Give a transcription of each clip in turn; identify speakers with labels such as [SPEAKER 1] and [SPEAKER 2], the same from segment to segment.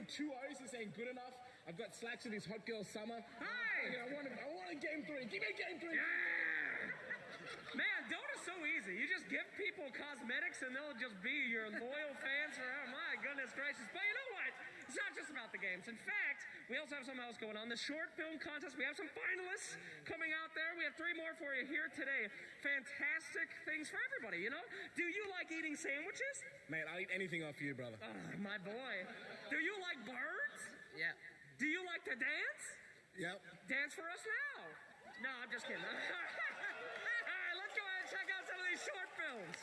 [SPEAKER 1] him 2-0, so saying good enough. I've got slacks with his hot girl summer.
[SPEAKER 2] Hey!
[SPEAKER 1] I want a game 3. Give me a game 3.
[SPEAKER 2] Yeah! Man, Dota's so easy. You just give people cosmetics and they'll just be your loyal fans forever. My goodness gracious. But you know what? It's not just about the games. In fact, we also have something else going on. The short film contest, we have some finalists coming out there. We have 3 more for you here today. Fantastic things for everybody, you know? Do you like eating sandwiches?
[SPEAKER 1] Mate, I'll eat anything off you, brother.
[SPEAKER 2] Oh, my boy. Do you like birds?
[SPEAKER 3] Yeah.
[SPEAKER 2] Do you like to dance?
[SPEAKER 1] Yep.
[SPEAKER 2] Dance for us now. No, I'm just kidding. All right, let's go ahead and check out some of these short films.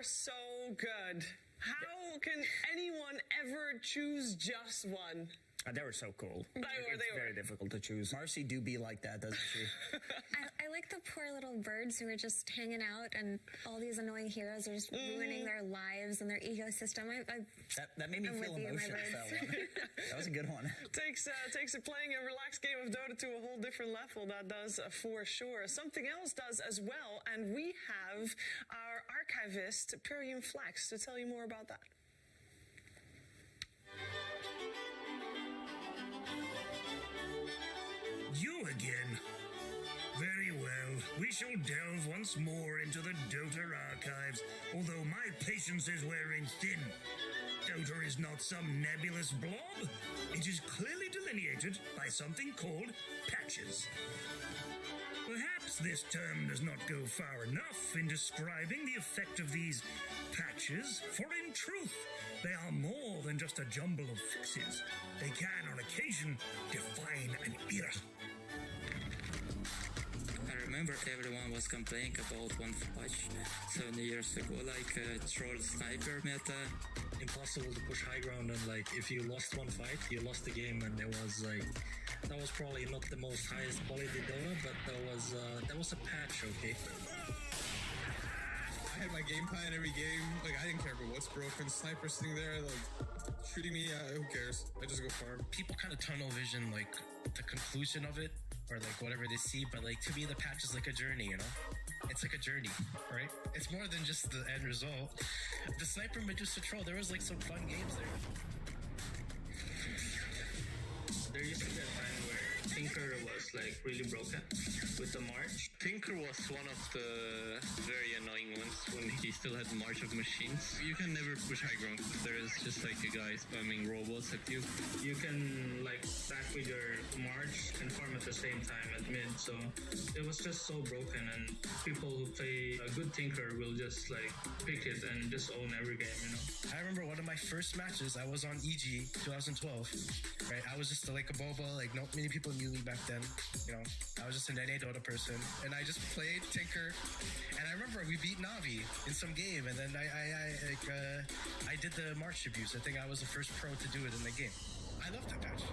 [SPEAKER 3] so good. How can anyone ever choose just one?
[SPEAKER 4] They were so cool.
[SPEAKER 3] They were.
[SPEAKER 4] Very difficult to choose. Marcy do be like that, doesn't she?
[SPEAKER 5] I like the poor little birds who are just hanging out, and all these annoying heroes are just ruining their lives and their ecosystem.
[SPEAKER 4] That made me feel emotional. That was a good one.
[SPEAKER 3] Takes playing a relaxed game of Dota to a whole different level. That does for sure. Something else does as well, and we have our archivist Perium Flex to tell you more about that.
[SPEAKER 6] You again. Very well. We shall delve once more into the Dota archives, although my patience is wearing thin. Dota is not some nebulous blob. It is clearly delineated by something called patches. Perhaps this term does not go far enough in describing the effect of these patches, for in truth, they are more than just a jumble of fixes. They can, on occasion, define an era.
[SPEAKER 7] I remember everyone was complaining about one patch 7 years ago, like troll sniper meta.
[SPEAKER 8] Impossible to push high ground, and like if you lost one fight, you lost the game, and it was like that was probably not the most highest quality Dota, but that was a patch, okay.
[SPEAKER 9] I had my game plan every game. Like I didn't care about what's broken. Sniper sitting there, like shooting me. Who cares? I just go farm.
[SPEAKER 10] People kind of tunnel vision like the conclusion of it, or like whatever they see. But like to me, the patch is like a journey. You know, it's like a journey, right? It's more than just the end result. The sniper Medusa troll, there was like some fun games there.
[SPEAKER 7] There used to be a time where Tinker was like really broken with the March. Tinker was one of the very annoying ones when he still had March of Machines. You can never push high ground. There is just like a guy spamming robots at you. You can like stack with your March and farm at the same time at mid. So it was just so broken, and people who play a good Tinker will just like pick it and just own every game, you know.
[SPEAKER 10] I remember one of my first matches, I was on EG 2012, right? I was just like a boba, like not many people knew me back then, you know. I was just an NA Dota person, and I just played Tinker, and I remember we beat Navi in some game, and then I did the March abuse. I think I was the first pro to do it in the game. I loved that patch.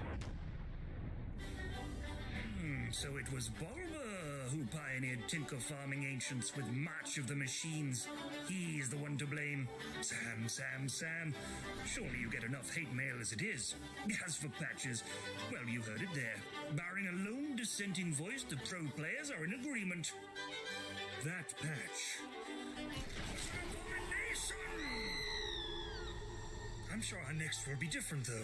[SPEAKER 6] So it was Bulba who pioneered Tinker farming ancients with March of the Machines. He's the one to blame. Sam. Surely you get enough hate mail as it is. As for patches, well, you heard it there. Barring a lone dissenting voice, the pro players are in agreement. That patch. I'm sure our next will be different, though.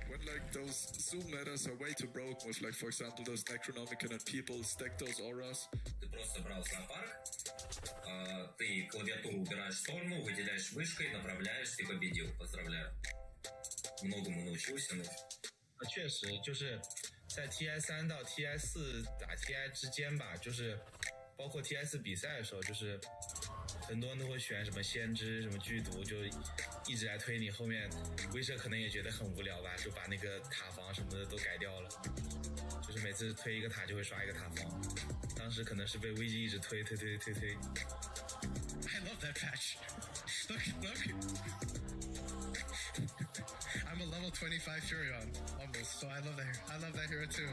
[SPEAKER 9] When like those Zoom metas are way too broke, with like for example those Necronomicon and people stack those auras.
[SPEAKER 11] Ты просто брал зоопарк, ты клавиатуру убираешь в сторону, выделяешь вышкой, направляешь, ты победил. Поздравляю. Многому научился, но...
[SPEAKER 12] 确实就是在 TI3 到 TI4 打 TI 之间吧，就是包括 TI4 比赛的时候，就是很多人都会选什么先知、什么剧毒，就一直来推你。后面威社可能也觉得很无聊吧，就把那个塔防什么的都改掉了，就是每次推一个塔就会刷一个塔防。当时可能是被危机一直推。
[SPEAKER 10] I love that patch. Look. I'm a level 25 Furion almost, so I love that hero too.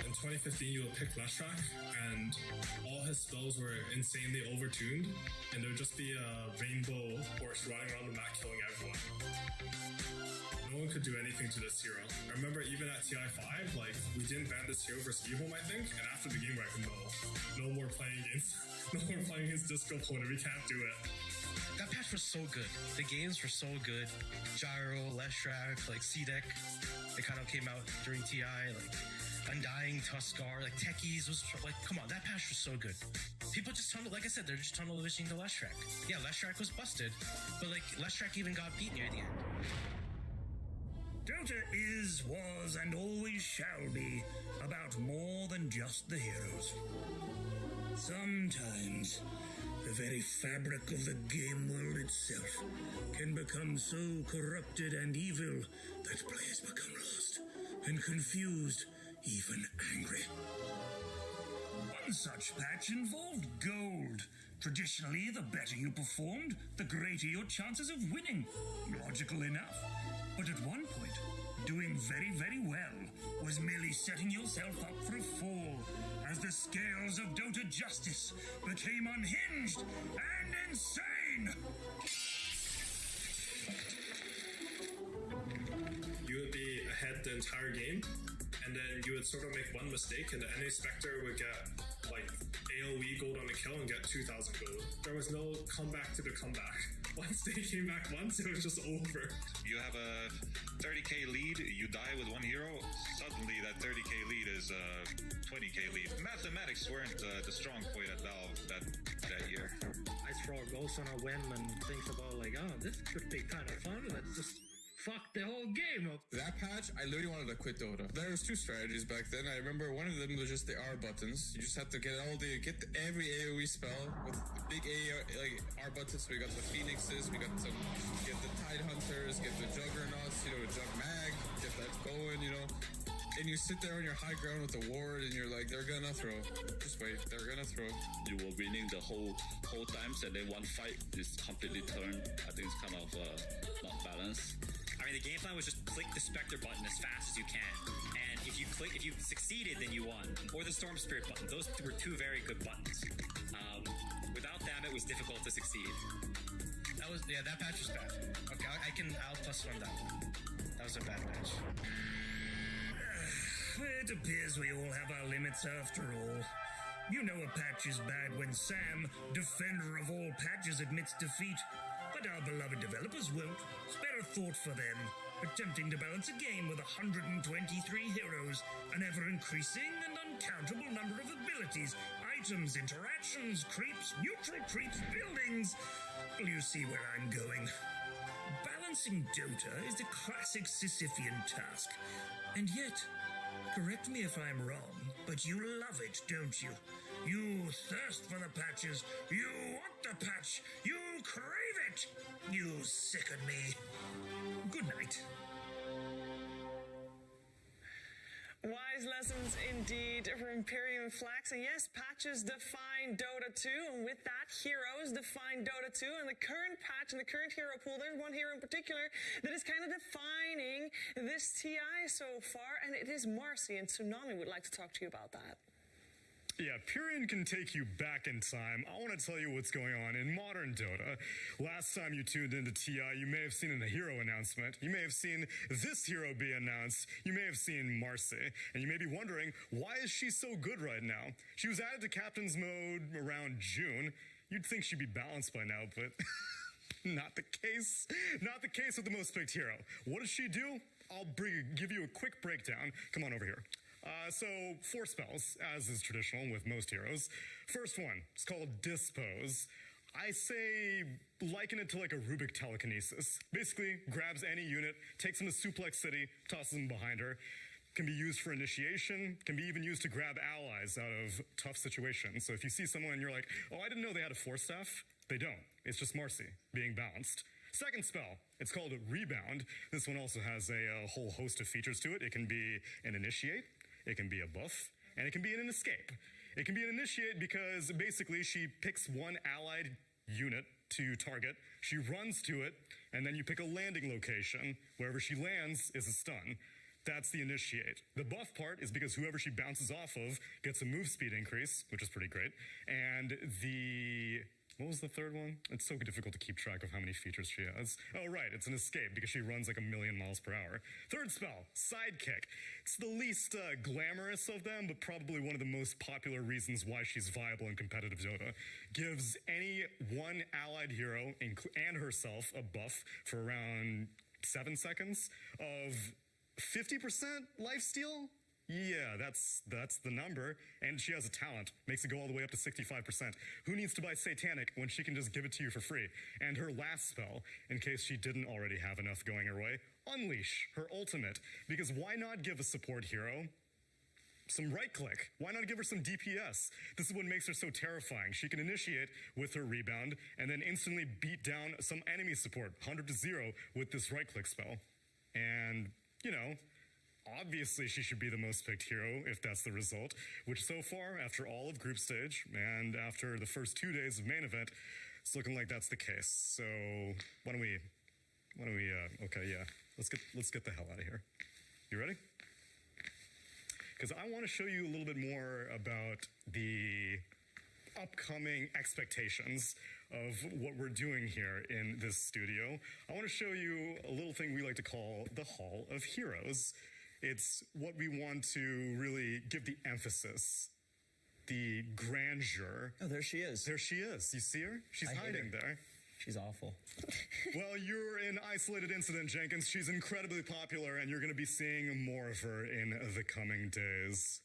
[SPEAKER 13] In 2015, you will pick Leshrac, and all his spells were insanely overtuned, and there would just be a rainbow horse running around the map killing everyone. No one could do anything to this hero. I remember even at TI5, like, we didn't ban this hero for speed home, I think, and after the game, we're like, no more playing against, no more playing against Disco opponent, we can't do it.
[SPEAKER 10] That patch was so good. The games were so good. Gyro, Leshrac, like C-Deck, they kind of came out during TI, like Undying, Tuskar, like Techies was like, come on, that patch was so good. People just tunnel, like I said, they're just tunnel visioning the Leshrac. Yeah, Leshrac was busted, but like Leshrac even got beat near the end.
[SPEAKER 6] Dota is, was, and always shall be about more than just the heroes. Sometimes the very fabric of the game world itself can become so corrupted and evil that players become lost and confused, even angry. One such patch involved gold. Traditionally, the better you performed, the greater your chances of winning. Logical enough. But at one point, doing very, very well was merely setting yourself up for a fall as the scales of Dota justice became unhinged and insane.
[SPEAKER 13] You would be ahead the entire game, and then you would sort of make one mistake, and the enemy Spectre would get like AoE gold on the kill and get 2,000 gold. There was no comeback to the comeback. Once they came back once, it was just over.
[SPEAKER 14] You have a 30k lead, you die with one hero, suddenly that 30k lead is a 20k lead. Mathematics weren't the strong point at Valve that year.
[SPEAKER 8] I throw goals on a whim and think about like, oh, this could be kind of fun. Let's just fuck the whole game up.
[SPEAKER 15] That patch, I literally wanted to quit Dota. There was two strategies back then. I remember one of them was just the R buttons. You just had to get every AoE spell with the big R buttons. We got the Phoenixes, get the Tide Hunters, get the Juggernauts, the Jug Mag, get that going, And you sit there on your high ground with the ward, and you're like, they're gonna throw. Just wait, they're gonna throw.
[SPEAKER 16] You were winning the whole times, and then one fight is completely turned. I think it's kind of not balanced.
[SPEAKER 17] I mean, the game plan was just click the Spectre button as fast as you can, and if you succeeded, then you won. Or the Storm Spirit button. Those were two very good buttons. Without them, it was difficult to succeed.
[SPEAKER 10] That patch was bad. Okay, I'll plus one that one. That was a bad patch.
[SPEAKER 6] It appears we all have our limits after all. You know a patch is bad when Sam, defender of all patches, admits defeat. But our beloved developers won't. Spare a thought for them. Attempting to balance a game with 123 heroes, an ever-increasing and uncountable number of abilities, items, interactions, creeps, neutral creeps, buildings. Well, you see where I'm going. Balancing Dota is the classic Sisyphean task. And yet, correct me if I'm wrong, but you love it, don't you? You thirst for the patches. You want the patch. You crave it. You sicken me. Good night.
[SPEAKER 3] Wise lessons indeed from Imperium Flax. And yes, patches define Dota 2. And with that, heroes define Dota 2. And the current patch and the current hero pool, there's one hero in particular that is kind of defining this TI so far. And it is Marcy. And Tsunami would like to talk to you about that.
[SPEAKER 18] Yeah, Pyrion can take you back in time. I want to tell you what's going on in modern Dota. Last time you tuned into TI, you may have seen in the hero announcement. You may have seen this hero be announced. You may have seen Marcy. And you may be wondering, why is she so good right now? She was added to Captain's Mode around June. You'd think she'd be balanced by now, but not the case. Not the case with the most picked hero. What does she do? I'll give you a quick breakdown. Come on over here. So 4 spells, as is traditional with most heroes. First one, it's called Dispose. I say liken it to like a Rubik telekinesis. Basically, grabs any unit, takes them to Suplex City, tosses them behind her. Can be used for initiation, can be even used to grab allies out of tough situations. So if you see someone and you're like, oh, I didn't know they had a Force Staff, they don't. It's just Marcy being balanced. Second spell, it's called Rebound. This one also has a whole host of features to it. It can be an Initiate, it can be a buff, and it can be an escape. It can be an Initiate because basically she picks one allied unit to target, she runs to it, and then you pick a landing location. Wherever she lands is a stun. That's the Initiate. The buff part is because whoever she bounces off of gets a move speed increase, which is pretty great. And what was the third one? It's so difficult to keep track of how many features she has. Oh, right, it's an escape because she runs like 1,000,000 miles per hour. Third spell, Sidekick. It's the least glamorous of them, but probably one of the most popular reasons why she's viable in competitive Dota. Gives any one allied hero and herself a buff for around 7 seconds of 50% lifesteal. Yeah, that's the number. And she has a talent. Makes it go all the way up to 65%. Who needs to buy Satanic when she can just give it to you for free? And her last spell, in case she didn't already have enough going her way, Unleash, her ultimate. Because why not give a support hero some right click? Why not give her some DPS? This is what makes her so terrifying. She can initiate with her rebound and then instantly beat down some enemy support, 100 to 0 with this right click spell. And, obviously she should be the most picked hero if that's the result, which so far, after all of group stage and after the first 2 days of main event, it's looking like that's the case. So why don't we okay, yeah, let's get the hell out of here. You ready? Because I want to show you a little bit more about the upcoming expectations of what we're doing here in this studio. I want to show you a little thing we like to call the Hall of Heroes. It's what we want to really give the emphasis, the grandeur.
[SPEAKER 4] Oh, there she is.
[SPEAKER 18] There she is. You see her? She's hiding there.
[SPEAKER 4] She's awful.
[SPEAKER 18] Well, you're an isolated incident, Jenkins. She's incredibly popular, and you're going to be seeing more of her in the coming days.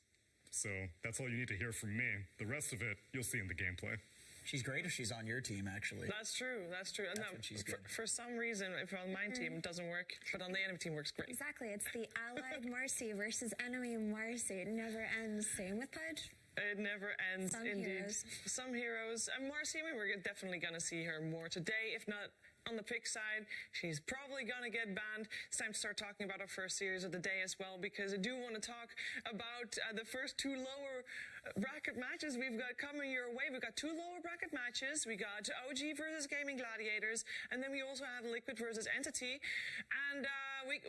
[SPEAKER 18] So that's all you need to hear from me. The rest of it, you'll see in the gameplay.
[SPEAKER 4] She's great if she's on your team, actually.
[SPEAKER 3] That's true. That's true.
[SPEAKER 4] That's when she's good.
[SPEAKER 3] For some reason, if on my team, it doesn't work, but on the enemy team, works great.
[SPEAKER 5] Exactly. It's the allied Marcy versus enemy Marcy. It never ends. Same with Pudge.
[SPEAKER 3] It never ends, indeed.
[SPEAKER 5] Heroes.
[SPEAKER 3] Some heroes. And Marcy, I mean, we're definitely going to see her more today, if not on the pick side. She's probably going to get banned. It's time to start talking about our first series of the day as well, because I do want to talk about the first two lower bracket matches we've got coming your way. We've got two lower bracket matches. We got OG versus Gaming Gladiators, and then we also have Liquid versus Entity. And we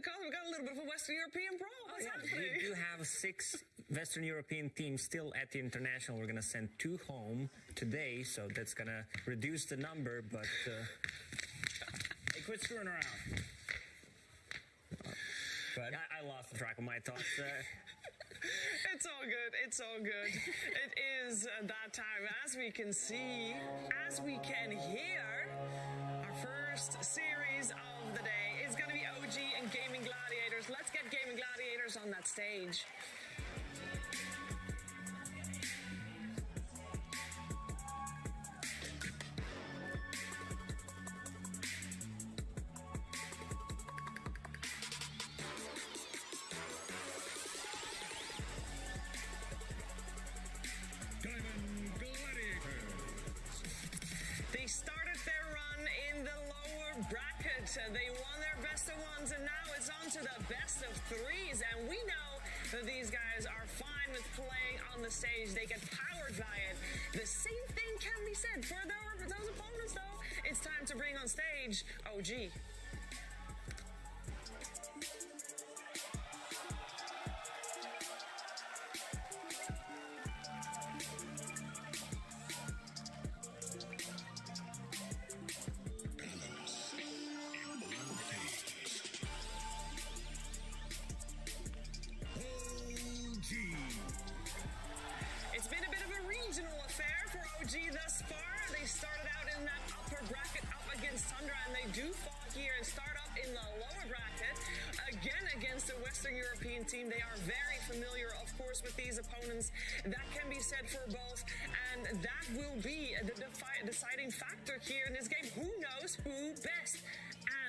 [SPEAKER 3] got a little bit of a Western European brawl. What's happening?
[SPEAKER 19] We do have 6 Western European teams still at the international. We're going to send 2 home today, so that's going to reduce the number, but
[SPEAKER 4] hey, quit screwing around.
[SPEAKER 19] But I lost track of my thoughts.
[SPEAKER 3] It's all good. It's all good. It is that time. As we can see, as we can hear, our first series of the day is going to be OG and Gaming Gladiators. Let's get Gaming Gladiators on that stage. They started their run in the lower bracket. They won their best of ones, and now it's on to the best of 3s. And we know that these guys are fine with playing on the stage. They get powered by it. The same thing can be said for those opponents, though. It's time to bring on stage OG. It's been a bit of a regional affair for OG thus far. They started out in that upper bracket up against Tundra, and they do fall here and start up in the lower bracket again against a Western European team. They are very familiar, of course, with these opponents. That can be said for both, and that will be the deciding factor here in this game. Who knows who best?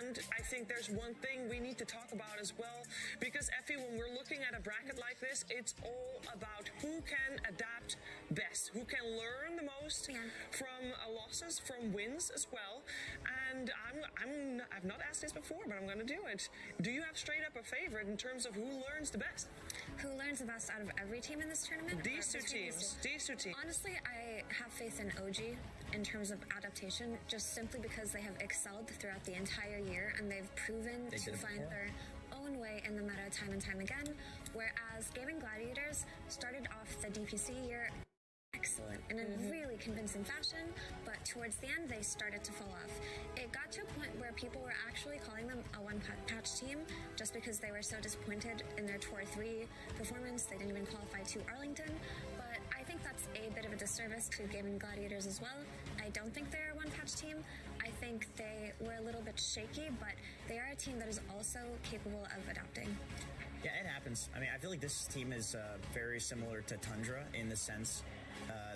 [SPEAKER 3] And I think there's one thing we need to talk about as well, because Effie, when we're looking at a bracket like this, it's all about who can adapt best, who can learn the most from losses, from wins as well. And I've not asked this before, but I'm going to do it. Do you have straight up a favorite in terms of who learns the best?
[SPEAKER 5] Who learns the best out of every team in this tournament?
[SPEAKER 3] These two teams.
[SPEAKER 5] Honestly, I have faith in OG in terms of adaptation, just simply because they have excelled throughout the entire year, and they've proven to find their own way in the meta time and time again, whereas Gaming Gladiators started off the DPC year excellent in a really convincing fashion, but towards the end they started to fall off. It got to a point where people were actually calling them a one-patch team just because they were so disappointed in their Tour 3 performance. They didn't even qualify to Arlington, but I think that's a bit of a disservice to Gaming Gladiators as well. I don't think they're a one-patch team. I think they were a little bit shaky, but they are a team that is also capable of adapting.
[SPEAKER 4] Yeah, it happens. I mean, I feel like this team is very similar to Tundra in the sense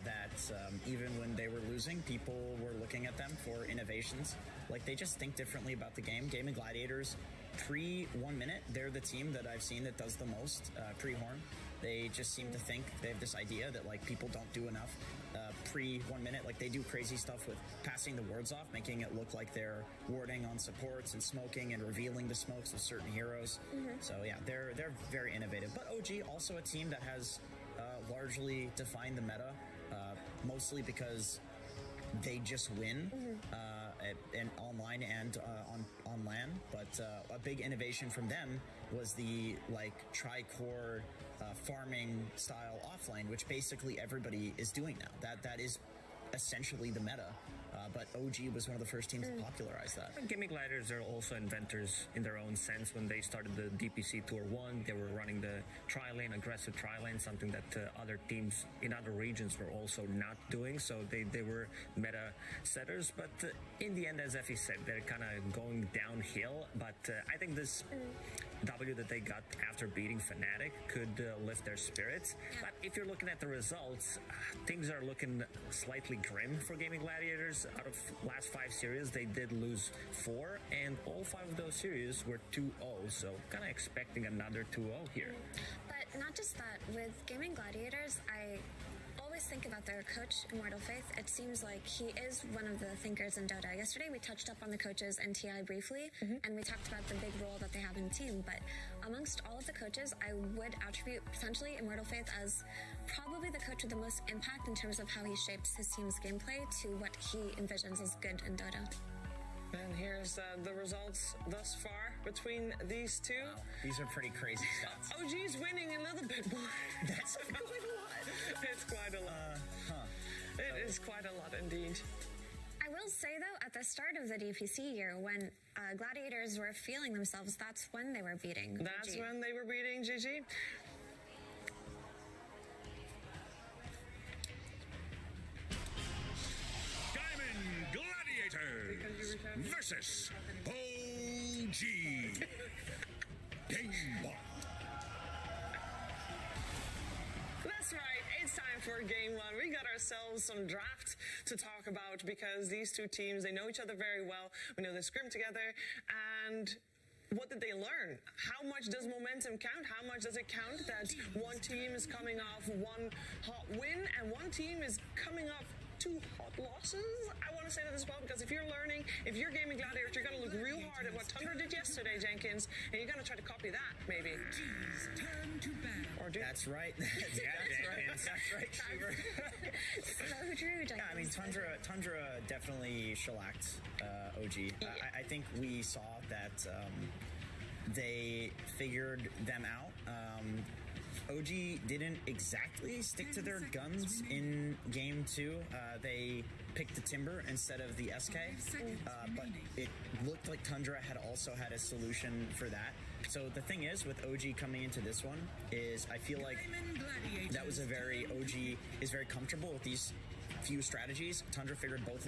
[SPEAKER 4] that even when they were losing, people were looking at them for innovations. Like, they just think differently about the game. Gaming Gladiators, pre-1 minute, they're the team that I've seen that does the most pre-horn. They just seem to think they have this idea that like people don't do enough pre 1 minute. Like they do crazy stuff with passing the wards off, making it look like they're warding on supports and smoking and revealing the smokes of certain heroes. So yeah, they're very innovative. But OG also a team that has largely defined the meta, mostly because they just win and online and on LAN. But a big innovation from them was the like tri-core farming style offlane, which basically everybody is doing now. That is essentially the meta. But OG was one of the first teams to popularize that.
[SPEAKER 19] Gaming Gladiators are also inventors in their own sense. When they started the DPC Tour 1, they were running the tri-lane, aggressive tri-lane, something that other teams in other regions were also not doing. So they were meta setters. But in the end, as Effie said, they're kind of going downhill. But I think this W that they got after beating Fnatic could lift their spirits. But if you're looking at the results, things are looking slightly grim for Gaming Gladiators. Out of last 5 series, they did lose 4, and all 5 of those series were 2-0, so kind of expecting another 2-0 here.
[SPEAKER 5] But not just that, with Gaming Gladiators, I always think about their coach, Immortal Faith. It seems like he is one of the thinkers in Dota. Yesterday we touched up on the coaches and TI briefly, and we talked about the big role that they have in the team, but amongst all of the coaches, I would attribute potentially Immortal Faith as probably the coach with the most impact in terms of how he shapes his team's gameplay to what he envisions as good in Dota.
[SPEAKER 3] And here's the results thus far between these two.
[SPEAKER 4] Wow, these are pretty crazy stats.
[SPEAKER 3] OG's winning a little bit more.
[SPEAKER 4] That's quite a lot.
[SPEAKER 3] It's quite a lot. It is quite a lot indeed.
[SPEAKER 5] I will say, though, at the start of the DPC year, when Gladiators were feeling themselves, that's when they were beating
[SPEAKER 3] That's
[SPEAKER 5] GG.
[SPEAKER 3] when they were beating GG.
[SPEAKER 6] Diamond Gladiator versus OG Gamebot.
[SPEAKER 3] That's right, it's time for game 1. We got ourselves some draft to talk about because these two teams, they know each other very well. We know they scrim together, and what did they learn? How much does momentum count? How much does it count that one team is coming off one hot win and one team is coming off 2 hot losses? I want to say that as well, because if you're learning, if you're Gaming Gladiators, you're going to look real hard at what Tundra did yesterday, Jenkins, and you're going to try to copy that, maybe. Or do
[SPEAKER 4] That's right. That's right. Shiver.
[SPEAKER 5] So true,
[SPEAKER 4] Yeah, I mean, Tundra definitely shellacked OG. I think we saw that they figured them out. OG didn't exactly stick to their guns in game 2. They picked the Timber instead of the SK, but it looked like Tundra had also had a solution for that. So the thing is, with OG coming into this one, is I feel like that was OG is very comfortable with these few strategies. Tundra figured both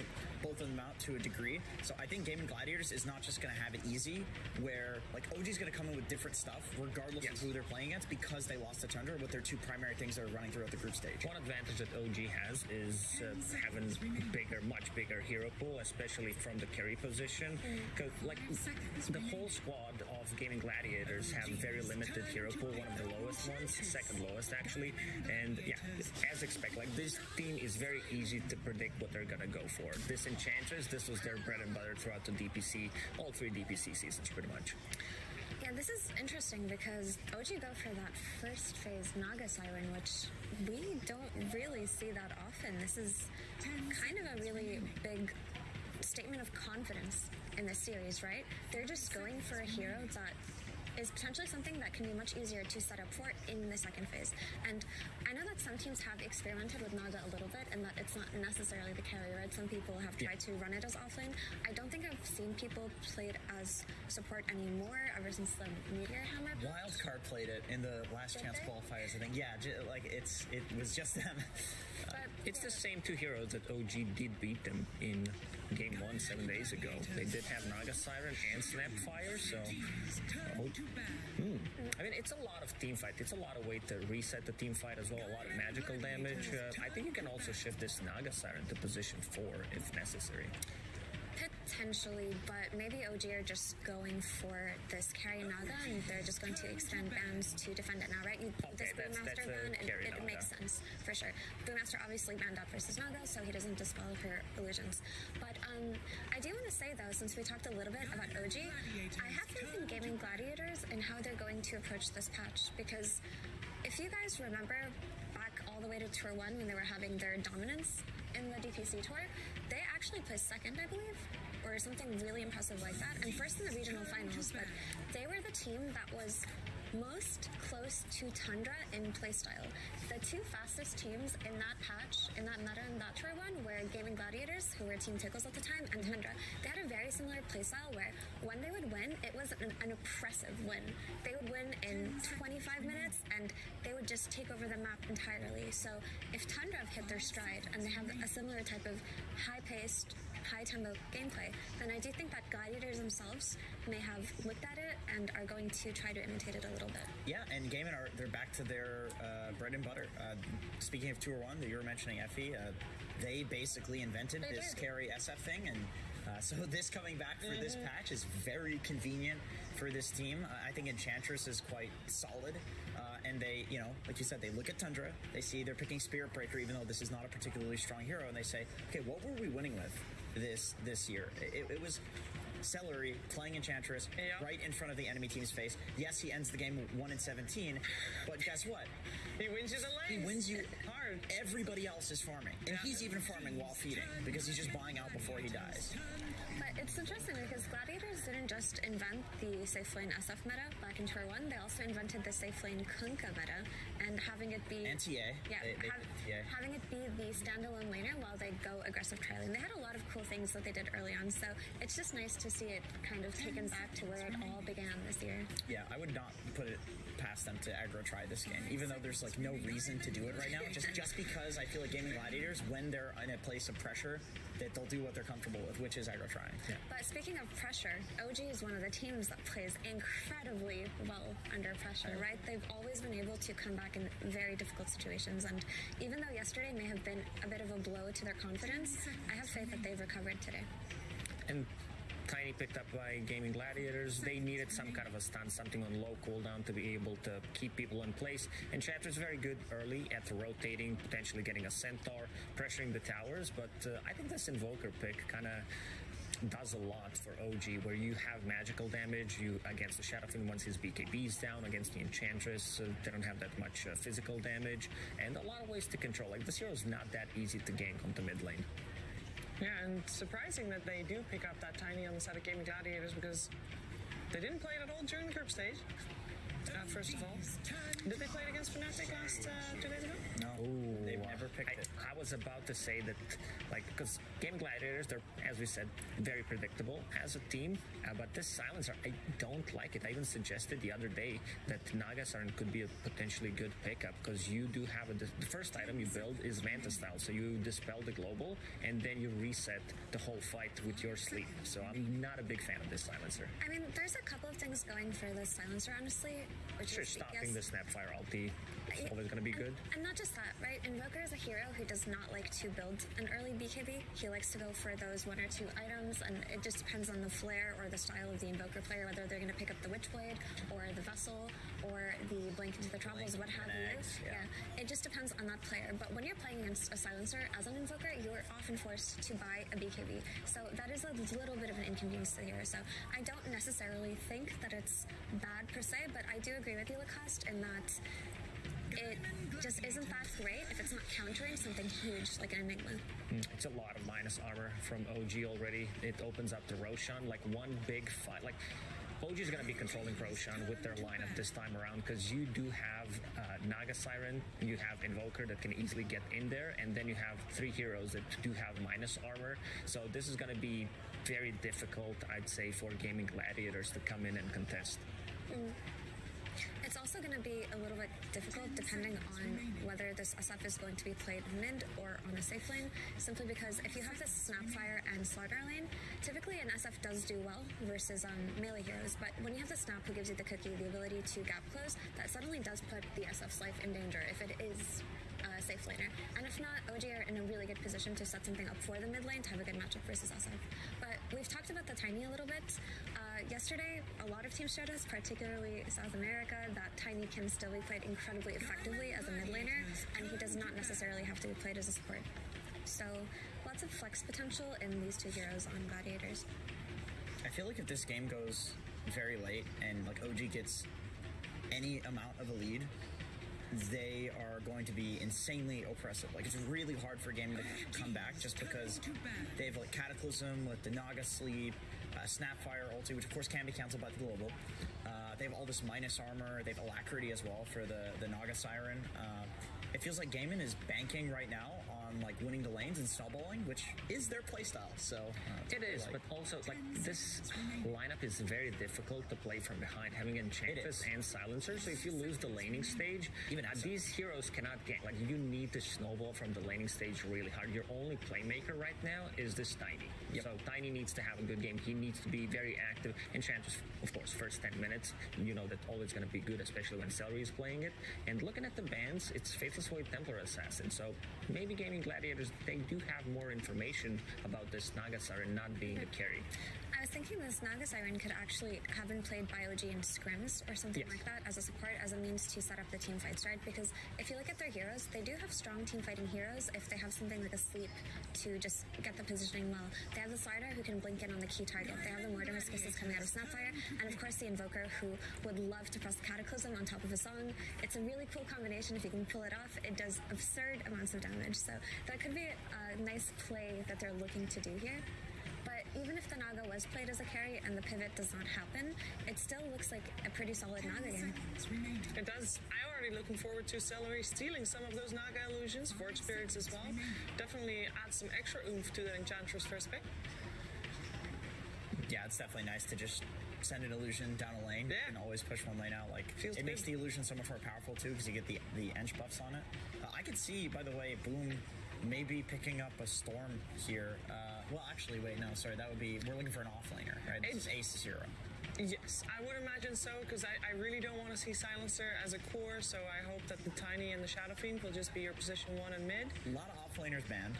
[SPEAKER 4] of them out to a degree. So I think Gaming Gladiators is not just going to have it easy, where like OG's going to come in with different stuff regardless of who they're playing against, because they lost to Tundra with their 2 primary things that are running throughout the group stage.
[SPEAKER 19] One advantage that OG has is having much bigger hero pool, especially from the carry position. Because like the whole squad of Gaming Gladiators have very limited hero pool, one of the lowest ones, second lowest actually. And yeah, as expected, like this team is very easy to predict what they're gonna go for. This Enchantress, this was their bread and butter throughout the DPC, all 3 DPC seasons pretty much.
[SPEAKER 5] Yeah, this is interesting because OG go for that first phase Naga Siren, which we don't really see that often. This is kind of a really big statement of confidence in this series, right? They're just going for a hero that is potentially something that can be much easier to set up for in the second phase. And I know that some teams have experimented with Naga a little bit, and that it's not necessarily the carry, right? Some people have tried to run it as offlane. I don't think I've seen people play it as support anymore ever since the Meteor Hammer.
[SPEAKER 4] Wildcard played it in the last chance qualifiers, I think. Yeah, like it was just them.
[SPEAKER 19] It's the same 2 heroes that OG did beat them in game 1 7 days ago. They did have Naga Siren and Snapfire, so I mean, it's a lot of team fight. It's a lot of way to reset the team fight as well. A lot of magical damage. I think you can also shift this Naga Siren to position 4 if necessary.
[SPEAKER 5] Potentially, but maybe OG are just going for this carry Naga, and they're just going to expand bans to defend it now, right? This Boommaster ban, it makes sense, for sure. Boommaster obviously banned out versus Naga, so he doesn't dispel her illusions. But I do want to say, though, since we talked a little bit about OG, I have faith in Gaming Gladiators and how they're going to approach this patch, because if you guys remember back all the way to Tour 1 when they were having their dominance in the DPC Tour, they actually placed second, I believe, or something really impressive like that, and first in the regional finals, but they were the team that was most close to Tundra in playstyle. The two fastest teams in that patch, in that meta, in that Tour 1, were Gaming Gladiators, who were Team Tickles at the time, and Tundra. They had a very similar playstyle where when they would win, it was an oppressive win. They would win in 25 minutes, and they would just take over the map entirely. So if Tundra have hit their stride, and they have a similar type of high-paced, high-tempo gameplay, then I do think that Gladiators themselves may have looked at it and are going to try to imitate it a little bit.
[SPEAKER 4] Yeah, and Gaimin they're back to their bread and butter. Speaking of Tour 1 that you were mentioning, Effie, they basically invented this carry SF thing, and so this coming back for this patch is very convenient for this team. I think Enchantress is quite solid. And they, like you said, they look at Tundra, they see they're picking Spirit Breaker, even though this is not a particularly strong hero, and they say, okay, what were we winning with this year? It was Celery playing Enchantress right in front of the enemy team's face. Yes, he ends the game 1-17, but guess what?
[SPEAKER 3] He wins you the lane.
[SPEAKER 4] He wins you
[SPEAKER 3] hard.
[SPEAKER 4] Everybody else is farming, and he's even farming while feeding because he's just buying out before he dies.
[SPEAKER 5] But it's interesting because Gladiators didn't just invent the safe lane SF meta back in Tour 1, they also invented the safe lane Kunkka meta, and having it be...
[SPEAKER 4] And TA.
[SPEAKER 5] Yeah, having it be the standalone laner while they go aggressive trialing. They had a lot of cool things that they did early on, so it's just nice to see it kind of taken back to where it all began this year.
[SPEAKER 4] Yeah, I would not put it past them to aggro try this game, even though there's like no reason to do it right now, just because I feel like Gaming Gladiators, when they're in a place of pressure, that they'll do what they're comfortable with, which is aggro trying. Yeah.
[SPEAKER 5] But speaking of pressure, OG is one of the teams that plays incredibly well under pressure, right? They've always been able to come back in very difficult situations, and even though yesterday may have been a bit of a blow to their confidence, I have faith that they've recovered today.
[SPEAKER 19] And Tiny picked up by Gaming Gladiators. They needed some kind of a stun, something on low cooldown to be able to keep people in place. And Chapter's very good early at rotating, potentially getting a Centaur, pressuring the towers. But I think this Invoker pick kind of does a lot for OG, where you have magical damage against the Shadowfiend once his BKB's down, against the Enchantress, they don't have that much physical damage, and a lot of ways to control. Like, this hero is not that easy to gank onto mid lane.
[SPEAKER 3] Yeah, and surprising that they do pick up that Tiny on the side of Gaming Gladiators, because they didn't play it at all during the group stage. First of all, did they play it against Fnatic last 2 days ago?
[SPEAKER 4] No, they've never picked it.
[SPEAKER 19] I was about to say that, like, because Game Gladiators, they're, as we said, very predictable as a team, but this Silencer, I don't like it. I even suggested the other day that Naga Siren could be a potentially good pickup, because you do have the first item you build is Manta style, so you dispel the global, and then you reset the whole fight with your sleep. So I'm not a big fan of this Silencer.
[SPEAKER 5] I mean, there's a couple of things going for this Silencer, honestly.
[SPEAKER 19] Sure, stopping the Snapfire ulti is always going to be good.
[SPEAKER 5] And not just that, right? Invoker is a hero who does not like to build an early BKB. He likes to go for those 1 or 2 items, and it just depends on the flair or the style of the Invoker player, whether they're going to pick up the Witchblade or the Vessel or the Blink into the Troubles, what have you. Yeah, it just depends on that player. But when you're playing against a Silencer as an Invoker, you're often forced to buy a BKB. So that is a little bit of an inconvenience to the hero. So I don't necessarily think that it's bad per se, but I do agree with you, Lacoste, in that it just isn't that great if it's not countering something huge like an Enigma.
[SPEAKER 19] It's a lot of minus armor from OG already. It opens up to Roshan, like one big fight. Like, OG is going to be controlling Roshan with their lineup this time around, because you do have Naga Siren, you have Invoker that can easily get in there, and then you have 3 heroes that do have minus armor. So this is going to be very difficult, I'd say, for Gaming Gladiators to come in and contest.
[SPEAKER 5] It's also going to be a little bit difficult depending on whether this SF is going to be played mid or on a safe lane, simply because if you have this Snapfire and Slaughter lane, typically an SF does do well versus melee heroes, but when you have the Snap who gives you the cookie, the ability to gap close, that suddenly does put the SF's life in danger if it is safe laner. And if not, OG are in a really good position to set something up for the mid lane to have a good matchup versus SF. But we've talked about the Tiny a little bit. Yesterday, a lot of teams showed us, particularly South America, that Tiny can still be played incredibly effectively as a mid laner, and he does not necessarily have to be played as a support. So, lots of flex potential in these two heroes on Gladiators.
[SPEAKER 4] I feel like if this game goes very late and like OG gets any amount of a lead, they are going to be insanely oppressive. Like, it's really hard for a game to come back just because they have like Cataclysm with the Naga Sleep, Snapfire ulti, which of course can be cancelled by the global. They have all this minus armor. They have Alacrity as well for the Naga Siren. It feels like Gaimin is banking right now on like winning the lanes and snowballing, which is their playstyle. So
[SPEAKER 19] it is, but also like this lineup is very difficult to play from behind, having Enchantress and Silencer. So if you lose the laning stage, even these heroes cannot get like you need to snowball from the laning stage really hard. Your only playmaker right now is this Tiny. So Tiny needs to have a good game. He needs to be very active. Enchantress, of course, first 10 minutes, you know that's always going to be good, especially when Celery is playing it. And looking at the bans, it's Faithless Void Templar Assassin. So maybe Gaming Gladiators, they do have more information about this Naga Siren not being a carry.
[SPEAKER 5] I was thinking this Naga Siren could actually have been played by OG in scrims or something like that as a support, as a means to set up the team fight strat, because if you look at their heroes, they do have strong team fighting heroes if they have something like a Sleep to just get the positioning well. They have the Slider who can blink in on the key target. They have the Mortimer Kisses coming out of Snapfire, and of course the Invoker who would love to press Cataclysm on top of a song. It's a really cool combination if you can pull it off. It does absurd amounts of damage, so that could be a nice play that they're looking to do here. But even if the Naga was played as a carry and the pivot does not happen, it still looks like a pretty solid Naga game.
[SPEAKER 3] It does. I'm already looking forward to Celery stealing some of those Naga illusions, Forge Spirits as well. Definitely add some extra oomph to that Enchantress first pick.
[SPEAKER 4] Yeah, it's definitely nice to just send an illusion down a lane and always push one lane out. Like, it makes the illusion so much more powerful too because you get the ench buffs on it. I could see, by the way, Boom maybe picking up a Storm here. Well, actually, wait, no, sorry, that would be, we're looking for an offlaner, right? This is Ace's hero.
[SPEAKER 3] Yes, I would imagine so, because I really don't want to see Silencer as a core, so I hope that the Tiny and the Shadow Fiend will just be your position 1 and mid.
[SPEAKER 4] A lot of offlaners banned,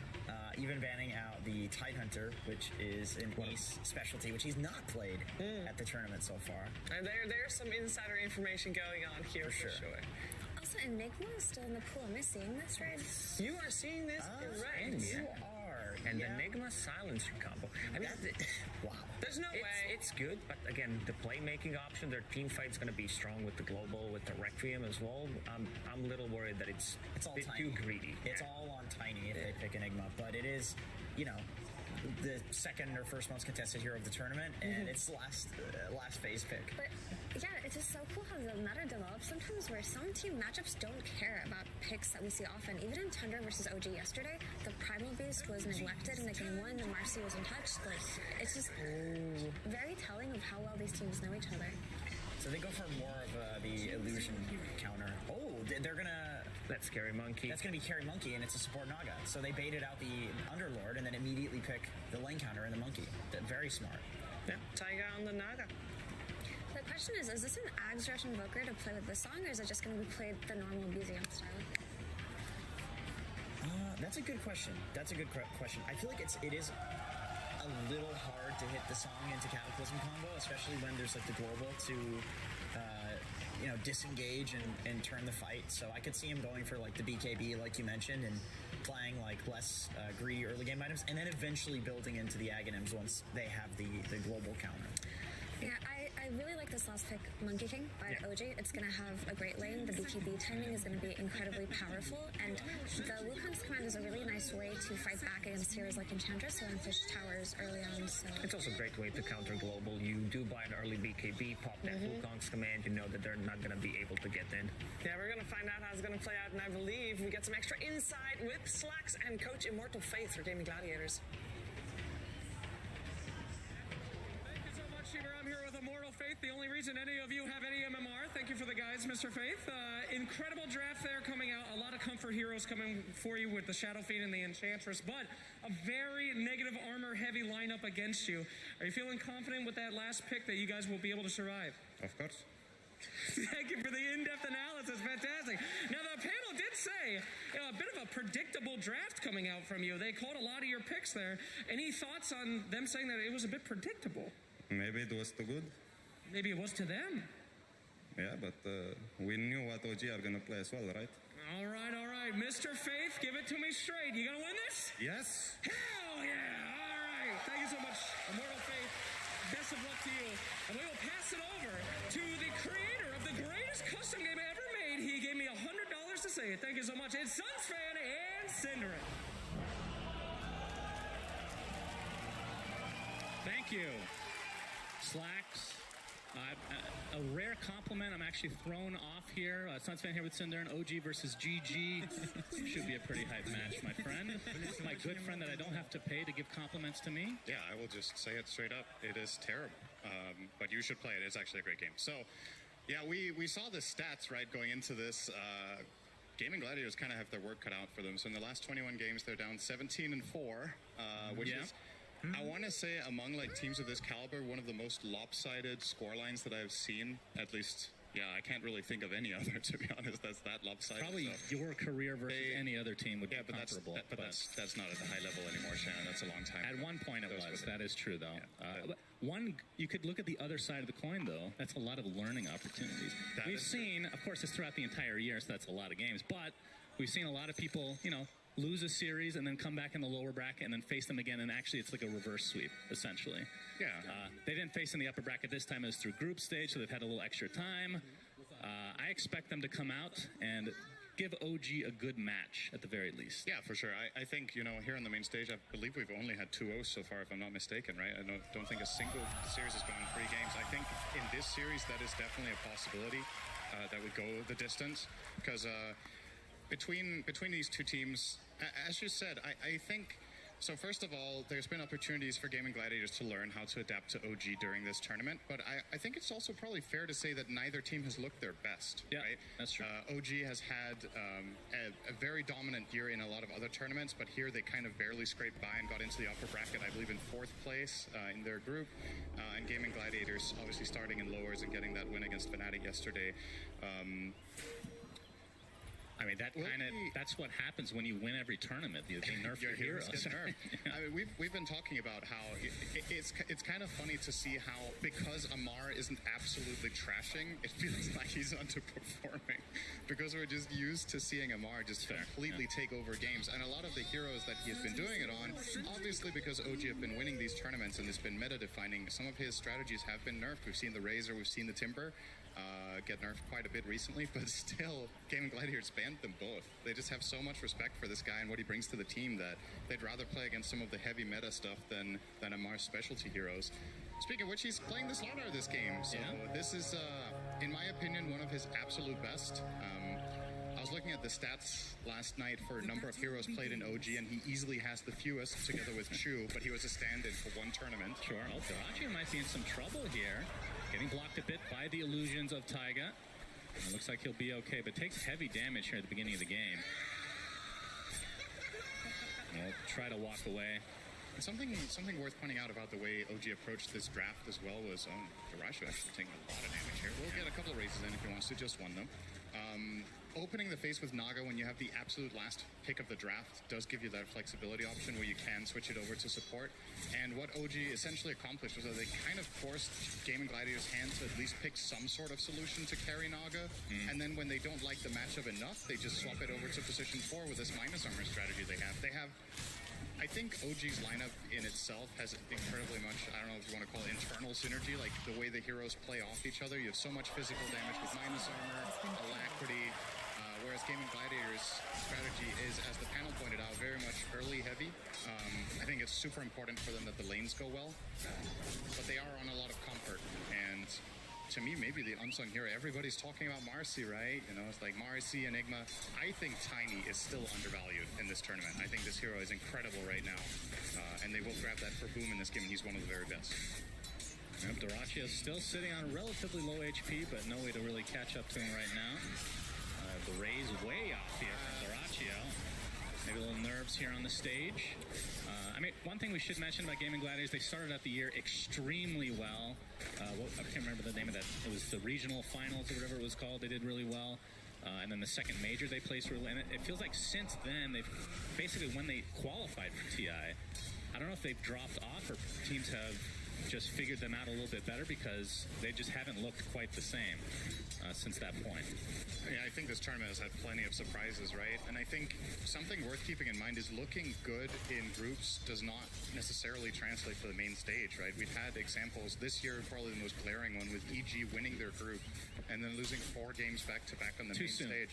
[SPEAKER 4] even banning out the Tidehunter, which is an Ace specialty, which he's not played at the tournament so far.
[SPEAKER 3] And there's some insider information going on here for sure.
[SPEAKER 5] Also, Enigma is still in the pool. Am I seeing this right?
[SPEAKER 3] You are seeing this correct.
[SPEAKER 19] You are. And the Enigma Silencer combo. I mean, wow.
[SPEAKER 3] There's no way.
[SPEAKER 19] It's good, but again, the playmaking option, their team fight's going to be strong with the global, with the Requiem as well. I'm a little worried that it's
[SPEAKER 4] all
[SPEAKER 19] a bit
[SPEAKER 4] Tiny.
[SPEAKER 19] too greedy.
[SPEAKER 4] It's all on Tiny if they pick Enigma, but it is, you know, the second or first most contested hero of the tournament, and it's the last phase pick.
[SPEAKER 5] But yeah, it's just so cool how the meta develops sometimes where some team matchups don't care about picks that we see often. Even in Tundra versus OG yesterday, the Primal Beast was neglected in the game 1, the Marcy was untouched. Like, it's just very telling of how well these teams know each other.
[SPEAKER 4] So they go for more of the illusion counter. Oh, they're gonna...
[SPEAKER 19] That's Scary Monkey.
[SPEAKER 4] That's gonna be Carry Monkey, and it's a support Naga. So they baited out the Underlord and then immediately pick the lane counter and the Monkey. Very smart.
[SPEAKER 3] Yeah, Taiga on the Naga.
[SPEAKER 5] The question is this an Ags Rush Invoker to play with this song, or is it just going to be played the normal BZM style?
[SPEAKER 4] That's a good question. That's a good question. I feel like it is a little hard to hit the song into Cataclysm combo, especially when there's like the global to disengage and turn the fight. So I could see him going for like the BKB like you mentioned and playing like less greedy early game items and then eventually building into the Aghanims once they have the global counter.
[SPEAKER 5] Yeah, I really like this last pick, Monkey King by OG. It's going to have a great lane. The BKB timing is going to be incredibly powerful, and the Wukong's command is a really nice way to fight back against heroes like Enchantress who unfish towers early on. So
[SPEAKER 19] it's also a great way to counter global. You do buy an early BKB, pop that Wukong's command, you know that they're not going to be able to get in.
[SPEAKER 3] Yeah, we're going to find out how it's going to play out, and I believe we get some extra insight with Slacks and Coach Immortal Faith for Gaming Gladiators.
[SPEAKER 2] I'm here with Immortal Faith, the only reason any of you have any MMR. Thank you for the guys, Mr. Faith. Incredible draft there coming out. A lot of comfort heroes coming for you with the Shadow Fiend and the Enchantress, but a very negative armor heavy lineup against you. Are you feeling confident with that last pick that you guys will be able to survive?
[SPEAKER 14] Of course.
[SPEAKER 2] Thank you for the in-depth analysis. Fantastic. Now, the panel did say, a bit of a predictable draft coming out from you. They called a lot of your picks there. Any thoughts on them saying that it was a bit predictable?
[SPEAKER 20] Maybe it was too good.
[SPEAKER 2] Maybe it was to them.
[SPEAKER 20] Yeah, but we knew what OG are going to play as well, right?
[SPEAKER 2] All right, all right. Mr. Faith, give it to me straight. You going to win this?
[SPEAKER 20] Yes.
[SPEAKER 2] Hell yeah. All right. Thank you so much, Immortal Faith. Best of luck to you. And we will pass it over to the creator of the greatest custom game ever made. He gave me $100 to say it. Thank you so much. It's Suns fan and Cinderin.
[SPEAKER 21] Thank you. Slacks. A rare compliment. I'm actually thrown off here. Suns fan here with Cinder and OG versus GG. Should be a pretty hype match, my friend. My good friend that I don't have to pay to give compliments to me.
[SPEAKER 22] Yeah, I will just say it straight up. It is terrible. But you should play it. It's actually a great game. So, yeah, we saw the stats, right, going into this. Gaming Gladiators kind of have their work cut out for them. So in the last 21 games, they're down 17-4, which is... I want to say among like teams of this caliber, one of the most lopsided scorelines that I've seen. At least, yeah, I can't really think of any other, to be honest. That's that lopsided.
[SPEAKER 21] Probably your career versus any other team would be comparable.
[SPEAKER 22] But that's not at the high level anymore, Shannon. That's a long time.
[SPEAKER 21] At one point it was. That is true, though. You could look at the other side of the coin, though. That's a lot of learning opportunities. We've seen, of course, it's throughout the entire year, so that's a lot of games. But we've seen a lot of people, lose a series and then come back in the lower bracket and then face them again, and actually it's like a reverse sweep, essentially.
[SPEAKER 22] Yeah.
[SPEAKER 21] They didn't face in the upper bracket this time. It was through group stage, so they've had a little extra time. I expect them to come out and give OG a good match at the very least.
[SPEAKER 22] Yeah, for sure. I think, here on the main stage, I believe we've only had 2 O's so far, if I'm not mistaken, right? I don't think a single series has gone 3 games. I think in this series, that is definitely a possibility that would go the distance, because between these two teams, as you said, I think, so first of all, there's been opportunities for Gaming Gladiators to learn how to adapt to OG during this tournament, but I think it's also probably fair to say that neither team has looked their best, right?
[SPEAKER 21] That's true.
[SPEAKER 22] OG has had a very dominant year in a lot of other tournaments, but here they kind of barely scraped by and got into the upper bracket, I believe in 4th place in their group, and Gaming Gladiators obviously starting in lowers and getting that win against Fnatic yesterday.
[SPEAKER 21] I mean, that's what happens when you win every tournament. They nerf your heroes.
[SPEAKER 22] I mean, we've been talking about how it's kind of funny to see how, because Amar isn't absolutely trashing, it feels like he's underperforming, because we're just used to seeing Amar just completely take over games. And a lot of the heroes that he has been doing it on, obviously because OG have been winning these tournaments and it's been meta defining, some of his strategies have been nerfed. We've seen the Razor, we've seen the Timber get nerfed quite a bit recently, but still, Gaming Gladiators banned them both. They just have so much respect for this guy and what he brings to the team that they'd rather play against some of the heavy meta stuff than Amar's specialty heroes. Speaking of which, he's playing this lot out of this game, so this is, in my opinion, one of his absolute best. I was looking at the stats last night for a number of heroes played in OG, and he easily has the fewest together with Chu, but he was a stand-in for one tournament.
[SPEAKER 21] Sure. Oh, Dotcha might be in some trouble here. Getting blocked a bit by the illusions of Taiga. It looks like he'll be okay, but takes heavy damage here at the beginning of the game. We'll try to walk away.
[SPEAKER 22] And something worth pointing out about the way OG approached this draft as well was Dotcha actually taking a lot of damage here. We'll get a couple of races in if he wants to, just one though. Opening the face with Naga when you have the absolute last pick of the draft does give you that flexibility option where you can switch it over to support. And what OG essentially accomplished was that they kind of forced Gaming Gladiators' hand to at least pick some sort of solution to carry Naga. And then when they don't like the matchup enough, they just swap it over to position 4 with this minus armor strategy they have. I think OG's lineup in itself has incredibly much, I don't know if you want to call it internal synergy, like the way the heroes play off each other. You have so much physical damage with minus armor, alacrity, whereas Gaming Gladiators' strategy is, as the panel pointed out, very much early heavy. I think it's super important for them that the lanes go well, but they are on a lot of comfort, and to me, maybe the unsung hero. Everybody's talking about Marcy, right? It's like Marcy, Enigma. I think Tiny is still undervalued in this tournament. I think this hero is incredible right now, and they will grab that for Boom in this game, and he's one of the very best.
[SPEAKER 21] Yep, Dotcha is still sitting on relatively low HP, but no way to really catch up to him right now. The raise way off here from Dotcha. Maybe a little nerves here on the stage. I mean, one thing we should mention about Gaming Gladiators, they started out the year extremely well. I can't remember the name of that. It was the regional finals or whatever it was called. They did really well. And then the second major they placed really, and it feels like since then they've basically, when they qualified for TI, I don't know if they've dropped off or teams have just figured them out a little bit better because they just haven't looked quite the same since that point.
[SPEAKER 22] Yeah, I think this tournament has had plenty of surprises, right? And I think something worth keeping in mind is looking good in groups does not necessarily translate to the main stage, right? We've had examples this year, probably the most glaring one, with EG winning their group and then losing 4 games back-to-back on the main stage.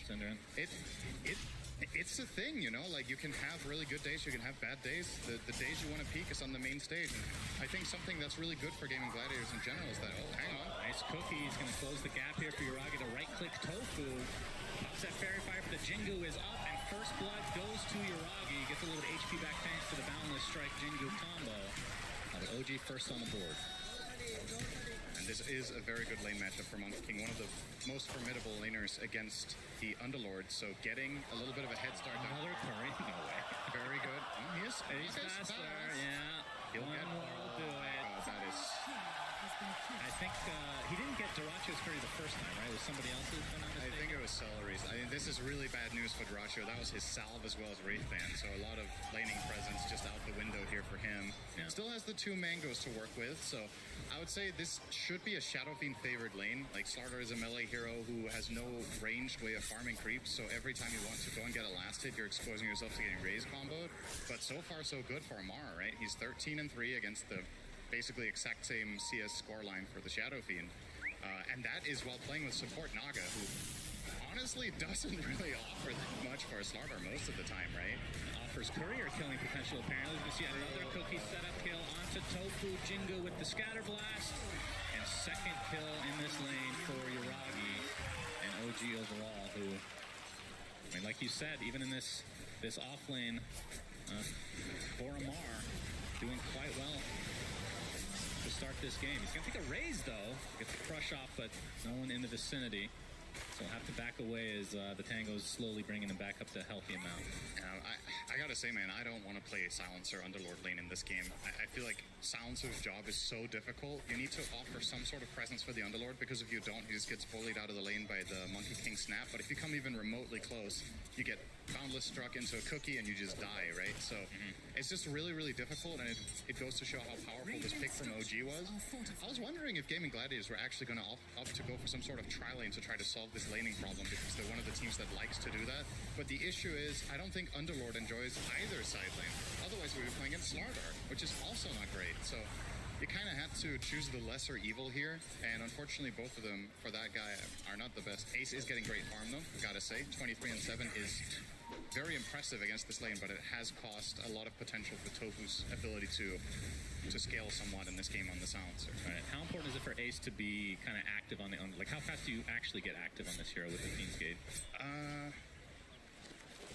[SPEAKER 22] It's a thing, you know, like you can have really good days, you can have bad days. The days you want to peak is on the main stage. And I think something that's really good for Gaming Gladiators in general is that, oh, hang on.
[SPEAKER 21] Nice cookie. He's going to close the gap here for Yuragi to right-click Tofu. Pops that Fairy Fire for the Jingu is up, and first blood goes to Yuragi. Gets a little bit HP back thanks to the Boundless Strike Jingu combo. The OG first on the board.
[SPEAKER 22] And this is a very good lane matchup for Monkey King, one of the most formidable laners against the Underlords, so getting a little bit of a head start.
[SPEAKER 21] Another curry, no way.
[SPEAKER 22] Very good. Oh, he's
[SPEAKER 21] faster, yeah.
[SPEAKER 22] He'll
[SPEAKER 21] One
[SPEAKER 22] get
[SPEAKER 21] more will do it.
[SPEAKER 22] Oh, that is...
[SPEAKER 21] I think he didn't get Duracho's curry the first time, right? It was somebody else's?
[SPEAKER 22] I think it was Celery's. I mean, this is really bad news for Duracho. That was his salve as well as Wraithband, so a lot of laning presence just out the window here for him. Yeah. Still has the 2 mangoes to work with, so I would say this should be a Shadow Fiend favored lane. Like, Slardar is a melee hero who has no ranged way of farming creeps, so every time you want to go and get a last hit, you're exposing yourself to getting raised comboed. But so far, so good for Amara, right? He's 13-3 against the basically exact same CS scoreline for the Shadow Fiend. And that is while playing with support Naga, who honestly doesn't really offer that much for Slardar most of the time, right?
[SPEAKER 21] Offers courier killing potential, apparently. We see another cookie setup kill onto Tofu. Jingu with the scatter blast. And second kill in this lane for Yuragi and OG overall, who, I mean, like you said, even in this off lane, for Amar, doing quite well to start this game. He's going to take a raise, though. Gets the crush off, but no one in the vicinity. So he'll have to back away as the Tango's slowly bringing him back up to a healthy amount.
[SPEAKER 22] I gotta say, man, I don't want to play Silencer Underlord lane in this game. I feel like Silencer's job is so difficult. You need to offer some sort of presence for the Underlord, because if you don't, he just gets bullied out of the lane by the Monkey King snap. But if you come even remotely close, you get Boundless struck into a cookie and you just die, right? So it's just really, really difficult, and it goes to show how powerful this pick from OG was. I was wondering if Gaming Gladiators were actually going to opt to go for some sort of tri-lane to try to solve this laning problem, because they're one of the teams that likes to do that. But the issue is, I don't think Underlord enjoys either side lane. Otherwise, we'd be playing against Slardar, which is also not great. So you kind of have to choose the lesser evil here, and unfortunately both of them, for that guy, are not the best. Ace is getting great farm though, gotta say. 23-7 is very impressive against this lane, but it has cost a lot of potential for Tofu's ability to scale somewhat in this game on the Silencer.
[SPEAKER 21] Right. How important is it for Ace to be kind of active on the like? How fast do you actually get active on this hero with the Fiend's Gate?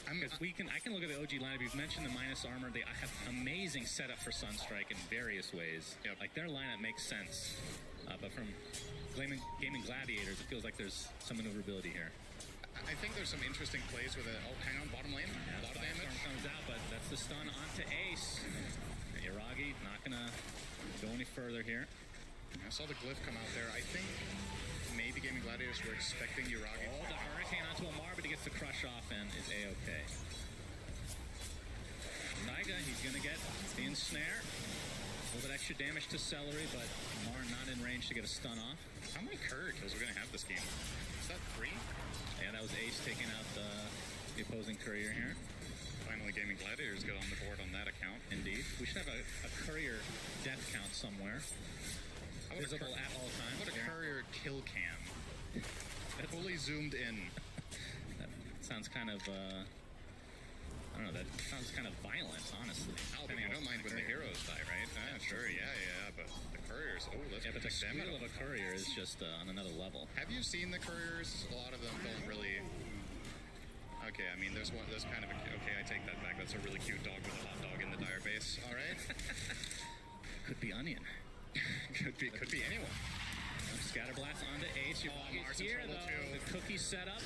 [SPEAKER 21] Because I can look at the OG lineup. You've mentioned the minus armor. They have amazing setup for Sunstrike in various ways. Yep. Like their lineup makes sense, but from Gaming Gladiators, it feels like there's some maneuverability here.
[SPEAKER 22] I think there's some interesting plays with it. Oh, hang on, bottom lane. A lot of damage.
[SPEAKER 21] Storm comes out, but that's the stun onto Ace. Yuragi not gonna go any further here.
[SPEAKER 22] I saw the glyph come out there. I think maybe Gaming Gladiators were expecting Yuragi.
[SPEAKER 21] Oh, the Hurricane onto Amar, but he gets the crush off and is A-okay. Taiga, he's gonna get the ensnare. A little bit extra damage to Celery, but Amar not in range to get a stun off.
[SPEAKER 22] How many courier kills are we gonna have this game? Is that 3?
[SPEAKER 21] Yeah, that was Ace taking out the opposing courier here.
[SPEAKER 22] Finally, Gaming Gladiators got on the board on that account.
[SPEAKER 21] Indeed. We should have a courier death count somewhere. Visible at all times.
[SPEAKER 22] What a courier kill cam. Fully zoomed in.
[SPEAKER 21] That sounds kind of, I don't know, that sounds kind of violent, honestly.
[SPEAKER 22] I don't mind when the heroes die, right? Sure, yeah, but the couriers, let's
[SPEAKER 21] but the skill of a courier is just on another level.
[SPEAKER 22] Have you seen the couriers? A lot of them don't really... Okay, I mean, there's kind of a... Okay, I take that back. That's a really cute dog with a hot dog in the dire base. All right?
[SPEAKER 21] Could be Onion.
[SPEAKER 22] could be anyone.
[SPEAKER 21] Scatterblast onto Ace. Yuragi's here, though. Too. The cookie set up.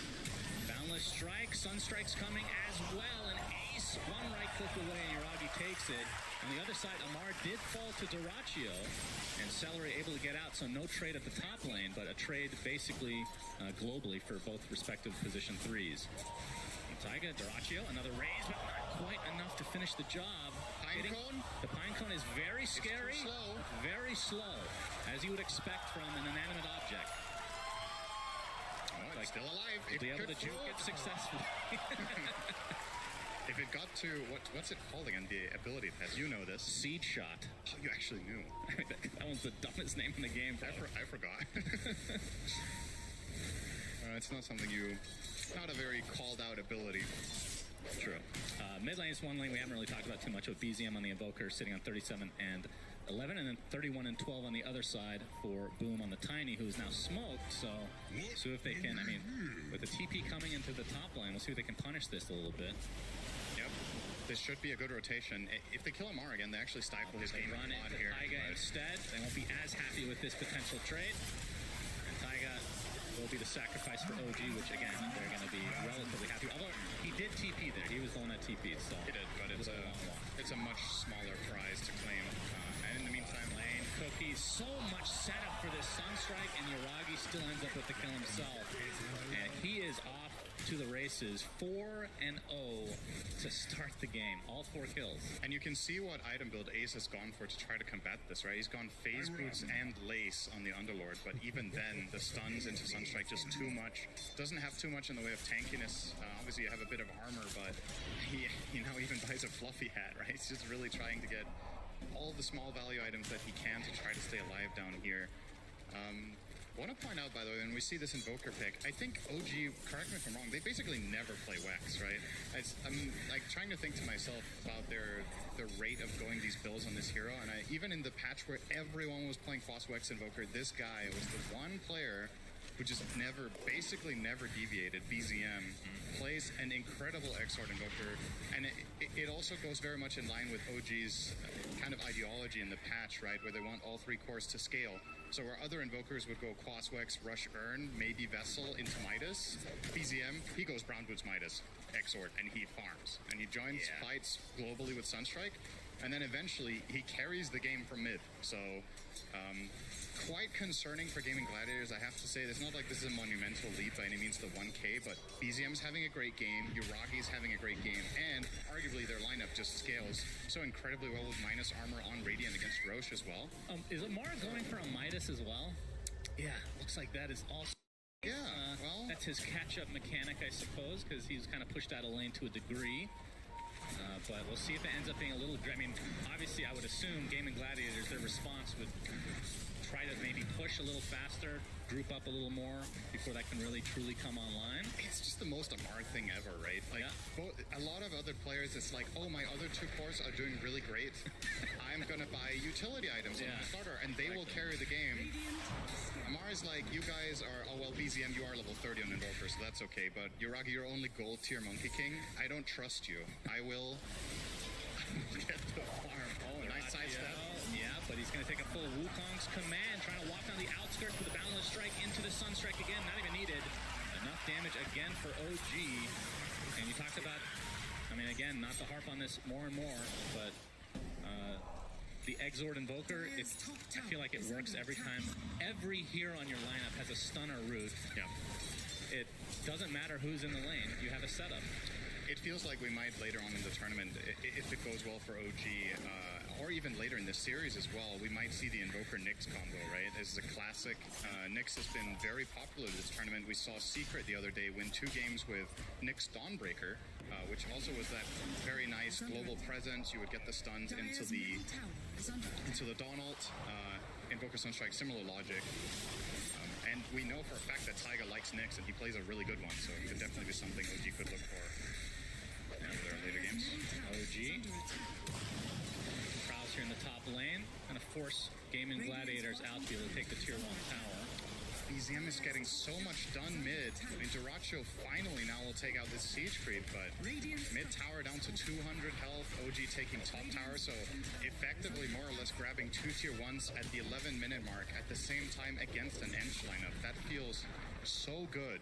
[SPEAKER 21] Boundless Strike. Sunstrike's coming as well. And Ace, one right click away, and Yuragi takes it. On the other side, Amar did fall to Doraccio, and Celery able to get out, so no trade at the top lane, but a trade basically globally for both respective position 3s. Taiga, Doraccio, another raise, but not quite enough to finish the job.
[SPEAKER 22] Pinecone?
[SPEAKER 21] The Pinecone is very scary,
[SPEAKER 22] It's too slow.
[SPEAKER 21] very slow, as you would expect from an inanimate object.
[SPEAKER 22] Oh, it's still alive. It
[SPEAKER 21] Be able
[SPEAKER 22] could
[SPEAKER 21] to juke
[SPEAKER 22] float.
[SPEAKER 21] it successfully.
[SPEAKER 22] If it got to, what's it called again, the ability it has? You know this.
[SPEAKER 21] Seed Shot.
[SPEAKER 22] Oh, you actually knew.
[SPEAKER 21] That one's the dumbest name in the game.
[SPEAKER 22] I forgot. It's not something not a very called out ability.
[SPEAKER 21] True. Mid lane is one lane we haven't really talked about too much with BZM on the Invoker sitting on 37 and 11, and then 31 and 12 on the other side for Boom on the Tiny, who's now smoked. So if they can, with the TP coming into the top lane, we'll see if they can punish this a little bit.
[SPEAKER 22] Yep. This should be a good rotation. If they kill Amar again, they actually stifle his game
[SPEAKER 21] Run
[SPEAKER 22] a lot
[SPEAKER 21] into
[SPEAKER 22] here.
[SPEAKER 21] Taiga instead. They won't be as happy with this potential trade. And Taiga will be the sacrifice for OG, which again, they're going to be relatively happy. Although he did TP there. He was the one that TP'd, so.
[SPEAKER 22] He did, but it's a much smaller prize to claim. And in the meantime,
[SPEAKER 21] lane Cookies, so much setup for this Sunstrike, and Yuragi still ends up with the kill himself. And he is off to the races, 4-0 to start the game. All 4 kills.
[SPEAKER 22] And you can see what item build Ace has gone for to try to combat this, right? He's gone Phase Boots and Lace on the Underlord, but even then, the stuns into Sunstrike just too much. Doesn't have too much in the way of tankiness. Obviously, you have a bit of armor, but he now even buys a fluffy hat, right? He's just really trying to get all the small value items that he can to try to stay alive down here. Want to point out, by the way, when we see this Invoker pick, I think OG, correct me if I'm wrong, they basically never play Wex, right? I'm like trying to think to myself about the rate of going these builds on this hero, and even in the patch where everyone was playing Foss Wex Invoker, this guy was the one player who just basically never deviated. BZM plays an incredible Exort Invoker, and it also goes very much in line with OG's kind of ideology in the patch, right, where they want all 3 cores to scale. So where other Invokers would go Quaswex, Rush Urn, maybe Vessel into Midas, BZM, he goes Brown Boots Midas, Exort, and he farms. And he joins fights globally with Sunstrike, and then eventually he carries the game from mid. So quite concerning for Gaming Gladiators, I have to say. It's not like this is a monumental lead by any means to 1K, but BZM's having a great game, Yuragi's having a great game, and arguably their lineup just scales so incredibly well with minus armor on Radiant against Roche as well.
[SPEAKER 21] Is Amara going for a Midas as well? Yeah, looks like that is also.
[SPEAKER 22] Yeah, well,
[SPEAKER 21] that's his catch-up mechanic, I suppose, because he's kind of pushed out of lane to a degree. But we'll see if it ends up being a little. I mean, obviously, I would assume Gaming Gladiators, their response would try to maybe push a little faster, group up a little more before that can really truly come online.
[SPEAKER 22] It's just the most Amar thing ever, right? Like, a lot of other players, it's like, oh, my other 2 cores are doing really great. I'm gonna buy utility items on the starter, and they will carry the game. Amar's like, you guys are, oh, well, BZM, you are level 30 on Invoker, so that's okay, but Yuragi, you're only gold tier Monkey King. I don't trust you. I will get the farm. Oh, nice sidestep.
[SPEAKER 21] Yeah, but he's going to take a full Wukong's command, trying to walk down the outskirts with a Boundless Strike into the Sunstrike again. Not even needed. Enough damage again for OG. And you talked about, I mean, again, not to harp on this more and more, but the Exort Invoker, I feel like it works every time. Every hero on your lineup has a stun or root.
[SPEAKER 22] Yeah.
[SPEAKER 21] It doesn't matter who's in the lane. You have a setup.
[SPEAKER 22] It feels like we might later on in the tournament, if it goes well for OG, or even later in the series as well, we might see the Invoker Nyx combo, right? This is a classic. Nyx has been very popular this tournament. We saw Secret the other day win 2 games with Nyx Dawnbreaker, which also was that very nice global presence. You would get the stuns into the Dawn ult, Invoker Sunstrike, similar logic. And we know for a fact that Taiga likes Nyx, and he plays a really good one, so it could definitely be something OG could look for in their later games.
[SPEAKER 21] OG prowls here in the top lane, and force Gaming Gladiators out to be able to take the tier 1 tower.
[SPEAKER 22] BZM is getting so much done mid. I mean, Doraccio finally now will take out this siege creep, but mid tower down to 200 health, OG taking top tower, so effectively more or less grabbing 2 tier 1s at the 11-minute mark at the same time against an Ench lineup. That feels so good,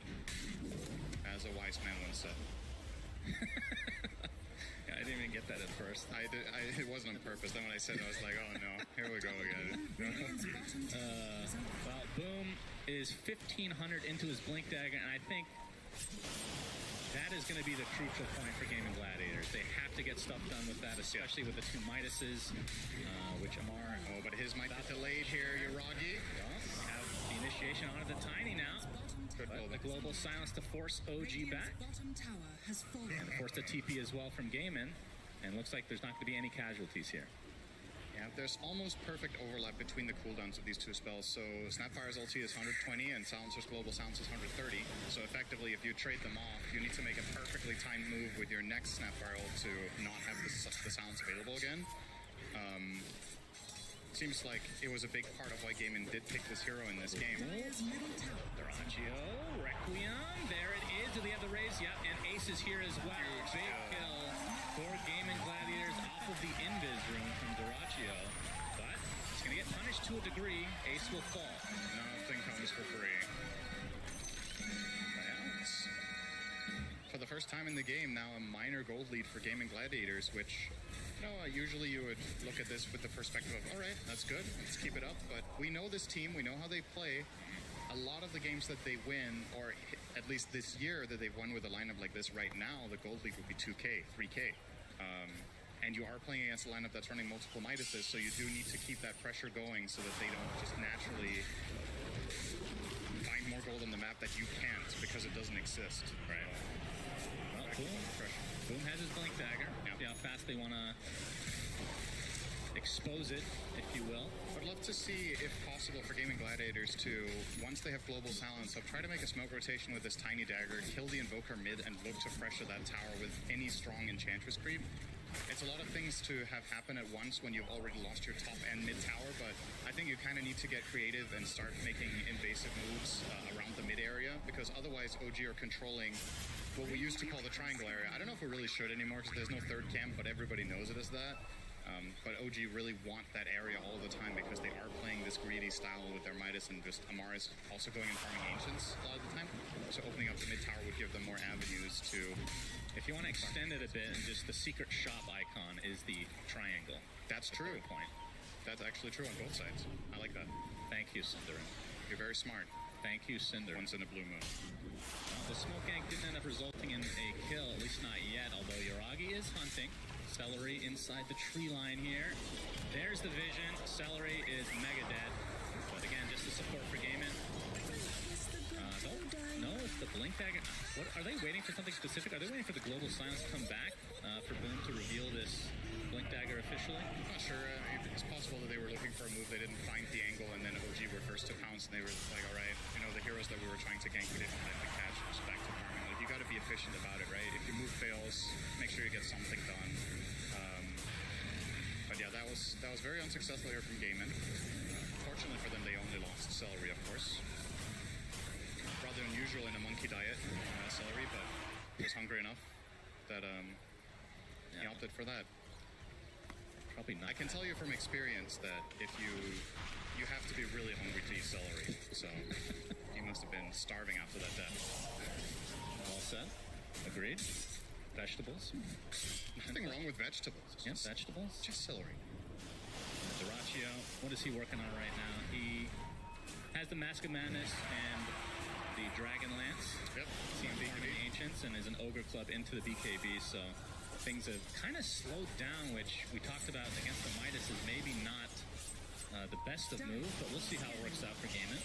[SPEAKER 22] as a wise man once said.
[SPEAKER 21] Yeah, I didn't even get that at first.
[SPEAKER 22] It wasn't on purpose. Then when I said it, I was like, oh no, here we go again.
[SPEAKER 21] Well, Boom is 1,500 into his Blink Dagger, and I think that is going to be the crucial point for Gaming Gladiators. They have to get stuff done with that, especially with the two Midases, which Amar...
[SPEAKER 22] Oh, but his might be delayed here, Yuragi.
[SPEAKER 21] Well, we have the initiation onto the Tiny now. But the global silence to force OG back. And force the TP as well from Gaimin. And looks like there's not going to be any casualties here.
[SPEAKER 22] Yeah, there's almost perfect overlap between the cooldowns of these two spells. So Snapfire's ulti is 120 and Silencer's global silence is 130. So effectively, if you trade them off, you need to make a perfectly timed move with your next Snapfire ult to not have the silence available again. Seems like it was a big part of why Gaimin did pick this hero in this game.
[SPEAKER 21] Duraccio, Requiem, there it is. Do they have the raise? Yep, and Ace is here as well. Big kill for Gaming Gladiators off of the invis room from Duraccio. But he's going to get punished to a degree. Ace will fall.
[SPEAKER 22] Nothing comes for free. For the first time in the game, now a minor gold lead for Gaming Gladiators, which... usually you would look at this with the perspective of, all right, that's good, let's keep it up. But we know this team, we know how they play. A lot of the games that they win, or at least this year that they've won with a lineup like this right now, the gold league would be 2K, 3K. And you are playing against a lineup that's running multiple Midases, so you do need to keep that pressure going so that they don't just naturally find more gold on the map that you can't because it doesn't exist.
[SPEAKER 21] Right. Well, Boom has his Blink Dagger. See how fast they want to expose it, if you will.
[SPEAKER 22] I'd love to see, if possible, for Gaming Gladiators to, once they have global silence, try to make a smoke rotation with this tiny dagger, kill the Invoker mid, and look to pressure that tower with any strong Enchantress creep. It's a lot of things to have happen at once when you've already lost your top and mid tower, but I think you kind of need to get creative and start making invasive moves around the mid area, because otherwise OG are controlling what we used to call the triangle area. I don't know if we really should anymore because there's no third camp, but everybody knows it as that. But OG really want that area all the time because they are playing this greedy style with their Midas, and just Amar is also going and farming Ancients a lot of the time. So opening up the mid tower would give them more avenues to...
[SPEAKER 21] If you want to extend it a bit, and just the secret shop icon is the triangle.
[SPEAKER 22] That's true.
[SPEAKER 21] Point.
[SPEAKER 22] That's actually true on both sides. I like that.
[SPEAKER 21] Thank you, Cinderin.
[SPEAKER 22] You're very smart.
[SPEAKER 21] Thank you, Cinder.
[SPEAKER 22] Once in a blue moon.
[SPEAKER 21] Well, the smoke gank didn't end up resulting in a kill, at least not yet, although Yuragi is hunting. Celery inside the tree line here. There's the vision. Celery is mega dead. But again, just the support for Gaimin. No, it's the Blink Dagger. What, are they waiting for something specific? Are they waiting for the global silence to come back for Boom to reveal this Blink Dagger officially?
[SPEAKER 22] I'm not sure. It's possible that they were looking for a move, they didn't find the angle, and then OG were first to pounce, and they were like, all right, the heroes that we were trying to gank, we didn't have the catch, just back to farming. Like, you got to be efficient about it, right? If your move fails, make sure you get something done. But yeah, that was very unsuccessful here from Gaimin. Fortunately for them, they only lost Celery, of course. Rather unusual in a monkey diet, Celery, but he was hungry enough that he opted for that.
[SPEAKER 21] Probably not.
[SPEAKER 22] I can tell you from experience that if you have to be really hungry to eat celery, so he must have been starving after that death.
[SPEAKER 21] All set. Agreed. Vegetables.
[SPEAKER 22] Nothing wrong with vegetables.
[SPEAKER 21] Yes, vegetables.
[SPEAKER 22] Just celery.
[SPEAKER 21] Duraccio, what is he working on right now? He has the Mask of Madness and the Dragon Lance.
[SPEAKER 22] Yep.
[SPEAKER 21] CMB from the Ancients, and is an Ogre Club into the BKB, so things have kind of slowed down, which we talked about against the Midas is maybe not the best of moves, but we'll see how it works out for Gaimin.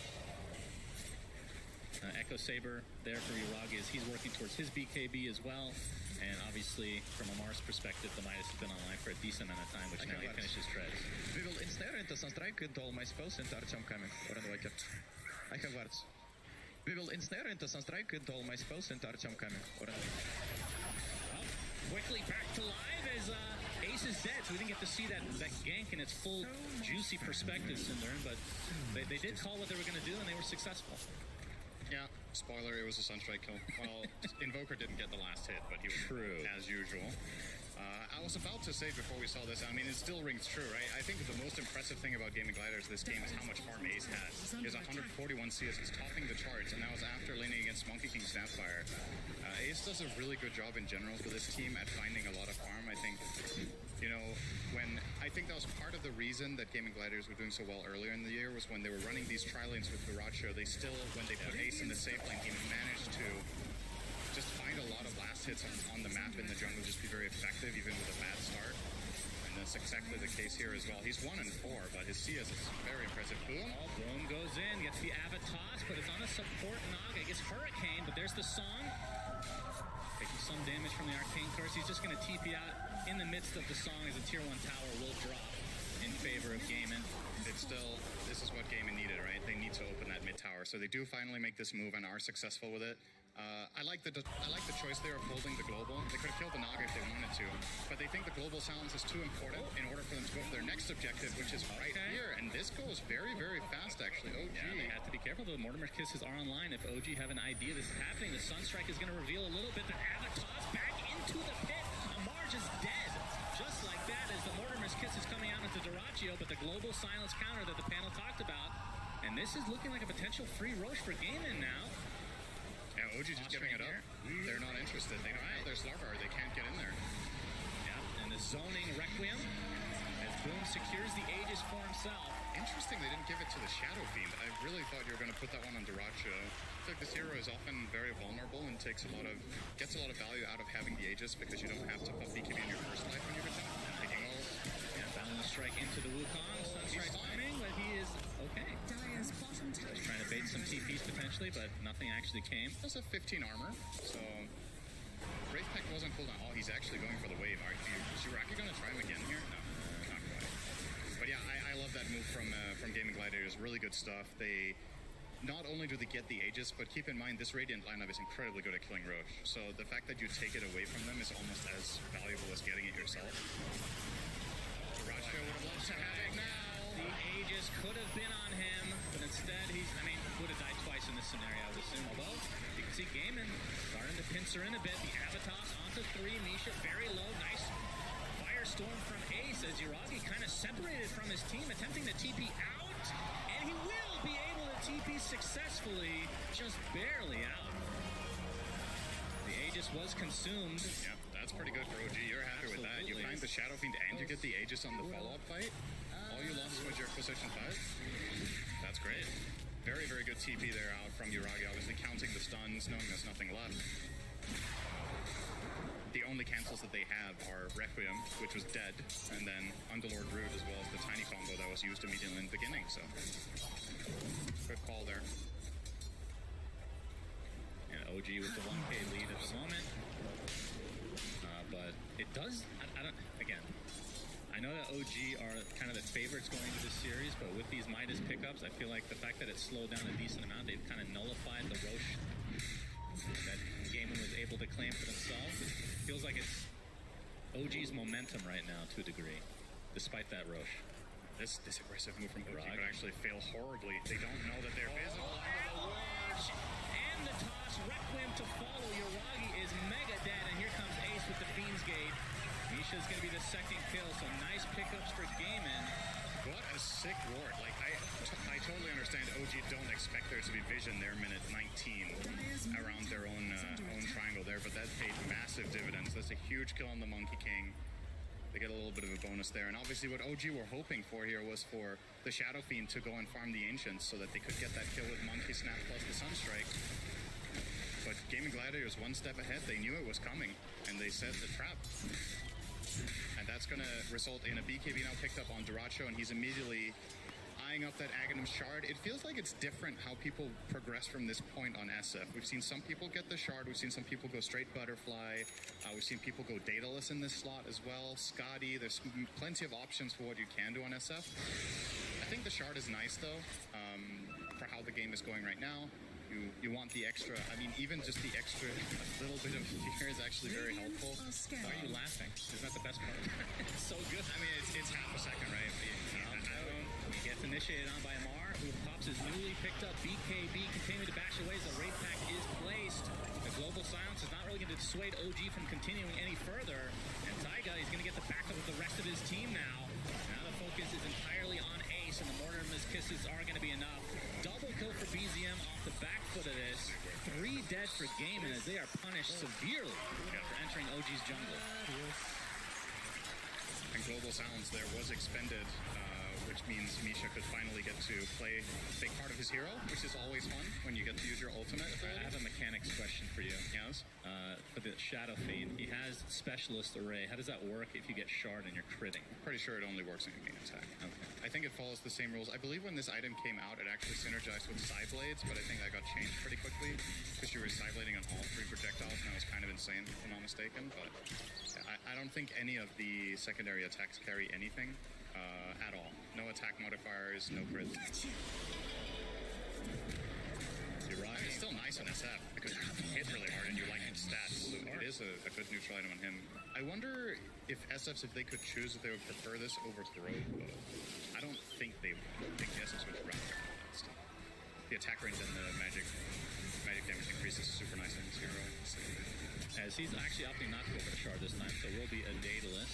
[SPEAKER 21] Echo Saber there for Yuragi as he's working towards his BKB as well. And obviously, from Amar's perspective, the Midas has been online for a decent amount of time, which now he finishes treads.
[SPEAKER 1] We will ensnare into Sunstrike with all my spells into Artyom coming. I have wards. We will ensnare into Sunstrike with all my spells into Artyom coming.
[SPEAKER 21] Quickly back to live as Ace is dead, so we didn't get to see that gank in its full juicy perspective, Cinderin, but they did call what they were going to do, and they were successful.
[SPEAKER 22] Yeah, spoiler, it was a Sunstrike kill. Well, Invoker didn't get the last hit, but he was as usual. I was about to say before we saw this, I mean, it still rings true, right? I think the most impressive thing about Gaming Gliders this game is how much farm Ace had. He has 141 CS, he's topping the charts, and that was after laning against Monkey King Snapfire. Ace does a really good job in general for this team at finding a lot of farm. I think, you know, I think that was part of the reason that Gaming Gliders were doing so well earlier in the year was when they were running these tri-lanes with Duracho, they still, when they put Ace in the safe lane, he managed to just find a lot of last hits on the map in the jungle, just be very effective even with a bad start. And that's exactly the case here as well. He's 1 and 4, but his CS is very impressive. Boom.
[SPEAKER 21] Oh, Boom goes in, gets the Avatos, but it's on a support Naga. Gets Hurricane, but there's the song. Taking some damage from the Arcane Curse. He's just going to TP out in the midst of the song as a tier 1 tower will drop in favor of Gaimin.
[SPEAKER 22] It's still, this is what Gaimin needed, right? They need to open that mid tower. So they do finally make this move and are successful with it. I like the choice there of holding the global. They could have killed the Naga if they wanted to, but they think the global silence is too important in order for them to go for their next objective, which is right here. And this goes very, very fast, actually. OG.
[SPEAKER 21] Yeah, they have to be careful, though. Mortimer's Kisses are online. If OG have an idea this is happening, the Sunstrike is going to reveal a little bit. The Avatos back into the pit. Amarj is dead. Just like that as the Mortimer's Kiss is coming out into Duracio, but the global silence counter that the panel talked about. And this is looking like a potential free Roche for Gaimin now.
[SPEAKER 22] Yeah, OG just giving it up. They're not interested. They don't have their Slarvar. They can't get in there.
[SPEAKER 21] Yeah, and the zoning Requiem as Boom secures the Aegis for himself.
[SPEAKER 22] Interesting they didn't give it to the Shadow Fiend. I really thought you were going to put that one on Duracho. I feel like this hero is often very vulnerable and gets a lot of value out of having the Aegis because you don't have to pump BKB in your first life when you get down. Taking ult.
[SPEAKER 21] Yeah, balance strike into the Wukong. Sunstrike timing, but he is okay. Just trying to bait some TPs potentially, but nothing actually came.
[SPEAKER 22] He also 15 armor, so Wraith Pact wasn't cooldown. Oh, he's actually going for the wave. Is Shiraki going to try him again here? No, not quite. But yeah, I love that move from Gaming Gliders. Really good stuff. They not only do they get the Aegis, but keep in mind this Radiant lineup is incredibly good at killing Roche. So the fact that you take it away from them is almost as valuable as getting it yourself. Duracho would have loved to have it now.
[SPEAKER 21] The Aegis could have been on him, but instead would have died twice in this scenario, I would assume. Although, you can see Gaimin starting to pincer in a bit. The Avatos onto 3, Misha very low, nice firestorm from Ace as Yuragi kind of separated from his team, attempting to TP out, and he will be able to TP successfully, just barely out. The Aegis was consumed.
[SPEAKER 22] Yep, that's pretty good for OG. You're happy with that. You find the Shadow Fiend and you get the Aegis on the follow-up fight. All you lost was your position 5. That's great. Very, very good TP there out from Yuragi, obviously counting the stuns, knowing there's nothing left. The only cancels that they have are Requiem, which was dead, and then Underlord Root, as well as the tiny combo that was used immediately in the beginning, so good call there.
[SPEAKER 21] And OG with the 1K lead at the moment. But it does, again, I know that OG are kind of the favorites going into this series, but with these Midas pickups, I feel like the fact that it slowed down a decent amount, they've kind of nullified the Roche that Gaimin was able to claim for themselves. It feels like it's OG's momentum right now to a degree, despite that Roche.
[SPEAKER 22] This aggressive move from OG could actually fail horribly. They don't know that they're visible.
[SPEAKER 21] And the toss, Requiem to follow. Yuragi is mega dead, and here comes Ace with the Fiend's Gate. Misha's going to be the second kill, so nice pickups for Gaimin.
[SPEAKER 22] What a sick ward. Like, I totally understand OG don't expect there to be vision there minute 19 around their own triangle there, but that paid massive dividends. That's a huge kill on the Monkey King. They get a little bit of a bonus there, and obviously what OG were hoping for here was for the Shadow Fiend to go and farm the Ancients so that they could get that kill with Monkey Snap plus the Sunstrike. But Gaming Gladiators one step ahead. They knew it was coming, and they set the trap. And that's going to result in a BKB now picked up on Duracho, and he's immediately eyeing up that Aghanim Shard. It feels like it's different how people progress from this point on SF. We've seen some people get the Shard, we've seen some people go straight Butterfly, we've seen people go Daedalus in this slot as well, Scotty, there's plenty of options for what you can do on SF. I think the Shard is nice though, for how the game is going right now. You want the extra, I mean, even just the extra little bit of fear is actually very helpful.
[SPEAKER 21] Why are you laughing? Isn't that the best part? It's so good.
[SPEAKER 22] I mean, it's half a second, right?
[SPEAKER 21] He gets initiated on by Amar. Who pops his newly picked up BKB, continuing to bash away as the Wraith Pack is placed. The global silence is not really going to dissuade OG from continuing any further. And Taiga is going to get the backup of the rest of his team now. Now the focus is entirely on Ace, and the Mortimer's kisses are going to be enough. Double kill for BZM off the back foot of this. 3 dead for Gaiman as they are punished severely for entering OG's jungle.
[SPEAKER 22] And global silence there was expended, which means Misha could finally get to play a big part of his hero, which is always fun when you get to use your ultimate ability.
[SPEAKER 21] I have a mechanics question for you.
[SPEAKER 22] Yes?
[SPEAKER 21] For the Shadow Fiend, he has Specialist Array. How does that work if you get Shard and you're critting?
[SPEAKER 22] Pretty sure it only works in your main attack.
[SPEAKER 21] Okay.
[SPEAKER 22] I think it follows the same rules. I believe when this item came out, it actually synergized with Psyblades, but I think that got changed pretty quickly because you were Psyblading on all 3 projectiles, and that was kind of insane, if I'm not mistaken. But yeah, I don't think any of the secondary attacks carry anything at all. No attack modifiers, no crits. You're right. It's still nice on SF because you hit really hard and you like his stats. So it is a good neutral item on him. I wonder if SFs, if they could choose, if they would prefer this over Throw Bow. I don't think they would. I think the SFs would rather that still. The attack range and the magic damage increases super nice on his hero.
[SPEAKER 21] As he's actually opting not to go for the shard this time, so it will be a Daedalus.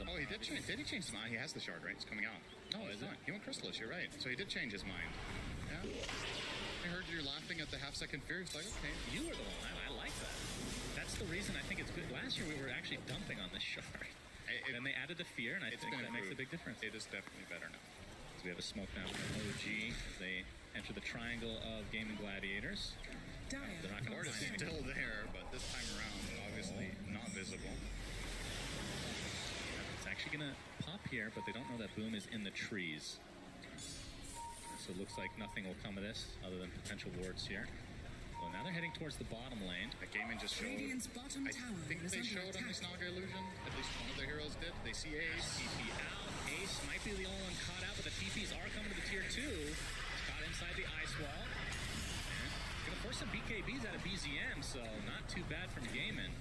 [SPEAKER 22] Oh, he did change. Did he change his mind? He has the shard, right? It's coming out.
[SPEAKER 21] Oh, is it?
[SPEAKER 22] He went Crystallis, you're right. So he did change his mind. Yeah. I heard you laughing at the half-second fear. It's like, okay.
[SPEAKER 21] You were the one. I like that. That's the reason I think it's good. Last year we were actually dumping on this shard. Then they added the fear, and I think that makes a big difference.
[SPEAKER 22] It is definitely better now.
[SPEAKER 21] So we have a smoke now from OG as they enter the triangle of Gaming Gladiators. They're not going to find
[SPEAKER 22] still there, but this time around, obviously not visible.
[SPEAKER 21] It's actually going to pop here, but they don't know that Boom is in the trees. So it looks like nothing will come of this other than potential wards here. So now they're heading towards the bottom lane.
[SPEAKER 22] The Gaiman just showed. I think they showed on this Naga illusion. At least one of their heroes did. They see Ace.
[SPEAKER 21] TP out. Ace might be the only one caught out, but the TPs are coming to the tier 2. It's caught inside the ice wall. It's going to force some BKBs out of BZM, so not too bad from Gaiman.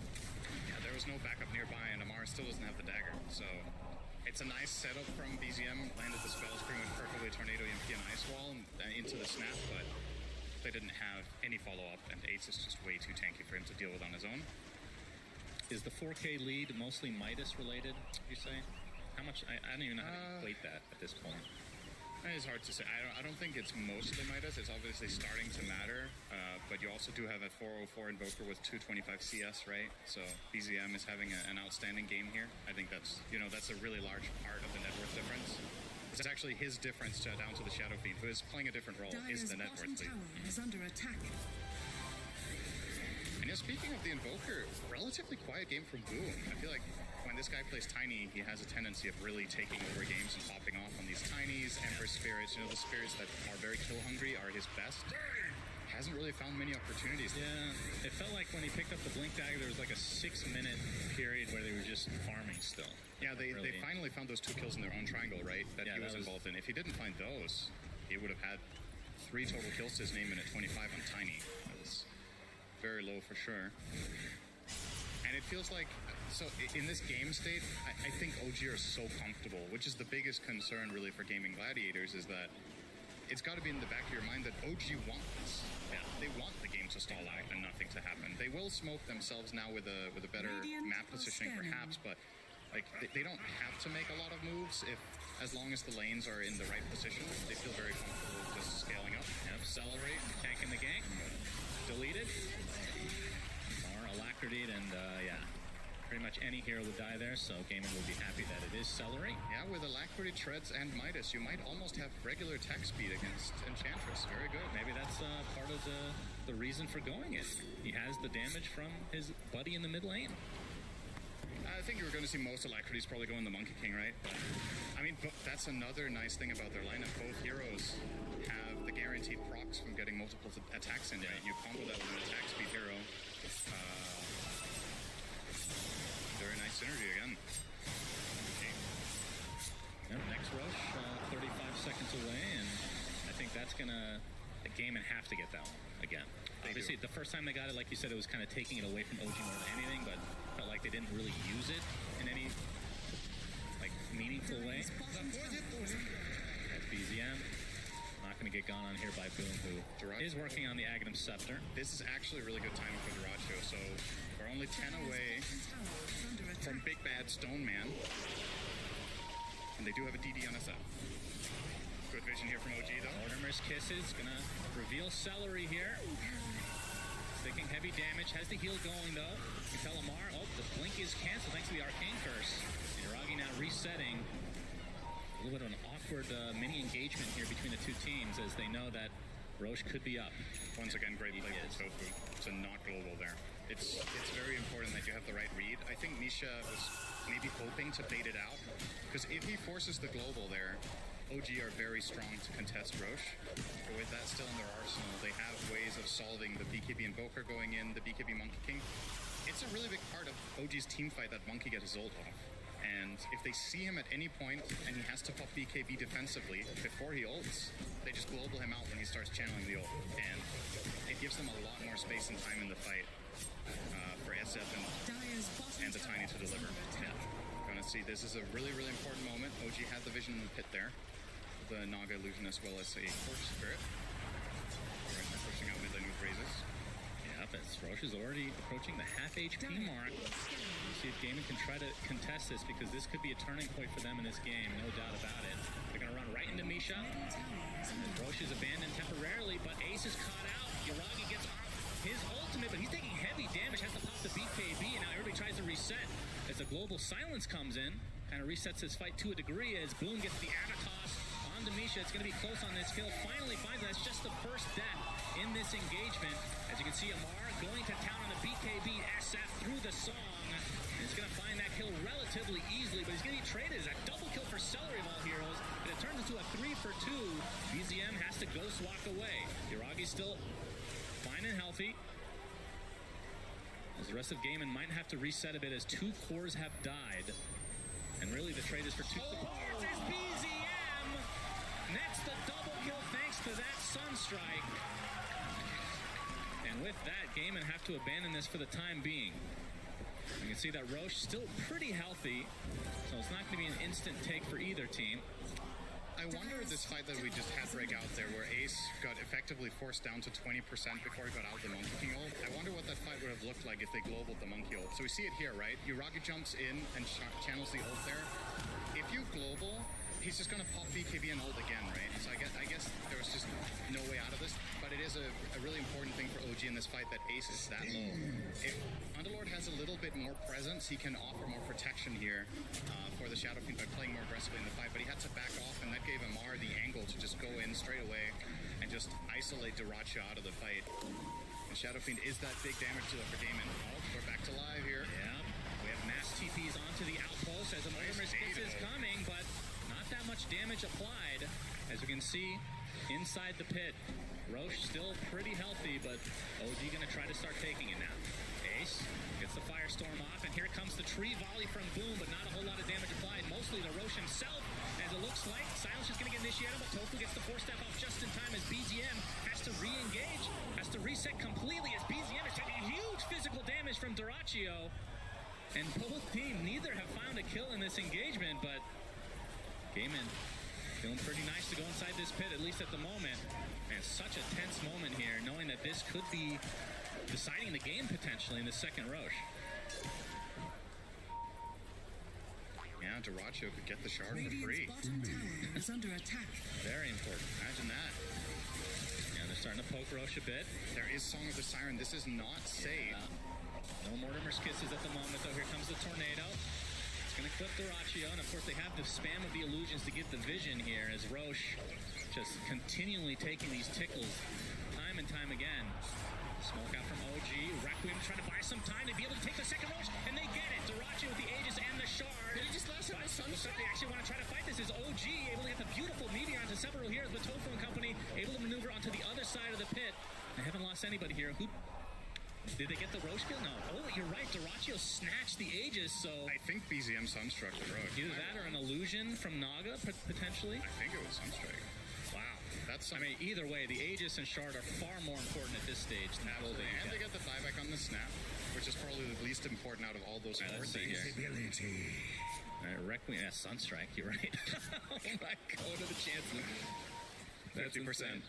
[SPEAKER 22] Yeah, there was no backup nearby, and Amar still doesn't have the dagger. So it's a nice setup from BZM. Landed the spell screen with perfectly Tornado EMP and Ice Wall and into the snap, but they didn't have any follow-up, and Ace is just way too tanky for him to deal with on his own.
[SPEAKER 21] Is the 4K lead mostly Midas related, you say? How much? I don't even know how to equate that at this point.
[SPEAKER 22] It's hard to say. I don't think it's mostly Midas. It's obviously starting to matter, but you also do have a 404 Invoker with 225 CS, right? So BZM is having an outstanding game here. I think that's a really large part of the net worth difference. It's actually his difference down to the Shadow Fiend, who is playing a different role, is the net worth lead.
[SPEAKER 7] Is under attack.
[SPEAKER 22] And yeah, speaking of the Invoker, relatively quiet game from Boom. I feel like when this guy plays Tiny, he has a tendency of really taking over games and popping off on these Tinies, Emperor Spirits. The spirits that are very kill hungry are his best. Hasn't really found many opportunities.
[SPEAKER 21] Yeah, it felt like when he picked up the Blink Dagger, there was like a 6-minute period where they were just farming still.
[SPEAKER 22] Yeah, they finally found those 2 kills in their own triangle, right? That he was involved in. If he didn't find those, he would have had 3 total kills to his name and at 25 on Tiny. That was very low for sure. And it feels like, so in this game state, I think OG are so comfortable, which is the biggest concern really for Gaming Gladiators, is that it's got to be in the back of your mind that OG want this. Yeah, they want the game to stall out and nothing to happen. They will smoke themselves now with a better map positioning perhaps, but like they don't have to make a lot of moves as long as the lanes are in the right position. They feel very comfortable just scaling up.
[SPEAKER 21] Yep, Accelerate, tanking the gank. Deleted. Or Alacrity, and yeah. Pretty much any hero would die there, so Gaiman will be happy that it is Celery.
[SPEAKER 22] Yeah, with Alacrity, Treads, and Midas, you might almost have regular attack speed against Enchantress. Very good.
[SPEAKER 21] Maybe that's part of the reason for going it. He has the damage from his buddy in the mid lane.
[SPEAKER 22] I think you were going to see most Alacrities probably go in the Monkey King, right? But, I mean, that's another nice thing about their lineup. Both heroes have the guaranteed procs from getting multiple attacks in, right? You combo that with an attack speed hero. Very nice synergy again.
[SPEAKER 21] Yep, next rush, 35 seconds away, and I think that's gonna Gaiman have to get that one again. Obviously, the first time they got it, like you said, it was kind of taking it away from OG more than anything, but felt like they didn't really use it in any like meaningful way. That's BZM. going to get gone on here by Boom, who is working on the Aghanim Scepter.
[SPEAKER 22] This is actually really good timing for Duracho, so we're only 10 away from Big Bad Stone Man. And they do have a DD on SF. Good vision here from OG, though.
[SPEAKER 21] Mortimer's Kisses going to reveal Celery here. Taking heavy damage, has the heal going though. You tell Amar, oh, the blink is canceled thanks to the Arcane Curse. Iragi now resetting. A little bit of an awkward mini engagement here between the two teams as they know that Roche could be up.
[SPEAKER 22] Once again, great play from Tofu to not global there. It's very important that you have the right read. I think Nisha was maybe hoping to bait it out, because if he forces the global there, OG are very strong to contest Roche. But with that still in their arsenal, they have ways of solving the BKB Invoker going in, the BKB Monkey King. It's a really big part of OG's team fight that Monkey get his ult off. And if they see him at any point and he has to pop BKB defensively before he ults, they just global him out when he starts channeling the ult. And it gives them a lot more space and time in the fight for SF and the Tiny to deliver. Yeah. Gonna see this is a really, really important moment. OG had the vision in the pit there. The Naga illusion as well as a Force Spirit. Right, pushing out mid lane with raises.
[SPEAKER 21] Yep, as Roche is already approaching the half HP mark. We'll see if Gaming can try to contest this, because this could be a turning point for them in this game, no doubt about it. They're going to run right into Misha. And Roche is abandoned temporarily, but Ace is caught out. Iragi gets his ultimate, but he's taking heavy damage, has to pop the BKB, and now everybody tries to reset as the global silence comes in. Kind of resets his fight to a degree as Boom gets the Avatos onto Misha. It's going to be close on this kill. Finally finds that's just the first death in this engagement. As you can see, Amar going to town on the BKB SF through the song. And he's going to find that kill relatively easily, but he's going to be traded as a double kill for Celery of all heroes. And it turns into a 3 for 2. BZM has to ghost walk away. Iragi's still fine and healthy. As the rest of Gaiman might have to reset a bit as 2 cores have died. And really the trade is for 2 supports as BZM nets the double kill thanks to that Sunstrike. And with that, Gaiman have to abandon this for the time being. You can see that Roche still pretty healthy, so it's not going to be an instant take for either team.
[SPEAKER 22] I wonder if this fight that we just had break out there, where Ace got effectively forced down to 20% before he got out the Monkey King ult, I wonder what that fight would have looked like if they globaled the Monkey ult. So we see it here, right? Uragi jumps in and channels the ult there. If you global, he's just going to pop BKB and ult again, right? So I guess there was just no way out of this, but it is a really important thing for OG in this fight that Ace is that low. If Underlord has a little bit more presence, he can offer more protection here for the Shadow Fiend by playing more aggressively in the fight, but he had to back off, and that gave Amar the angle to just go in straight away and just isolate Duracho out of the fight. And Shadow Fiend is that big damage dealer for Gaiman. Oh, we're back to live here.
[SPEAKER 21] Yeah, we have mass TPs onto the outpost as a Mortimer's Kiss is coming, but not that much damage applied. As you can see, inside the pit, Roche still pretty healthy, but OG gonna try to start taking it now. Ace gets the Firestorm off, and here comes the tree volley from Boom, but not a whole lot of damage applied, mostly to Roche himself, as it looks like Silence is gonna get initiated, but Tofu gets the 4-step off just in time as BZM has to re-engage, has to reset completely as BZM is taking huge physical damage from Duracho. And both teams, neither have found a kill in this engagement, but Gaiman feeling pretty nice to go inside this pit, at least at the moment. Man, such a tense moment here, knowing that this could be deciding the game potentially in the second Roche.
[SPEAKER 22] Yeah, Duracho could get the shard for free.
[SPEAKER 7] Bottom tower is under attack.
[SPEAKER 22] Very important. Imagine that.
[SPEAKER 21] Yeah, they're starting to poke Roche a bit.
[SPEAKER 22] There is Song of the Siren. This is not safe.
[SPEAKER 21] No Mortimer's Kisses at the moment, though. Here comes the Tornado. It's going to clip Duracho, and of course they have the spam of the illusions to get the vision here as Roche just continually taking these tickles time and time again. Smoke out from OG. Requiem trying to buy some time to be able to take the second Roche, and they get it. Duracho with the Aegis and the Shard.
[SPEAKER 7] Did he just last out the Sunshine?
[SPEAKER 21] Looks like they actually want to try to fight this. Is OG able to get the beautiful meteor onto several heroes, but Tofu and company able to maneuver onto the other side of the pit. They haven't lost anybody here. Who? Did they get the Roche kill? No. Oh, you're right. Duracho snatched the Aegis, so...
[SPEAKER 22] I think BZM Sunstruck the Roche.
[SPEAKER 21] Either that or an illusion from Naga, potentially.
[SPEAKER 22] I think it was Sunstrike.
[SPEAKER 21] Wow. I mean, either way, the Aegis and Shard are far more important at this stage than Golden.
[SPEAKER 22] And they get the buyback on the snap, which is probably the least important out of all those four things.
[SPEAKER 21] All right, Requiem, Sunstrike, you're right. Oh my God, what are the chances?
[SPEAKER 22] 50%.
[SPEAKER 21] Okay.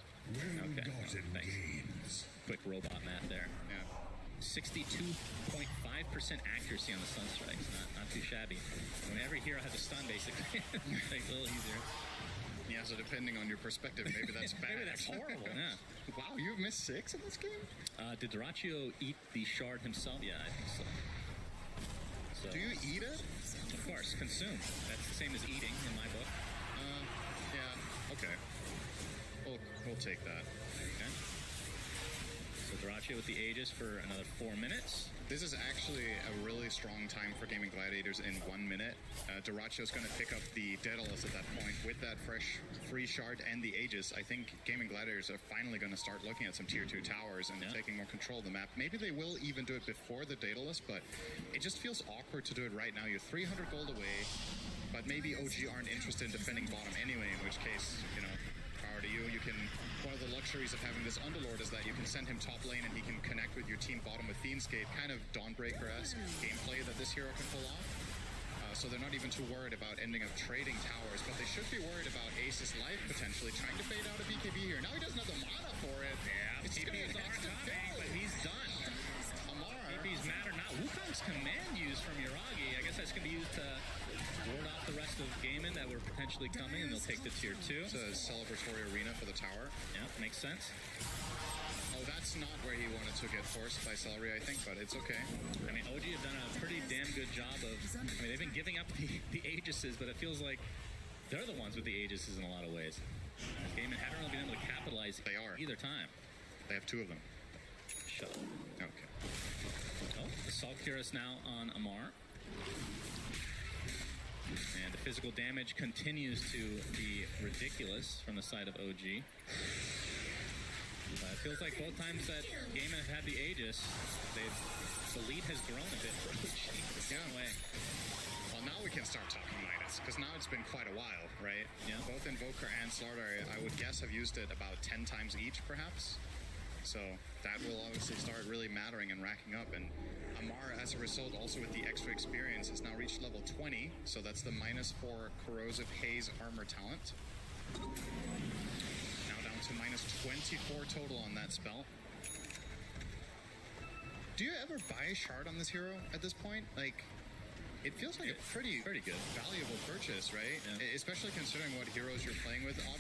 [SPEAKER 21] Thanks. Quick robot math there.
[SPEAKER 22] Yeah.
[SPEAKER 21] 62.5% accuracy on the stun strikes. Not too shabby. When every hero has a stun, basically, makes it a little easier.
[SPEAKER 22] Yeah, so depending on your perspective, maybe that's bad.
[SPEAKER 21] Maybe that's horrible, yeah.
[SPEAKER 22] Wow, you've missed 6 in this game?
[SPEAKER 21] Did Doraccio eat the shard himself? Yeah, I think so.
[SPEAKER 22] Do you eat it?
[SPEAKER 21] Of course, consume. That's the same as eating in my book.
[SPEAKER 22] Yeah, okay. We'll take that.
[SPEAKER 21] Okay. So Doraccio with the Aegis for another 4 minutes.
[SPEAKER 22] This is actually a really strong time for Gaming Gladiators in 1 minute. Doraccio's going to pick up the Daedalus at that point with that fresh free shard and the Aegis. I think Gaming Gladiators are finally going to start looking at some tier 2 towers and taking more control of the map. Maybe they will even do it before the Daedalus, but it just feels awkward to do it right now. You're 300 gold away, but maybe OG aren't interested in defending bottom anyway, in which case, you know, power to you. You can, one of the luxuries of having this Underlord is that you can send him top lane and he can connect with your team bottom with Fiend's Gate, kind of Dawnbreaker-esque gameplay that this hero can pull off. So they're not even too worried about ending up trading towers, but they should be worried about Ace's life potentially trying to fade out a BKB here. Now he doesn't have the mana for it.
[SPEAKER 21] Yeah,
[SPEAKER 22] it's
[SPEAKER 21] TPs are coming, but he's done.
[SPEAKER 22] Amar.
[SPEAKER 21] TPs matter not. Wukong's command use from Yuragi. I guess that's going to be used to ward off the rest of Gaiman that were potentially coming, and they'll take the tier 2.
[SPEAKER 22] It's a celebratory arena for the tower.
[SPEAKER 21] Yeah, makes sense.
[SPEAKER 22] Oh, that's not where he wanted to get forced by Celery, I think, but it's okay.
[SPEAKER 21] I mean, OG have done a pretty damn good job of... I mean, they've been giving up the Aegises, but it feels like they're the ones with the Aegises in a lot of ways. Gaiman haven't really been able to capitalize either time.
[SPEAKER 22] They have 2 of them.
[SPEAKER 21] Shut up.
[SPEAKER 22] Okay.
[SPEAKER 21] Oh, Assault Cuirass now on Amar. And the physical damage continues to be ridiculous from the side of OG. It feels like both times that Gaiman have had the Aegis, the lead has grown a bit for OG.
[SPEAKER 22] Yeah. Way. Well, now we can start talking Midas, because now it's been quite a while, right?
[SPEAKER 21] Yeah.
[SPEAKER 22] Both Invoker and Slardar, I would guess, have used it about 10 times each, perhaps. So that will obviously start really mattering and racking up. And Amar, as a result, also with the extra experience, has now reached level 20. So that's the -4 Corrosive Haze armor talent. Now down to -24 total on that spell. Do you ever buy a shard on this hero at this point? Like, it feels like a pretty good, valuable purchase, right? Yeah. Especially considering what heroes you're playing with. A lot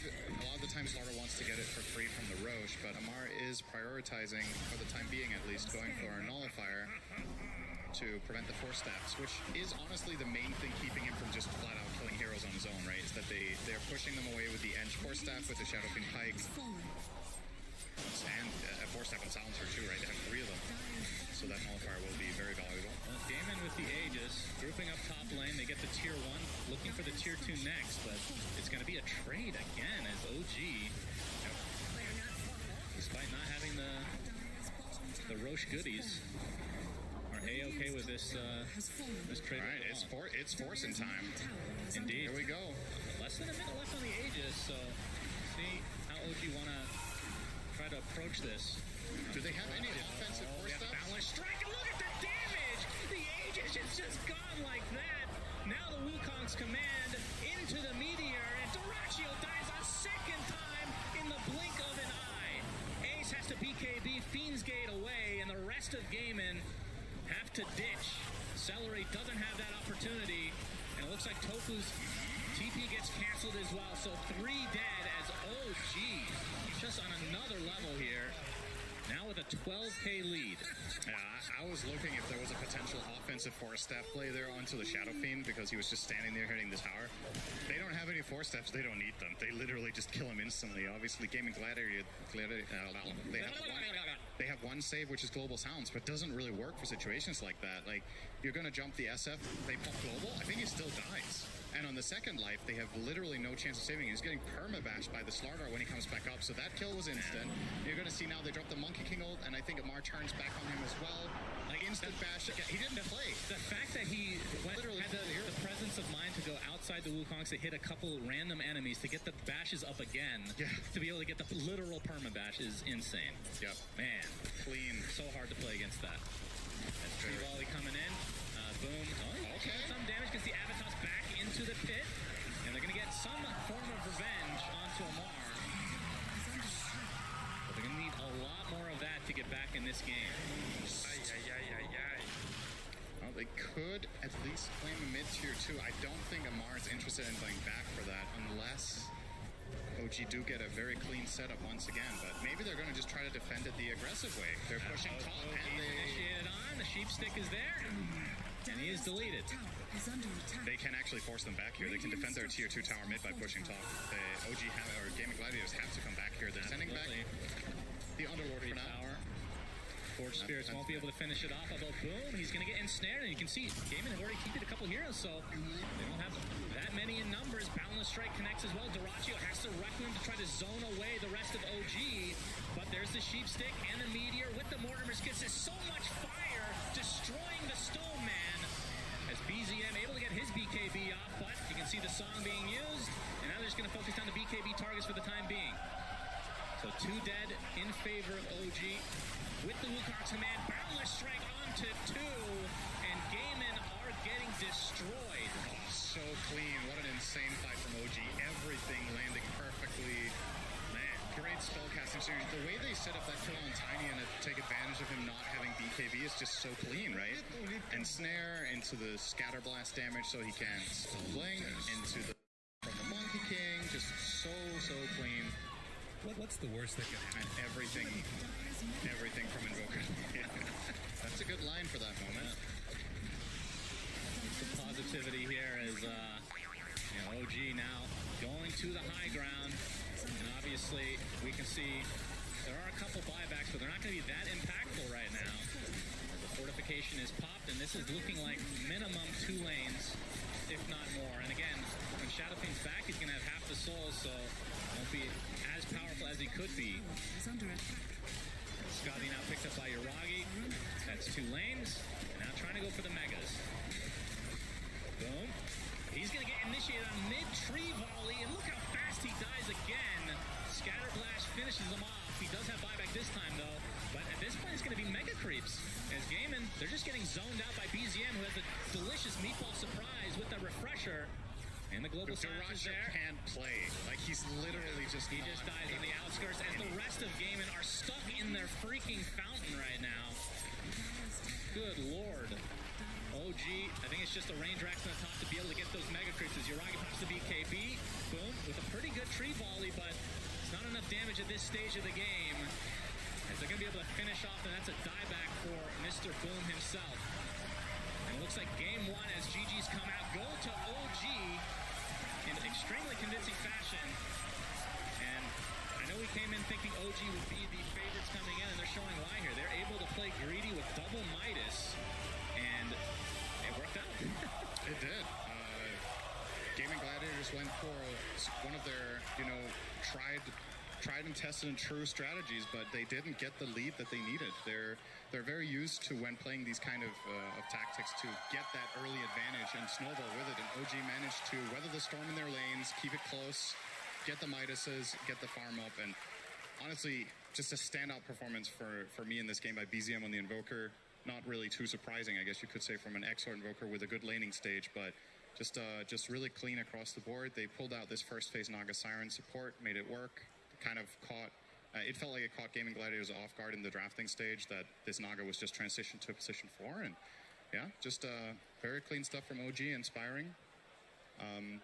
[SPEAKER 22] of the time, Slaughter wants to get it for free from the Roche, but Amar is prioritizing, for the time being at least, going for a Nullifier to prevent the Force Staffs, which is honestly the main thing keeping him from just flat out killing heroes on his own, right? Is that they're pushing them away with the Edge Force Staff, with the Shadowfiend Pike, and a Force Staff and Silencer too, right? They have 3 of them. So that Nullifier will be very valuable.
[SPEAKER 21] Well, Gaiman with the Aegis, grouping up top lane. They get the tier 1, looking for the tier 2 next, but it's going to be a trade again as OG, despite not having the Roche goodies, are A-okay with this trade.
[SPEAKER 22] All right, it's forcing time.
[SPEAKER 21] Indeed.
[SPEAKER 22] Here we go.
[SPEAKER 21] Less than a minute left on the Aegis, so see how OG want to try to approach this.
[SPEAKER 22] Do they have any offensive force stuff?
[SPEAKER 21] Balance strike, and look at the damage! The Aegis is just gone like that. Now the Wukong's command into the Meteor, and Doraccio dies a second time in the blink of an eye. Ace has to BKB Fiend's Gate away, and the rest of Gaiman have to ditch. Celery doesn't have that opportunity, and it looks like Tofu's TP gets canceled as well, so 3 dead as OG just on another level here. Now with a 12k lead.
[SPEAKER 22] Yeah, I was looking if there was a potential offensive Force Staff play there onto the Shadow Fiend because he was just standing there hitting the tower. They don't have any Force Staffs, they don't need them. They literally just kill him instantly. Obviously, Gaming Gladiator they have 1 save, which is Global Sounds, but doesn't really work for situations like that. Like, you're going to jump the SF, they pop Global, I think he still dies. And on the second life, they have literally no chance of saving him. He's getting perma-bashed by the Slardar when he comes back up, so that kill was instant. You're going to see now they drop the Monkey King ult, and I think Amar turns back on him as well. Like, instant bash. He didn't play.
[SPEAKER 21] The fact that he had the presence of mind to go outside the Wukongs to hit a couple random enemies to get the bashes up again, to be able to get the literal perma-bash is insane.
[SPEAKER 22] Yep.
[SPEAKER 21] Man.
[SPEAKER 22] Clean.
[SPEAKER 21] So hard to play against that. That's Tree Volley coming in. Boom. Oh, okay. Some damage gets the Avatos back into the pit. And they're going to get some form of revenge onto Amar. They're going to need a lot more of that to get back in this game.
[SPEAKER 22] Well, they could at least claim a mid-tier 2. I don't think Amar's interested in going back for that unless OG do get a very clean setup once again, but maybe they're going to just try to defend it the aggressive way. They're pushing top and they...
[SPEAKER 21] initiated on, the sheep stick is there, and he is deleted.
[SPEAKER 22] They can actually force them back here. They can defend their tier 2 tower mid by pushing top. The OG or Gaming Gladiators have to come back here. They're sending back the Underlord for now.
[SPEAKER 21] Forge Spirits won't be able to finish it off, although boom, he's going to get ensnared, and you can see Gaiman have already keeped a couple heroes, so they don't have that many in numbers. Boundless Strike connects as well. Doratio has to Requiem to try to zone away the rest of OG, but there's the Sheep Stick and the Meteor with the Mortimer's Kiss. There's so much fire destroying the Stone Man as BZM able to get his BKB off, but you can see the song being used, and now they're just going to focus on the BKB targets for the time being. So 2 dead in favor of OG. With the Wukong's command, Boundless Strike onto 2, and Gaiman are getting destroyed.
[SPEAKER 22] Oh, so clean. What an insane fight from OG. Everything landing perfectly. Man, great spellcasting series. The way they set up that kill on Tiny and to take advantage of him not having BKB is just so clean, right? And snare into the scatter blast damage so he can blink into the from the Monkey King. Just so clean.
[SPEAKER 9] What's the worst that could happen?
[SPEAKER 22] Everything from Invoker. Yeah. That's a good line for that moment.
[SPEAKER 21] The positivity here is OG now going to the high ground, and obviously we can see there are a couple buybacks, but they're not going to be that impactful right now. The fortification is popped, and this is looking like minimum 2 lanes, if not more. And again, when Shadowfiend's back, he's going to have half the soul, so won't be as powerful as he could be. Scotty now picked up by Yuragi. That's 2 lanes. And now trying to go for the megas. Boom. He's going to get initiated on mid-tree volley, and look how fast he dies again. Scatter Blast finishes him off. He does have buyback this time, though. But at this point, it's going to be mega creeps. As Gaiman, they're just getting zoned out by BZM, who has a delicious meatball surprise with the refresher. And the global silence is there.
[SPEAKER 22] Can't play. Like, he's literally just
[SPEAKER 21] He just dies on the outskirts as the rest of Gaiman are stuck in their freaking fountain right now. Good lord. OG, I think it's just the range racks on the top to be able to get those mega creeps. As Yuragi pops the BKB. Boom. With a pretty good tree volley, but it's not enough damage at this stage of the game. As they're going to be able to finish off, and that's a dieback for Mr. Boom himself. And it looks like game 1 as GG's come out. Go to OG in extremely convincing fashion. And I know we came in thinking OG would be the favorites coming in, and they're showing why here. They're able to play greedy with double Midas, and it worked out.
[SPEAKER 22] It did. Gaming Gladiators went for one of their, tried and tested and true strategies, but they didn't get the lead that they needed. They're very used to, when playing these kind of tactics, to get that early advantage and snowball with it. And OG managed to weather the storm in their lanes, keep it close, get the Midases, get the farm up, and honestly, just a standout performance for me in this game by BZM on the Invoker. Not really too surprising, I guess you could say, from an XOR Invoker with a good laning stage, but just really clean across the board. They pulled out this first phase Naga Siren support, made it work, kind of caught. It felt like it caught Gaming Gladiators off guard in the drafting stage that this Naga was just transitioned to position 4, and yeah, just very clean stuff from OG, inspiring.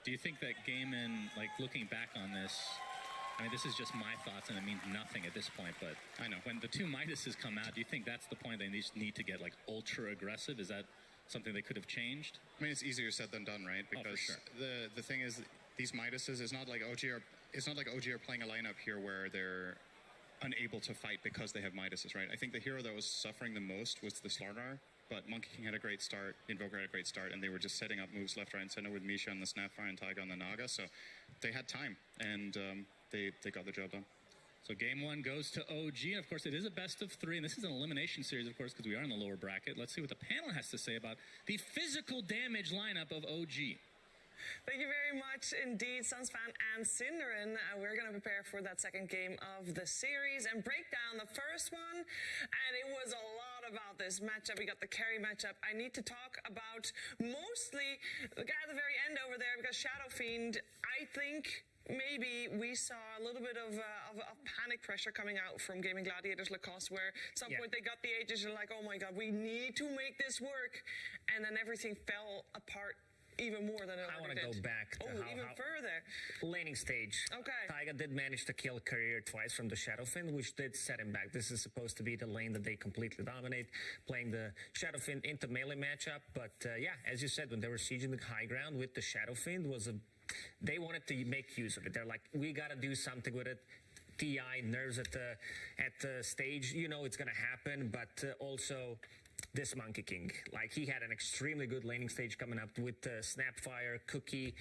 [SPEAKER 21] Do you think that Gaiman, like looking back on this, I mean, this is just my thoughts, and it means nothing at this point, but
[SPEAKER 22] I know.
[SPEAKER 21] When the 2 Midases come out, do you think that's the point they need to get like ultra aggressive? Is that something they could have changed?
[SPEAKER 22] I mean, it's easier said than done, right? Because
[SPEAKER 21] for sure.
[SPEAKER 22] the thing is, these Midases, it's not like OG are playing a lineup here where they're unable to fight because they have Midases, right? I think the hero that was suffering the most was the Slardar, but Monkey King had a great start, Invoker had a great start, and they were just setting up moves left, right, and center with Misha on the Snapfire and Taiga on the Naga, so they had time, and they got the job done.
[SPEAKER 21] So game 1 goes to OG, and of course it is a best of 3, and this is an elimination series, of course, because we are in the lower bracket. Let's see what the panel has to say about the physical damage lineup of OG.
[SPEAKER 3] Thank you very much indeed, Sunsfan and Cinderin. We're going to prepare for that second game of the series and break down the first one. And it was a lot about this matchup. We got the carry matchup. I need to talk about mostly the guy at the very end over there, because Shadowfiend, I think, maybe we saw a little bit of panic pressure coming out from Gaming Gladiators Lacoste, where at some point they got the ages and like, oh my god, we need to make this work, and then everything fell apart even more than it
[SPEAKER 19] I want
[SPEAKER 3] did.
[SPEAKER 19] to go back to
[SPEAKER 3] even further.
[SPEAKER 19] Laning stage.
[SPEAKER 3] Okay.
[SPEAKER 19] Taiga did manage to kill Career twice from the Shadowfin, which did set him back. This is supposed to be the lane that they completely dominate, playing the Shadowfin into melee matchup. But yeah, as you said, when they were sieging the high ground with the Shadowfin, they wanted to make use of it. They're like, we got to do something with it. TI nerves at the stage, you know it's going to happen, but also this Monkey King, like he had an extremely good laning stage coming up with Snapfire, Cookie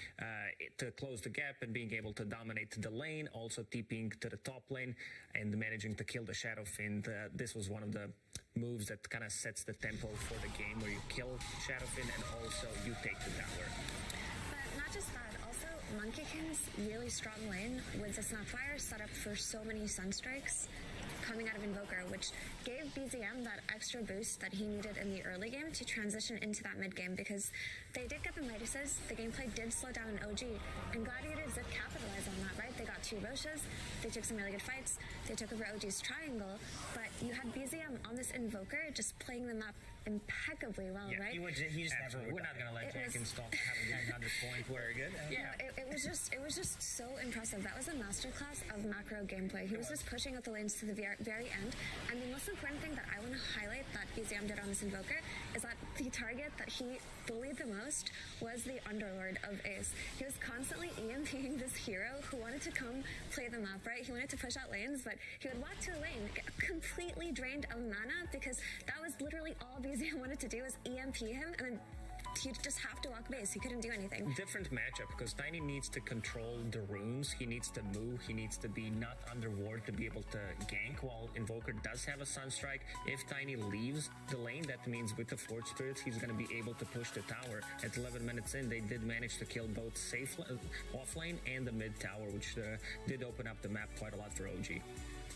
[SPEAKER 19] to close the gap and being able to dominate the lane, also TPing to the top lane and managing to kill the Shadowfin. This was one of the moves that kind of sets the tempo for the game, where you kill Shadowfin and also you take the tower.
[SPEAKER 5] But not just that, also Monkey King's really strong lane with the Snapfire set up for so many Sunstrikes coming out of Invoker, which gave BZM that extra boost that he needed in the early game to transition into that mid game, because they did get the Midases, the gameplay did slow down in OG, and Gladiators did capitalize on that, right? They got 2 Roshas, they took some really good fights, they took over OG's triangle, but you had BZM on this Invoker just playing the map impeccably well, right?
[SPEAKER 4] He just never. We're not going to let Jenkins stop having 100 point. Very good.
[SPEAKER 5] It was just so impressive. That was a masterclass of macro gameplay. He was just pushing out the lanes to the very end. And the most important thing that I want to highlight that BZM did on this Invoker is that the target that he bullied the most was the Underlord of Ace. He was constantly EMPing this hero who wanted to come play the map, right? He wanted to push out lanes, but he would walk to the lane, get completely drained of mana, because that was literally all BZM wanted to do was EMP him, and then he'd just have to walk base. He couldn't do anything.
[SPEAKER 19] Different matchup, because Tiny needs to control the runes. He needs to move. He needs to be not under ward to be able to gank, while Invoker does have a Sunstrike. If Tiny leaves the lane, that means with the Forge Spirits, he's going to be able to push the tower. At 11 minutes in, they did manage to kill both safe off lane and the mid tower, which did open up the map quite a lot for OG.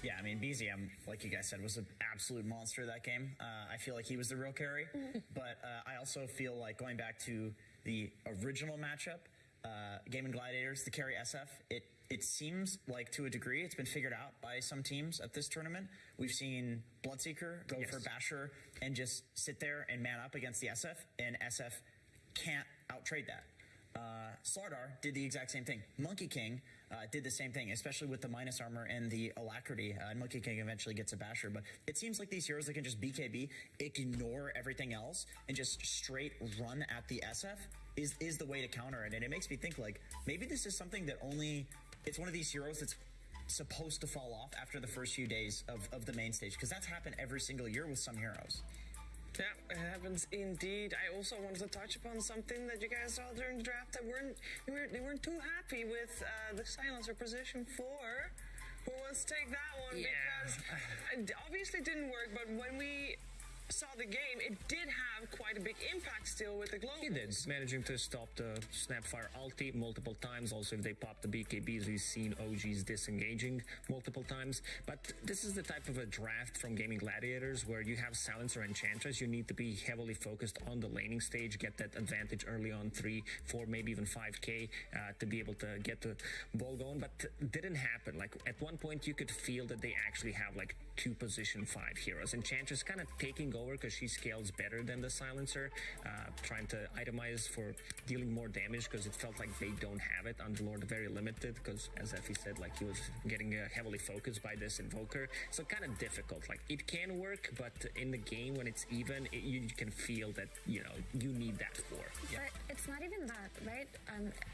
[SPEAKER 4] Yeah, I mean, BZM, like you guys said, was an absolute monster that game. I feel like he was the real carry, but I also feel like going back to the original matchup, Gaming Gladiators, the carry SF, it seems like to a degree it's been figured out by some teams at this tournament. We've seen Bloodseeker go for Basher and just sit there and man up against the SF, and SF can't outtrade that. Slardar did the exact same thing. Monkey King did the same thing, especially with the minus armor and the alacrity. Monkey King eventually gets a basher, but it seems like these heroes that can just BKB, ignore everything else, and just straight run at the SF is the way to counter it. And it makes me think, like, maybe this is something that it's one of these heroes that's supposed to fall off after the first few days of the main stage, because that's happened every single year with some heroes.
[SPEAKER 3] Yeah, it happens indeed. I also wanted to touch upon something that you guys saw during the draft that they weren't too happy with the silencer position 4. Who wants to take that one?
[SPEAKER 19] Yeah.
[SPEAKER 3] Because it obviously didn't work, but when we saw the game, it did have quite a big impact still with the globals.
[SPEAKER 19] He did, managing to stop the Snapfire ulti multiple times. Also, if they pop the BKBs, we've seen OGs disengaging multiple times. But this is the type of a draft from Gaming Gladiators where you have Silencer Enchantress. You need to be heavily focused on the laning stage, get that advantage early on 3, 4, maybe even 5k to be able to get the ball going. But it didn't happen. Like, at one point, you could feel that they actually have like 2 position 5 heroes. Enchantress kind of taking over because she scales better than the Silencer, trying to itemize for dealing more damage because it felt like they don't have it. Underlord very limited because, as Effie said, like he was getting heavily focused by this Invoker. So kind of difficult. Like, it can work, but in the game when it's even, you can feel that, you know, you need that 4.
[SPEAKER 5] Yeah. But it's not even that, right?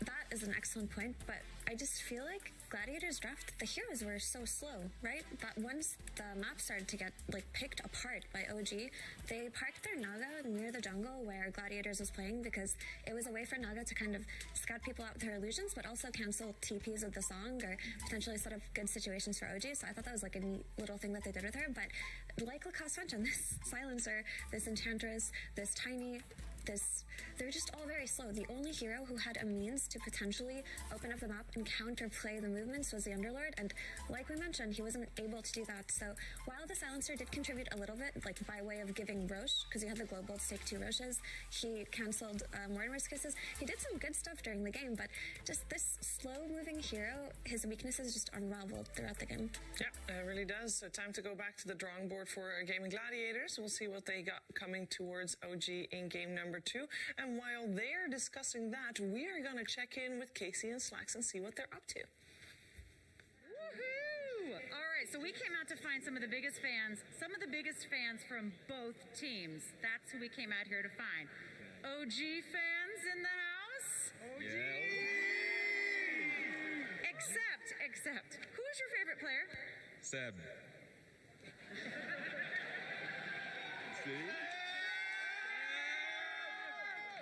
[SPEAKER 5] That is an excellent point, but I just feel like Gladiators draft, the heroes were so slow, right? That once the map started to get like picked apart by OG, they parked their Naga near the jungle where Gladiators was playing because it was a way for Naga to kind of scout people out with her illusions, but also cancel TPs with the song or potentially set up good situations for OG. So I thought that was like a neat little thing that they did with her. But like Lacoste mentioned, this Silencer, this Enchantress, this Tiny, they're just all very slow. The only hero who had a means to potentially open up the map and counterplay the movements was the Underlord, and like we mentioned, he wasn't able to do that. So while the Silencer did contribute a little bit, like by way of giving Roche, because he had the global to take 2 Roches, he cancelled Mortimer's kisses. He did some good stuff during the game, but just this slow-moving hero, his weaknesses just unraveled throughout the game.
[SPEAKER 3] Yeah, it really does. So time to go back to the drawing board for Gaming Gladiators. We'll see what they got coming towards OG in game number 2. And while they're discussing that, we are going to check in with Casey and Slacks and see what they're up to.
[SPEAKER 11] Woohoo! All right, so we came out to find some of the biggest fans from both teams. That's who we came out here to find. OG fans in the house? OG! Except, who's your favorite player?
[SPEAKER 12] Seb. See?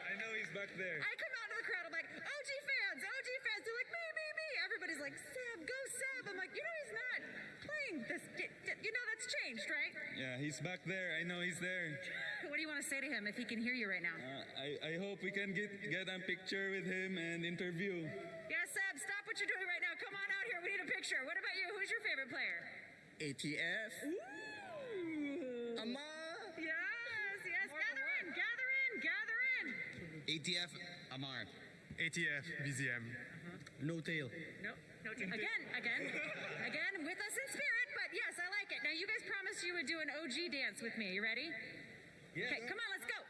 [SPEAKER 12] I know he's back there.
[SPEAKER 11] I come out of the crowd, I'm like, OG fans. They're like, me. Everybody's like, Seb, go Seb. I'm like, he's not playing this. That's changed, right?
[SPEAKER 12] Yeah, he's back there. I know he's there.
[SPEAKER 11] What do you want to say to him if he can hear you right now?
[SPEAKER 12] I hope we can get a picture with him and interview.
[SPEAKER 11] Yeah, Seb, stop what you're doing right now. Come on out here. We need a picture. What about you? Who's your favorite player?
[SPEAKER 12] ATF.
[SPEAKER 11] Ooh.
[SPEAKER 12] Amar.
[SPEAKER 11] Yes. Gather in.
[SPEAKER 12] ATF Amar.
[SPEAKER 18] ATF BZM.
[SPEAKER 12] No tail.
[SPEAKER 11] No. Again, with us in spirit, but yes, I like it. Now, you guys promised you would do an OG dance with me. You ready?
[SPEAKER 12] Yes.
[SPEAKER 11] Okay, come on, let's go.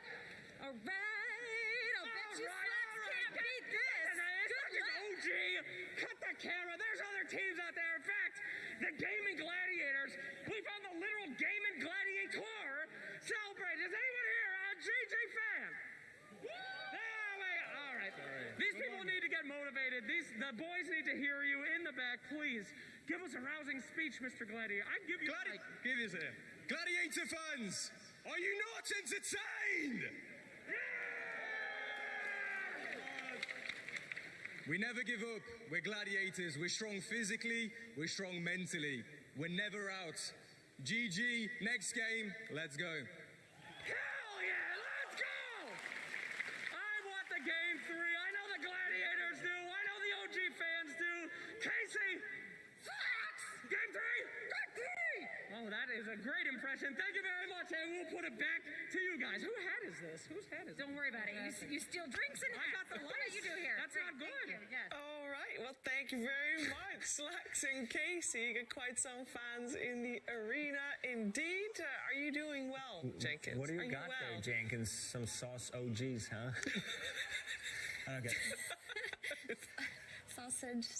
[SPEAKER 11] All right. I'll bet you Slacks can't beat this. Good luck.
[SPEAKER 2] OG. Cut the camera. There's other teams out there. In fact, the Gaming Gladiators. We found the literal Gaming Gladiator. Celebrate. Is anyone here a GG fan? All right. These people need to get motivated. The boys need to hear you in the back. Please give us a rousing speech, Mr. Gladiator. I give you
[SPEAKER 12] Give us a Gladiator fans. Are you not entertained? We never give up. We're gladiators. We're strong physically. We're strong mentally. We're never out. GG. Next game. Let's go.
[SPEAKER 2] Hell yeah, let's go! I want the game 3. I know the Gladiators do. I know the OG fans do. Casey! Game 3! Oh, that is a great impression. Thank you very much, and we'll put it back to you guys. Whose hat is this?
[SPEAKER 11] Don't worry about it. You steal drinks and hats.
[SPEAKER 2] I got the
[SPEAKER 11] What do you do here?
[SPEAKER 2] That's not good.
[SPEAKER 11] Yes.
[SPEAKER 3] All right. Well, thank you very much, Slacks and Casey. You got quite some fans in the arena. Indeed. Are you doing well, Jenkins?
[SPEAKER 19] What do you got there, Jenkins? Some sauce OGs, huh? I don't get it.
[SPEAKER 5] Sausage.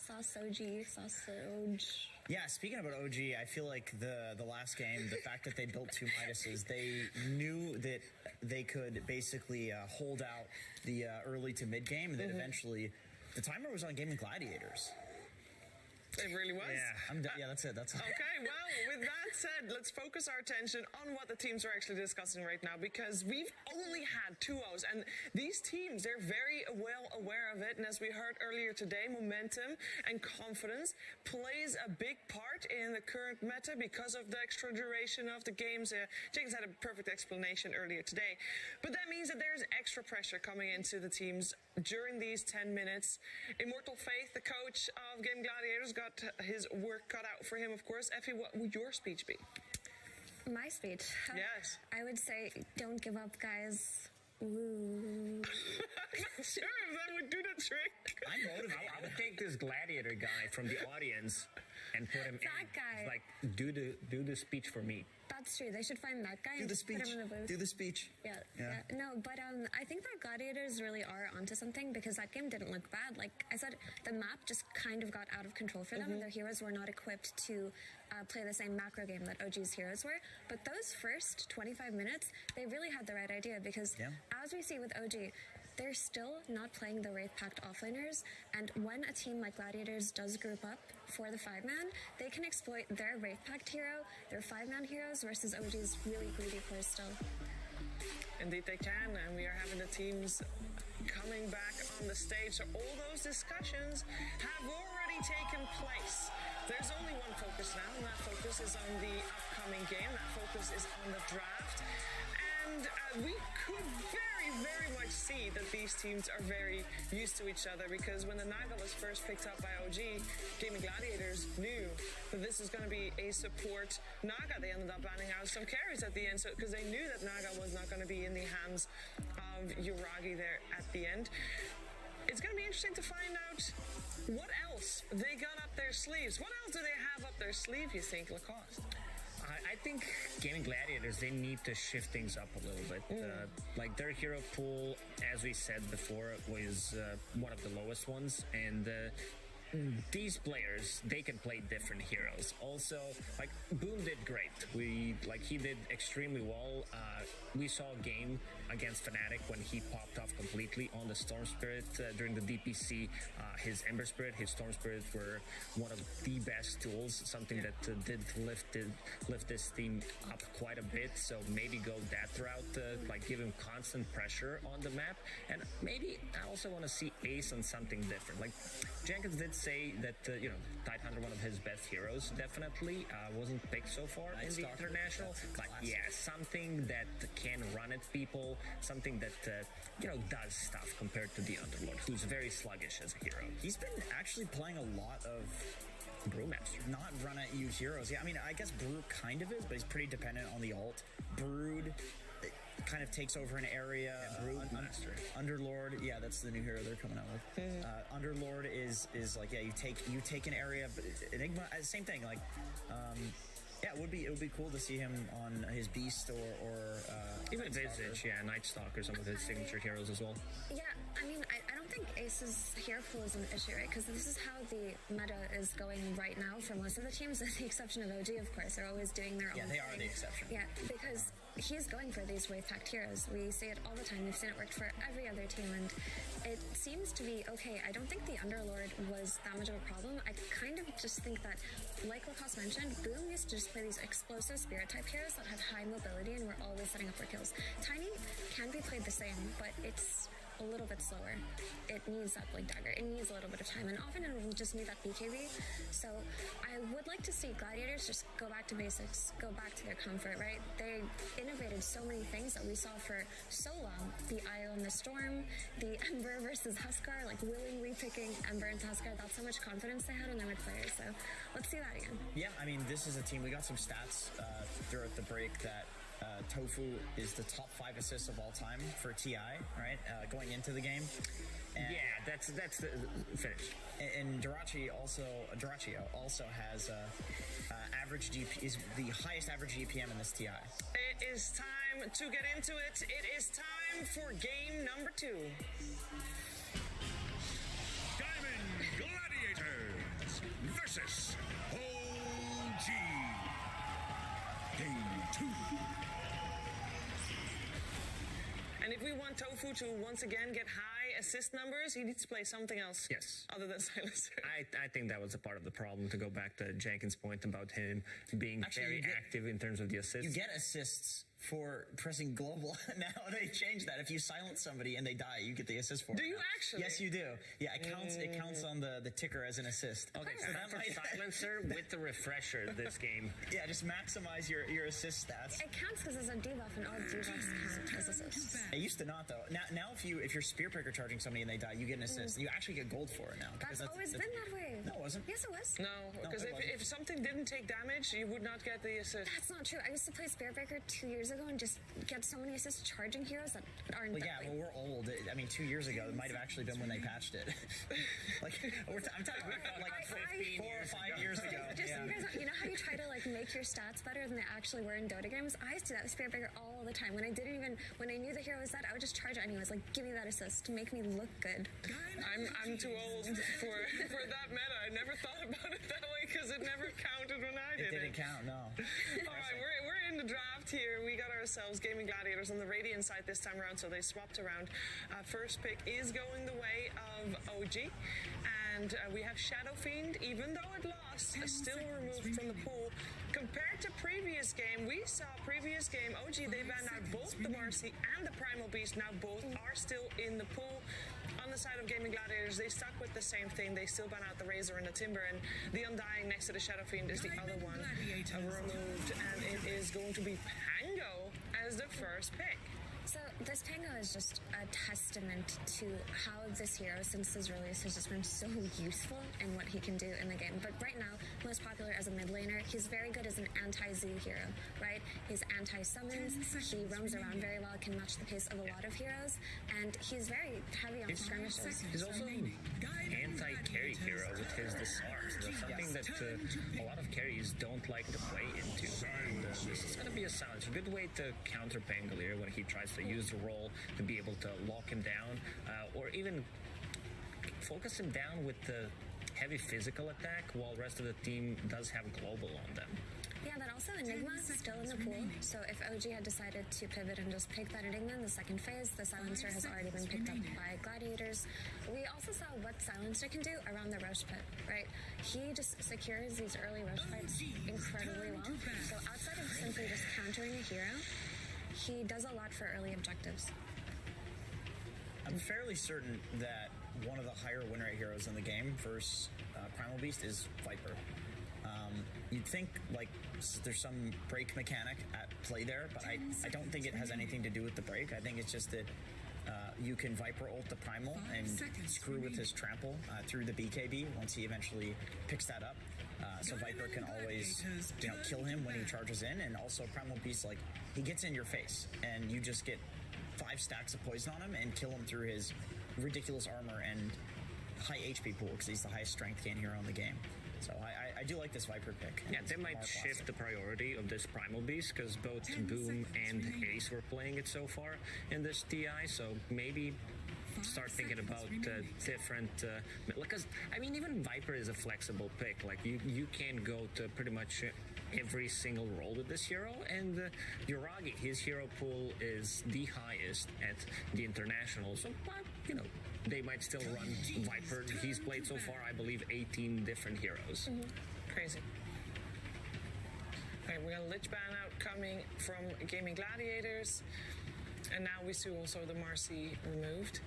[SPEAKER 4] Yeah, speaking about OG, I feel like the last game, the fact that they built 2 Midases, they knew that they could basically hold out the early to mid game, and then eventually the timer was on Gaming Gladiators.
[SPEAKER 3] It really was?
[SPEAKER 4] Yeah, that's it. That's it.
[SPEAKER 3] Okay, well, with that said, let's focus our attention on what the teams are actually discussing right now, because we've only had 2-0s, and these teams, they're very well aware of it, and as we heard earlier today, momentum and confidence plays a big part in the current meta because of the extra duration of the games. Jenkins had a perfect explanation earlier today, but that means that there's extra pressure coming into the teams during these 10 minutes. Immortal Faith, the coach of Game Gladiators, got his work cut out for him, of course. Effie, what would your speech be?
[SPEAKER 5] My speech?
[SPEAKER 3] Yes.
[SPEAKER 5] I would say, don't give up, guys. Woo.
[SPEAKER 3] I'm not sure if that would do the trick.
[SPEAKER 19] I'm motivated. I would take this gladiator guy from the audience and put him
[SPEAKER 5] That guy.
[SPEAKER 19] Like, do the speech for me.
[SPEAKER 5] That's true. They should find that guy
[SPEAKER 4] Do
[SPEAKER 5] and
[SPEAKER 4] the
[SPEAKER 5] put him
[SPEAKER 4] speech.
[SPEAKER 5] in the booth.
[SPEAKER 4] Do the speech.
[SPEAKER 5] Yeah. No, but I think that Gladiators really are onto something, because that game didn't look bad. Like I said, the map just kind of got out of control for them. Their heroes were not equipped to play the same macro game that OG's heroes were. But those first 25 minutes, they really had the right idea, because as we see with OG, they're still not playing the Wraith Pact offlaners, and when a team like Gladiators does group up for the 5-man, they can exploit their Wraith Pact hero, their 5-man heroes, versus OG's really greedy cores still.
[SPEAKER 3] Indeed they can, and we are having the teams coming back on the stage, so all those discussions have already taken place. There's only one focus now, and that focus is on the upcoming game. That focus is on the draft. And And we could very much see that these teams are very used to each other, because when the Naga was first picked up by OG, Gaming Gladiators knew that this is going to be a support Naga. They ended up banning out some carries at the end, so because they knew that Naga was not going to be in the hands of Yuragi there at the end. It's going to be interesting to find out what else they got up their sleeves. What else do they have up their sleeve, you think, Lacoste?
[SPEAKER 19] I think Gaming Gladiators, they need to shift things up a little bit. Like their hero pool, as we said before, was one of the lowest ones, and these players, they can play different heroes. Also, like Boom did great. He did extremely well. We saw a game against Fnatic when he popped off completely on the Storm Spirit during the DPC. His Ember Spirit, his Storm Spirit were one of the best tools, something that did lift this team up quite a bit. So maybe go that route, like give him constant pressure on the map. And maybe I also want to see Ace on something different. Like Jenkins did say that, Tidehunter, one of his best heroes, definitely wasn't picked so far in the international. But yeah, something that can run at people, something that, does stuff compared to the Underlord, who's very sluggish as a hero.
[SPEAKER 4] He's been actually playing a lot of
[SPEAKER 19] Brewmaster.
[SPEAKER 4] Not run at you heroes. Yeah, I mean, I guess Brew kind of is, but he's pretty dependent on the ult. Brood kind of takes over an area.
[SPEAKER 19] Brewmaster.
[SPEAKER 4] Underlord, yeah, that's the new hero they're coming out with. Underlord is like, yeah, you take an area, but Enigma, same thing. Like, yeah, it would be cool to see him on his Beast or
[SPEAKER 19] even Visage, Night Stalker, some of his signature heroes as well.
[SPEAKER 5] Yeah, I mean, I don't think Ace's hero pool is an issue, right? Because this is how the meta is going right now for most of the teams, with the exception of OG, of course. They're always doing their own thing.
[SPEAKER 4] Yeah, they are the exception.
[SPEAKER 5] Yeah, because he's going for these wave-packed heroes. We see it all the time. We've seen it work for every other team, and it seems to be okay. I don't think the Underlord was that much of a problem. I kind of just think that, like Lacoste mentioned, Boom used to just play these explosive spirit-type heroes that had high mobility and were always setting up for kills. Tiny can be played the same, but it's a little bit slower. It needs that Blink Dagger. It needs a little bit of time, and often it will just need that BKB. So I would like to see Gladiators just go back to basics, go back to their comfort, right? They innovated so many things that we saw for so long. The Io and the Storm, the Ember versus Huskar, like willingly picking Ember and Huskar. That's how much confidence they had in their players. So let's see that again.
[SPEAKER 4] Yeah, I mean, this is a team, we got some stats throughout the break that Tofu is the top 5 assists of all time for TI, right? Going into the game. And
[SPEAKER 19] yeah, that's the finish.
[SPEAKER 4] And Dyrachio also has average DP, is the highest average DPM in this TI.
[SPEAKER 3] It is time to get into it. It is time for game number 2.
[SPEAKER 6] Diamond Gladiators versus OG. Game 2.
[SPEAKER 3] And if we want Tofu to once again get high assist numbers, he needs to play something else.
[SPEAKER 19] Yes.
[SPEAKER 3] Other than Silencer.
[SPEAKER 19] I think that was a part of the problem, to go back to Jenkins' point about him being very active in terms of the assists.
[SPEAKER 4] You get assists for pressing global. Now they changed that. If you silence somebody and they die, you get the assist for it.
[SPEAKER 3] Do you actually?
[SPEAKER 4] Yes, you do. Yeah, it counts on the ticker as an assist.
[SPEAKER 19] Okay, so that for silencer with the refresher this game.
[SPEAKER 4] Yeah, just maximize your assist stats.
[SPEAKER 5] It counts because it's a debuff, and all debuffs count as assists.
[SPEAKER 4] It used to not, though. Now if you're spear breaker charging somebody and they die, you get an assist. You actually get gold for it now.
[SPEAKER 5] That's always been that way.
[SPEAKER 4] No, it wasn't.
[SPEAKER 5] Yes, it was.
[SPEAKER 3] No, because if something didn't take damage, you would not get the assist.
[SPEAKER 5] That's not true. I used to play spear breaker 2 years ago and just get so many assists charging heroes that aren't.
[SPEAKER 4] Well, yeah, well, we're old. I mean, 2 years ago, it might have actually been when they patched it. I'm talking about like 4 or 5 years ago.
[SPEAKER 5] Just so you guys know, you know how you try to like make your stats better than they actually were in Dota games? I used to do that with spear breaker all the time. When I knew the hero was dead, I would just charge it anyways. Like, give me that assist to make me look good.
[SPEAKER 3] I'm too old for that meta. I never thought about it that way because it never counted when I did it.
[SPEAKER 4] It didn't count, no.
[SPEAKER 3] All right, we're in the draft here. We got ourselves Gaming Gladiators on the Radiant side this time around, so they swapped around. First pick is going the way of OG, and we have Shadow Fiend, even though it lost, still removed from the pool. Compared to previous game, we saw previous game, OG, they banned out both the Marcy and the Primal Beast. Now both are still in the pool. On the side of Gaming Gladiators, they stuck with the same thing. They still ban out the Razor and the Timber, and the Undying next to the Shadow Fiend is the other one removed, and it is going to be Pango as the first pick.
[SPEAKER 5] So this Pango is just a testament to how this hero, since his release, has just been so useful in what he can do in the game. But right now, most popular as a mid laner, he's very good as an anti-Z hero, right? He's anti-summons, he roams around very well, can match the pace of a lot of heroes, and he's very heavy on skirmishes.
[SPEAKER 19] He's also an anti-carry hero with his disarms. That's something that a lot of carries don't like to play into. And, this is going to be a silence. A good way to counter Pangolier when he tries to use the role to be able to lock him down, or even focus him down with the heavy physical attack while the rest of the team does have global on them.
[SPEAKER 5] Yeah, but also Enigma is still in the pool, so if OG had decided to pivot and just pick that Enigma in the second phase, the Silencer has already been picked up by Gladiators. We also saw what Silencer can do around the Roche pit, right? He just secures these early Roche fights incredibly well, so outside of simply just countering a hero, he does a lot for early objectives.
[SPEAKER 4] I'm fairly certain that one of the higher win rate heroes in the game versus Primal Beast is Viper. You'd think like there's some break mechanic at play there, but I don't think it has anything to do with the break. I think it's just that you can Viper ult the Primal and screw with his trample through the BKB once he eventually picks that up. So Viper can always, kill him when he charges in, and also Primal Beast, like, he gets in your face, and you just get 5 stacks of poison on him and kill him through his ridiculous armor and high HP pool, because he's the highest strength gain hero in the game. So I do like this Viper pick.
[SPEAKER 19] Yeah, they might shift the priority of this Primal Beast, because both Boom and Ace were playing it so far in this TI, so maybe start thinking about different, because I mean, even Viper is a flexible pick. Like you can go to pretty much every single role with this hero, and Yuragi, his hero pool is the highest at the international, so they might still run Viper. He's played so far, I believe, 18 different heroes.
[SPEAKER 3] Crazy. Okay, we got a Lich ban out coming from Gaming Gladiators, and now we see also the Marcy removed.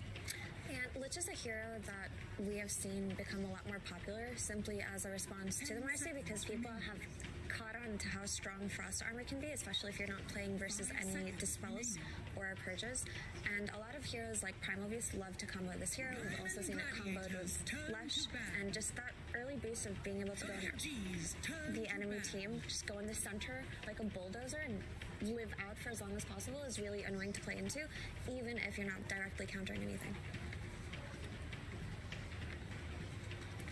[SPEAKER 5] And Lich is a hero that we have seen become a lot more popular simply as a response to the Marcy, because people have caught on to how strong frost armor can be, especially if you're not playing versus any dispels or purges. And a lot of heroes like Primal Beast love to combo this hero. We've also seen it comboed with Lush, and just that early boost of being able to go in the enemy team, just go in the center like a bulldozer and live out for as long as possible is really annoying to play into, even if you're not directly countering anything.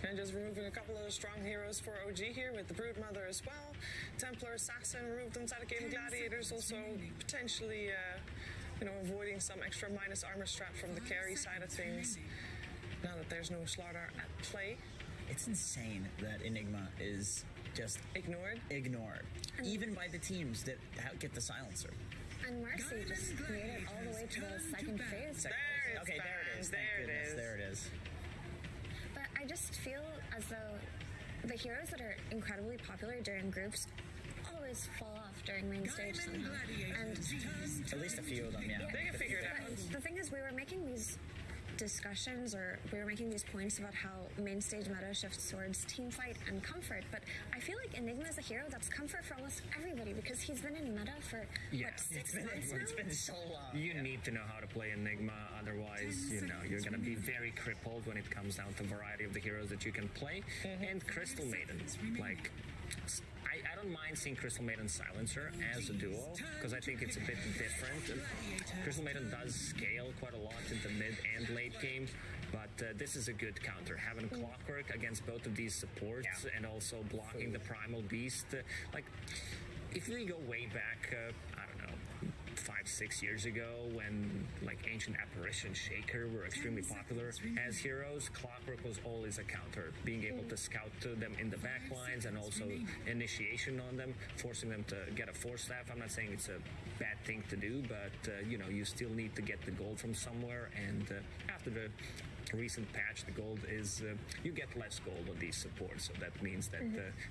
[SPEAKER 3] And just removing a couple of strong heroes for OG here with the Broodmother as well. Templar Assassin removed inside of Gaming Gladiators, also potentially, avoiding some extra minus armor strat from the carry side of things. Now that there's no Slardar at play.
[SPEAKER 4] It's insane that Enigma is just
[SPEAKER 3] ignored,
[SPEAKER 4] even by the teams that get the Silencer.
[SPEAKER 5] And Marcy just made it all the way to the second phase.
[SPEAKER 4] There it is.
[SPEAKER 5] But I just feel as though the heroes that are incredibly popular during groups always fall off during main stage somehow. And
[SPEAKER 4] at least a few of them, yeah.
[SPEAKER 3] They can figure it out.
[SPEAKER 5] The thing is, we were making these discussions, or we were making these points about how main stage meta shifts towards team fight and comfort, but I feel like Enigma is a hero that's comfort for almost everybody, because he's been in meta for 6 months now?
[SPEAKER 4] It's been so long.
[SPEAKER 19] You need to know how to play Enigma, otherwise you're going to be very crippled when it comes down to variety of the heroes that you can play. And Crystal Maiden, like, I don't mind seeing Crystal Maiden Silencer as a duo, because I think it's a bit different. Crystal Maiden does scale quite a lot into mid and late game, but this is a good counter. Having Clockwork against both of these supports and also blocking the Primal Beast. Like, if we go way back, I don't know, 5-6 years ago, when like Ancient Apparition, Shaker were extremely popular as heroes, Clockwork was always a counter, being able to scout to them in the back lines and also initiation on them, forcing them to get a force staff. I'm not saying it's a bad thing to do, but you still need to get the gold from somewhere, and after the recent patch, the gold is you get less gold on these supports, so that means that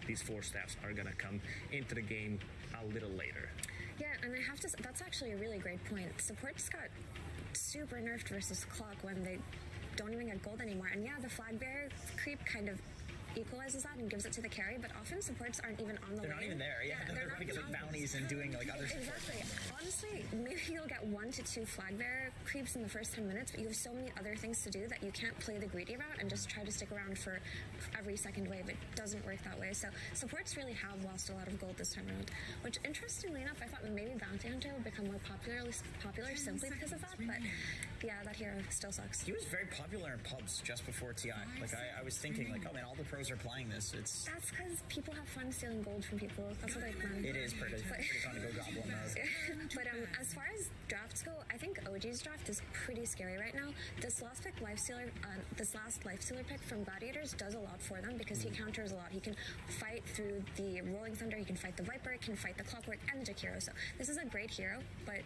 [SPEAKER 19] these force staffs are gonna come into the game a little later.
[SPEAKER 5] Yeah, and I have to say, that's actually a really great point. Support just got super nerfed versus Clock when they don't even get gold anymore. And yeah, the flag bearer creep kind of equalizes that and gives it to the carry, but often supports aren't even on the
[SPEAKER 4] They're not
[SPEAKER 5] lane.
[SPEAKER 4] even there. Yeah, they're running like bounties and doing like other support
[SPEAKER 5] Exactly.
[SPEAKER 4] things.
[SPEAKER 5] Honestly, maybe you'll get 1 to 2 flag bearer creeps in the first 10 minutes, but you have so many other things to do that you can't play the greedy route and just try to stick around for every second wave. It doesn't work that way. So supports really have lost a lot of gold this time around, which interestingly enough, I thought maybe Bounty Hunter would become more popular simply because of that, but yeah, that hero still sucks.
[SPEAKER 4] He was very popular in pubs just before TI. Like I was thinking, like, oh man, all the pros are playing this. That's
[SPEAKER 5] because people have fun stealing gold from people. That's what I plan.
[SPEAKER 4] It is pretty fun to go goblin mode.
[SPEAKER 5] But as far as drafts go, I think OG's draft is pretty scary right now. This last Lifestealer pick from Gladiators does a lot for them because he counters a lot. He can fight through the Rolling Thunder, he can fight the Viper, he can fight the Clockwork and the Jakiro. So this is a great hero, but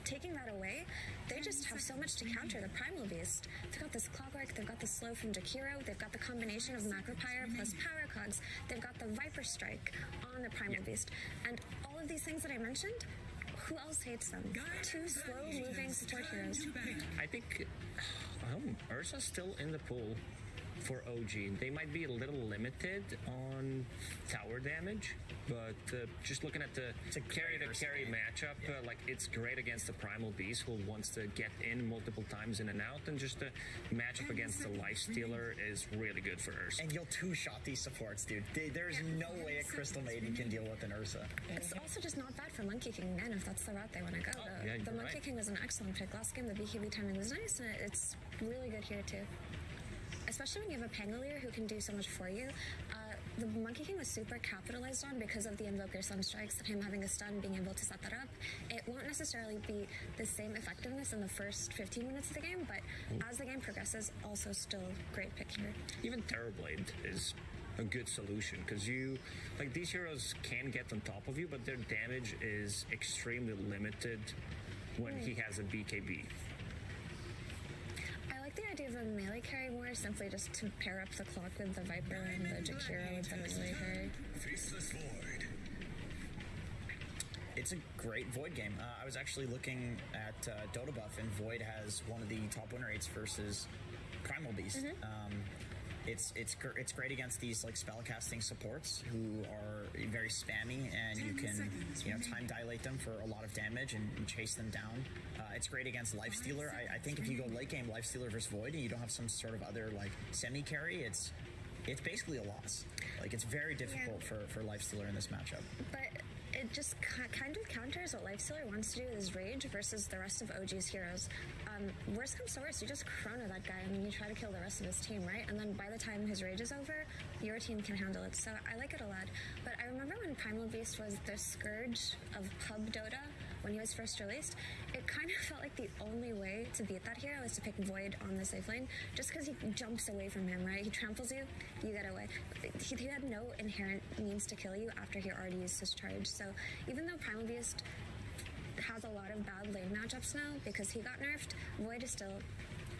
[SPEAKER 5] taking that away, they just have so much to counter the Primal Beast. They've got this Clockwork, they've got the slow from Jakiro, they've got the combination of Macropyre plus Power Cogs, they've got the Viper Strike on the Primal Beast. And all of these things that I mentioned, who else hates them? Two slow-moving support heroes.
[SPEAKER 19] I think Ursa's still in the pool for OG. They might be a little limited on tower damage, but just looking at the carry matchup, like it's great against the Primal Beast who wants to get in multiple times in and out, and just the matchup against the Lifestealer is really good for Ursa.
[SPEAKER 4] And you'll two-shot these supports, dude. There's no way a Crystal Maiden can deal with an Ursa.
[SPEAKER 5] It's also just not bad for Monkey King men if that's the route they want to go. The Monkey King was an excellent pick last game. The BKB timing was nice, and it's really good here too. Especially when you have a Pangolier who can do so much for you. The Monkey King was super capitalized on because of the Invoker Sunstrikes, him having a stun, being able to set that up. It won't necessarily be the same effectiveness in the first 15 minutes of the game, but as the game progresses, also still great pick here.
[SPEAKER 19] Even Terrorblade is a good solution because these heroes can get on top of you, but their damage is extremely limited when he has a BKB.
[SPEAKER 5] The idea of a melee carry more simply just to pair up the clock with the Viper and the Jakiro with the melee carry.
[SPEAKER 4] It's a great Void game. I was actually looking at Dota Buff, and Void has one of the top win rates versus Primal Beast. It's great against these like spellcasting supports who are very spammy, and you can time dilate them for a lot of damage and chase them down. It's great against Lifestealer. I think if you go late game Lifestealer versus Void and you don't have some sort of other like semi carry, it's basically a loss. Like it's very difficult for Lifestealer in this matchup.
[SPEAKER 5] But it just kind of counters what Lifestealer wants to do with his rage versus the rest of OG's heroes. Worst comes to worst, you just chrono that guy and then you try to kill the rest of his team, right? And then by the time his rage is over, your team can handle it. So I like it a lot. But I remember when Primal Beast was the scourge of pub Dota when he was first released, it kind of felt like the only way to beat that hero is to pick Void on the safe lane, just because he jumps away from him, right? He tramples you, you get away. He had no inherent means to kill you after he already used his charge. So even though Primal Beast has a lot of bad lane matchups now because he got nerfed, Void is still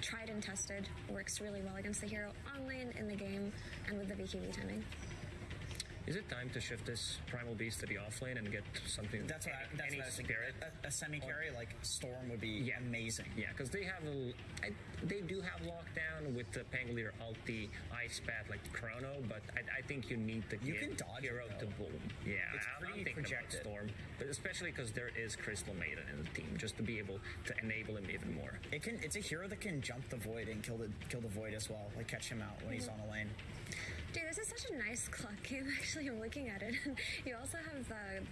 [SPEAKER 5] tried and tested, works really well against the hero on lane, in the game, and with the BKB timing.
[SPEAKER 19] Is it time to shift this Primal Beast to the off lane and get something?
[SPEAKER 4] That's what I was thinking. A semi carry like Storm would be amazing.
[SPEAKER 19] Yeah, because they do have lockdown with the Pangolier ulti, Ice Path, like the Chrono, but I think you need the hero to boom. Yeah, I'm thinking about Storm, but especially because there is Crystal Maiden in the team, just to be able to enable him even more.
[SPEAKER 4] It's a hero that can jump the Void and kill the Void as well, like catch him out when he's on a lane.
[SPEAKER 5] Dude, this is such a nice clock game, actually. I'm looking at it. You also have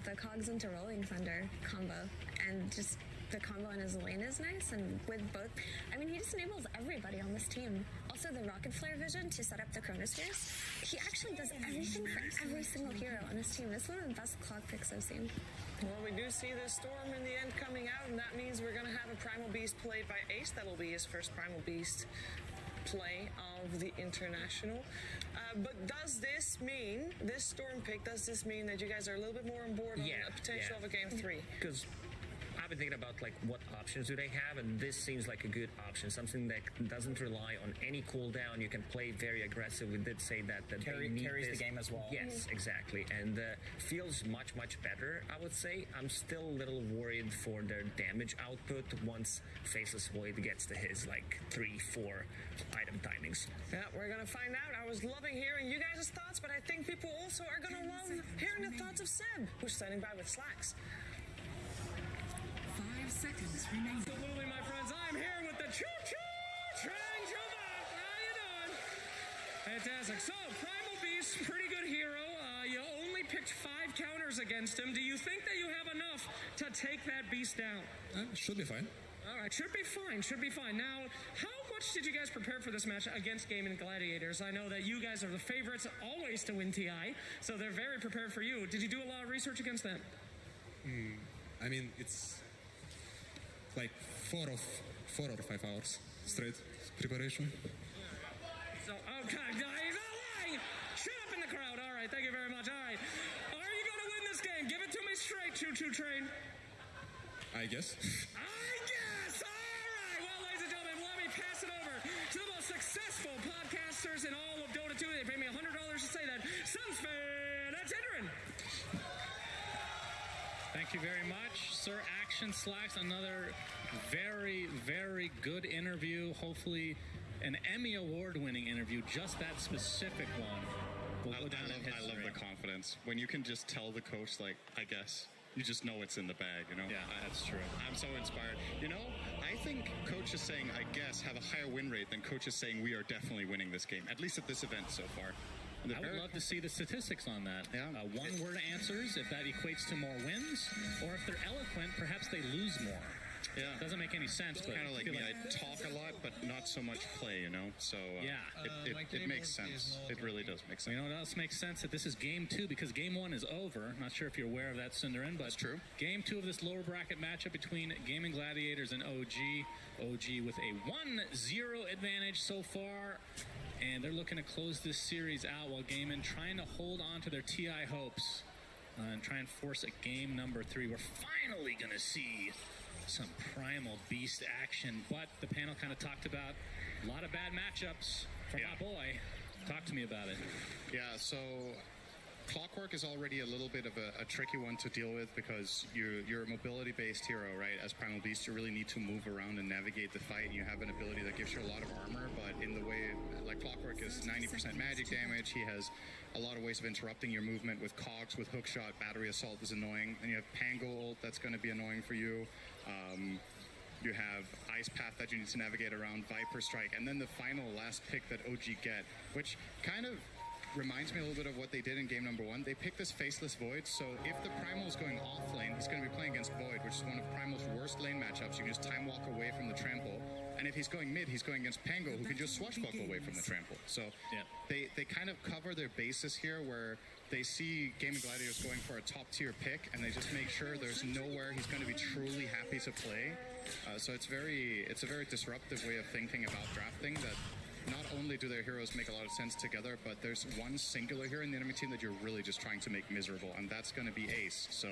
[SPEAKER 5] the Cogs into Rolling Thunder combo, and just the combo in his lane is nice, and with both, I mean, he just enables everybody on this team. Also, the Rocket Flare vision to set up the Chronospheres. He actually does everything for every single hero on his team. This is one of the best clock picks I've seen.
[SPEAKER 3] Well, we do see the Storm in the end coming out, and that means we're going to have a Primal Beast played by Ace. That'll be his first Primal Beast play of the International. But does this mean, this Storm pick, does this mean that you guys are a little bit more on board on the potential of a Game 3?
[SPEAKER 19] Because been thinking about like what options do they have, and this seems like a good option. Something that doesn't rely on any cooldown. You can play very aggressive. We did say that
[SPEAKER 4] carries the game as well.
[SPEAKER 19] Yes, exactly, and feels much better. I would say I'm still a little worried for their damage output once Faceless Void gets to his like 3-4 item timings.
[SPEAKER 3] Yeah, we're gonna find out. I was loving hearing you guys' thoughts, but I think people also are gonna love hearing the thoughts of Seb, who's standing by with Slacks.
[SPEAKER 7] 5 seconds remaining.
[SPEAKER 2] Absolutely, my friends. I'm here with the choo-choo train Jobot. How you doing? Fantastic. So, Primal Beast, pretty good hero. You only picked 5 counters against him. Do you think that you have enough to take that beast down?
[SPEAKER 9] Should be fine.
[SPEAKER 2] All right, should be fine. Now, how much did you guys prepare for this match against Gaming Gladiators? I know that you guys are the favorites always to win TI, so they're very prepared for you. Did you do a lot of research against them?
[SPEAKER 9] I mean, it's like 4 or 5 hours straight preparation.
[SPEAKER 2] So, okay, he's not lying. Shut up in the crowd. All right, thank you very much. All right, are you going to win this game? Give it to me straight, Choo-Choo Train.
[SPEAKER 9] I guess.
[SPEAKER 2] Pass it over to the most successful podcasters in all of Dota 2. They pay me $100 to say that. Suns fan, that's Idrin.
[SPEAKER 21] Thank you very much, Sir Action Slacks. Another very good interview. Hopefully an Emmy Award-winning interview, just that specific one.
[SPEAKER 22] I love the confidence. When you can just tell the coach, like, I guess. You just know it's in the bag, you know?
[SPEAKER 21] Yeah, that's true.
[SPEAKER 22] I'm so inspired. You know, I think coaches saying, I guess, have a higher win rate than coaches saying we are definitely winning this game, at least at this event so far.
[SPEAKER 21] I would love to see the statistics on that.
[SPEAKER 22] Yeah.
[SPEAKER 21] One-word answers, if that equates to more wins, or if they're eloquent, perhaps they lose more.
[SPEAKER 22] Yeah.
[SPEAKER 21] Doesn't make any sense. But
[SPEAKER 22] kind of like me. I talk a lot, but not so much play, you know? So it makes sense. It really does make sense.
[SPEAKER 21] You know what else makes sense? That this is game 2, because game 1 is over. Not sure if you're aware of that, Sundarin, but
[SPEAKER 22] that's true.
[SPEAKER 21] Game 2 of this lower bracket matchup between Gaming Gladiators and OG. OG with a 1-0 advantage so far. And they're looking to close this series out while Gaming trying to hold on to their TI hopes and try and force a game number 3. We're finally going to see some Primal Beast action, but the panel kind of talked about a lot of bad matchups for my boy. Talk to me about it.
[SPEAKER 22] Yeah, so Clockwork is already a little bit of a tricky one to deal with because you're a mobility-based hero, right? As Primal Beast, you really need to move around and navigate the fight, and you have an ability that gives you a lot of armor, but in the way, like Clockwork is 90% magic damage, he has a lot of ways of interrupting your movement with cogs, with hookshot, battery assault is annoying, and you have Pango ult that's going to be annoying for you. You have Ice Path that you need to navigate around, Viper Strike, and then the final last pick that OG get, which kind of reminds me a little bit of what they did in game number 1. They picked this Faceless Void, so if the Primal is going off lane, he's going to be playing against Void, which is one of Primal's worst lane matchups. You can just time walk away from the trample. And if he's going mid, he's going against Pango, who can just swashbuckle away from the trample. So they kind of cover their bases here where they see Gaming Gladiators going for a top-tier pick, and they just make sure there's nowhere he's going to be truly happy to play. So it's a very disruptive way of thinking about drafting that not only do their heroes make a lot of sense together, but there's one singular hero in the enemy team that you're really just trying to make miserable, and that's going to be Ace. So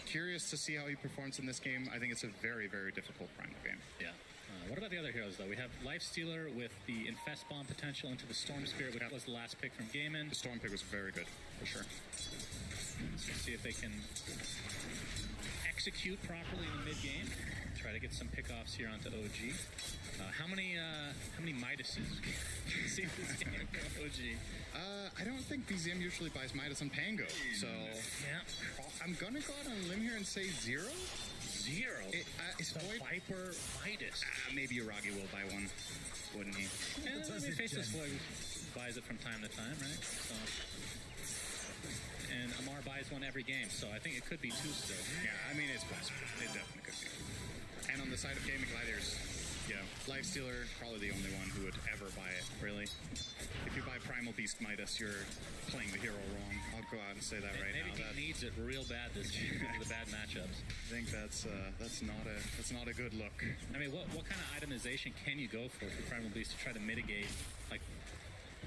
[SPEAKER 22] curious to see how he performs in this game. I think it's a very difficult Primal game.
[SPEAKER 21] Yeah. What about the other heroes, though? We have Lifestealer with the Infest Bomb potential into the Storm Spirit, which was the last pick from Gaiman.
[SPEAKER 22] The Storm pick was very good, for sure.
[SPEAKER 21] So see if they can execute properly in the mid-game. Try to get some pickoffs here onto OG. How many Midases see this game from OG?
[SPEAKER 22] I don't think BZM usually buys Midas on Pango, so I'm gonna go out on a limb here and say 0.
[SPEAKER 21] 0?
[SPEAKER 22] Is Void
[SPEAKER 21] Viper Midas?
[SPEAKER 22] Maybe Aragi will buy one, wouldn't he?
[SPEAKER 21] Yeah, Faceless Void buys it from time to time, right? So, and Amar buys one every game, so I think it could be 2 still.
[SPEAKER 22] Yeah, I mean, it's possible. It definitely could be. And on the side of Gaming Gladiators, Lifestealer, probably the only one who would ever buy it, really. If you buy Primal Beast Midas, you're playing the hero wrong. I'll go out and say that right
[SPEAKER 21] maybe
[SPEAKER 22] now.
[SPEAKER 21] Maybe he needs it real bad this year because of the bad matchups.
[SPEAKER 22] I think that's not a good look.
[SPEAKER 21] I mean, what kind of itemization can you go for Primal Beast to try to mitigate, like,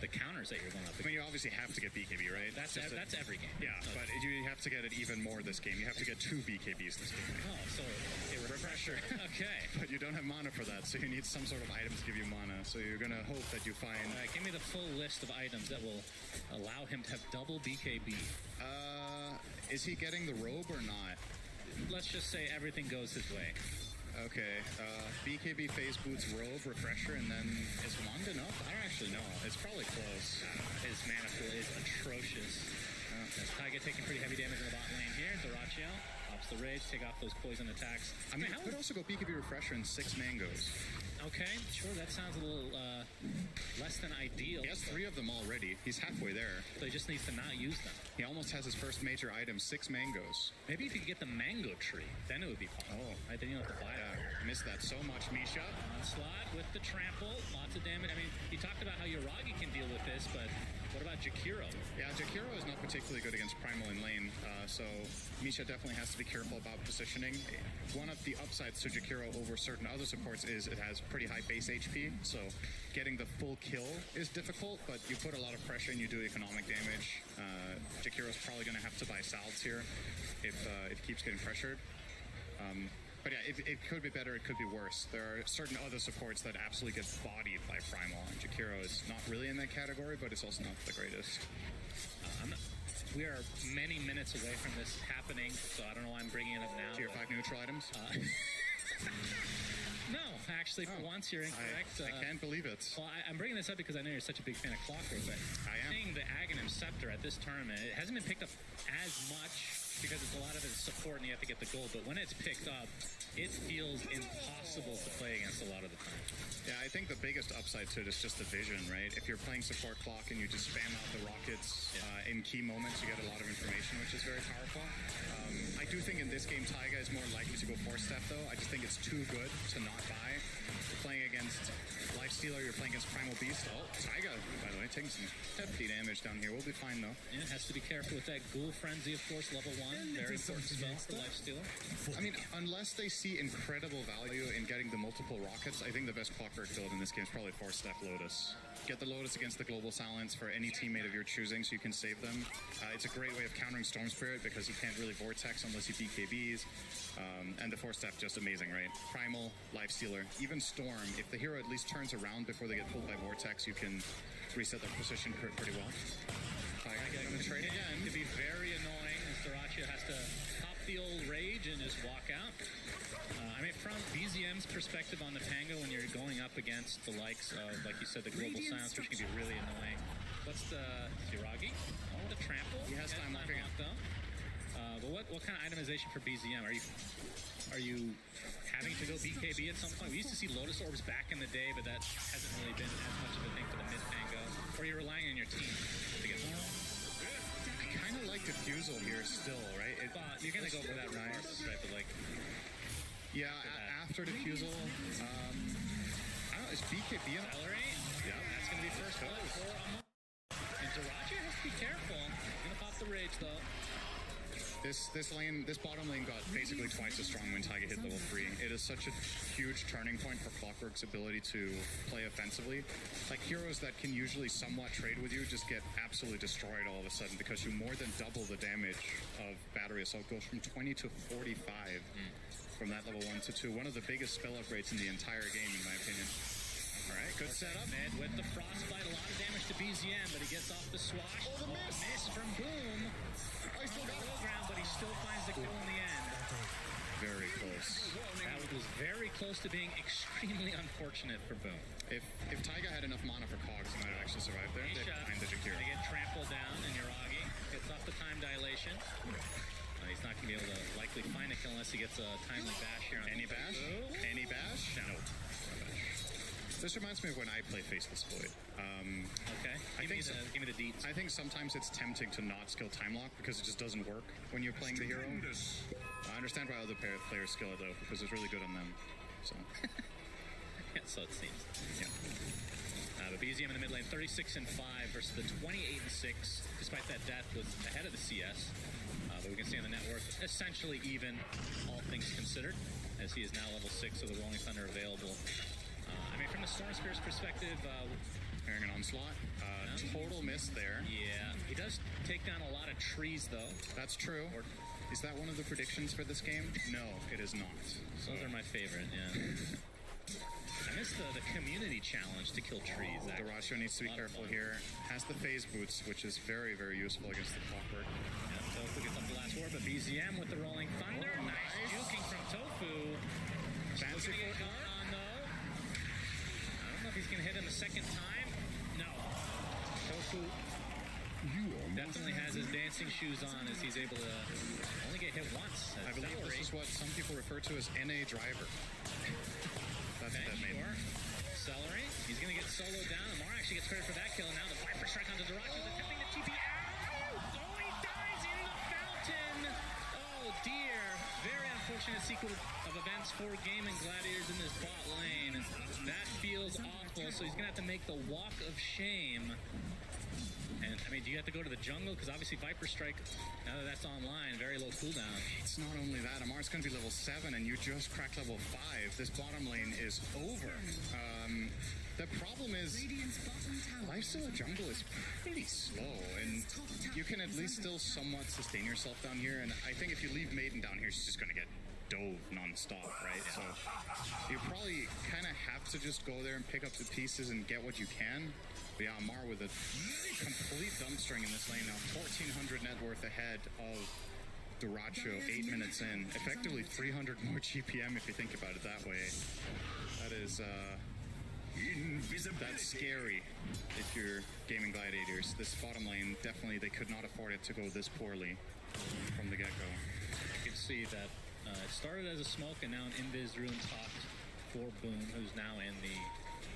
[SPEAKER 21] the counters that you're going up
[SPEAKER 22] I mean, you obviously have to get BKB, right?
[SPEAKER 21] That's every game.
[SPEAKER 22] Yeah, but you have to get it even more this game. You have to get 2 BKBs this game.
[SPEAKER 21] Oh, so a refresher. Okay.
[SPEAKER 22] But you don't have mana for that, so you need some sort of item to give you mana. So you're going to hope that you find...
[SPEAKER 21] Give me the full list of items that will allow him to have double BKB.
[SPEAKER 22] Is he getting the robe or not?
[SPEAKER 21] Let's just say everything goes his way.
[SPEAKER 22] Okay, BKB phase boots robe, refresher, and then is Wand enough? I don't actually know. It's probably close.
[SPEAKER 21] His mana pool is atrocious. As Taiga taking pretty heavy damage in the bot lane here. Dotachio pops the rage, take off those poison attacks.
[SPEAKER 22] I mean, he could also go BKB refresher and 6 mangoes.
[SPEAKER 21] Okay, sure, that sounds a little less than ideal.
[SPEAKER 22] He has 3 of them already. He's halfway there.
[SPEAKER 21] So he just needs to not use them.
[SPEAKER 22] He almost has his first major item, 6 mangoes.
[SPEAKER 21] Maybe if you could get the mango tree, then it would be possible.
[SPEAKER 22] Oh.
[SPEAKER 21] Right, then you don't have to buy it.
[SPEAKER 22] Missed that so much, Misha.
[SPEAKER 21] Onslaught with the trample, lots of damage. I mean, you talked about how Yuragi can deal with this, but what about Jakiro?
[SPEAKER 22] Yeah, Jakiro is not particularly good against Primal in lane, so Misha definitely has to be careful about positioning. One of the upsides to Jakiro over certain other supports is it has pretty high base HP, so getting the full kill is difficult, but you put a lot of pressure and you do economic damage. Jakiro's probably going to have to buy salves here if it keeps getting pressured. But yeah, it could be better, it could be worse. There are certain other supports that absolutely get bodied by Primal, and Jakiro is not really in that category, but it's also not the greatest.
[SPEAKER 21] We are many minutes away from this happening, so I don't know why I'm bringing it up now.
[SPEAKER 22] Tier 5 neutral items?
[SPEAKER 21] No, actually, for once you're incorrect.
[SPEAKER 22] I can't believe it.
[SPEAKER 21] Well, I'm bringing this up because I know you're such a big fan of Clockwork, but
[SPEAKER 22] I am.
[SPEAKER 21] seeing the Aghanim Scepter at this tournament, it hasn't been picked up as much because it's a lot of it is support and you have to get the gold, but when it's picked up, it feels impossible to play against a lot of the time.
[SPEAKER 22] Yeah, I think the biggest upside to it is just the vision, right? If you're playing support clock and you just spam out the rockets in key moments, you get a lot of information, which is very powerful. I do think in this game, Taiga is more likely to go 4-step, though. I just think it's too good to not buy. You're playing against Lifestealer, you're playing against Primal Beast. Oh, Taiga, by the way, taking some hefty damage down here. We'll be fine, though.
[SPEAKER 21] Yeah, has to be careful with that Ghoul Frenzy, of course, level 1. Very important spell for Lifestealer.
[SPEAKER 22] I mean, unless they see incredible value in getting the multiple rockets, I think the best Clockwork build in this game is probably 4-step Lotus. Get the Lotus against the Global Silence for any teammate of your choosing so you can save them. It's a great way of countering Storm Spirit because you can't really Vortex unless you BKBs. And the 4-step, just amazing, right? Primal, Lifestealer, even Storm. If the hero at least turns around before they get pulled by Vortex, you can reset their position pretty well. I'm going to trade again.
[SPEAKER 21] To be very annoying as Dotachio has to pop the old rage and just walk out. I mean, from BZM's perspective on the Pango, when you're going up against the likes of, like you said, the Global Silence, which can be really annoying. What's the Yuragi? Oh, the trample.
[SPEAKER 22] He has time locking
[SPEAKER 21] though. But what kind of itemization for BZM? Are you having to go BKB at some point? We used to see Lotus Orbs back in the day, but that hasn't really been as much of a thing for the mid Pango. Or you're relying on your team to get them.
[SPEAKER 22] I kind of like Diffusal here still, right?
[SPEAKER 21] You're going to go for that regardless, right? But like...
[SPEAKER 22] Yeah, after Diffusal, I don't know, is BKB enough?
[SPEAKER 21] Accelerate? Yeah, that's going to be first blood for Amon. And Dotachio has to be careful. He's going to pop the rage, though.
[SPEAKER 22] This bottom lane got basically twice as strong when Taiga hit level 3. It is such a huge turning point for Clockwork's ability to play offensively. Like, heroes that can usually somewhat trade with you just get absolutely destroyed all of a sudden because you more than double the damage of Battery Assault. Goes from 20 to 45 from that level 1 to 2. One of the biggest spell upgrades in the entire game, in my opinion. All right, good setup.
[SPEAKER 21] Mid with the Frostbite, a lot of damage to BZM, but he gets off the swash.
[SPEAKER 22] Oh, the miss
[SPEAKER 21] from Boom.
[SPEAKER 22] I still got
[SPEAKER 21] it. Ground, but he still finds the kill in the end.
[SPEAKER 22] Very close.
[SPEAKER 21] That was very close to being extremely unfortunate for Boom.
[SPEAKER 22] If Taiga had enough mana for Cogs, he might have actually survived there. They find the Jakiro.
[SPEAKER 21] They get trampled down, and Yuragi gets off the time dilation. He's not going to be able to likely find a kill unless he gets a timely bash here.
[SPEAKER 22] Any bash? Any bash?
[SPEAKER 21] No.
[SPEAKER 22] This reminds me of when I play Faceless Void.
[SPEAKER 21] Okay. Give me the deets.
[SPEAKER 22] I think sometimes it's tempting to not skill time lock because it just doesn't work when you're playing the hero. I understand why other players skill it though, because it's really good on them. So.
[SPEAKER 21] Yeah, so it seems.
[SPEAKER 22] Yeah.
[SPEAKER 21] But BZM in the mid lane, 36-5 versus the 28-6. Despite that death, was ahead of the CS. But we can see on the network, essentially even, all things considered, as he is now level 6 of the Rolling Thunder available. I mean, from the Storm Spirit's perspective,
[SPEAKER 22] preparing an onslaught. Total miss there.
[SPEAKER 21] Yeah, he does take down a lot of trees, though.
[SPEAKER 22] That's true. Is that one of the predictions for this game? No, it is not.
[SPEAKER 21] Those are my favorite, yeah. I missed the community challenge to kill trees.
[SPEAKER 22] Dotawtf needs to be careful here. Has the phase boots, which is very, very useful against the clockwork.
[SPEAKER 21] Yeah, Tofu gets up the last ward, but BZM with the rolling thunder. Nice juking from Tofu.
[SPEAKER 22] Fancy
[SPEAKER 21] foot on, though. I don't know if he's going to hit him the second time. No. Tofu definitely has his dancing shoes on as he's able to only get hit once.
[SPEAKER 22] I believe this is what some people refer to as NA driver. That's what that made.
[SPEAKER 21] Celery. He's going to get soloed down. Amar actually gets credit for that kill. And now the Viper strike onto Dotawtf, attempting the TP out. Oh, he dies in the fountain. Oh, dear. Very unfortunate sequence of events for Gaming Gladiators in this bot lane. That feels awful. So he's going to have to make the walk of shame. And, I mean, do you have to go to the jungle? Because obviously Viper Strike, now that that's online, very low cooldown.
[SPEAKER 22] It's not only that. Amar's going to be level 7, and you just cracked level 5. This bottom lane is over. The problem is, Lifesteal Jungle is pretty slow, and you can at least still somewhat sustain yourself down here. And I think if you leave Maiden down here, she's just going to get dove non-stop, right? So you probably kind of have to just go there and pick up the pieces and get what you can. But yeah, Amar with a complete dumpstring in this lane now. 1,400 net worth ahead of Dotawtf 8 minutes in. Effectively 300 more GPM if you think about it that way. That is, that's scary if you're Gaming Gladiators. This bottom lane, definitely they could not afford it to go this poorly from the get-go.
[SPEAKER 21] You can see that it started as a smoke and now an invis rune topped for Boom, who's now in the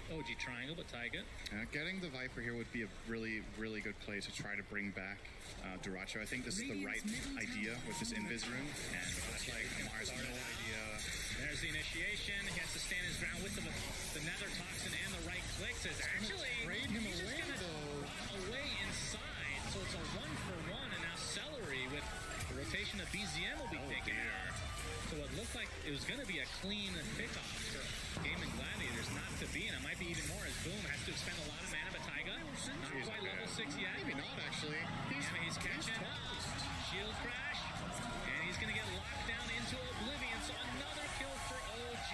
[SPEAKER 21] OG triangle, but Taiga.
[SPEAKER 22] Getting the Viper here would be a really, really good play to try to bring back Dotawtf. I think this is the right idea with this invis rune. And it looks like Amar's no idea.
[SPEAKER 21] There's the initiation. He has to stand his ground with the Nether Toxin and the right click. Says actually,
[SPEAKER 22] raid him
[SPEAKER 21] he's
[SPEAKER 22] away,
[SPEAKER 21] just gonna run away inside. So it's a 1-for-1, and now Celery with the rotation of BZM will be taken out. So it looked like it was going to be a clean pickoff for Gaming Gladiators, not to be, and it might be even more as Boom has to expend a lot of mana, but Taiga, not quite level 6 yet.
[SPEAKER 22] Maybe not, actually.
[SPEAKER 21] He's catching up. Shield crash, and he's going to get locked down into oblivion, so another kill for OG.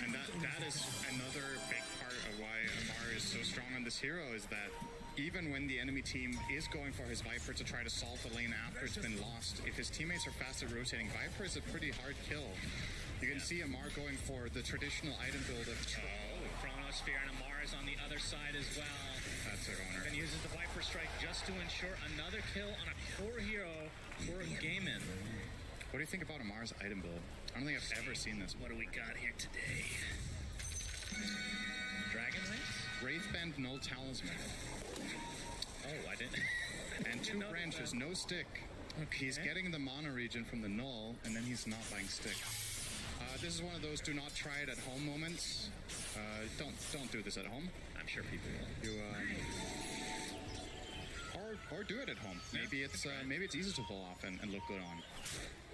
[SPEAKER 22] And that is another big part of why Amar is so strong on this hero, is that even when the enemy team is going for his Viper to try to solve the lane after it's been lost, if his teammates are fast at rotating, Viper is a pretty hard kill. You can see Amar going for the traditional item build of...
[SPEAKER 21] Chronosphere, and Amar is on the other side as well.
[SPEAKER 22] That's their owner.
[SPEAKER 21] And uses the Viper Strike just to ensure another kill on a core hero for Gaimin.
[SPEAKER 22] What do you think about Amar's item build? I don't think I've ever seen this.
[SPEAKER 21] What do we got here today? Dragon Wings?
[SPEAKER 22] Wraithband, Null Talisman.
[SPEAKER 21] Oh, I didn't.
[SPEAKER 22] And 2 branches, no stick. Okay. He's getting the mana regen from the Null, and then he's not buying stick. This is one of those do not try it at home moments. Don't do this at home.
[SPEAKER 21] I'm sure people will.
[SPEAKER 22] You or do it at home. Maybe it's easy to pull off and look good on.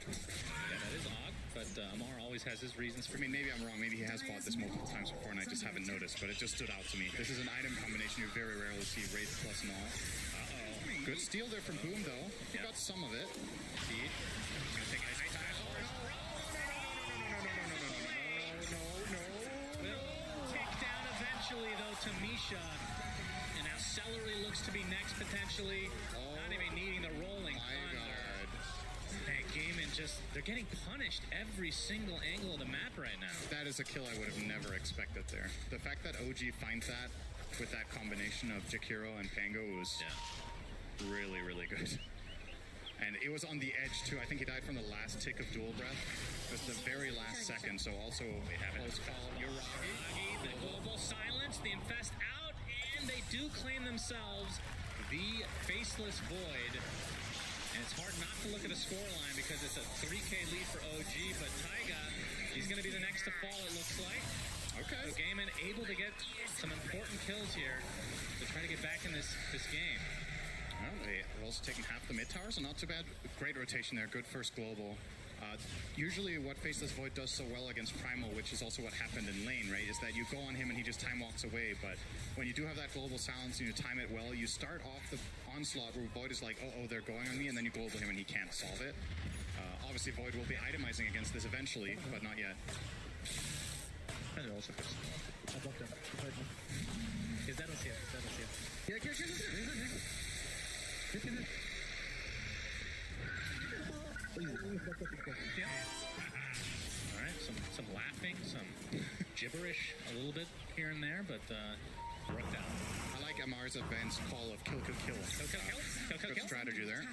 [SPEAKER 21] Yeah, that is odd, but Amar always has his reasons for.
[SPEAKER 22] I mean, maybe I'm wrong. Maybe he has bought this multiple times before, and I just haven't noticed. But it just stood out to me. This is an item combination you very rarely see. Wraith plus Null. Good steal there from Boom, though. He got some of it.
[SPEAKER 21] Indeed. Gonna take a nice time. Eventually, though, to Misha. And now Celery looks to be next, potentially. Not even needing the rolling thunder. And Gaimin they're getting punished every single angle of the map right now.
[SPEAKER 22] That is a kill I would have never expected there. The fact that OG finds that with that combination of Jakiro and Pango was really, really good. And it was on the edge, too. I think he died from the last tick of Dual Breath. It was the very last second, so also we have close call.
[SPEAKER 21] Yuragi, the global silence, the infest out, and they do claim themselves the Faceless Void. And it's hard not to look at the scoreline because it's a 3K lead for OG, but Taiga, he's going to be the next to fall, it looks like.
[SPEAKER 22] Okay.
[SPEAKER 21] So Gaimin able to get some important kills here to try to get back in this game.
[SPEAKER 22] Well, they're also taking half the mid tower, so not too bad. Great rotation there. Good first global. Usually what Faceless Void does so well against Primal, which is also what happened in lane, right, is that you go on him and he just time walks away. But when you do have that global silence and you time it well, you start off the onslaught where Void is like, oh, they're going on me, and then you global him and he can't solve it. Obviously, Void will be itemizing against this eventually, but not yet.
[SPEAKER 1] And also fix.
[SPEAKER 8] I blocked him. He's dead on CF. He's dead on CF. Yeah, kill.
[SPEAKER 21] Alright, some laughing, some gibberish a little bit here and there, but worked out.
[SPEAKER 22] I like Amar's advanced call of kill. Good strategy there.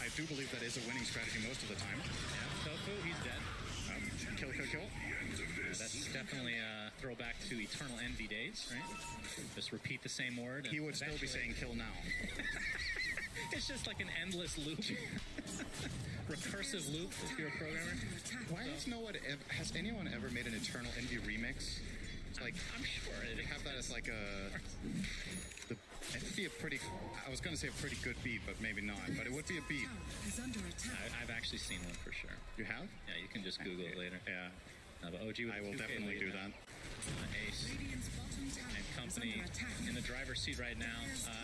[SPEAKER 22] I do believe that is a winning strategy most of the time.
[SPEAKER 21] Yeah, Tofu, he's dead.
[SPEAKER 22] Kill.
[SPEAKER 21] That's definitely a throwback to Eternal Envy days, right? Just repeat the same word.
[SPEAKER 22] He would still be saying kill now.
[SPEAKER 21] It's just like an endless loop. Recursive loop if you're a programmer.
[SPEAKER 22] Why has anyone ever made an Eternal Envy remix? It's like,
[SPEAKER 21] I'm sure
[SPEAKER 22] they have that as like it'd be a pretty, I was going to say a pretty good beat, but maybe not. But it would be a beat.
[SPEAKER 21] I've actually seen one for sure.
[SPEAKER 22] You have?
[SPEAKER 21] Yeah, you can just Google it later.
[SPEAKER 22] Yeah.
[SPEAKER 21] But OG with
[SPEAKER 22] I will definitely do that.
[SPEAKER 21] Ace and company in the driver's seat right now.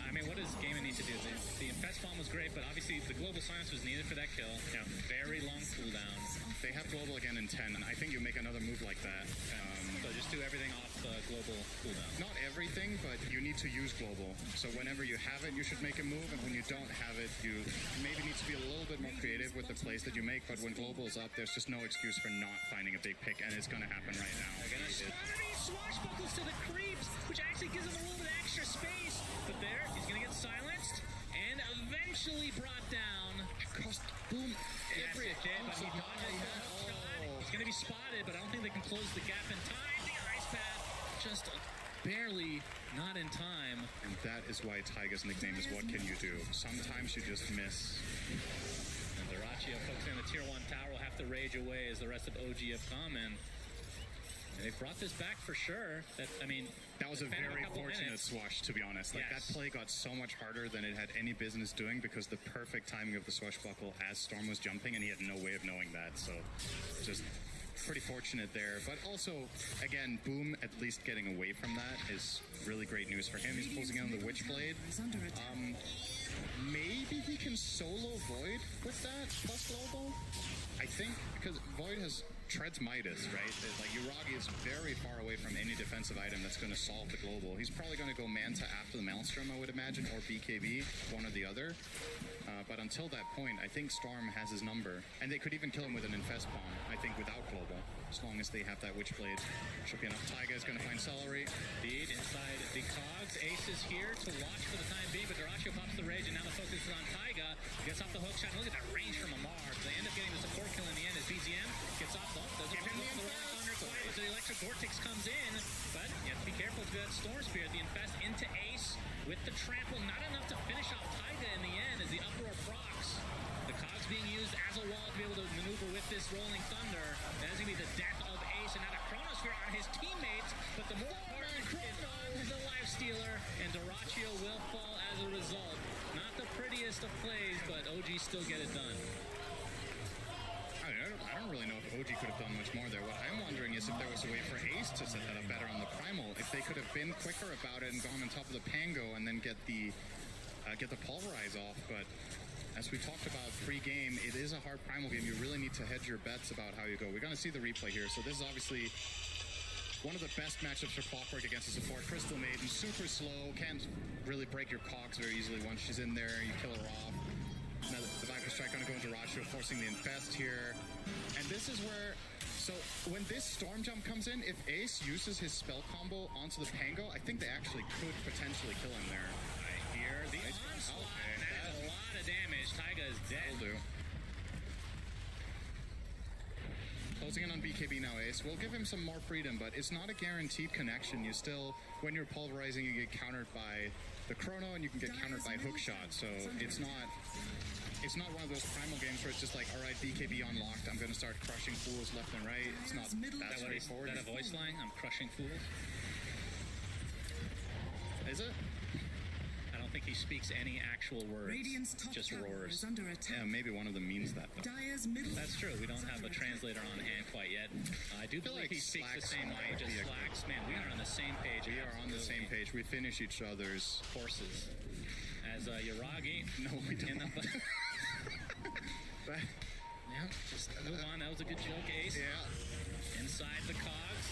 [SPEAKER 21] I mean, what does Gaming need to do? The Infest Bomb was great, but obviously the global silence was needed for that kill. Yeah. Very long cooldown.
[SPEAKER 22] They have global again in 10, and I think you make another move like that.
[SPEAKER 21] So just do everything off global cooldown.
[SPEAKER 22] Not everything, but you need to use global. So whenever you have it, you should make a move, and when you don't have it, you maybe need to be a little bit more creative with the plays that you make, but when global is up, there's just no excuse for not finding a big pick, and it's going to happen right now.
[SPEAKER 21] They're going to swashbuckles to the creeps, which actually gives him a little bit of extra space. But there, he's going to get silenced, and eventually brought down.
[SPEAKER 22] Cost boom.
[SPEAKER 21] Every but he dodges the hook shot. He's going to be spotted, but I don't think they can close the gap in time. The ice pad just barely not in time.
[SPEAKER 22] And that is why Taiga's nickname is What Can You Do? Sometimes you just miss.
[SPEAKER 21] And Dorachio focusing on the tier 1 tower will have to rage away as the rest of OG have come in. And they've brought this back for sure.
[SPEAKER 22] That was a very fortunate swash, to be honest. Like, that play got so much harder than it had any business doing because the perfect timing of the swashbuckle as Storm was jumping, and he had no way of knowing that. So, just pretty fortunate there. But also, again, Boom at least getting away from that is really great news for him. He's closing in on the Witchblade. Maybe he can solo Void with that plus global? I think, because Void treads Midas, right? Like, Uragi is very far away from any defensive item that's going to solve the global. He's probably going to go Manta after the Maelstrom, I would imagine, or BKB, one or the other. But until that point, I think Storm has his number. And they could even kill him with an Infest Bomb, I think, without global, as long as they have that Witchblade. Should be enough. Taiga is going to find Celery.
[SPEAKER 21] Indeed, inside the cogs. Ace is here to watch for the time being, but Dorachio pops the rage, and now the focus is on Taiga. Gets off the hook shot. Look at that range from Amar. They end up getting the support kill in the end as BZM gets off the hook. Doesn't look the wrong thunder quite, but the electric vortex comes in. But you have to be careful to that Storm Spear. The Infest into Ace with the trample. Not enough to finish off Taiga in the end as the uproar procs. The cogs being used as a wall to be able to maneuver with this rolling thunder. That's going to be the death of Ace, and now the Chronosphere on his teammates. But the more important is on the Life Stealer, and Dorachio will fall as a result. Not the prettiest of plays, but OG still get it done.
[SPEAKER 22] I don't really know if OG could have done much more there. What I'm wondering is if there was a way for Ace to set that up better on the Primal. If they could have been quicker about it and gone on top of the Pango and then get the Pulverize off. But as we talked about pre-game, it is a hard Primal game. You really need to hedge your bets about how you go. We're going to see the replay here. So this is obviously one of the best matchups for Clockwork against a support. Crystal Maiden, super slow, can't really break your cogs very easily. Once she's in there, you kill her off. Now the Viper Strike going to go into Dorachio, forcing the Infest here. And this is where, so when this Storm Jump comes in, if Ace uses his spell combo onto the Pango, I think they actually could potentially kill him there.
[SPEAKER 21] I hear the onslaught, and that is a lot of damage. Taiga is dead.
[SPEAKER 22] Will do. Closing in on BKB now, Ace. We'll give him some more freedom, but it's not a guaranteed connection. You still, when you're pulverizing, you get countered by the Chrono, and you can get countered by hook shot. So it's not one of those Primal games where it's just like, all right, BKB unlocked, I'm going to start crushing fools left and right. It's not that straightforward.
[SPEAKER 21] Is that a voice line? I'm crushing fools?
[SPEAKER 22] Is it?
[SPEAKER 21] I don't think think he speaks any actual words.
[SPEAKER 7] Radiant's top
[SPEAKER 21] just
[SPEAKER 7] tower
[SPEAKER 21] roars.
[SPEAKER 7] is under attack.
[SPEAKER 22] Yeah, maybe one of them means that. Though.
[SPEAKER 7] Dire's middle
[SPEAKER 21] That's true. We don't have a translator on hand quite yet. I do believe he speaks the same language as Slacks. Man, we are on the same page.
[SPEAKER 22] We are on the same page. We finish each other's
[SPEAKER 21] horses. As Yuragi.
[SPEAKER 22] No, we don't.
[SPEAKER 21] Yeah, just move on. That was a good joke, Ace.
[SPEAKER 22] Yeah.
[SPEAKER 21] Inside the cogs.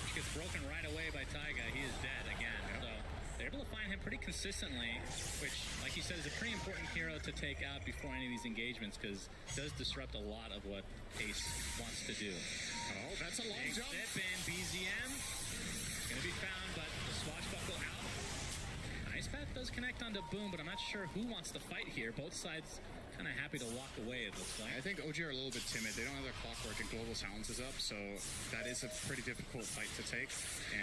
[SPEAKER 21] Which gets broken right away by Taiga. He is dead again. Yep. So they're able to find him pretty consistently, which, like you said, is a pretty important hero to take out before any of these engagements because it does disrupt a lot of what Ace wants to do.
[SPEAKER 22] Oh, that's a long jump.
[SPEAKER 21] Step in, BZM. Gonna be found, but the swashbuckle out. Ice Path does connect onto Boom, but I'm not sure who wants to fight here. Both sides kind of happy to walk away, it looks like.
[SPEAKER 22] I think OG are a little bit timid. They don't have their clockwork and Global Sounds is up, so that is a pretty difficult fight to take.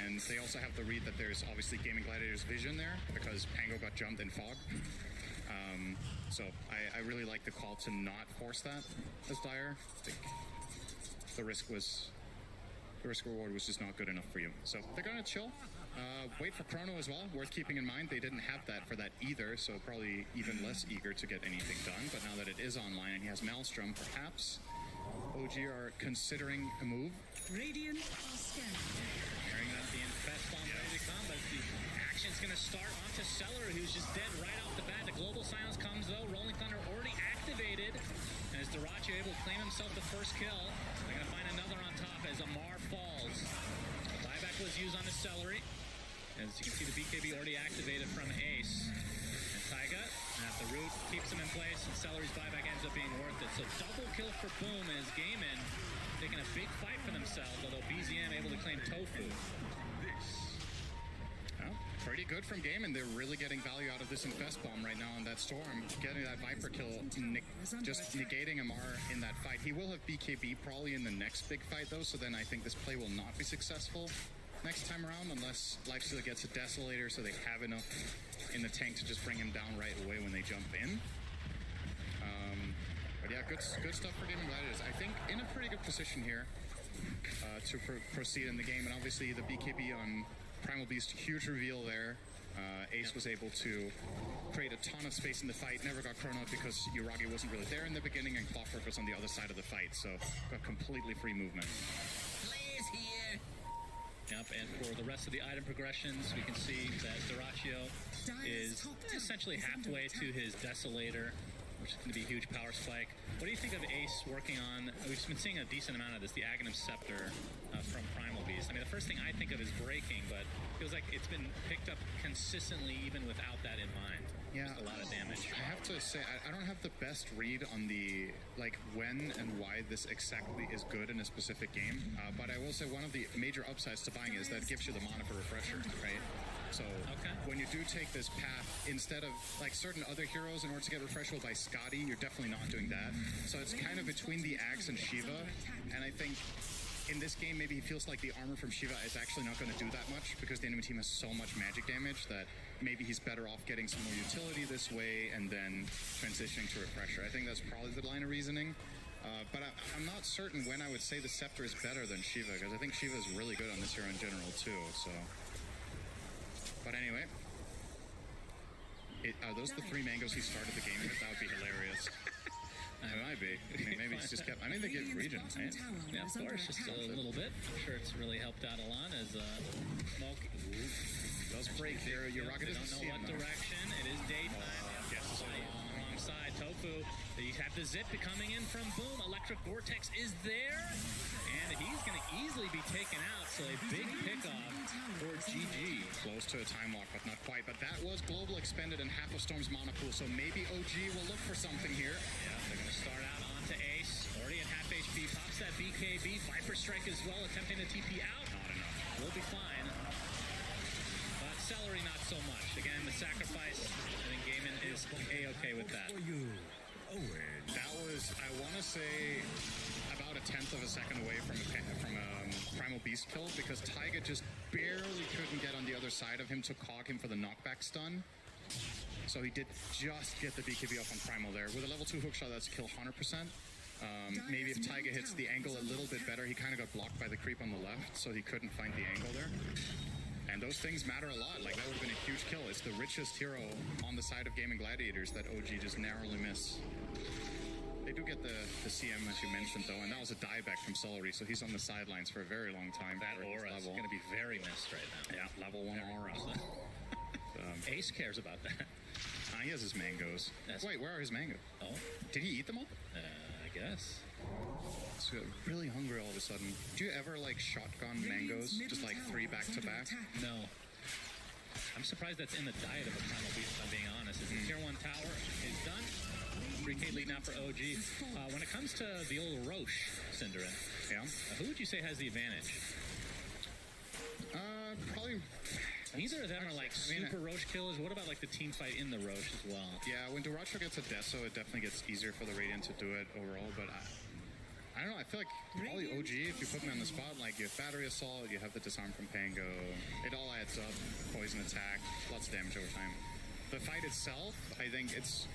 [SPEAKER 22] And they also have the read that there's obviously Gaming Gladiator's vision there because Pango got jumped in fog. So I really like the call to not force that as Dire. I think the risk reward was just not good enough for you. So they're gonna chill. Wait for Chrono as well, worth keeping in mind. They didn't have that for that either, so probably even less eager to get anything done. But now that it is online and he has Maelstrom, perhaps OG are considering a move.
[SPEAKER 7] Radiant are scanning.
[SPEAKER 21] Hearing that the Infest bomb ready to come, but the action's going to start onto Celery, who's just dead right off the bat. The Global Silence comes, though. Rolling Thunder already activated. And as Dotawtf able to claim himself the first kill, they're going to find another on top as Amar falls. The buyback was used on the Celery. As you can see, the BKB already activated from Ace. And Taiga at the root keeps him in place, and Celery's buyback ends up being worth it. So double kill for Boom as Gaimin taking a big fight for themselves, although BZM able to claim Tofu.
[SPEAKER 22] Well, pretty good from Gaimin. They're really getting value out of this Infest Bomb right now on that Storm. Getting that Viper kill, just negating Amar in that fight. He will have BKB probably in the next big fight, though, so then I think this play will not be successful next time around unless Lifesteal gets a Desolator so they have enough in the tank to just bring him down right away when they jump in. But yeah, good stuff for Gaming Gladiators. I think in a pretty good position here to proceed in the game, and obviously the BKB on Primal Beast, huge reveal there. Ace was able to create a ton of space in the fight, never got Chrono because Yuragi wasn't really there in the beginning and Clockwork was on the other side of the fight, so got completely free movement.
[SPEAKER 7] Players here.
[SPEAKER 21] Yep, and for the rest of the item progressions, we can see that Dotawtf is essentially halfway to his Desolator, which is going to be a huge power spike. What do you think of Ace working on, we've been seeing a decent amount of this, the Aghanim Scepter from Primal Beast. I mean, the first thing I think of is breaking, but it feels like it's been picked up consistently even without that in mind.
[SPEAKER 22] Yeah,
[SPEAKER 21] just a lot of damage.
[SPEAKER 22] I have to say, I don't have the best read on the, like, when and why this exactly is good in a specific game, but I will say one of the major upsides to buying is that it gives you the mana for Refresher, right? So when you do take this path, instead of like certain other heroes, in order to get Refreshable by Scotty, you're definitely not doing that. So it's kind of between the Axe and Shiva, and I think in this game, maybe he feels like the armor from Shiva is actually not going to do that much because the enemy team has so much magic damage that maybe he's better off getting some more utility this way and then transitioning to Refresher. I think that's probably the line of reasoning. But I'm not certain when I would say the Scepter is better than Shiva, because I think Shiva is really good on this hero in general too, so... But anyway, are those the 3 mangoes he started the game with? That would be hilarious. It might be. I mean, maybe he's just kept... I mean, they get region, right?
[SPEAKER 21] Yeah, of course, just a little bit. I'm sure it's really helped out a lot as Smoke
[SPEAKER 22] does break here. Yuragi doesn't
[SPEAKER 21] know what direction. It is daytime. Wrong side. Tofu. You have the zip coming in from Boom. Electric Vortex is there. And he's going to easily be taken out. So a big pickoff for GG.
[SPEAKER 22] Close to a time lock, but not quite. But that was global expended in half of Storm's mana pool. So maybe OG will look for something here.
[SPEAKER 21] Yeah, they're going to start out onto Ace. Already at half HP. Pops that BKB. Viper Strike as well. Attempting to TP out.
[SPEAKER 22] Not enough.
[SPEAKER 21] We'll be fine. But Celery not so much. Again, the sacrifice. I think Gaimin is A-okay with that.
[SPEAKER 22] That was, I want to say, about a 1/10 of a second away from a Primal Beast kill because Taiga just barely couldn't get on the other side of him to cog him for the knockback stun. So he did just get the BKB off on Primal there. With a level 2 hookshot, that's a kill 100%. Maybe if Taiga hits the angle a little bit better, he kind of got blocked by the creep on the left, so he couldn't find the angle there. And those things matter a lot. Like, that would have been a huge kill. It's the richest hero on the side of Gaming Gladiators that OG just narrowly miss. They do get the CM, as you mentioned, though, and that was a dieback from Celery, so he's on the sidelines for a very long time.
[SPEAKER 21] That aura is going to be very missed right now.
[SPEAKER 22] Yeah, level 1 aura.
[SPEAKER 21] Ace cares about that.
[SPEAKER 22] He has his mangoes. Wait, where are his mangoes?
[SPEAKER 21] Oh.
[SPEAKER 22] Did he eat them all?
[SPEAKER 21] I guess.
[SPEAKER 22] So really hungry all of a sudden. Do you ever, like, shotgun mangoes? Just, like, 3 back-to-back?
[SPEAKER 21] No. I'm surprised that's in the diet of a Primal Beast, if I'm being honest. The Tier 1 tower is done. 3K lead now for OG. When it comes to the old Roche, Cinderin, who would you say has the advantage?
[SPEAKER 22] Probably...
[SPEAKER 21] Neither of them are like super Roche killers. What about like the team fight in the Roche as well?
[SPEAKER 22] Yeah, when Duracho gets a Deso, it definitely gets easier for the Radiant to do it overall, but I don't know, I feel like probably OG, if you put me on the spot, like you have Battery Assault, you have the Disarm from Pango, it all adds up, poison attack, lots of damage over time. The fight itself, I think it's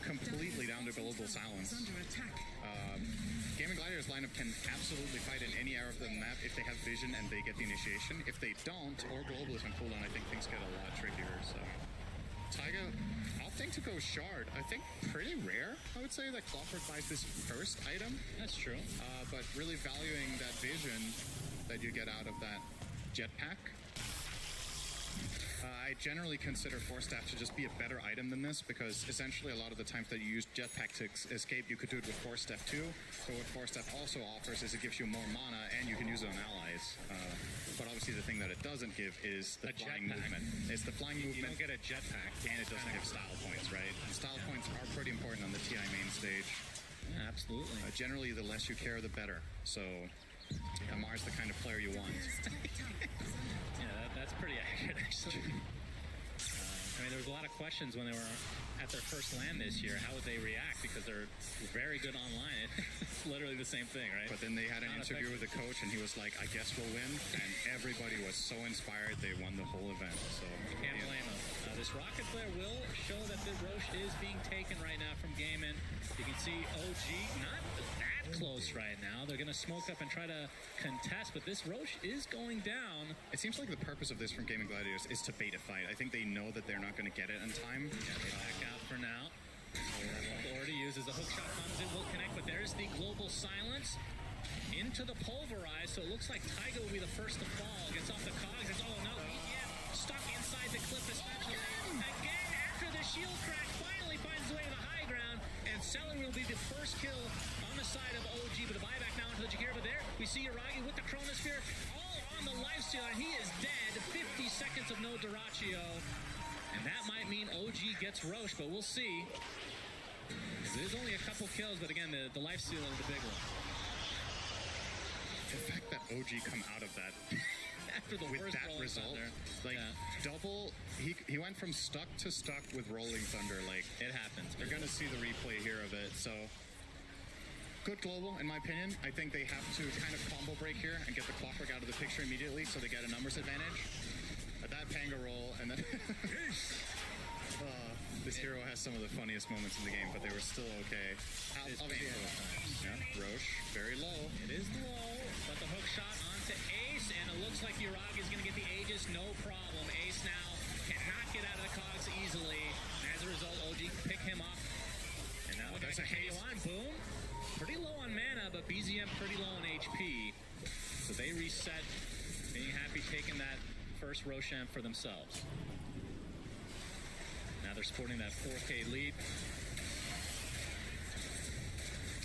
[SPEAKER 22] completely down to global silence. Gaming Gladiators lineup can absolutely fight in any area of the map if they have vision and they get the initiation. If they don't, or global is on cooldown, I think things get a lot trickier. So, Taiga, opting to go Shard, I think pretty rare, I would say, that Clockwork buys this first item.
[SPEAKER 21] That's true.
[SPEAKER 22] But really valuing that vision that you get out of that jetpack. I generally consider Force Staff to just be a better item than this because essentially a lot of the times that you use Jetpack to escape, you could do it with Force Staff too. But what Force Staff also offers is it gives you more mana and you can use it on allies. But obviously the thing that it doesn't give is the flying movement. It's the flying movement.
[SPEAKER 21] You don't get a jetpack.
[SPEAKER 22] And it doesn't give style points, right? And style points are pretty important on the TI main stage.
[SPEAKER 21] Yeah, absolutely.
[SPEAKER 22] Generally, the less you care, the better. So, Amar's the kind of player you want.
[SPEAKER 21] Yeah, that's pretty accurate, actually. I mean, there was a lot of questions when they were at their first LAN this year. How would they react? Because they're very good online. It's literally the same thing, right?
[SPEAKER 22] But then they had an interview with the coach, and he was like, I guess we'll win. And everybody was so inspired, they won the whole event. So
[SPEAKER 21] you can't blame them. This Rocket player will show that the Roche is being taken right now from Gaimin. You can see OG not that close right now. They're going to smoke up and try to contest, but this Roche is going down.
[SPEAKER 22] It seems like the purpose of this from Gaming Gladiators is to bait a fight. I think they know that they're not going to get it in time.
[SPEAKER 21] Yeah, they back out for now. Already uses the hook shot, comes in, will connect, but there's the global silence into the pulverize, so it looks like Taiga will be the first to fall. Gets off the cogs, it's, oh no, stuck inside the cliff especially. Again, after the shield crack, finally finds his way to the high ground, and Celery will be the first kill on the side of OG, but the buyback now into the Jakira, but there we see Yuragi with the Chronosphere, all on the lifesteal, and he is dead. 50 seconds of no Duraccio, and that might mean OG gets Roche, but we'll see. There's only a couple kills, but again, the lifesteal is the big one.
[SPEAKER 22] The fact that OG come out of that
[SPEAKER 21] after the
[SPEAKER 22] with
[SPEAKER 21] worst
[SPEAKER 22] that result, like double, he went from stuck to stuck with Rolling Thunder. Like
[SPEAKER 21] it happens.
[SPEAKER 22] They're gonna see the replay here of it. So good global, in my opinion. I think they have to kind of combo break here and get the Clockwork out of the picture immediately, so they get a numbers advantage. At that Panga roll, and then this hero has some of the funniest moments in the game, but they were still okay. Roche, very low.
[SPEAKER 21] It is low, but the hook shot onto Ace, and it looks like Yuragi is going to get the Aegis, no problem. Ace now cannot get out of the cogs easily. As a result, OG can pick him up. And now that's a haste. Boom. Pretty low on mana, but BZM pretty low on HP. So they reset, being happy taking that first Roshan for themselves. Now they're sporting that 4K lead.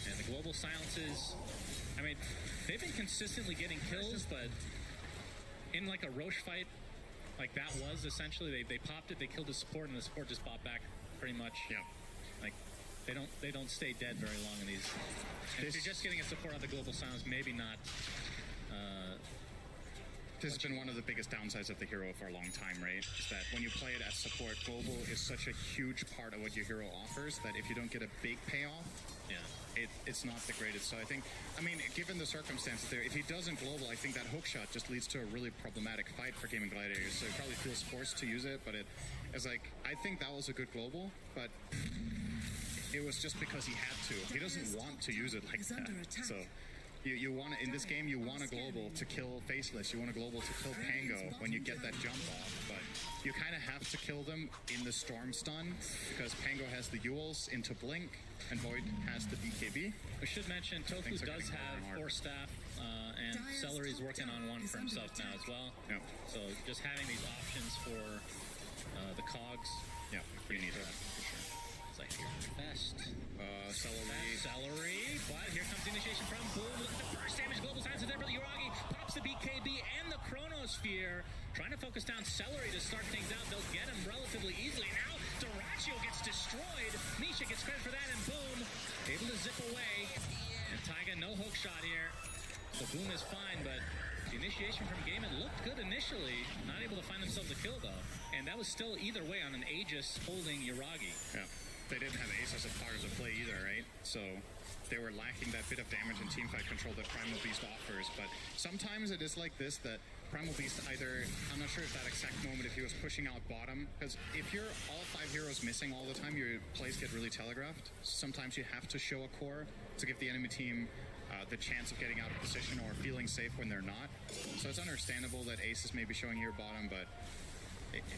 [SPEAKER 21] And the global silences, I mean, they've been consistently getting kills, but in like a Roche fight, like that was essentially, they popped it, they killed the support, and the support just popped back pretty much.
[SPEAKER 22] Yeah.
[SPEAKER 21] Like, they don't stay dead very long in these. And if you're just getting a support on the global silence, maybe not.
[SPEAKER 22] This has been one of the biggest downsides of the hero for a long time, right? Is that when you play it as support, global is such a huge part of what your hero offers that if you don't get a big payoff, it's not the greatest. So I think, I mean, given the circumstances there, if he doesn't global, I think that hook shot just leads to a really problematic fight for Gaming Gladiators. So he probably feels forced to use it, but it's like, I think that was a good global, but it was just because he had to. He doesn't want to use it like that. So You want in this game, you want a global to kill Faceless. You want a global to kill Pango when you get that jump off. But you kind of have to kill them in the Storm Stun because Pango has the Yules into Blink and Void has the BKB.
[SPEAKER 21] We should mention Tofu does have Force Staff and Celery's working on one for himself now as well.
[SPEAKER 22] Yep.
[SPEAKER 21] So just having these options for the cogs.
[SPEAKER 22] Yeah, you need that for sure.
[SPEAKER 21] It's like best.
[SPEAKER 22] Celery.
[SPEAKER 21] But here comes the initiation from Boom. Look at the first damage. Global times is there for the Uragi. Pops the BKB and the Chronosphere. Trying to focus down Celery to start things out. They'll get him relatively easily. Now Dotawtf gets destroyed. Misha gets credit for that, and Boom able to zip away. And Taiga, no hook shot here. So Boom is fine, but the initiation from Gaiman looked good initially. Not able to find themselves a kill, though. And that was still either way on an Aegis holding Uragi.
[SPEAKER 22] Yeah. They didn't have Ace as a part of the play either, right? So they were lacking that bit of damage and teamfight control that Primal Beast offers. But sometimes it is like this, that Primal Beast either, I'm not sure if that exact moment, if he was pushing out bottom, because if you're all 5 heroes missing all the time, your plays get really telegraphed. Sometimes you have to show a core to give the enemy team the chance of getting out of position or feeling safe when they're not. So it's understandable that Ace is maybe showing here bottom, but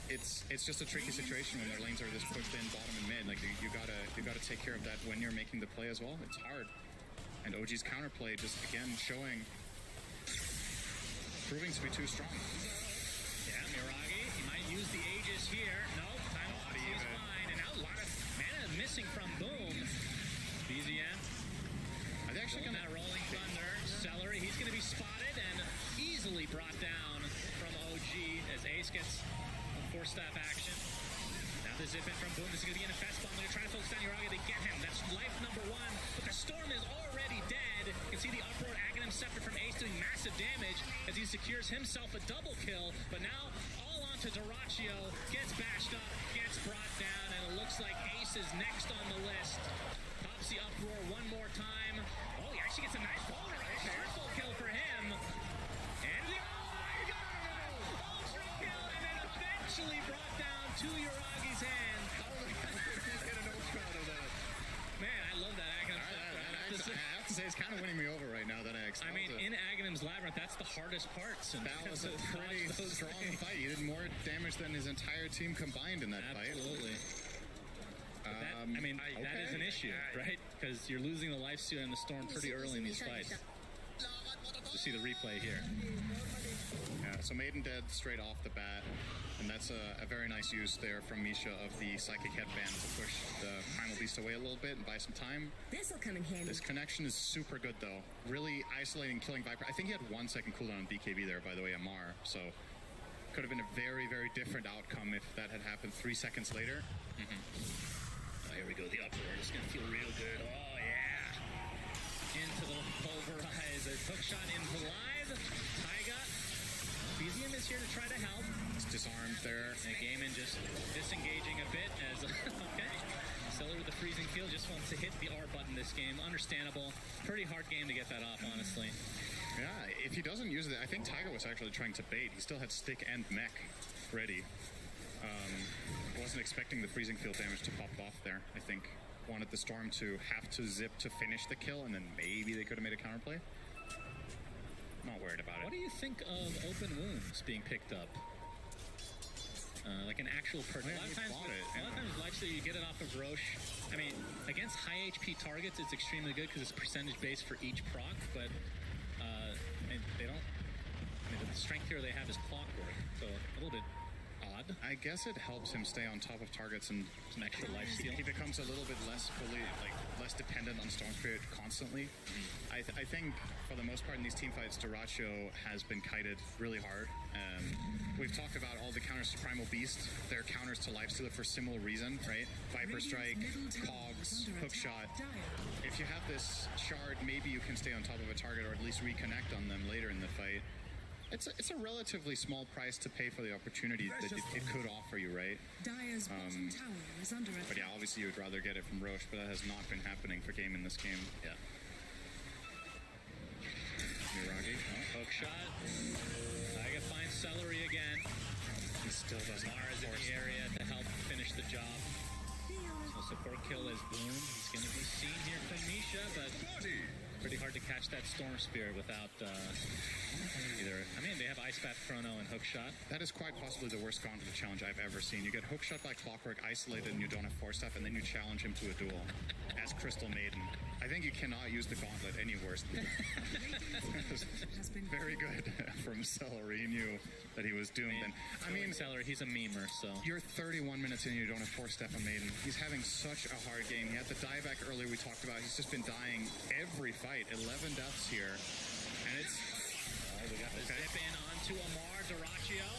[SPEAKER 22] it's just a tricky situation when their lanes are this pushed in bottom and mid. Like you gotta take care of that when you're making the play as well. It's hard. And OG's counterplay just again proving to be too strong.
[SPEAKER 21] Yeah, Uragi, he might use the Aegis here. No, time off, he's fine. And now a lot of mana missing from Boom. BZM.
[SPEAKER 22] Are they actually gonna
[SPEAKER 21] Rolling Thunder? Celery, he's gonna be spotted and easily brought down from OG as Ace gets Force Staff action. Now the zip in from Boom. This is going to be an infest bomb. They're trying to focus on Uragi. They get him. That's life number 1. But the Storm is already dead. You can see the uproar Aghanim Scepter from Ace doing massive damage as he secures himself a double kill. But now all onto Dotawtf. Gets bashed up, gets brought down, and it looks like Ace is next on the list. Pops the uproar one more time. Oh, he actually gets a nice polarizer. Full kill for him. And the actually brought down to Uragi's hand.
[SPEAKER 22] Get an ultra out of that.
[SPEAKER 21] Man, I love that Aghanim.
[SPEAKER 22] I have to say, it's kind of winning me over right now that I expelled it.
[SPEAKER 21] in Aghanim's Labyrinth, that's the hardest parts. And
[SPEAKER 22] that was a pretty strong fight. He did more damage than his entire team combined in that fight.
[SPEAKER 21] Absolutely. That is an issue, right? Because you're losing the lifesteal and the Storm pretty early in these fights. You see the replay here.
[SPEAKER 22] Yeah, so Maiden dead straight off the bat. And that's a very nice use there from Misha of the Psychic Headband to push the Primal Beast away a little bit and buy some time.
[SPEAKER 7] This'll come in handy.
[SPEAKER 22] This connection is super good, though. Really isolating, killing Viper. I think he had 1 second cooldown on BKB there, by the way, Amar. So could have been a very, very different outcome if that had happened 3 seconds later.
[SPEAKER 21] Here we go, the uproar. It's going to feel real good. Oh, yeah. Into the pulverize. A hook shot into live. Taiga. BZM is here to try to help.
[SPEAKER 22] It's disarmed there.
[SPEAKER 21] And Gaiman just disengaging a bit as, okay. Celery with the freezing field just wants to hit the R button this game. Understandable. Pretty hard game to get that off, honestly.
[SPEAKER 22] Yeah, if he doesn't use it, I think Taiga was actually trying to bait. He still had stick and mech ready. Wasn't expecting the freezing field damage to pop off there. I think wanted the Storm to have to zip to finish the kill, and then maybe they could have made a counterplay. Not worried about it.
[SPEAKER 21] What do you think of open wounds being picked up? Like an actual person. A lot of times lifesteal, you get it off of Roche. I mean, against high HP targets, it's extremely good because it's percentage based for each proc, but they don't. The strength here they have is clockwork, so a little bit odd.
[SPEAKER 22] I guess it helps him stay on top of targets and
[SPEAKER 21] some extra lifesteal.
[SPEAKER 22] He becomes a little bit less less dependent on Storm Spirit constantly. I think for the most part in these team fights, Dotawtf has been kited really hard. We've talked about all the counters to Primal Beast. They're counters to lifesteal for similar reason, right? Viper Strike, Cogs, Hookshot. If you have this shard, maybe you can stay on top of a target or at least reconnect on them later in the fight. It's a relatively small price to pay for the opportunity that it could offer you, right?
[SPEAKER 7] Dire's bottom tower is under attack.
[SPEAKER 22] But yeah, obviously you would rather get it from Roche, but that has not been happening for Game in this game.
[SPEAKER 21] Yeah.
[SPEAKER 22] Miragi.
[SPEAKER 21] Hook shot. Taiga finds Celery again.
[SPEAKER 22] He still doesn't.
[SPEAKER 21] Mara's in the area to help finish the job. So support kill is Boom. He's going to be seen here from Misha, but pretty hard to catch that Storm Spirit without either. I mean, they have Ice Path Chrono and Hookshot.
[SPEAKER 22] That is quite possibly the worst Gauntlet challenge I've ever seen. You get Hookshot by Clockwork, isolated, and you don't have Force Staff, and then you challenge him to a duel as Crystal Maiden. I think you cannot use the Gauntlet any worse than that. Very good from Celery. He knew that he was doomed. And I mean,
[SPEAKER 21] Celery, he's a memer, so.
[SPEAKER 22] You're 31 minutes in and you don't have Force Staff on Maiden. He's having such a hard game. He had the dieback earlier we talked about. He's just been dying every fight. 11 deaths here. And it's...
[SPEAKER 21] Oh, we got the zip in onto Amar. Doraccio.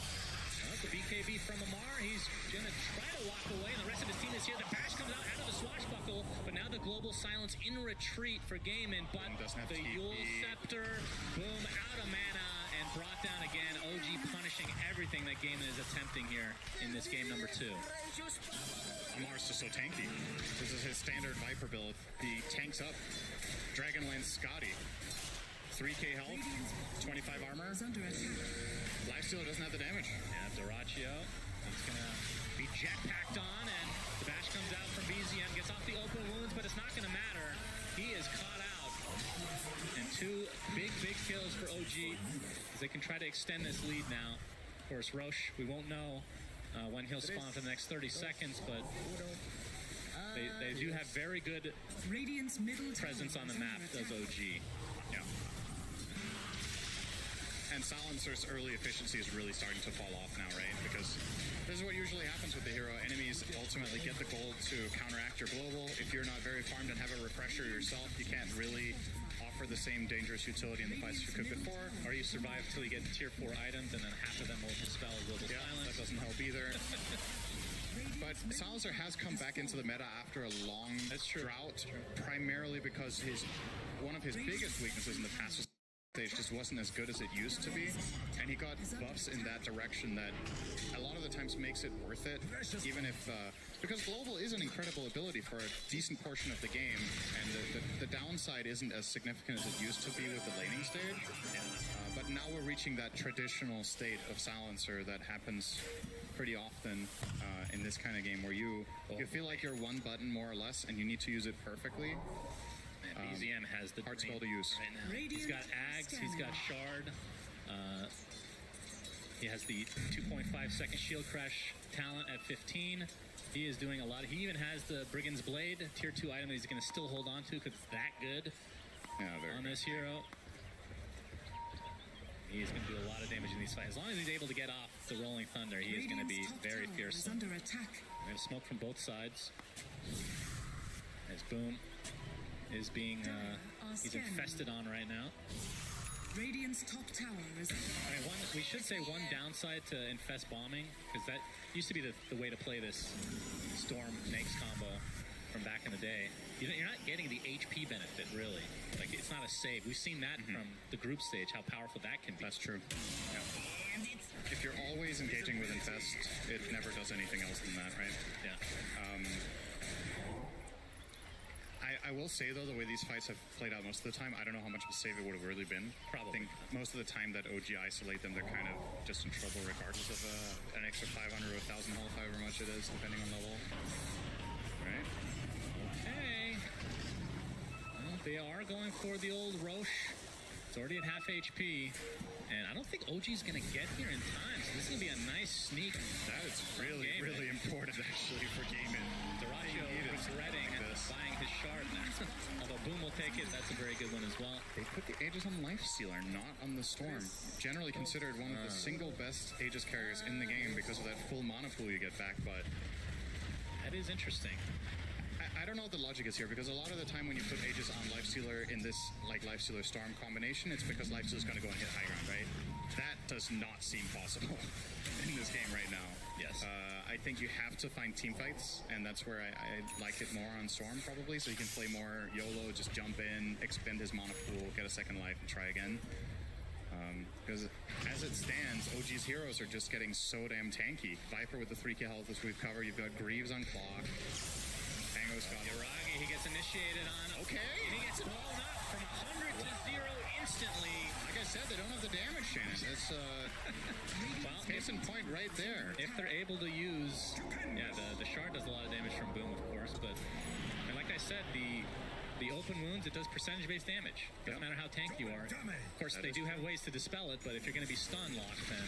[SPEAKER 21] The BKB from Amar. He's going to try to walk away, and the rest of his team is here. The bash comes out of the swashbuckle, but now the global silence in retreat for Gaimin. But the Yule Scepter, boom, out of mana, and brought down again. OG punishing everything that Gaimin is attempting here in this game number 2.
[SPEAKER 22] Amar's just so tanky. This is his standard Viper build. He tanks up. Dragonlance Scotty. 3k health, 25 armor. Lifestealer doesn't have the damage.
[SPEAKER 21] Yeah, Doraccio is going to be jetpacked on, and the bash comes out from BZM, gets off the open wounds, but it's not going to matter. He is caught out. And 2 big kills for OG as they can try to extend this lead now. Of course, Roche, we won't know when he'll spawn for the next 30 seconds, but they do have very good presence on the map, does OG.
[SPEAKER 22] Yeah. And Silencer's early efficiency is really starting to fall off now, right? Because this is what usually happens with the hero. Enemies ultimately get the gold to counteract your global. If you're not very farmed and have a refresher yourself, you can't really offer the same dangerous utility in the fights you could before.
[SPEAKER 21] Or you survive till you get to tier 4 items, and then half of them will dispel global silence.
[SPEAKER 22] That doesn't help either. But Silencer has come back into the meta after a long drought, primarily because one of his biggest weaknesses in the past was stage just wasn't as good as it used to be, and he got buffs in that direction that a lot of the times makes it worth it, even if because global is an incredible ability for a decent portion of the game, and the downside isn't as significant as it used to be with the laning stage. But now we're reaching that traditional state of Silencer that happens pretty often in this kind of game, where you feel like you're one button more or less, and you need to use it perfectly.
[SPEAKER 21] BZM has the
[SPEAKER 22] hard spell to use.
[SPEAKER 21] Right, he's got Ags, he's got Shard. He has the 2.5 second shield crash talent at 15. He is doing a lot. He even has the Brigand's Blade, tier 2 item that he's going to still hold on to because it's that good on this hero. He's going to do a lot of damage in these fights. As long as he's able to get off the Rolling Thunder, he is going to be very fearsome. We're going to smoke from both sides. As Boom is being he's infested on right now.
[SPEAKER 7] Radiant's top tower is...
[SPEAKER 21] I mean, we should say one downside to infest bombing, because that used to be the way to play this Storm Nax combo from back in the day. You're not getting the HP benefit, really. Like, it's not a save. We've seen that from the group stage, how powerful that can be.
[SPEAKER 22] That's true. Yeah. If you're always engaging with infest, it never does anything else than that, right?
[SPEAKER 21] Yeah.
[SPEAKER 22] I will say, though, the way these fights have played out most of the time, I don't know how much of a save it would have really been.
[SPEAKER 21] Probably.
[SPEAKER 22] I think most of the time that OG isolate them, they're kind of just in trouble regardless of an extra 500 or 1,000 health, however much it is, depending on level. Right?
[SPEAKER 21] Okay. Well, they are going for the old Roche. It's already at half HP. And I don't think OG's going to get here in time, so this is going to be a nice sneak.
[SPEAKER 22] That is really, really important, actually, for Gaimin.
[SPEAKER 21] Doraccio regretting buying his shard now. Although Boom will take it, that's a very good one as well.
[SPEAKER 22] They put the Aegis on Lifestealer, not on the Storm. Generally considered one of the single best Aegis carriers in the game because of that full mana pool you get back, but...
[SPEAKER 21] That is interesting.
[SPEAKER 22] I don't know what the logic is here, because a lot of the time when you put Aegis on Lifestealer in this like Lifestealer Storm combination, it's because Lifestealer's going to go and hit high ground, right? That does not seem possible in this game right now.
[SPEAKER 21] Yes.
[SPEAKER 22] I think you have to find team fights, and that's where I like it more on Storm probably, so you can play more YOLO, just jump in, expend his mana pool, get a second life, and try again. Because as it stands, OG's heroes are just getting so damn tanky. Viper with the 3k health, as we've covered. You've got Greaves on clock.
[SPEAKER 21] Iragi, he gets initiated on.
[SPEAKER 22] Okay.
[SPEAKER 21] And he gets blown up from 100 to 0 instantly.
[SPEAKER 22] Like I said, they don't have the damage, Shannon. It's well, case in point right there.
[SPEAKER 21] If they're able to use, the shard does a lot of damage from Boom, of course, but and like I said, the the open wounds, it does percentage-based damage. Doesn't matter how tanky you are. Of course, they do have ways to dispel it, but if you're going to be stun locked, then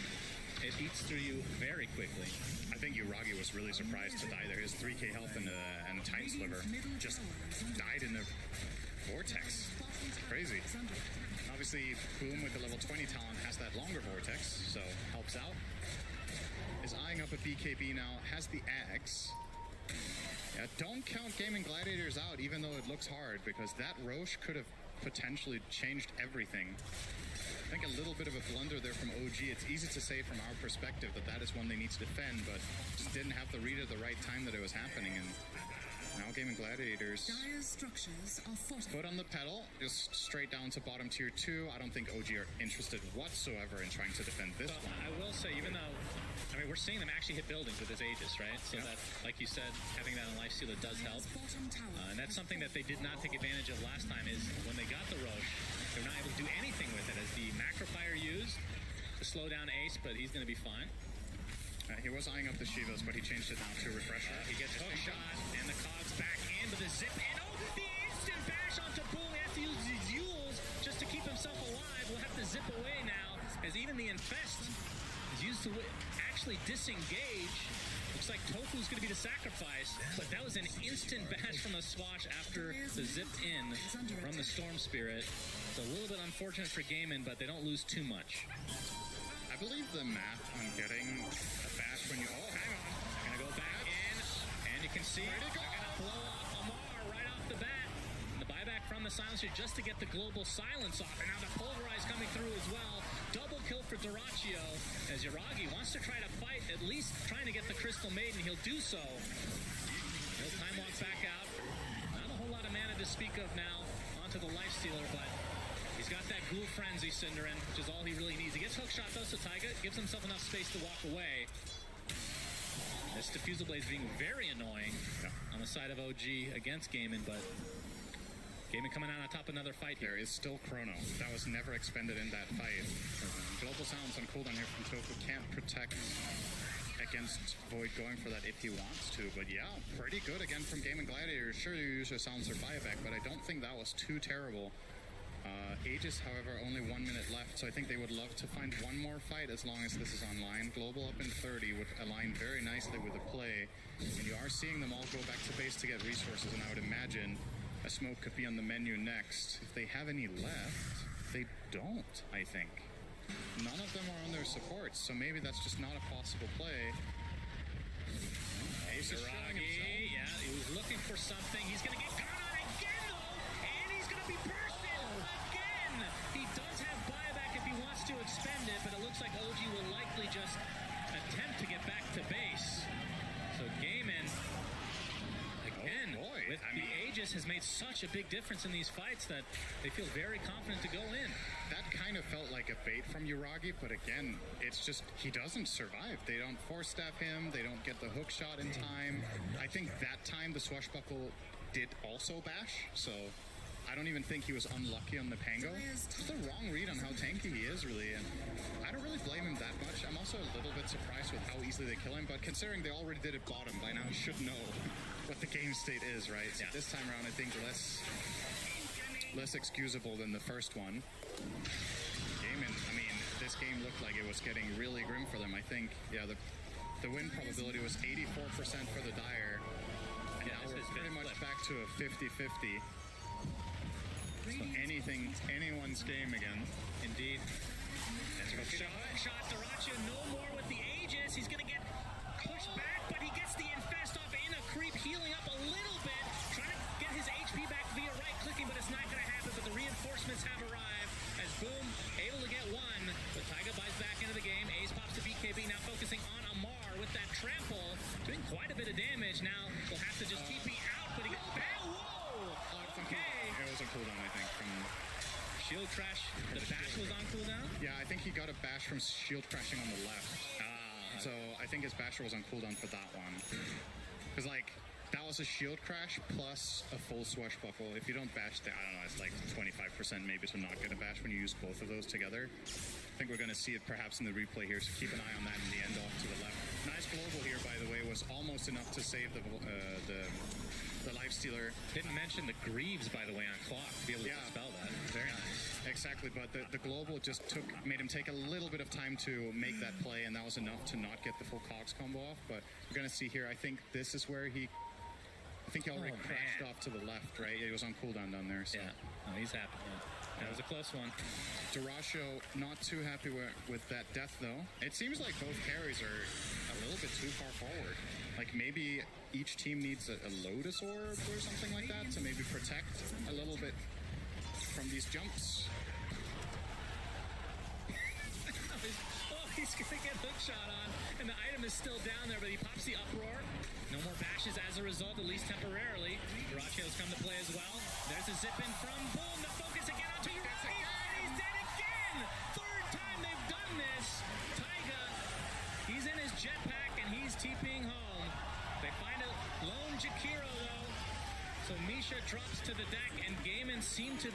[SPEAKER 21] it eats through you very quickly.
[SPEAKER 22] I think Uragi was really surprised to die there. His 3k health and Time Sliver just died in the Vortex. Crazy. Obviously, Boom with the level 20 talent has that longer Vortex, so helps out. Is eyeing up a BKB now, has the Axe. Yeah, don't count Gaming Gladiators out, even though it looks hard, because that Roche could have potentially changed everything. I think a little bit of a blunder there from OG. It's easy to say from our perspective that that is one they need to defend, but just didn't have the read at the right time that it was happening. And now Gaming Gladiators foot on the pedal, just straight down to bottom tier 2. I don't think OG are interested whatsoever in trying to defend this one.
[SPEAKER 21] I will say, even though, I mean, we're seeing them actually hit buildings with his Aegis, right? So that, like you said, having that on Lifestealer does help. And that's something that they did not take advantage of last time, is when they got the Roche, they were not able to do anything with it, as the Macro Fire used to slow down Ace, but he's going to be fine.
[SPEAKER 22] He was eyeing up the Shivas, but he changed it now to Refresher.
[SPEAKER 21] He gets hook shot, and the cogs back in, but the zip in. Oh, the instant bash onto Bull. He has to use his Yules just to keep himself alive. We'll have to zip away now, as even the Infest is used to actually disengage. Looks like Tofu's going to be the sacrifice, but that was an instant bash from the Swash after the zipped in from the Storm Spirit. It's a little bit unfortunate for Gaimin, but they don't lose too much.
[SPEAKER 22] I believe the math on getting a bash when you... Oh, hang on.
[SPEAKER 21] They're going to go back in, and you can see they're going to blow off Amar right off the bat. And the buyback from the Silencer just to get the global silence off. And now the Pulverize coming through as well. Double kill for Doraccio, as Uragi wants to try to fight, at least trying to get the Crystal Maiden. He'll do so. He'll time walk back out. Not a whole lot of mana to speak of now onto the Lifestealer, but he's got that Ghoul Frenzy Cinderin, which is all he really needs. He gets hookshot though, so Taiga gives himself enough space to walk away. This Diffusal Blaze being very annoying on the side of OG against Gaimin, but Gaimin coming out on top of another fight here.
[SPEAKER 22] There is still Chrono. That was never expended in that fight. Global Silence on cooldown here from Tofu. Can't protect against Void going for that if he wants to, but yeah, pretty good again from Gaming Gladiators. Sure, you use your Silencer buyback, but I don't think that was too terrible. Aegis, however, only 1 minute left, so I think they would love to find one more fight as long as this is online. Global up in 30 would align very nicely with the play, and you are seeing them all go back to base to get resources, and I would imagine a smoke could be on the menu next. If they have any left, they don't, I think. None of them are on their supports, so maybe that's just not a possible play. Ace is showing himself.
[SPEAKER 21] Yeah, he was looking for something. He's going to get caught on again, though, and he's going to be bursted again. He does have buyback if he wants to expend it, but it looks like OG will likely just attempt to get back to base. So Gaimin, again, with the Aegis, has made such a big difference in these fights that they feel very confident to go in.
[SPEAKER 22] That kind of felt like a bait from Uragi, but again, it's just, he doesn't survive. They don't force staff him, they don't get the hook shot in time. I think that time the Swashbuckle did also bash, so I don't even think he was unlucky on the Pango. It's the wrong read on how tanky he is, really, and I don't really blame him that much. I'm also a little bit surprised with how easily they kill him, but considering they already did it bottom, by now he should know what the game state is, right? So this time around, I think less excusable than the first one. Gaimin, I mean, this game looked like it was getting really grim for them. I think, yeah, the win probability was 84% for the Dire, and now we're pretty much back to a 50-50. So anything, anyone's game again.
[SPEAKER 21] Indeed. That's a shot. Doraccio no more with the Aegis. He's going to get pushed back, but he gets the Infest off in a creep, healing up a little bit, trying to get his HP back via right-clicking, but it's not going to happen. But the reinforcements have arrived as Boom able to get one, but Taiga buys back into the game. Ace pops to BKB, now focusing on Amar with that trample, doing quite a bit of damage. Now we'll have to just TP out, but he got back. Whoa! Okay.
[SPEAKER 22] It was on cooldown, I think, from
[SPEAKER 21] Shield Crash. The bash was on cooldown?
[SPEAKER 22] Yeah, I think he got a bash from Shield Crashing on the left. So I think his basher was on cooldown for that one. Because, like, that was a Shield Crash plus a full Swashbuckle. If you don't bash, I don't know, it's like 25% maybe to not get a bash when you use both of those together. I think we're going to see it perhaps in the replay here, so keep an eye on that in the end off to the left. Nice global here, by the way, was almost enough to save the life Stealer.
[SPEAKER 21] Didn't mention the Greaves, by the way, on clock to be able to dispel that. Very nice.
[SPEAKER 22] Exactly, but the global just made him take a little bit of time to make that play, and that was enough to not get the full Cogs combo off. But we're gonna see here. I think this is where he already crashed off to the left, right? He was on cooldown down there. So.
[SPEAKER 21] Yeah, no, he's happy. That was a close one.
[SPEAKER 22] Duracio not too happy with that death, though. It seems like both carries are a little bit too far forward. Like maybe each team needs a Lotus Orb or something like that to maybe protect a little bit from these jumps.
[SPEAKER 21] He's gonna get hook shot on, and the item is still down there, but he pops the uproar. No more bashes as a result, at least temporarily. Duracio's come to play as well. There's a zip in from Boom. The focus again onto Uragi, and he's dead again! Third time they've done this. Taiga, he's in his jetpack, and he's TPing home. They find a lone Jakiro, though. So Misha drops to the deck, and Gaiman seem to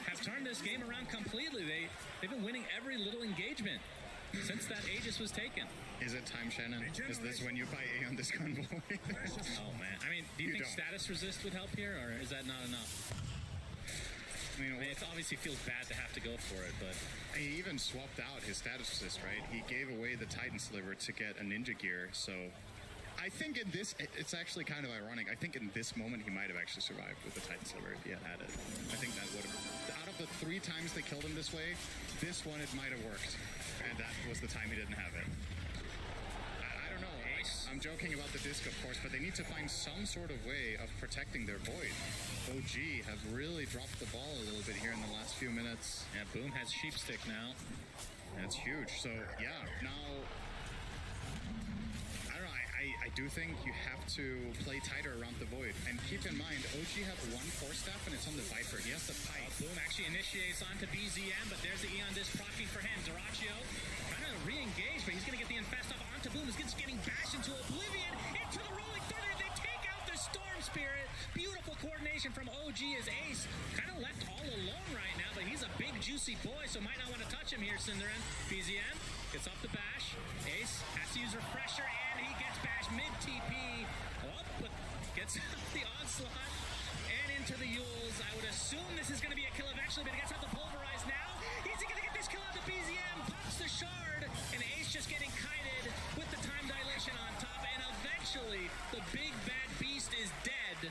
[SPEAKER 21] have turned this game around completely. They've been winning every little engagement since that Aegis was taken.
[SPEAKER 22] Is it time, Shannon? Is this when you buy A on this convoy?
[SPEAKER 21] Oh, man. I mean, do you think status resist would help here, or is that not enough? I mean, it obviously feels bad to have to go for it, but...
[SPEAKER 22] He even swapped out his status resist, right? He gave away the Titan Sliver to get a Ninja Gear, so... I think in this, it's actually kind of ironic. I think in this moment, he might have actually survived with the Titan Sliver if he had had it. I think that would have... Out of the 3 times they killed him this way, this one, it might have worked. And that was the time he didn't have it. I don't know. I'm joking about the disc, of course, but they need to find some sort of way of protecting their Void. OG have really dropped the ball a little bit here in the last few minutes.
[SPEAKER 21] Yeah, Boom has Sheepstick now.
[SPEAKER 22] That's huge. So, yeah, now... I do think you have to play tighter around the Void. And keep in mind, OG have 1 Force Staff and it's on the Viper. He has the Pike.
[SPEAKER 21] Boom actually initiates onto BZM, but there's the Eon Disc proccing for him. Duracio trying to re-engage, but he's going to get the Infest off onto Boom. He's getting bashed into Oblivion, into the rolling 30. They take out the Storm Spirit. Beautiful coordination from OG as Ace kind of left all alone right now, but he's a big, juicy boy, so might not want to touch him here, Cinderin. BZM gets off the bash. Ace has to use Refresher, and he gets bashed mid-TP. But gets the Onslaught and into the Yules. I would assume this is going to be a kill eventually, but he gets out the Pulverize now. He's going to get this kill out to BZM. Pops the Shard, and Ace just getting kited with the time dilation on top, and eventually the big bad beast is dead.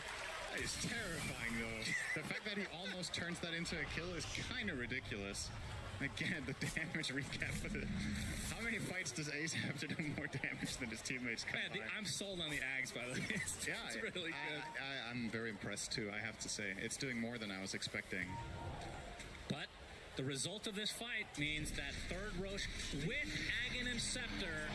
[SPEAKER 22] That is terrifying, though. The fact that he almost turns that into a kill is kind of ridiculous. Again, the damage recap for the... How many fights does Ace have to do more damage than his teammates combined?
[SPEAKER 21] Man, I'm sold on the Ags, by the way. It's really good.
[SPEAKER 22] I'm very impressed, too, I have to say. It's doing more than I was expecting.
[SPEAKER 21] But the result of this fight means that third Roche with Aghanim Scepter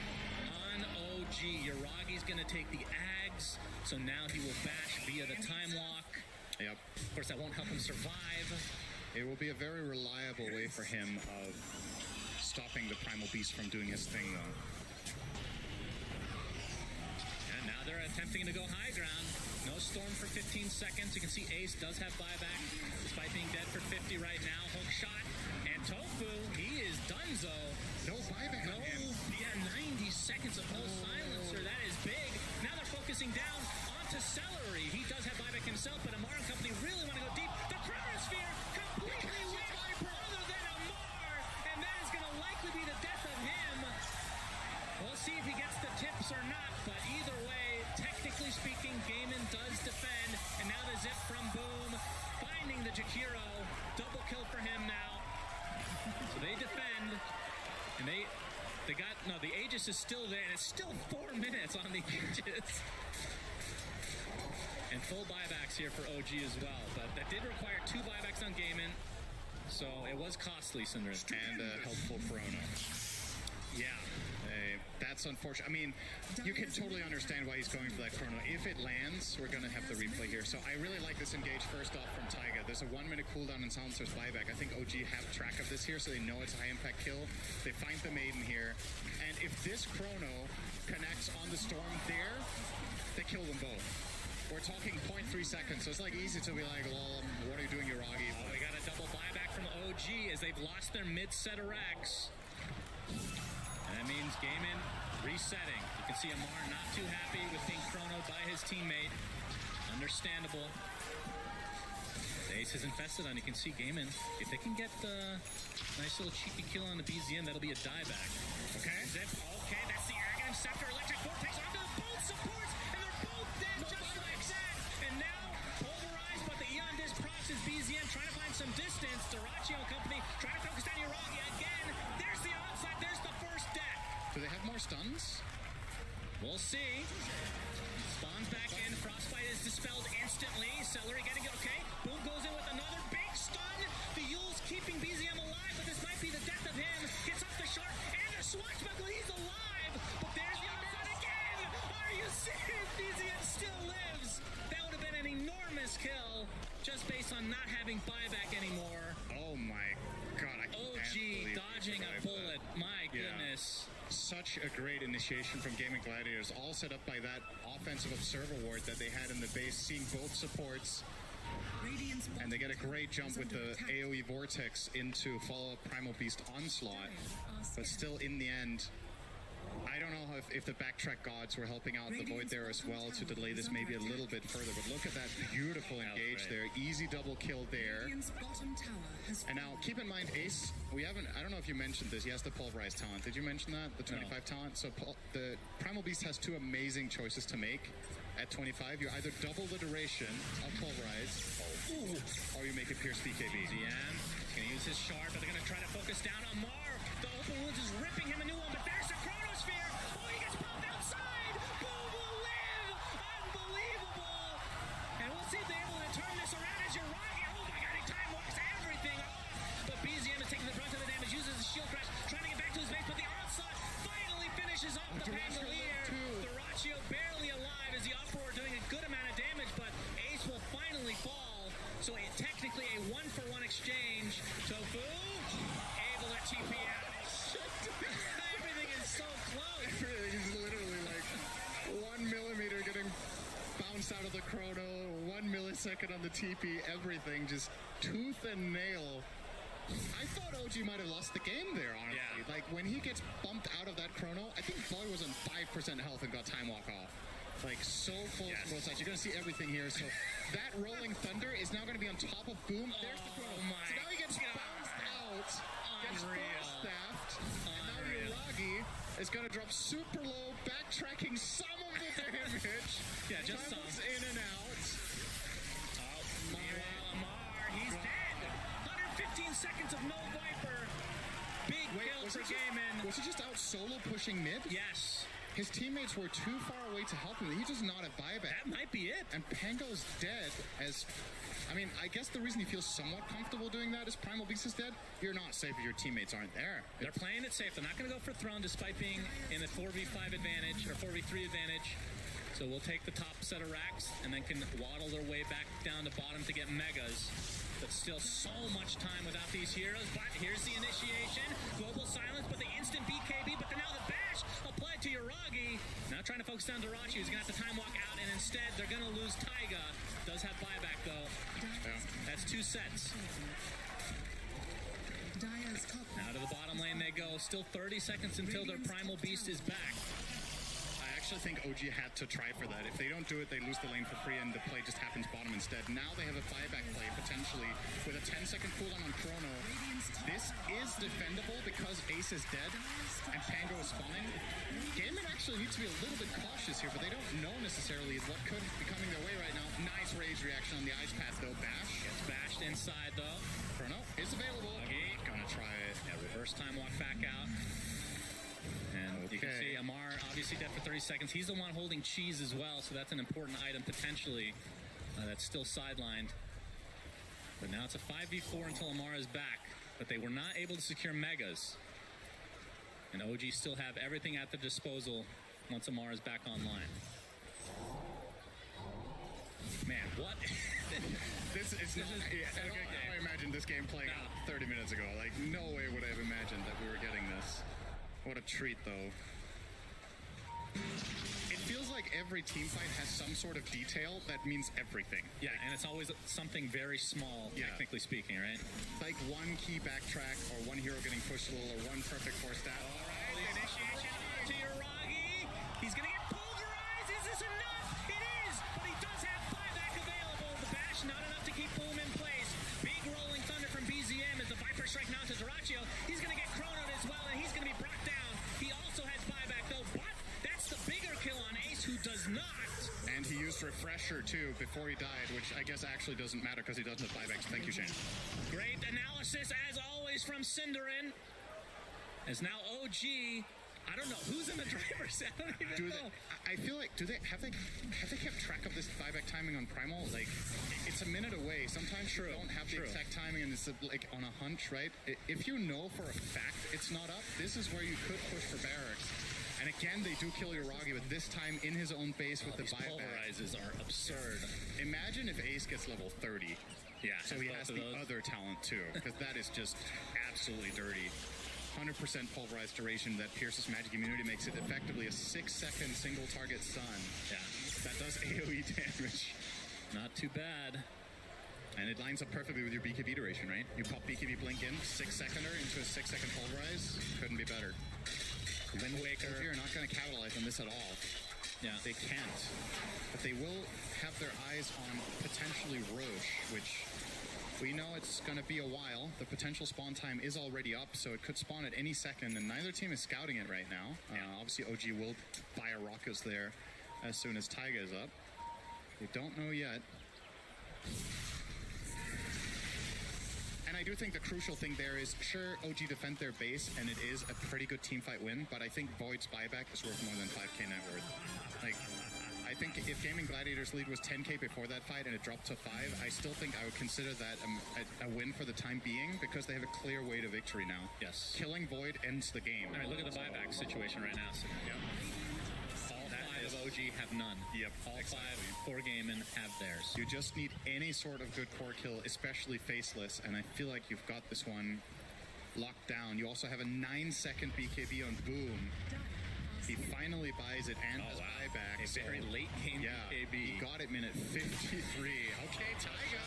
[SPEAKER 21] on OG. Yuragi's going to take the Ags, so now he will bash via the Time Lock.
[SPEAKER 22] Yep.
[SPEAKER 21] Of course, that won't help him survive.
[SPEAKER 22] It will be a very reliable way for him of stopping the Primal Beast from doing his thing, though.
[SPEAKER 21] And now they're attempting to go high ground. No Storm for 15 seconds. You can see Ace does have buyback, despite being dead for 50 right now. Hook shot. And Tofu, he is donezo.
[SPEAKER 22] No buyback on him.
[SPEAKER 21] Yeah, 90 seconds of no silencer. That is big. Now they're focusing down onto Celery. He does have buyback himself, but Amar and company really want to go deep. The Chronosphere completely went other than Amar, and that is going to likely be the death of him. We'll see if he gets the tips or not, but either way, technically speaking, Gaiman does defend, and now the zip from Boom, finding the Jakiro. Double kill for him now. So they defend, and they got, no, the Aegis is still there, and it's still 4 minutes on the Aegis. And full buybacks here for OG as well, but that did require 2 buybacks on Gaiman, so it was costly, Cinder.
[SPEAKER 22] And a helpful Chrono. Yeah, that's unfortunate. I mean, you can totally understand why he's going for that Chrono. If it lands, we're going to have the replay here. So I really like this engage first off from Taiga. There's a 1-minute cooldown and Silencer's buyback. I think OG have track of this here, so they know it's a high-impact kill. They find the Maiden here, and if this Chrono connects on the Storm there, they kill them both. We're talking 0.3 seconds, so it's like easy to be like, well, what are you doing, Yuragi?
[SPEAKER 21] Oh, we got a double buyback from OG as they've lost their mid-set of Rex. And that means Gaiman resetting. You can see Amar not too happy with being chronoed by his teammate. Understandable. The ace is infested on. You can see Gaiman. If they can get the nice little cheeky kill on the BZM, that'll be a dieback.
[SPEAKER 22] Okay.
[SPEAKER 21] Zip. Okay, that's the Argon Scepter. Electric Vortex onto both supports, and they're both dead just like that. And now pulverized, but the Eon Disc process. BZM trying to find some distance. Dotaccio and company trying to focus down Uragi again. There's the onside. There's the first death.
[SPEAKER 22] Do they have more stuns?
[SPEAKER 21] We'll see. Spawns back in. Frostbite is dispelled instantly. Celery getting it. Okay. Boom goes in with another big stun. The Yule's keeping BZM alive, but this might be the death of him. Gets off the shark and the swashbuckle. He's alive. But there's the onside again. Are you serious? BZM still lives. That would have been an enormous kill just based on not having buyback anymore.
[SPEAKER 22] Oh my god.
[SPEAKER 21] OG dodging a bullet. My goodness.
[SPEAKER 22] Such a great initiation from Gaming Gladiators, all set up by that offensive observer ward that they had in the base, seeing both supports. And they get a great jump with the AoE Vortex into follow-up Primal Beast Onslaught. But still, in the end, I don't know if the backtrack gods were helping out the Void there as well to delay this maybe a little bit further. But look at that beautiful engage there. Easy double kill there. And now, keep in mind, Ace, I don't know if you mentioned this, he has the Pulverize talent. Did you mention that? The 25 talent? So the Primal Beast has two amazing choices to make. At 25, you either double the duration of Pulverize, or you make it Pierce BKB.
[SPEAKER 21] ZM can use his shard, but they're going to try to focus down on Mar. The open wounds is ripping him a new one, but there's the Chronosphere. Oh, he gets popped outside. Boom will live. Unbelievable. And we'll see if they're able to turn this around as Uragi. Oh my god, he time walks everything off. But BZM is taking the brunt of the damage, uses the shield crash, trying to get back to his base, but the onslaught finally finishes off the Pangolier. Dotaccio barely alive as the Uproar doing a good amount of damage, but Ace will finally fall. So technically a 1-for-1 exchange. Tofu able to TP out. Everything is so close.
[SPEAKER 22] Everything is literally like 1 millimeter getting bounced out of the chrono, 1 millisecond on the TP, everything just tooth and nail. I thought OG might have lost the game there, honestly.
[SPEAKER 21] Yeah.
[SPEAKER 22] Like, when he gets bumped out of that chrono, I think Boy was on 5% health and got time walk off. Like, so close to both sides. You're going to see everything here. So that Rolling Thunder is now going to be on top of Boom. There's the chrono. So now he gets bounced out, gets staffed, and now Uragi is going to drop super low, backtracking some of the damage.
[SPEAKER 21] Yeah, just some.
[SPEAKER 22] In and out.
[SPEAKER 21] Meanwhile, Amar, he's dead. 115 seconds of no Viper. Big kill for Gaiman.
[SPEAKER 22] Was he just out solo pushing mid?
[SPEAKER 21] Yes.
[SPEAKER 22] His teammates were too far away to help him. He does not have buyback.
[SPEAKER 21] That might be it.
[SPEAKER 22] And Pango's dead as... I mean, I guess the reason he feels somewhat comfortable doing that is Primal Beast is dead. You're not safe if your teammates aren't there.
[SPEAKER 21] They're playing it safe. They're not going to go for Throne despite being in a 4v5 advantage or 4v3 advantage. So we'll take the top set of racks and then can waddle their way back down to bottom to get megas. But still so much time without these heroes. But here's the initiation. Global silence, but the instant BKB. But now the bash applied to Uragi. Now trying to focus down Dotaccio. He's going to have to time walk out. And instead, they're going to lose Taiga. Does have buyback, though. Yeah. That's 2 sets. Now to the bottom lane they go. Still 30 seconds until their Primal Beast is back.
[SPEAKER 22] I actually think OG had to try for that. If they don't do it, they lose the lane for free and the play just happens bottom instead. Now they have a buyback play, potentially, with a 10-second cooldown on Chrono. This is defendable because Ace is dead and Pango is spawning. Gaiman actually needs to be a little bit cautious here, but they don't know necessarily what could be coming their way right now. Nice rage reaction on the Ice Path, though. Bash.
[SPEAKER 21] Gets bashed inside, though.
[SPEAKER 22] Chrono is available.
[SPEAKER 21] Okay.
[SPEAKER 22] Gonna try it.
[SPEAKER 21] Yeah, reverse time walk back out. And you can see Amar obviously dead for 30 seconds. He's the one holding cheese as well, so that's an important item potentially that's still sidelined. But now it's a 5v4 until Amar is back. But they were not able to secure megas. And OG still have everything at their disposal once Amar is back online. Man, what?
[SPEAKER 22] This is not a good game. I imagined this game playing out 30 minutes ago. Like, no way would I have imagined that we were getting this. What a treat, though. It feels like every team fight has some sort of detail that means everything.
[SPEAKER 21] Yeah, and it's always something very small, technically speaking, right?
[SPEAKER 22] Like one key backtrack, or one hero getting pushed a little, or one perfect force stat.
[SPEAKER 21] All right, the initiation onto Uragi. He's going to get pulverized. Is this enough? It is, but he does have buyback
[SPEAKER 22] refresher too before he died, which I guess actually doesn't matter because he doesn't have buybacks. Thank you, Shane.
[SPEAKER 21] Great analysis, as always, from Cinderin. As now OG, I don't know who's in the driver's seat. I don't even know.
[SPEAKER 22] I feel like have they kept track of this buyback timing on Primal? Like, it's a minute away. Sometimes you don't have the exact timing, and it's like on a hunch, right? If you know for a fact it's not up, this is where you could push for barracks. And again, they do kill Yoragi, but this time in his own base with the buyback.
[SPEAKER 21] Pulverizes are absurd.
[SPEAKER 22] Imagine if Ace gets level 30.
[SPEAKER 21] Yeah.
[SPEAKER 22] So he has the other talent too, because that is just absolutely dirty. 100% pulverized duration that pierces magic immunity makes it effectively a 6-second single target stun.
[SPEAKER 21] Yeah.
[SPEAKER 22] That does AoE damage.
[SPEAKER 21] Not too bad.
[SPEAKER 22] And it lines up perfectly with your BKB duration, right? You pop BKB blink in, 6-seconder into a 6-second pulverize. Couldn't be better.
[SPEAKER 21] Wind Waker
[SPEAKER 22] are not going to capitalize on this at all.
[SPEAKER 21] Yeah.
[SPEAKER 22] They can't. But they will have their eyes on potentially Roche, which we know it's going to be a while. The potential spawn time is already up, so it could spawn at any second, and neither team is scouting it right now. Obviously, OG will fire rockets there as soon as Taiga is up. We don't know yet. And I do think the crucial thing there is, sure, OG defend their base, and it is a pretty good teamfight win, but I think Void's buyback is worth more than 5k net worth. Like, I think if Gaming Gladiators lead was 10k before that fight and it dropped to 5, I still think I would consider that a win for the time being because they have a clear way to victory now.
[SPEAKER 21] Yes.
[SPEAKER 22] Killing Void ends the game.
[SPEAKER 21] All right, look at the buyback situation right now. So, all 5 of OG have none.
[SPEAKER 22] Yep.
[SPEAKER 21] All 5 for Gaming have theirs.
[SPEAKER 22] You just need any sort of good core kill, especially faceless, and I feel like you've got this one locked down. You also have a 9-second BKB on Boom. He finally buys it and has buyback.
[SPEAKER 21] A very late game BKB.
[SPEAKER 22] He got it minute 53. Okay, Taiga.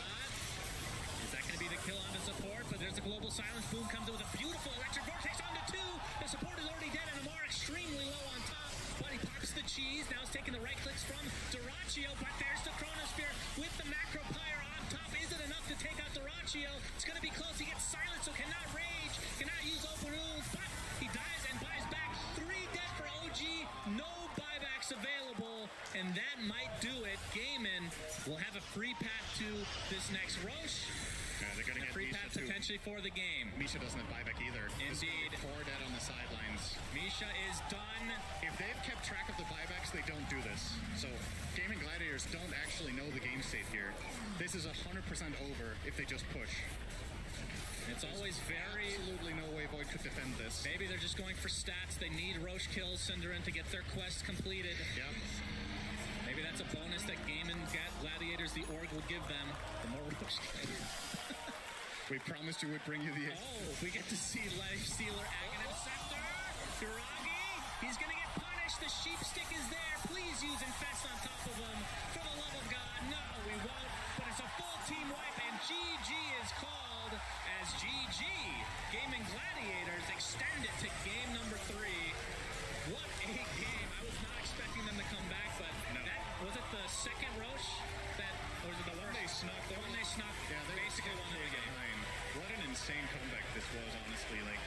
[SPEAKER 21] Is that going to be the kill on the support? But there's a global silence. Boom comes in with a beautiful electric vortex onto 2. The support is already dead, and Amar extremely low on top. But he pops the cheese. Now he's taking the right clicks from Duraccio. But there's the Chronosphere with the Macro Pyre on top. Is it enough to take out Duraccio? It's going to be close. He gets silent, so cannot rage, cannot use open rules. But he dies and buys back. 3 dead for OG. No buybacks available, and that might do it. Gaimin will have a free path to this next Roche.
[SPEAKER 22] Yeah, they're going to get
[SPEAKER 21] free
[SPEAKER 22] Misha
[SPEAKER 21] path
[SPEAKER 22] too.
[SPEAKER 21] potentially for the game.
[SPEAKER 22] Misha doesn't have buyback either.
[SPEAKER 21] Indeed.
[SPEAKER 22] 4 dead on the sidelines.
[SPEAKER 21] Misha is done.
[SPEAKER 22] If they've kept track of the buybacks, they don't do this. So Gaming Gladiators don't actually know the game state here. This is 100% over if they just push.
[SPEAKER 21] It's always very...
[SPEAKER 22] Absolutely no way Void could defend this.
[SPEAKER 21] Maybe they're just going for stats. They need Roche kills, Cinderin, to get their quest completed.
[SPEAKER 22] Yep.
[SPEAKER 21] Maybe that's a bonus that Gaming Gladiators, the org, will give them. The more Roche kills.
[SPEAKER 22] We promised you would bring you the...
[SPEAKER 21] Oh, we get to see Life Stealer, Aghanim Scepter. Duragi, he's going to get punished. The sheep stick is there. Please use Infest on top of him. For the love of God, no, we won't. But it's a full team wipe, and GG is called as GG. Gaming Gladiators extend it to game number 3. What a game. I was not expecting them to come back, but that was it the second Roche? Or was it the one they snuck? The one they snuck.
[SPEAKER 22] Yeah, they
[SPEAKER 21] basically won the game.
[SPEAKER 22] What an insane comeback this was, honestly. Like,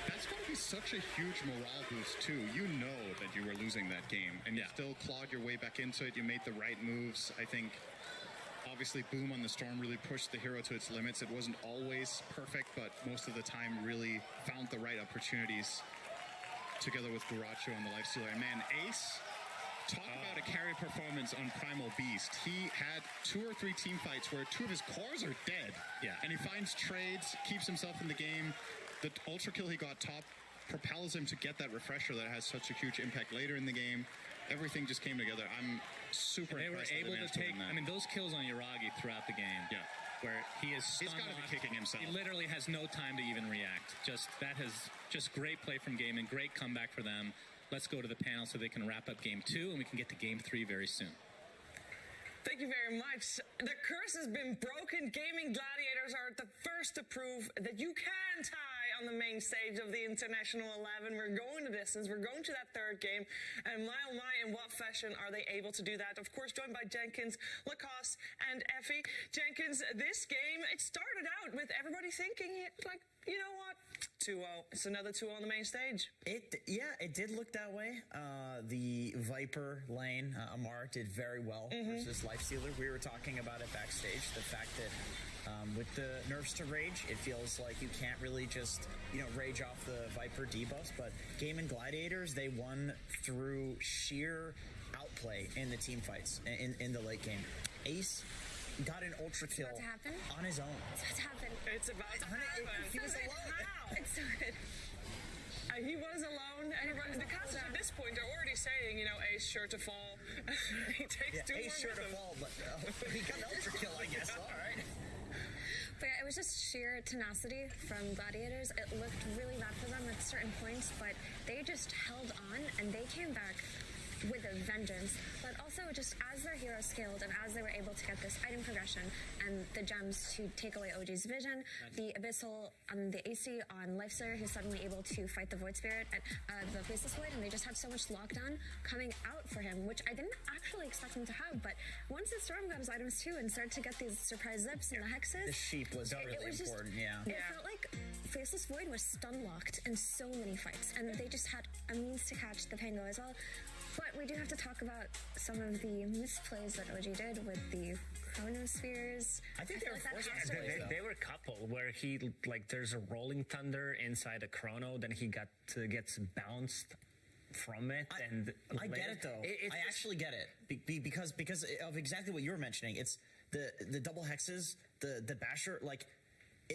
[SPEAKER 22] that's got to be such a huge morale boost, too. You know that you were losing that game, and you still clawed your way back into it. You made the right moves. I think, obviously, Boom on the Storm really pushed the hero to its limits. It wasn't always perfect, but most of the time really found the right opportunities together with Duraccio on the Lifestealer. And man, Ace... Talk about a carry performance on Primal Beast. He had 2 or 3 team fights where 2 of his cores are dead.
[SPEAKER 21] Yeah.
[SPEAKER 22] And he finds trades, keeps himself in the game. The ultra kill he got top propels him to get that refresher that has such a huge impact later in the game. Everything just came together. I'm super impressed.
[SPEAKER 21] They were able to take, I mean, those kills on Yoragi throughout the game.
[SPEAKER 22] Yeah.
[SPEAKER 21] Where he is
[SPEAKER 22] He's got to be kicking himself.
[SPEAKER 21] He literally has no time to even react. That has just great play from Gaming, great comeback for them. Let's go to the panel so they can wrap up game 2 and we can get to game 3 very soon.
[SPEAKER 3] Thank you very much. The curse has been broken. Gaming Gladiators are the first to prove that you can tie on the main stage of the International 11. We're going the distance. We're going to that 3rd game. And my, oh my, in what fashion are they able to do that? Of course, joined by Jenkins, Lacoste, and Effie. Jenkins, this game, it started out with everybody thinking, like, you know what? 2-0. It's another 2-0 on the main stage.
[SPEAKER 4] It did look that way. The Viper lane, Amar did very well versus Lifestealer. We were talking about it backstage. The fact that with the nerfs to Rage, it feels like you can't really just, rage off the Viper debuffs. But Game and Gladiators, they won through sheer outplay in the team fights in the late game. Ace got an ultra kill on his own.
[SPEAKER 5] It's about to happen.
[SPEAKER 3] It's about to happen.
[SPEAKER 4] He was alone.
[SPEAKER 5] How? It's so good.
[SPEAKER 3] He was alone, and the casters at this point are already saying, Ace sure to fall. He takes two
[SPEAKER 4] Ace sure to fall, but he got an ultra kill, I guess. All right.
[SPEAKER 5] But yeah, it was just sheer tenacity from Gladiators. It looked really bad for them at certain points, but they just held on, and they came back with a vengeance. But also, just as their heroes scaled and as they were able to get this item progression and the gems to take away OG's vision, the Abyssal, the AC on Lifestealer, who's suddenly able to fight the Void Spirit at the Faceless Void, and they just had so much lockdown coming out for him, which I didn't actually expect him to have. But once the Storm got his items too and started to get these surprise zips and the hexes,
[SPEAKER 4] the sheep was really important.
[SPEAKER 5] It felt like Faceless Void was stun locked in so many fights, and they just had a means to catch the Pango as well. But we do have to talk about some of the misplays that OG did with the chronospheres.
[SPEAKER 4] I think
[SPEAKER 19] they were a couple where there's a rolling thunder inside a chrono, then he gets bounced from it.
[SPEAKER 4] I get it though. I actually get it because of exactly what you were mentioning. It's the double hexes, the basher,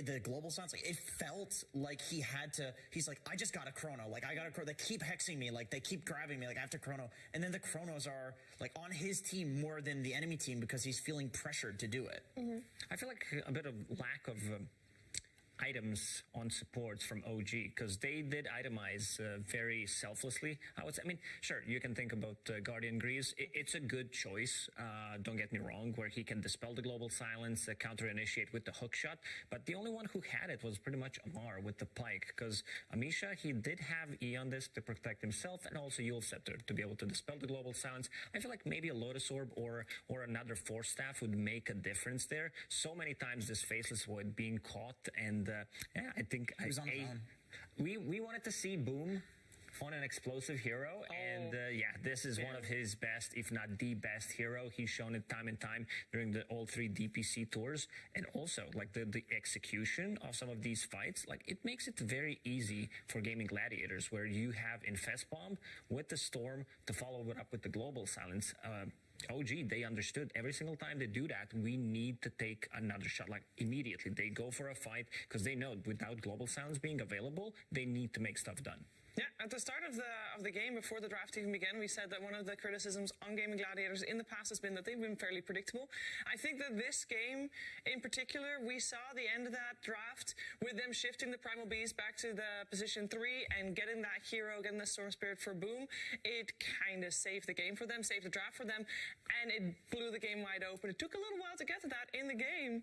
[SPEAKER 4] the global sounds, it felt like he's like, I just got a chrono, I got a chrono, they keep hexing me, they keep grabbing me, I have to chrono, and then the chronos are on his team more than the enemy team because he's feeling pressured to do it.
[SPEAKER 19] I feel like a bit of lack of items on supports from OG, because they did itemize very selflessly. Sure, you can think about Guardian Greaves. It's a good choice, don't get me wrong, where he can dispel the global silence, counter-initiate with the hook shot, but the only one who had it was pretty much Amar with the Pike, because Amisha, he did have Eon Disc to protect himself, and also Yule Scepter to be able to dispel the global silence. I feel like maybe a Lotus Orb or another Force Staff would make a difference there. So many times this Faceless Void being caught, and I think
[SPEAKER 4] he was on his own.
[SPEAKER 19] We wanted to see Boom on an explosive hero, and this is one of his best, if not the best hero. He's shown it time and time during all 3 DPC tours, and also the execution of some of these fights, it makes it very easy for Gaming Gladiators, where you have Infest Bomb with the Storm to follow it up with the global silence. OG, they understood every single time they do that, we need to take another shot, immediately. They go for a fight because they know without global sounds being available, they need to make stuff done.
[SPEAKER 3] Yeah, at the start of the game, before the draft even began, we said that one of the criticisms on Gaming Gladiators in the past has been that they've been fairly predictable. I think that this game in particular, we saw the end of that draft with them shifting the Primal Beast back to the position 3 and getting that hero, getting the Storm Spirit for Boom. It kind of saved the game for them, saved the draft for them, and it blew the game wide open. It took a little while to get to that in the game,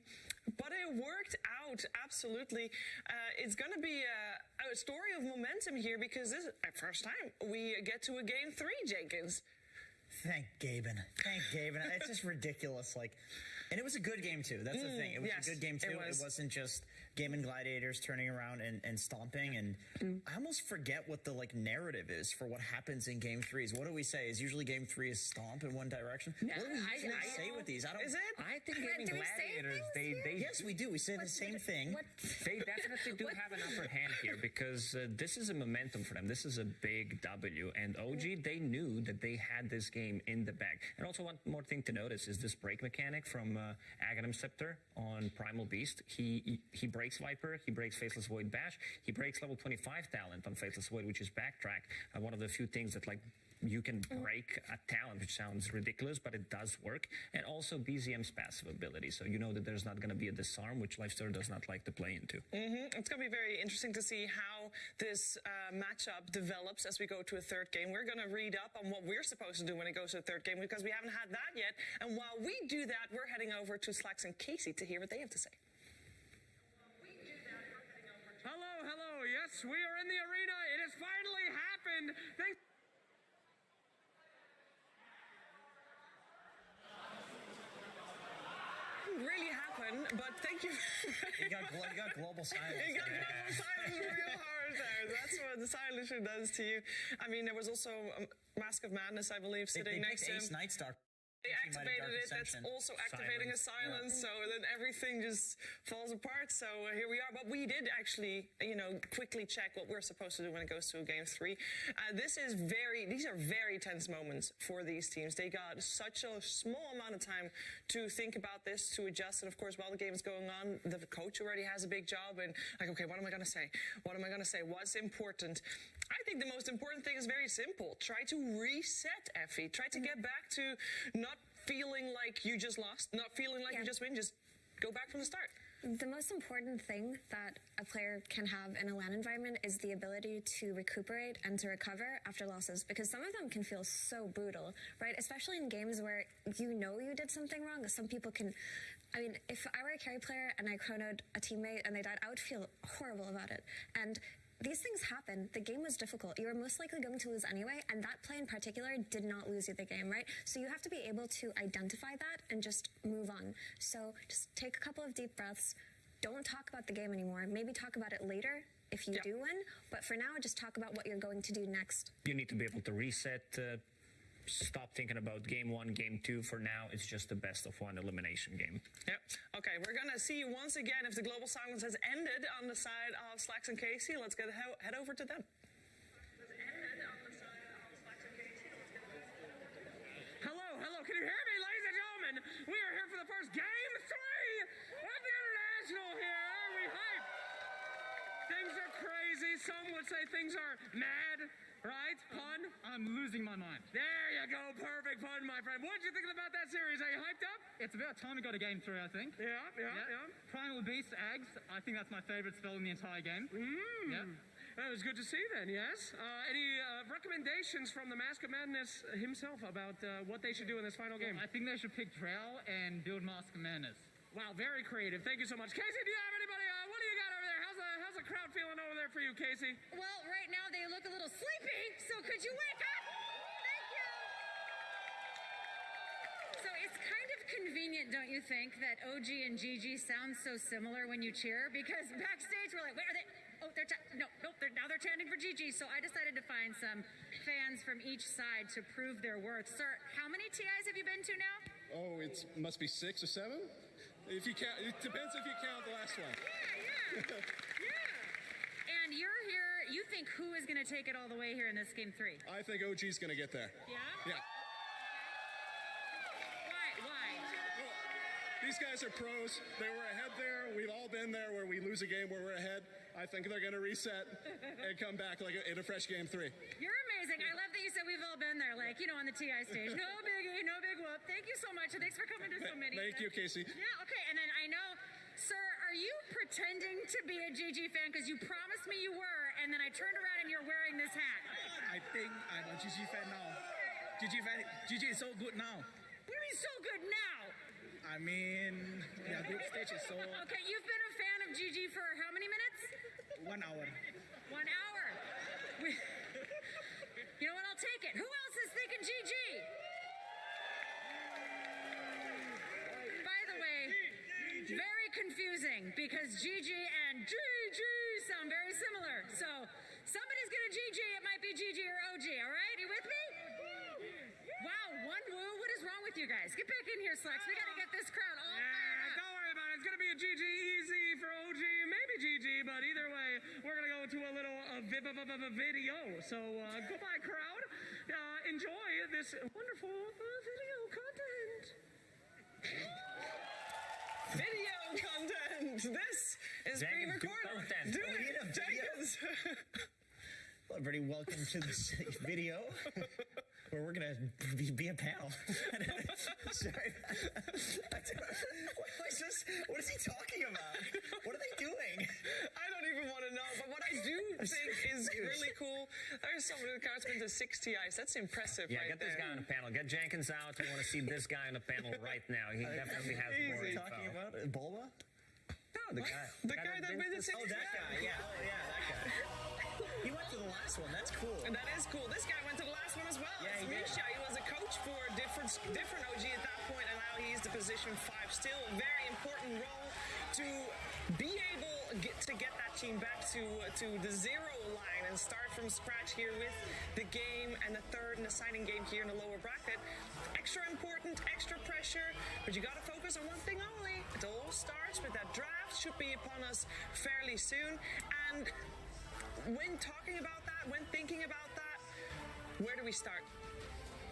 [SPEAKER 3] but it worked out, absolutely. It's going to be a story of momentum here, because this is the first time we get to a game 3, Jenkins.
[SPEAKER 4] Thank Gaben. It's just ridiculous. And it was a good game too. That's the thing. It was a good game too. It wasn't just Game and Gladiators turning around and stomping. And I almost forget what the narrative is for what happens in game 3s. What do we say? Is usually game 3 is stomp in one direction? What do we usually say with these?
[SPEAKER 3] Is it?
[SPEAKER 19] I think Gaming Gladiators, they
[SPEAKER 4] yes, we do. We say the same thing.
[SPEAKER 19] They definitely do have an upper hand here, because this is a momentum for them. This is a big W, and OG, they knew that they had this game in the bag. And also, one more thing to notice is this break mechanic from Aghanim Scepter on Primal Beast. He breaks Viper, he breaks Faceless Void Bash, he breaks level 25 talent on Faceless Void, which is backtrack. One of the few things that you can break a talent, which sounds ridiculous, but it does work. And also BZM's passive ability, so you know that there's not going to be a disarm, which Lifestealer does not like to play into.
[SPEAKER 3] It's going to be very interesting to see how this matchup develops as we go to a third game. We're going to read up on what we're supposed to do when it goes to a third game, because we haven't had that yet. And while we do that, we're heading over to Slacks and Casey to hear what they have to say.
[SPEAKER 2] Hello, yes, we are in the arena. It has finally happened. Thanks.
[SPEAKER 3] Really happened, but thank you.
[SPEAKER 4] You got global silence.
[SPEAKER 3] You got global silence real hard there. That's what the silencer does to you. I mean, there was also Mask of Madness, I believe, sitting next to him.
[SPEAKER 4] Ace Nightstalker.
[SPEAKER 3] They activated it. That's also activating a silence. So then everything just falls apart. So here we are. But we did actually, quickly check what we're supposed to do when it goes to game 3. These are very tense moments for these teams. They got such a small amount of time to think about this, to adjust. And of course, while the game is going on, the coach already has a big job. And like, okay, what am I going to say? What am I going to say? What's important? I think the most important thing is very simple. Try to reset, Effie. Try to get back to not feeling like you just lost, not feeling like you just win. Just go back from the start.
[SPEAKER 5] The most important thing that a player can have in a LAN environment is the ability to recuperate and to recover after losses, because some of them can feel so brutal, right? Especially in games where you did something wrong. Some people can... I mean, if I were a carry player and I chronoed a teammate and they died, I would feel horrible about it. And these things happen. The game was difficult. You were most likely going to lose anyway, and that play in particular did not lose you the game, right? So you have to be able to identify that and just move on. So just take a couple of deep breaths. Don't talk about the game anymore. Maybe talk about it later if you do win, but for now, just talk about what you're going to do next.
[SPEAKER 19] You need to be able to reset, stop thinking about game 1, game 2. For now, it's just the best of 1 elimination game.
[SPEAKER 3] Yep. Okay, we're going to see once again if the global silence has ended on the side of Slacks and Casey. Let's head over to them.
[SPEAKER 2] Hello, can you hear me, ladies and gentlemen? We are here for the first game 3 of the International here. We hype. Things are crazy. Some would say things are mad. Right? Pun?
[SPEAKER 8] I'm losing my mind.
[SPEAKER 2] There you go. Perfect pun, my friend. What did you think about that series? Are you hyped up?
[SPEAKER 8] It's about time we got a game 3, I think.
[SPEAKER 2] Yeah.
[SPEAKER 8] Primal Beast, Ags. I think that's my favorite spell in the entire game.
[SPEAKER 2] Yeah. It was good to see then, yes. Any recommendations from the Mask of Madness himself about what they should do in this final game?
[SPEAKER 8] I think they should pick Drow and build Mask of Madness.
[SPEAKER 2] Wow, very creative. Thank you so much. Casey, do you have anybody? What do you got over there? How's the crowd feeling over there for you, Casey?
[SPEAKER 11] Well, right now they look a little sleepy, so could you wake up? Thank you. So it's kind of convenient, don't you think, that OG and GG sound so similar when you cheer? Because backstage we're like, wait, are they? Oh, now they're chanting for GG. So I decided to find some fans from each side to prove their worth. Sir, how many TIs have you been to now?
[SPEAKER 13] Oh, it must be 6 or 7. If you count, it depends if you count the last one.
[SPEAKER 11] Yeah. And you're here. You think who is going to take it all the way here in this game 3?
[SPEAKER 13] I think OG's going to get there.
[SPEAKER 11] Yeah.
[SPEAKER 13] Yeah.
[SPEAKER 11] Why?
[SPEAKER 13] Well, these guys are pros. They were ahead there. We've all been there where we lose a game where we're ahead. I think they're going to reset and come back like in a fresh game 3.
[SPEAKER 11] You're amazing. I love that you said we've all been there, like, on the TI stage. No biggie, no big whoop. Thank you so much, and thanks for coming to so many.
[SPEAKER 13] Thank you, Casey.
[SPEAKER 11] Yeah, okay, and then I know, sir, are you pretending to be a GG fan because you promised me you were, and then I turned around and you're wearing this hat?
[SPEAKER 15] I think I'm a GG fan now. GG is so good now.
[SPEAKER 11] What do you mean so good now?
[SPEAKER 15] I mean, the group stage is so...
[SPEAKER 11] Okay, you've been a fan of GG for how many minutes?
[SPEAKER 15] 1 hour.
[SPEAKER 11] 1 hour. You know what? I'll take it. Who else is thinking GG? By the way, very confusing because GG and GG sound very similar. So somebody's gonna GG. It might be GG or OG. All right, you with me? Wow, one woo. What is wrong with you guys? Get back in here, Slacks. We gotta get this crowd all fired up.
[SPEAKER 2] Don't worry about it. It's gonna be a GG easy for OG, maybe GG, but either way, we're gonna go to a little video. So goodbye, crowd. Enjoy this wonderful video content.
[SPEAKER 3] Video content. This is being recorded. Jenkins.
[SPEAKER 4] Hello, everybody. Welcome to this video where we're gonna be a pal. Sorry. What is he talking about? What are they doing?
[SPEAKER 3] I don't even want to know. But what I do think is really cool, there's somebody who counts into 6 TIs. That's impressive.
[SPEAKER 19] Yeah, get this guy on the panel. Get Jenkins out. We want to see this guy on the panel right now. He definitely has more info.
[SPEAKER 4] Talking about Bulba?
[SPEAKER 3] No, the guy that made it 6.
[SPEAKER 4] Oh, that guy. Yeah, that guy. He went to the last one. That's cool.
[SPEAKER 3] And that is cool. This guy went to the last one as well.
[SPEAKER 4] Yeah, he did.
[SPEAKER 3] Misha. He was a coach for different OG at that point, and now he's the position 5. Still a very important role to be able to get that team back to the 0 line and start from scratch here with the game and the third and deciding game here in the lower bracket. Extra important, extra pressure, but you got to focus on one thing only. It all starts with that draft, should be upon us fairly soon. And when talking about that, when thinking about that, where do we start?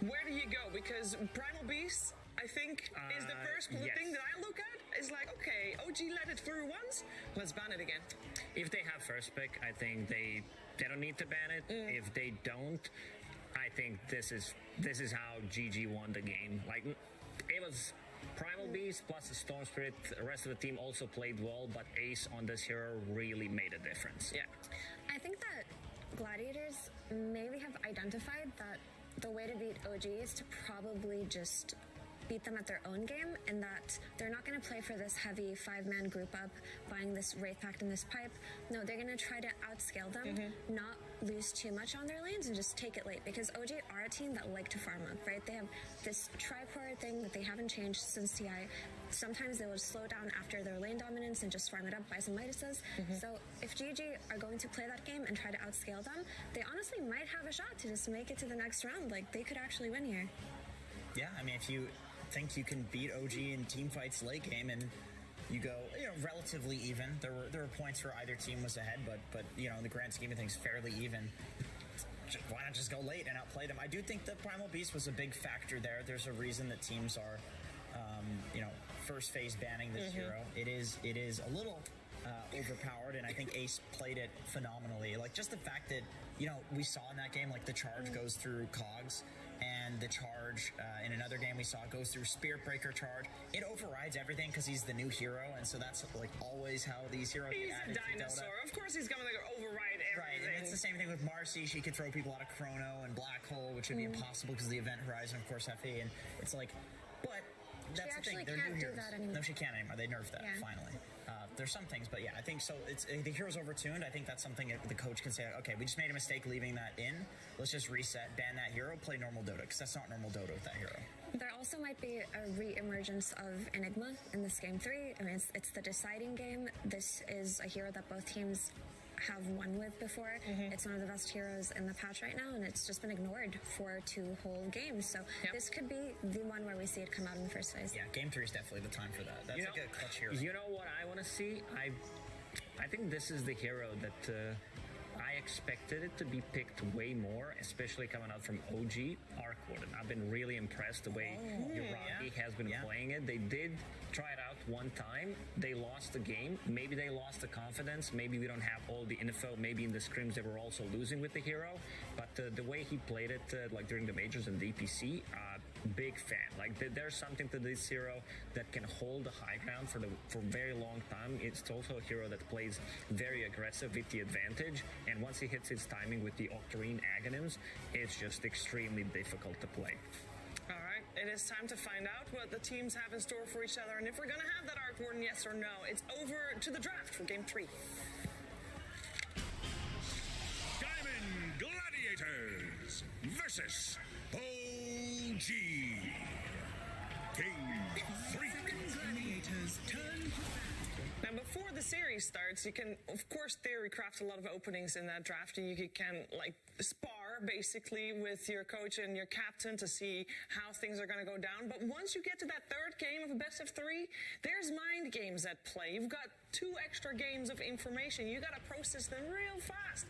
[SPEAKER 3] Where do you go? Because Primal Beast, I think, is the first thing that I look at. Is like, okay, OG let it through once, let's ban it again.
[SPEAKER 19] If they have first pick, I think they don't need to ban it. If they don't, I think this is how GG won the game. Like, it was Primal Beast plus the Storm Spirit. The rest of the team also played well, but Ace on this hero really made a difference.
[SPEAKER 3] Yeah.
[SPEAKER 5] I think that Gladiators maybe have identified that the way to beat OG is to probably just beat them at their own game, and that they're not going to play for this heavy 5-man group up, buying this Wraith Pact and this pipe. No, they're going to try to outscale them, not lose too much on their lanes, and just take it late, because OG are a team that like to farm up, right? They have this tripod thing that they haven't changed since TI. Sometimes they will slow down after their lane dominance and just farm it up, buy some Midases. So if GG are going to play that game and try to outscale them, they honestly might have a shot to just make it to the next round. Like, they could actually win here.
[SPEAKER 4] Yeah, I mean, if you think you can beat OG in team fights late game and you go, relatively even. There were points where either team was ahead, but in the grand scheme of things, fairly even. Why not just go late and outplay them? I do think the Primal Beast was a big factor there. There's a reason that teams are, first phase banning this hero. It is a little overpowered, and I think Ace played it phenomenally. Like, just the fact that, we saw in that game, like, the charge goes through cogs, and the charge in another game we saw goes through Spirit Breaker charge. It overrides everything because he's the new hero, and so that's like always how these heroes
[SPEAKER 3] he's
[SPEAKER 4] get added
[SPEAKER 3] a dinosaur.
[SPEAKER 4] to Dota.
[SPEAKER 3] Of course he's going to override everything.
[SPEAKER 4] Right, and it's the same thing with Marcy. She could throw people out of Chrono and Black Hole, which would be impossible because of the event horizon, of course, FE, and it's like, but that's the thing. They're new heroes. No, she can't anymore. They nerfed that finally. There's some things, but yeah, I think so. It's the hero's overtuned. I think that's something the coach can say, okay, we just made a mistake leaving that in. Let's just reset, ban that hero, play normal Dota, because that's not normal Dota with that hero.
[SPEAKER 5] There also might be a re-emergence of Enigma in this game 3. I mean, it's the deciding game. This is a hero that both teams have won with before. It's one of the best heroes in the patch right now, and it's just been ignored for 2 whole games. So this could be the one where we see it come out in the first phase.
[SPEAKER 4] Yeah, game 3 is definitely the time for that. That's like a clutch hero.
[SPEAKER 19] You know what I want to see? I think this is the hero that I expected it to be picked way more, especially coming out from OG, Arc Warden. I've been really impressed the way Uragi has been playing it. They did try it out one time. They lost the game. Maybe they lost the confidence. Maybe we don't have all the info. Maybe in the scrims they were also losing with the hero. But the way he played it, like during the majors and DPC, big fan. Like there's something to this hero that can hold the high ground for a very long time. It's also a hero that plays very aggressive with the advantage, and once he hits his timing with the Octarine Aghanim's, it's just extremely difficult to play.
[SPEAKER 3] All right, it is time to find out what the teams have in store for each other, and if we're going to have that Arc Warden, yes or no. It's over to the draft for game 3.
[SPEAKER 6] Diamond Gladiators versus OG. Game 3.
[SPEAKER 7] Gladiators turn.
[SPEAKER 3] Now, before the series starts, you can, of course, theory craft a lot of openings in that draft, and you can, like, spar, basically, with your coach and your captain to see how things are going to go down. But once you get to that third game of a best of 3, there's mind games at play. You've got 2 extra games of information. You got to process them real fast.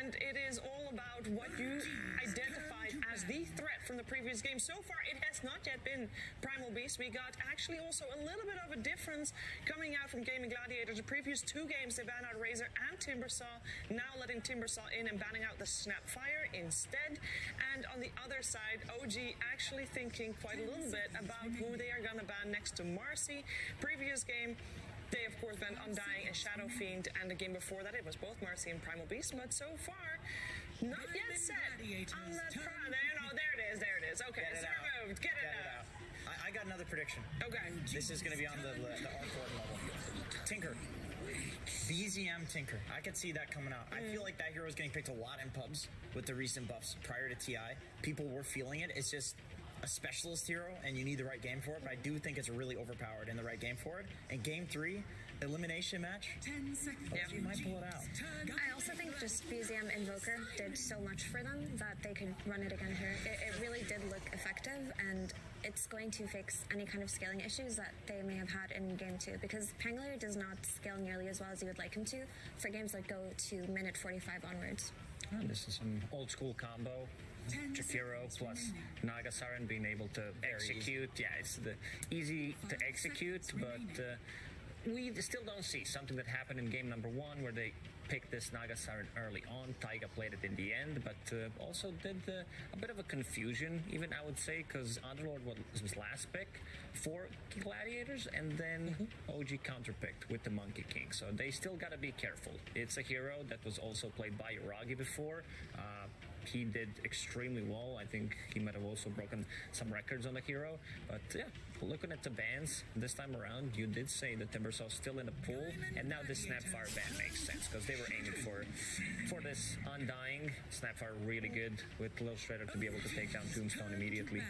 [SPEAKER 3] And it is all about what you identified as the threat from the previous game. So far, it has not yet been Primal Beast. We got actually also a little bit of a difference coming out from Gaming Gladiators. The previous 2 games, they banned out Razor and Timbersaw. Now letting Timbersaw in and banning out the Snapfire instead. And on the other side, OG actually thinking quite a little bit about who they are going to ban next to Marcy. Previous game, they, of course, banned Undying and Shadow Fiend, and the game before that, it was both Marcy and Primal Beast, but so far, not yet set on that there it is. Okay, it's removed. Get it out.
[SPEAKER 4] I got another prediction.
[SPEAKER 3] Okay.
[SPEAKER 4] This is going to be on the Arc Warden level. Tinker. BZM Tinker. I could see that coming out. I feel like that hero is getting picked a lot in pubs with the recent buffs prior to TI. People were feeling it. It's just a specialist hero and you need the right game for it, but I do think it's really overpowered in the right game for it. And game 3, elimination match,
[SPEAKER 7] 10 seconds.
[SPEAKER 4] you might pull it out.
[SPEAKER 5] I also think just BZM Invoker did so much for them that they could run it again here. It really did look effective, and it's going to fix any kind of scaling issues that they may have had in game 2, because Pangolier does not scale nearly as well as you would like him to for games that go to minute 45 onwards.
[SPEAKER 19] Oh, this is some old school combo. Jakiro plus Naga Siren being able to execute. Yeah, it's easy to execute, but we still don't see something that happened in game number 1 where they picked this Naga Siren early on. Taiga played it in the end, but also did a bit of a confusion, even I would say, because Underlord was his last pick for Gladiators, and then OG counterpicked with the Monkey King. So they still got to be careful. It's a hero that was also played by Uragi before. He did extremely well. I think he might have also broken some records on the hero. But yeah, looking at the bans this time around, you did say that Timbersaw's still in the pool, and now this Snapfire ban makes sense because they were aiming for this Undying. Snapfire really good with Low Shredder to be able to take down Tombstone immediately.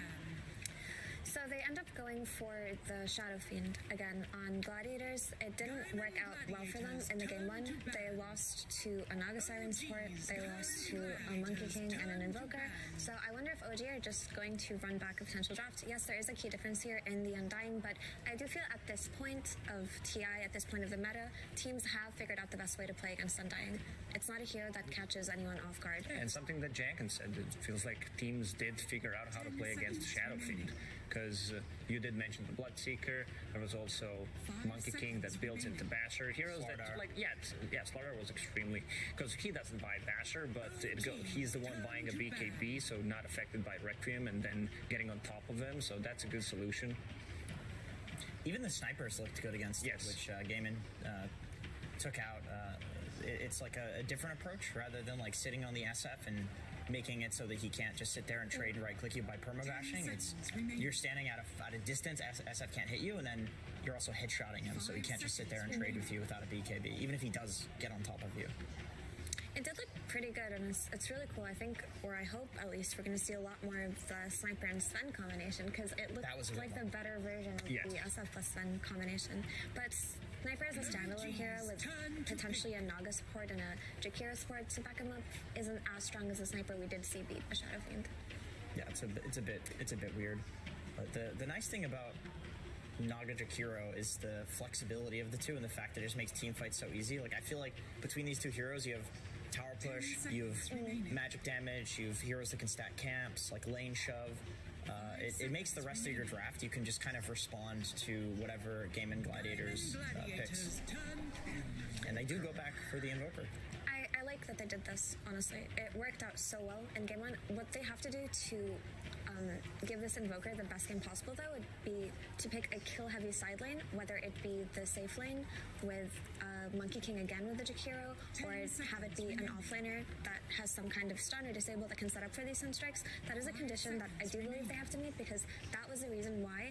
[SPEAKER 5] So they end up going for the Shadow Fiend again on Gladiators. It didn't work out well for them in the game 1. They lost to a Naga Siren support, they lost to a Monkey King and an Invoker. So I wonder if OG are just going to run back a potential draft. Yes, there is a key difference here in the Undying, but I do feel at this point of TI, at this point of the meta, teams have figured out the best way to play against Undying. It's not a hero that catches anyone off guard.
[SPEAKER 19] Yeah, and something that Janken said, it feels like teams did figure out how to play against Shadow Fiend. Because you did mention the Bloodseeker. There was also Monkey King that builds into Basher. Heroes that, Slaughter was extremely, because he doesn't buy Basher, but he's the one buying a BKB, so not affected by Requiem and then getting on top of him. So that's a good solution.
[SPEAKER 4] Even the snipers looked good against it, which Gaiman took out. It's like a different approach rather than like sitting on the SF and making it so that he can't just sit there and trade and right-click you by permabashing. It's you're standing at a distance, SF can't hit you, and then you're also headshotting him, so he can't just sit there and trade with you without a BKB, even if he does get on top of you.
[SPEAKER 5] It did look pretty good, and it's really cool. I think, or I hope at least, we're going to see a lot more of the Sniper and Sven combination, because it looked like the better version of the SF plus Sven combination. But Sniper as a standalone hero with potentially a Naga support and a Jakiro support to back him up isn't as strong as the Sniper we did see beat the Shadow Fiend.
[SPEAKER 4] Yeah, it's a bit weird. But the nice thing about Naga Jakiro is the flexibility of the two and the fact that it just makes team fights so easy. Like, I feel like between these two heroes, you have tower push, you have magic damage, you have heroes that can stack camps, like lane shove. It makes the rest of your draft, you can just kind of respond to whatever Game and Gladiators picks. And they do go back for the Invoker.
[SPEAKER 5] I like that they did this, honestly. It worked out so well in Game 1. What they have to do to give this Invoker the best game possible, though, would be to pick a kill-heavy side lane, whether it be the safe lane with Monkey King again with the Jakiro, or have it be an offlaner that has some kind of stun or disable that can set up for these sunstrikes. That is a condition that I do believe they have to meet, because that was the reason why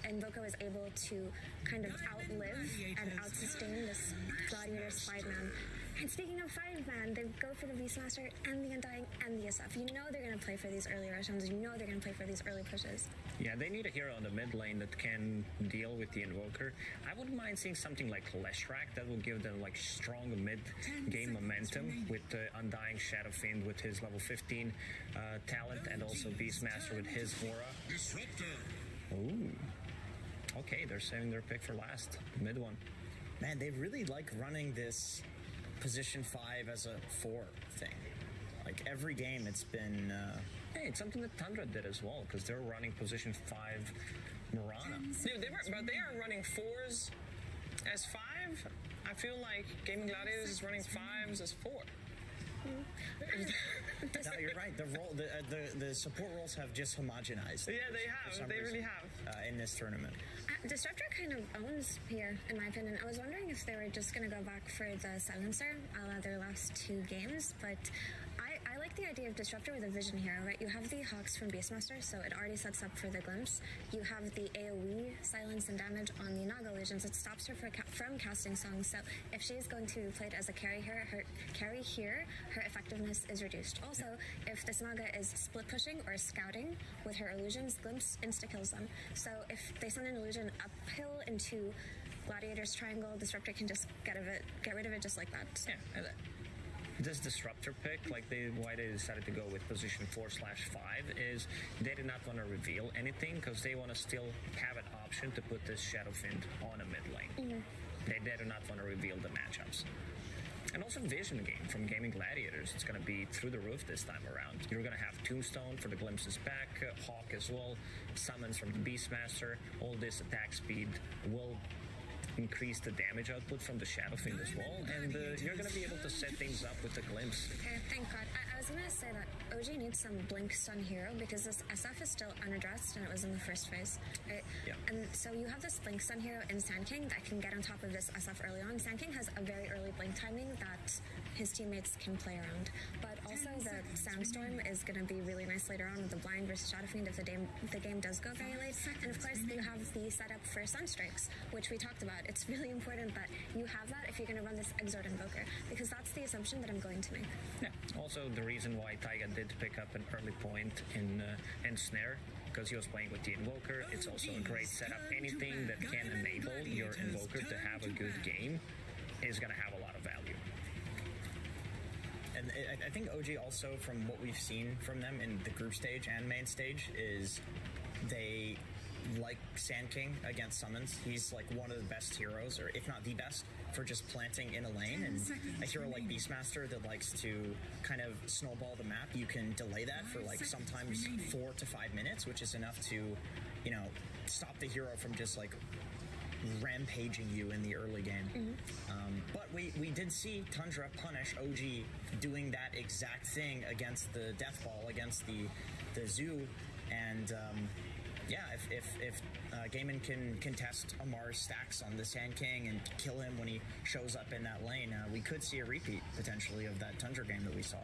[SPEAKER 5] Invoker was able to kind of outlive and outsustain this Gladiator's 5-man. And speaking of 5-man, they go for the Beastmaster and the Undying and the SF. You know they're going to play for these early rotations. You know they're going to play for these early pushes.
[SPEAKER 19] Yeah, they need a hero on the mid lane that can deal with the Invoker. I wouldn't mind seeing something like Leshrac that will give them like strong mid-game momentum with the Undying Shadow Fiend with his level 15 talent, and also Beastmaster with his aura. Ooh. Okay, they're saving their pick for last, mid one.
[SPEAKER 4] Man, they really like running this position 5 as a 4 thing. Like every game it's been
[SPEAKER 19] hey, it's something that Tundra did as well, because they're running position 5 Mirana.
[SPEAKER 3] Dude, they are running 4s as 5. I feel like Gaming Gladiators is running 5s as 4.
[SPEAKER 4] No, you're right. The support roles have just homogenized.
[SPEAKER 3] Yeah, they have. They really have.
[SPEAKER 4] In this tournament.
[SPEAKER 5] Disruptor kind of owns here, in my opinion. I was wondering if they were just going to go back for the Silencer a la their last 2 games, but I like like the idea of Disruptor with a Vision Hero, right? You have the Hawks from Beastmaster, so it already sets up for the Glimpse. You have the AoE, silence and damage on the Naga Legions. It stops her from casting songs, so if she is going to be played as a carry here, her effectiveness is reduced. Also, if this Naga is split pushing or scouting with her illusions, Glimpse insta-kills them. So if they send an illusion uphill into Gladiator's Triangle, Disruptor can just get rid of it just like that. So.
[SPEAKER 19] Yeah. This Disruptor pick, why they decided to go with position 4/5 is they did not want to reveal anything because they want to still have an option to put this Shadowfiend on a mid lane.
[SPEAKER 5] Mm-hmm.
[SPEAKER 19] They do not want to reveal the matchups. And also Vision game from Gaming Gladiators. It's going to be through the roof this time around. You're going to have Tombstone for the Glimpses back, Hawk as well, summons from the Beastmaster. All this attack speed will increase the damage output from the Shadowfiend as well, and you're going to be able to set things up with the Glimpse.
[SPEAKER 5] Okay, thank God. I was going to say that OG needs some Blink Stun Hero because this SF is still unaddressed and it was in the first phase, right?
[SPEAKER 19] Yeah.
[SPEAKER 5] And so you have this Blink Stun Hero in Sand King that can get on top of this SF early on. Sand King has a very early Blink timing that his teammates can play around, but also the Sandstorm is going to be really nice later on with the Blind versus Shadowfiend if the game does go very late. And of course, you have the setup for Sunstrikes, which we talked about. It's really important that you have that if you're going to run this Exort Invoker, because that's the assumption that I'm going to make.
[SPEAKER 19] Yeah. Also, the reason why Taiga did pick up an early point in Snare, because he was playing with the Invoker. It's also a great setup. Anything that can enable your Invoker to have a good game is going to have a lot of value.
[SPEAKER 4] And I think OG also, from what we've seen from them in the group stage and main stage, is they like Sand King against summons. He's like one of the best heroes, or if not the best, for just planting in a lane. And a hero like Beastmaster that likes to kind of snowball the map, you can delay that for like sometimes 4 to 5 minutes, which is enough to, you know, stop the hero from just like rampaging you in the early game. But we did see Tundra punish OG doing that exact thing against the Death Ball, against the Zoo, and yeah, if Gaiman can test Amar's stacks on the Sand King and kill him when he shows up in that lane, we could see a repeat potentially of that Tundra game that we saw.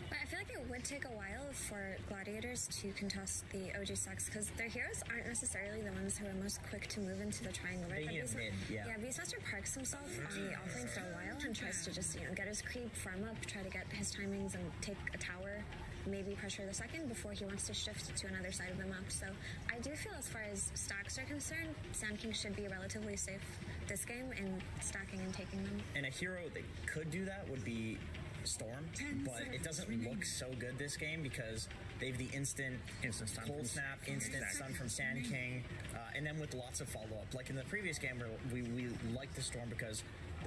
[SPEAKER 5] But I feel like it would take a while for Gladiators to contest the OG stacks because their heroes aren't necessarily the ones who are most quick to move into the triangle. Right?
[SPEAKER 4] They need a mid, yeah.
[SPEAKER 5] Yeah, Beastmaster parks himself on the offlane for a while and tries to just, get his creep, farm up, try to get his timings and take a tower, maybe pressure the second before he wants to shift to another side of the map. So I do feel as far as stacks are concerned, Sand King should be relatively safe this game in stacking and taking them.
[SPEAKER 4] And a hero that could do that would be Storm, but it doesn't look so good this game because they have the instant stun cold snap, instant stun from Sand King, and then with lots of follow-up. Like in the previous game where we liked the Storm because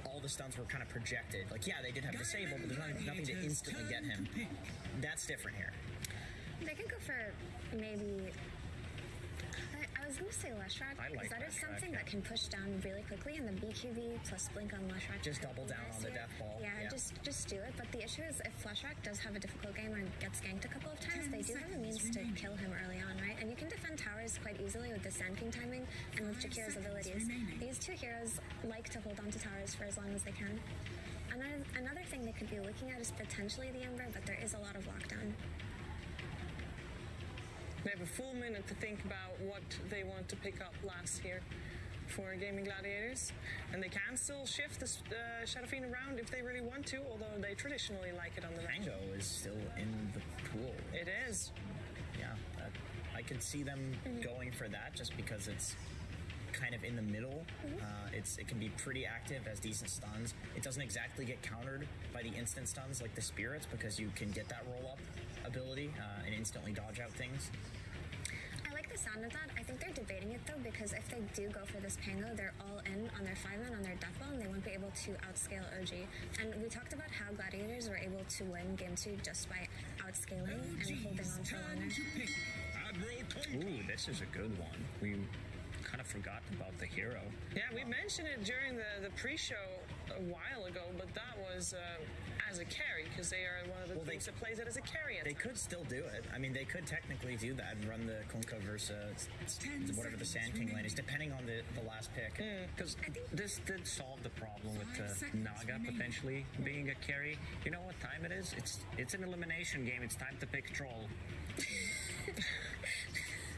[SPEAKER 4] all the stuns were kind of projected. Like, yeah, they did have Disable, but there's nothing to instantly get him. That's different here.
[SPEAKER 5] They could go for maybe... I was going to say Leshrac, because that is something that can push down really quickly, and the BQB plus Blink on Leshrac.
[SPEAKER 4] Just double down on the Death Ball.
[SPEAKER 5] Yeah, just do it. But the issue is if Leshrac does have a difficult game and gets ganked a couple of times, they do have a means to kill him early on, right? And you can defend towers quite easily with the Sand King timing and with Jakira's abilities. These two heroes like to hold on to towers for as long as they can. Another thing they could be looking at is potentially the Ember, but there is a lot of lockdown.
[SPEAKER 3] They have a full minute to think about what they want to pick up last here for Gaming Gladiators. And they can still shift the Shadowfiend around if they really want to, although they traditionally like it on the range.
[SPEAKER 4] Mango is still in the pool.
[SPEAKER 3] It is.
[SPEAKER 4] Yeah, I could see them going for that just because it's kind of in the middle. It can be pretty active, has decent stuns. It doesn't exactly get countered by the instant stuns like the Spirits because you can get that roll-up ability and instantly dodge out things.
[SPEAKER 5] I like the sound of that. I think they're debating it though because if they do go for this Pango, they're all in on their 5-man on their Death Ball and they won't be able to outscale OG. And we talked about how Gladiators were able to win Game 2 just by outscaling and holding on for longer.
[SPEAKER 19] Ooh, this is a good one. We kind of of forgot about the hero.
[SPEAKER 3] Yeah, we mentioned it during the pre-show a while ago, but that was as a carry, because they are one of the teams that plays it as a carry.
[SPEAKER 4] They could still do it. I mean, they could technically do that and run the Kunkka versus whatever the Sand King lane is, depending on the last pick.
[SPEAKER 19] Because this did solve the problem with Naga potentially being a carry. You know what time it is? It's an elimination game. It's time to pick Troll.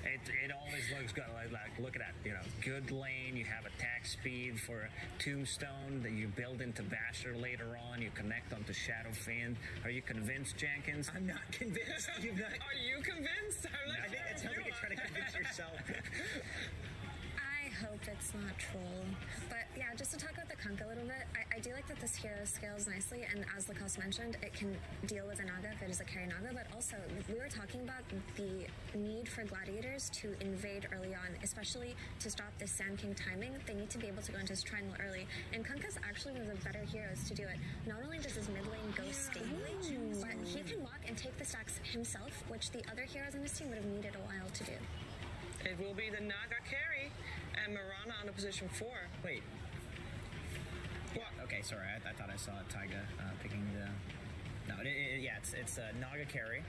[SPEAKER 19] It always looks good. Like, look at that. You know, good lane. You have attack speed for Tombstone that you build into Basher later on. You connect onto Shadow Fiend. Are you convinced, Jenkins?
[SPEAKER 4] I'm not convinced.
[SPEAKER 3] Are you convinced?
[SPEAKER 4] I think it sounds like you're trying to convince yourself.
[SPEAKER 5] I hope it's not Troll. But yeah, just to talk about the Kunkka a little bit, I do like that this hero scales nicely, and as Lacoste mentioned, it can deal with a Naga if it is a carry Naga, but also we were talking about the need for gladiators to invade early on, especially to stop this Sand King timing. They need to be able to go into his triangle early, and Kunkka's actually one of the better heroes to do it. Not only does his mid lane go stably, but he can walk and take the stacks himself, which the other heroes on his team would have needed a while to do.
[SPEAKER 3] It will be the Naga carry, and Mirana on a position 4.
[SPEAKER 4] Wait. What? Okay, sorry. I thought I saw Taiga picking the... No, it's a Naga carry.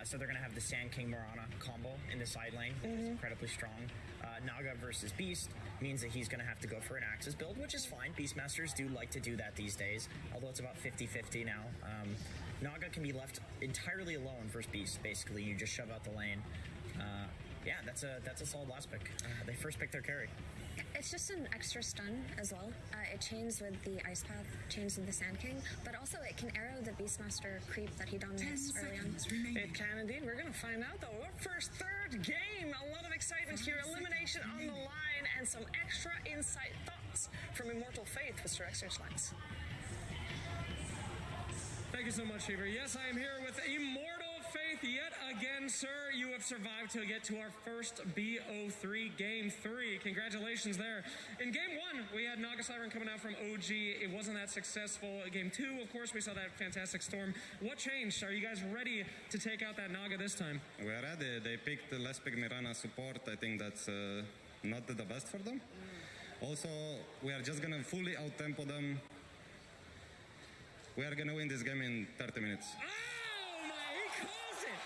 [SPEAKER 4] So they're going to have the Sand King Mirana combo in the side lane, which is incredibly strong. Naga versus Beast means that he's going to have to go for an Axis build, which is fine. Beastmasters do like to do that these days, although it's about 50-50 now. Naga can be left entirely alone versus Beast, basically. You just shove out the lane. Yeah, that's a solid last pick. They first picked their carry.
[SPEAKER 5] It's just an extra stun as well. It chains with the Ice Path, chains with the Sand King, but also it can arrow the Beastmaster creep that he dominates early on.
[SPEAKER 3] It can indeed. We're going to find out though. Our first third game. A lot of excitement here. Elimination on the line and some extra insight thoughts from Immortal Faith with Sir Exercise.
[SPEAKER 2] Thank you so much, Fever. Yes, I am here with Immortal Faith yet again, sir. You have survived to get to our first BO3 Game 3. Congratulations there. In Game 1, we had Naga Siren coming out from OG. It wasn't that successful. Game 2, of course, we saw that fantastic storm. What changed? Are you guys ready to take out that Naga this time?
[SPEAKER 20] We're ready. They picked Let's Pick Mirana support. I think that's not the best for them. Also, we are just going to fully out-tempo them. We are going to win this game in 30 minutes.
[SPEAKER 2] Oh, my, he calls it.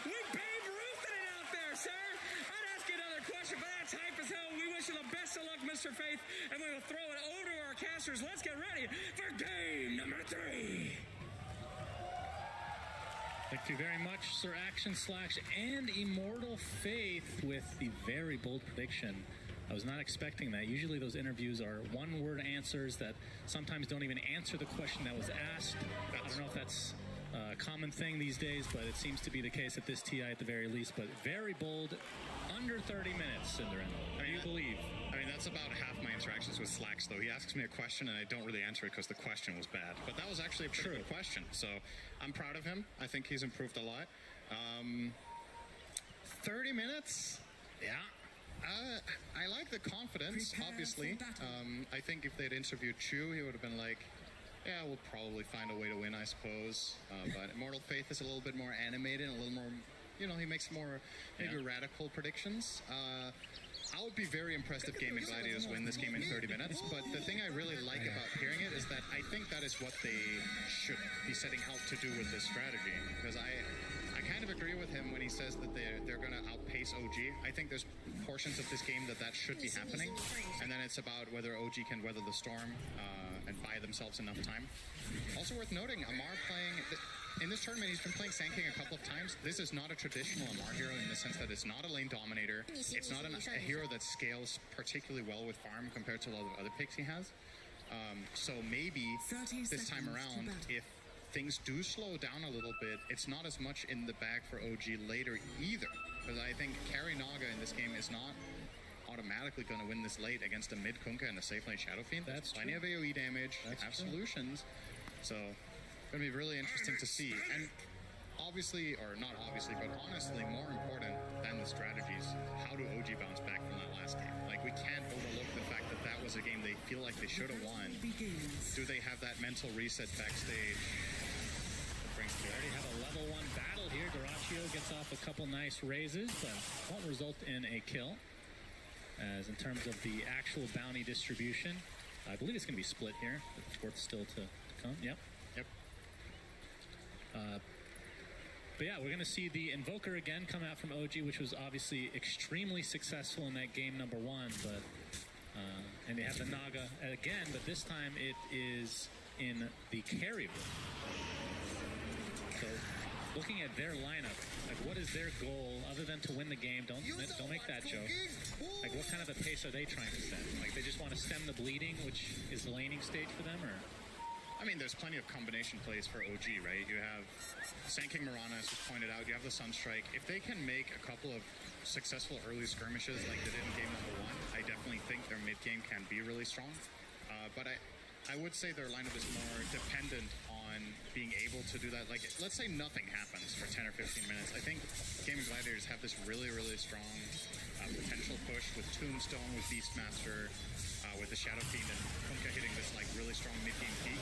[SPEAKER 2] We Babe Ruthed it out there, sir. I'd ask you another question, but that's hype as hell. We wish you the best of luck, Mr. Faith, and we will throw it over to our casters. Let's get ready for game number 3.
[SPEAKER 21] Thank you very much, Sir Action Slash and Immortal Faith with the very bold prediction. I was not expecting that. Usually those interviews are one-word answers that sometimes don't even answer the question that was asked. I don't know if that's a common thing these days, but it seems to be the case at this TI at the very least. But very bold, under 30 minutes, Cinderella. Do you believe?
[SPEAKER 22] I mean, that's about half my interactions with Slacks, though. He asks me a question, and I don't really answer it because the question was bad. But that was actually a pretty good question. So I'm proud of him. I think he's improved a lot. 30 minutes? Yeah. I like the confidence, obviously. I think if they'd interviewed Chu, he would have been like, yeah, we'll probably find a way to win, I suppose. But Immortal Faith is a little bit more animated, a little more, you know, he makes more maybe radical predictions. I would be very impressed if Gaming Gladiators win this game in 30 minutes, but the thing I really like about hearing it is that I think that is what they should be setting out to do with this strategy, because I kind of agree with him when he says that they're going to outpace OG. I think there's portions of this game that should be happening, and then it's about whether OG can weather the storm and buy themselves enough time. Also worth noting, Amar playing... In this tournament, he's been playing Sand King a couple of times. This is not a traditional Amar hero in the sense that it's not a lane dominator. It's not a hero that scales particularly well with farm compared to a lot of other picks he has. So maybe this time around, if things do slow down a little bit, it's not as much in the bag for OG later either. Because I think carry Naga in this game is not automatically going to win this late against a mid Kunkka and a safe lane Shadow Fiend. That's plenty of AoE damage. They have solutions. So... going to be really interesting to see. And obviously, or not obviously, but honestly, more important than the strategies, how do OG bounce back from that last game? Like, we can't overlook the fact that that was a game they feel like they should have won. Do they have that mental reset backstage?
[SPEAKER 21] We already have a level 1 battle here. Garaccio gets off a couple nice raises, but won't result in a kill. As in terms of the actual bounty distribution, I believe it's going to be split here. The fourth still to come. Yep. But yeah, we're going to see the Invoker again come out from OG, which was obviously extremely successful in that game number 1. But and they have the Naga again, but this time it is in the carry room. So looking at their lineup, like what is their goal other than to win the game? Don't make that joke. Like what kind of a pace are they trying to set? Like they just want to stem the bleeding, which is the laning stage for them, or?
[SPEAKER 22] I mean, there's plenty of combination plays for OG, right? You have Sand King Mirana, as was pointed out. You have the Sunstrike. If they can make a couple of successful early skirmishes like they did in game number 1, I definitely think their mid game can be really strong. But I would say their lineup is more dependent on being able to do that. Like, let's say nothing happens for 10 or 15 minutes. I think Gaming Gladiators have this really, really strong potential push with Tombstone, with Beastmaster, with the Shadow Fiend and Kunkka hitting this like really strong mid-game peak.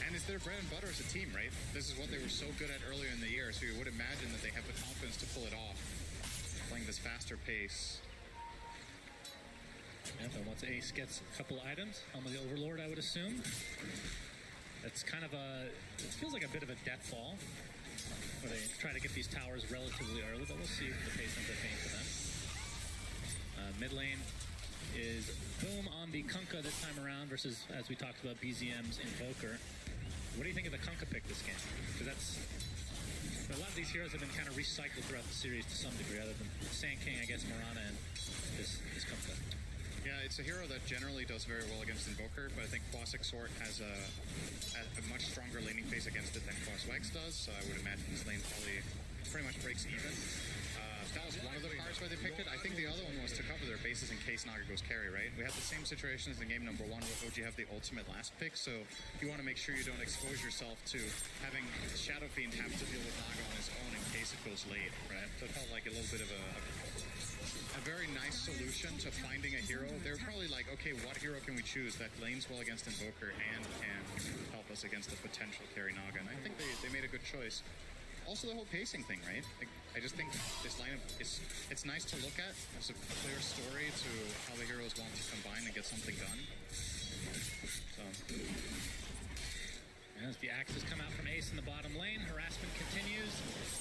[SPEAKER 22] And it's their bread and butter as a team, right? This is what they were so good at earlier in the year, so you would imagine that they have the confidence to pull it off, playing this faster pace.
[SPEAKER 21] Yeah, but once Ace gets a couple items, Helm of the Overlord, I would assume. That's kind of it feels like a bit of a death fall, where they try to get these towers relatively early, but we'll see if the pace ends up paying for them. Mid lane is Boom on the Kunkka this time around versus, as we talked about, BZM's Invoker. What do you think of the Kunkka pick this game? Because a lot of these heroes have been kind of recycled throughout the series to some degree, other than Sand King, I guess, Mirana, and this Kunkka.
[SPEAKER 22] Yeah, it's a hero that generally does very well against Invoker, but I think Quas Exort has a much stronger laning phase against it than Quas Wex does, so I would imagine this lane probably pretty much breaks even. That was one of the cards where they picked it. I think the other one was to cover their bases in case Naga goes carry, right? We had the same situations in game number 1 where OG have the ultimate last pick, so you want to make sure you don't expose yourself to having Shadow Fiend have to deal with Naga on his own in case it goes late, right? So it felt like a little bit of a very nice solution to finding a hero. They were probably like, okay, what hero can we choose that lanes well against Invoker and can help us against the potential carry Naga? And I think they made a good choice. Also, the whole pacing thing, right? Like, I just think this lineup it's nice to look at. There's a clear story to how the heroes want to combine and get something done. So,
[SPEAKER 21] as the axes come out from Ace in the bottom lane, harassment continues.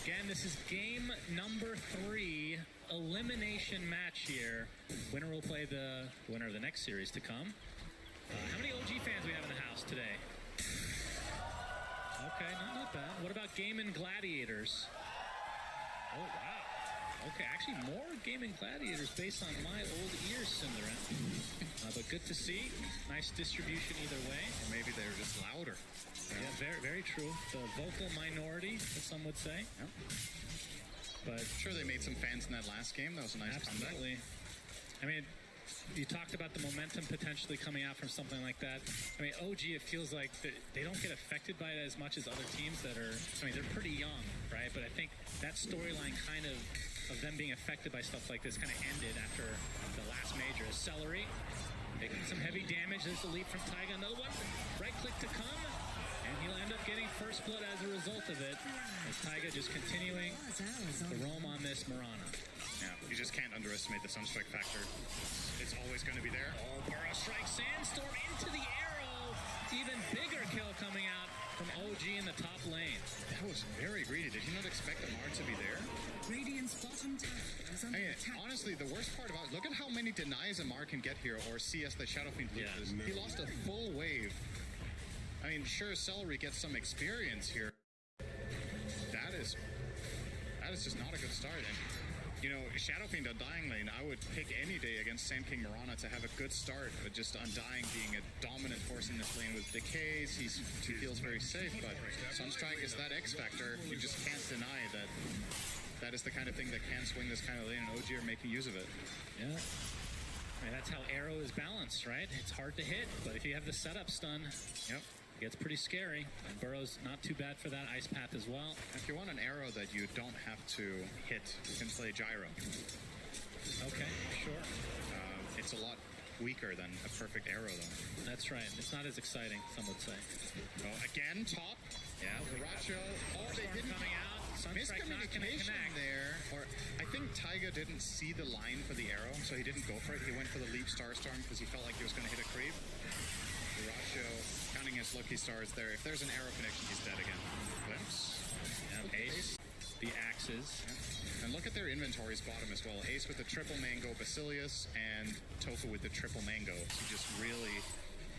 [SPEAKER 21] Again, this is game number 3, elimination match here. Winner will play the winner of the next series to come. How many OG fans we have in the house today? Okay, not bad. What about Gaming Gladiators? Oh, wow. Okay, actually more Gaming Gladiators based on my old ears, Cinderella. But good to see. Nice distribution either way.
[SPEAKER 22] Or maybe they're just louder.
[SPEAKER 21] Yeah, very, very true. The vocal minority, as some would say.
[SPEAKER 22] Yep.
[SPEAKER 21] But
[SPEAKER 22] I'm sure they made some fans in that last game. That was a nice comeback.
[SPEAKER 21] Absolutely. I mean, you talked about the momentum potentially coming out from something like that. I mean, OG, it feels like they don't get affected by it as much as other teams that are, I mean, they're pretty young, right? But I think that storyline kind of them being affected by stuff like this kind of ended after the last major. Celery taking some heavy damage. There's a leap from Taiga. Another one. Right click to come. And he'll end up getting first blood as a result of it. As Taiga just continuing to roam on this Mirana.
[SPEAKER 22] Yeah, you just can't underestimate the Sunstrike factor. It's always going to be there.
[SPEAKER 21] Oh, Burrow Strike Sandstorm into the arrow. Even bigger kill coming out from OG in the top lane.
[SPEAKER 22] That was very greedy. Did he not expect the Mar to be there?
[SPEAKER 7] Radiant's bottom tower is under attack.
[SPEAKER 22] Honestly, the worst part about it, look at how many denies a Mar can get here, or CS the Shadow Fiend loses. Yeah. He lost a full wave. I mean, sure, Celery gets some experience here. That is just not a good start. And you know, Shadow Fiend Undying lane, I would pick any day against Sand King Mirana to have a good start, but just Undying being a dominant force in this lane with decays, he feels very safe, but Sunstrike is that X factor. You just can't deny that is the kind of thing that can swing this kind of lane, and OG are making use of it.
[SPEAKER 21] Yeah. I mean, that's how Arrow is balanced, right? It's hard to hit, but if you have the setup stun,
[SPEAKER 22] yep.
[SPEAKER 21] It gets pretty scary. And Burrow's not too bad for that Ice Path as well.
[SPEAKER 22] If you want an arrow that you don't have to hit, you can play Gyro.
[SPEAKER 21] Okay, sure.
[SPEAKER 22] It's a lot weaker than a perfect arrow, though.
[SPEAKER 21] That's right. It's not as exciting, some would say.
[SPEAKER 22] Oh, again, top.
[SPEAKER 21] Yeah,
[SPEAKER 22] Viracho. Oh, they didn't
[SPEAKER 21] coming out. Sunstrike not gonna connect
[SPEAKER 22] there, or I think Taiga didn't see the line for the arrow, so he didn't go for it. He went for the Leap Starstorm because he felt like he was going to hit a creep. Ratio counting his lucky stars there. If there's an arrow connection, he's dead again. Glimpse.
[SPEAKER 21] Yeah, Ace. The axes.
[SPEAKER 22] Yeah. And look at their inventories bottom as well. Ace with the triple mango Basilius and Tofu with the triple mango. So just really,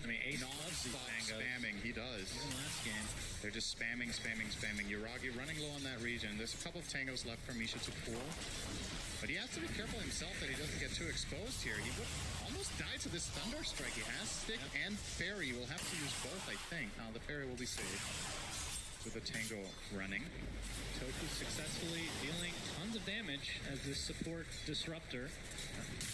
[SPEAKER 21] I mean, Ace
[SPEAKER 22] non-stop spamming. He does.
[SPEAKER 21] Even last game.
[SPEAKER 22] They're just spamming. Yuragi running low on that region. There's a couple of tangos left for Misha to pull. But he has to be careful himself that he doesn't get too exposed here. He would almost die to this Thunder Strike. He has Stick and Fairy. We'll have to use both, I think. Now the Fairy will be safe with the Tango running.
[SPEAKER 21] Tofu successfully dealing tons of damage as this support disruptor.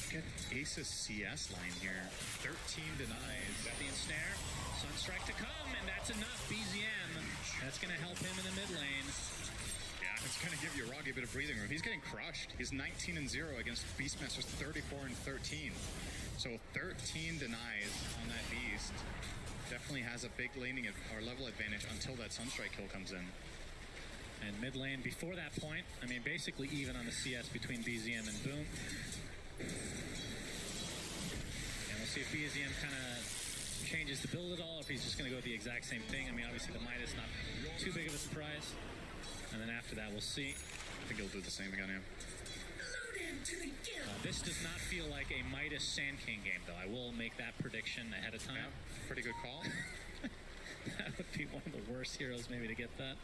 [SPEAKER 22] Get Ace's CS line here. 13 denies.
[SPEAKER 21] Got the ensnare. Sunstrike to come, and that's enough. BZM. That's going to help him in the mid lane.
[SPEAKER 22] Yeah, it's going to give Yuragi a bit of breathing room. He's getting crushed. He's 19-0 against Beastmaster's 34-13. So 13 denies on that Beast. Definitely has a big laning or level advantage until that Sunstrike kill comes in.
[SPEAKER 21] And mid lane before that point, I mean, basically even on the CS between BZM and Boom. And we'll see if BZM kind of changes the build at all, or if he's just going to go with the exact same thing. I mean, obviously the Midas not too big of a surprise. And then after that, we'll see.
[SPEAKER 22] I think he'll do the same again, yeah.
[SPEAKER 21] This does not feel like a Midas Sand King game, though. I will make that prediction ahead of time.
[SPEAKER 22] Yeah, pretty good call.
[SPEAKER 21] That would be one of the worst heroes maybe to get that.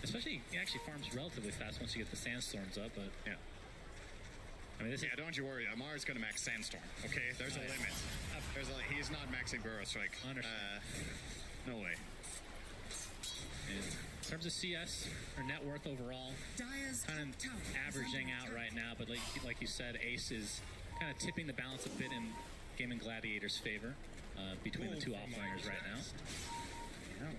[SPEAKER 21] Especially, he actually farms relatively fast once you get the Sandstorms up, but
[SPEAKER 22] yeah.
[SPEAKER 21] I mean, this
[SPEAKER 22] don't you worry. Amar's going to max Sandstorm, okay? There's a limit. He's not maxing Burrow Strike. No way.
[SPEAKER 21] In terms of CS, or net worth overall, kind of averaging out right now, but like you said, Ace is kind of tipping the balance a bit in Gaming Gladiator's favor between the two offliners right now.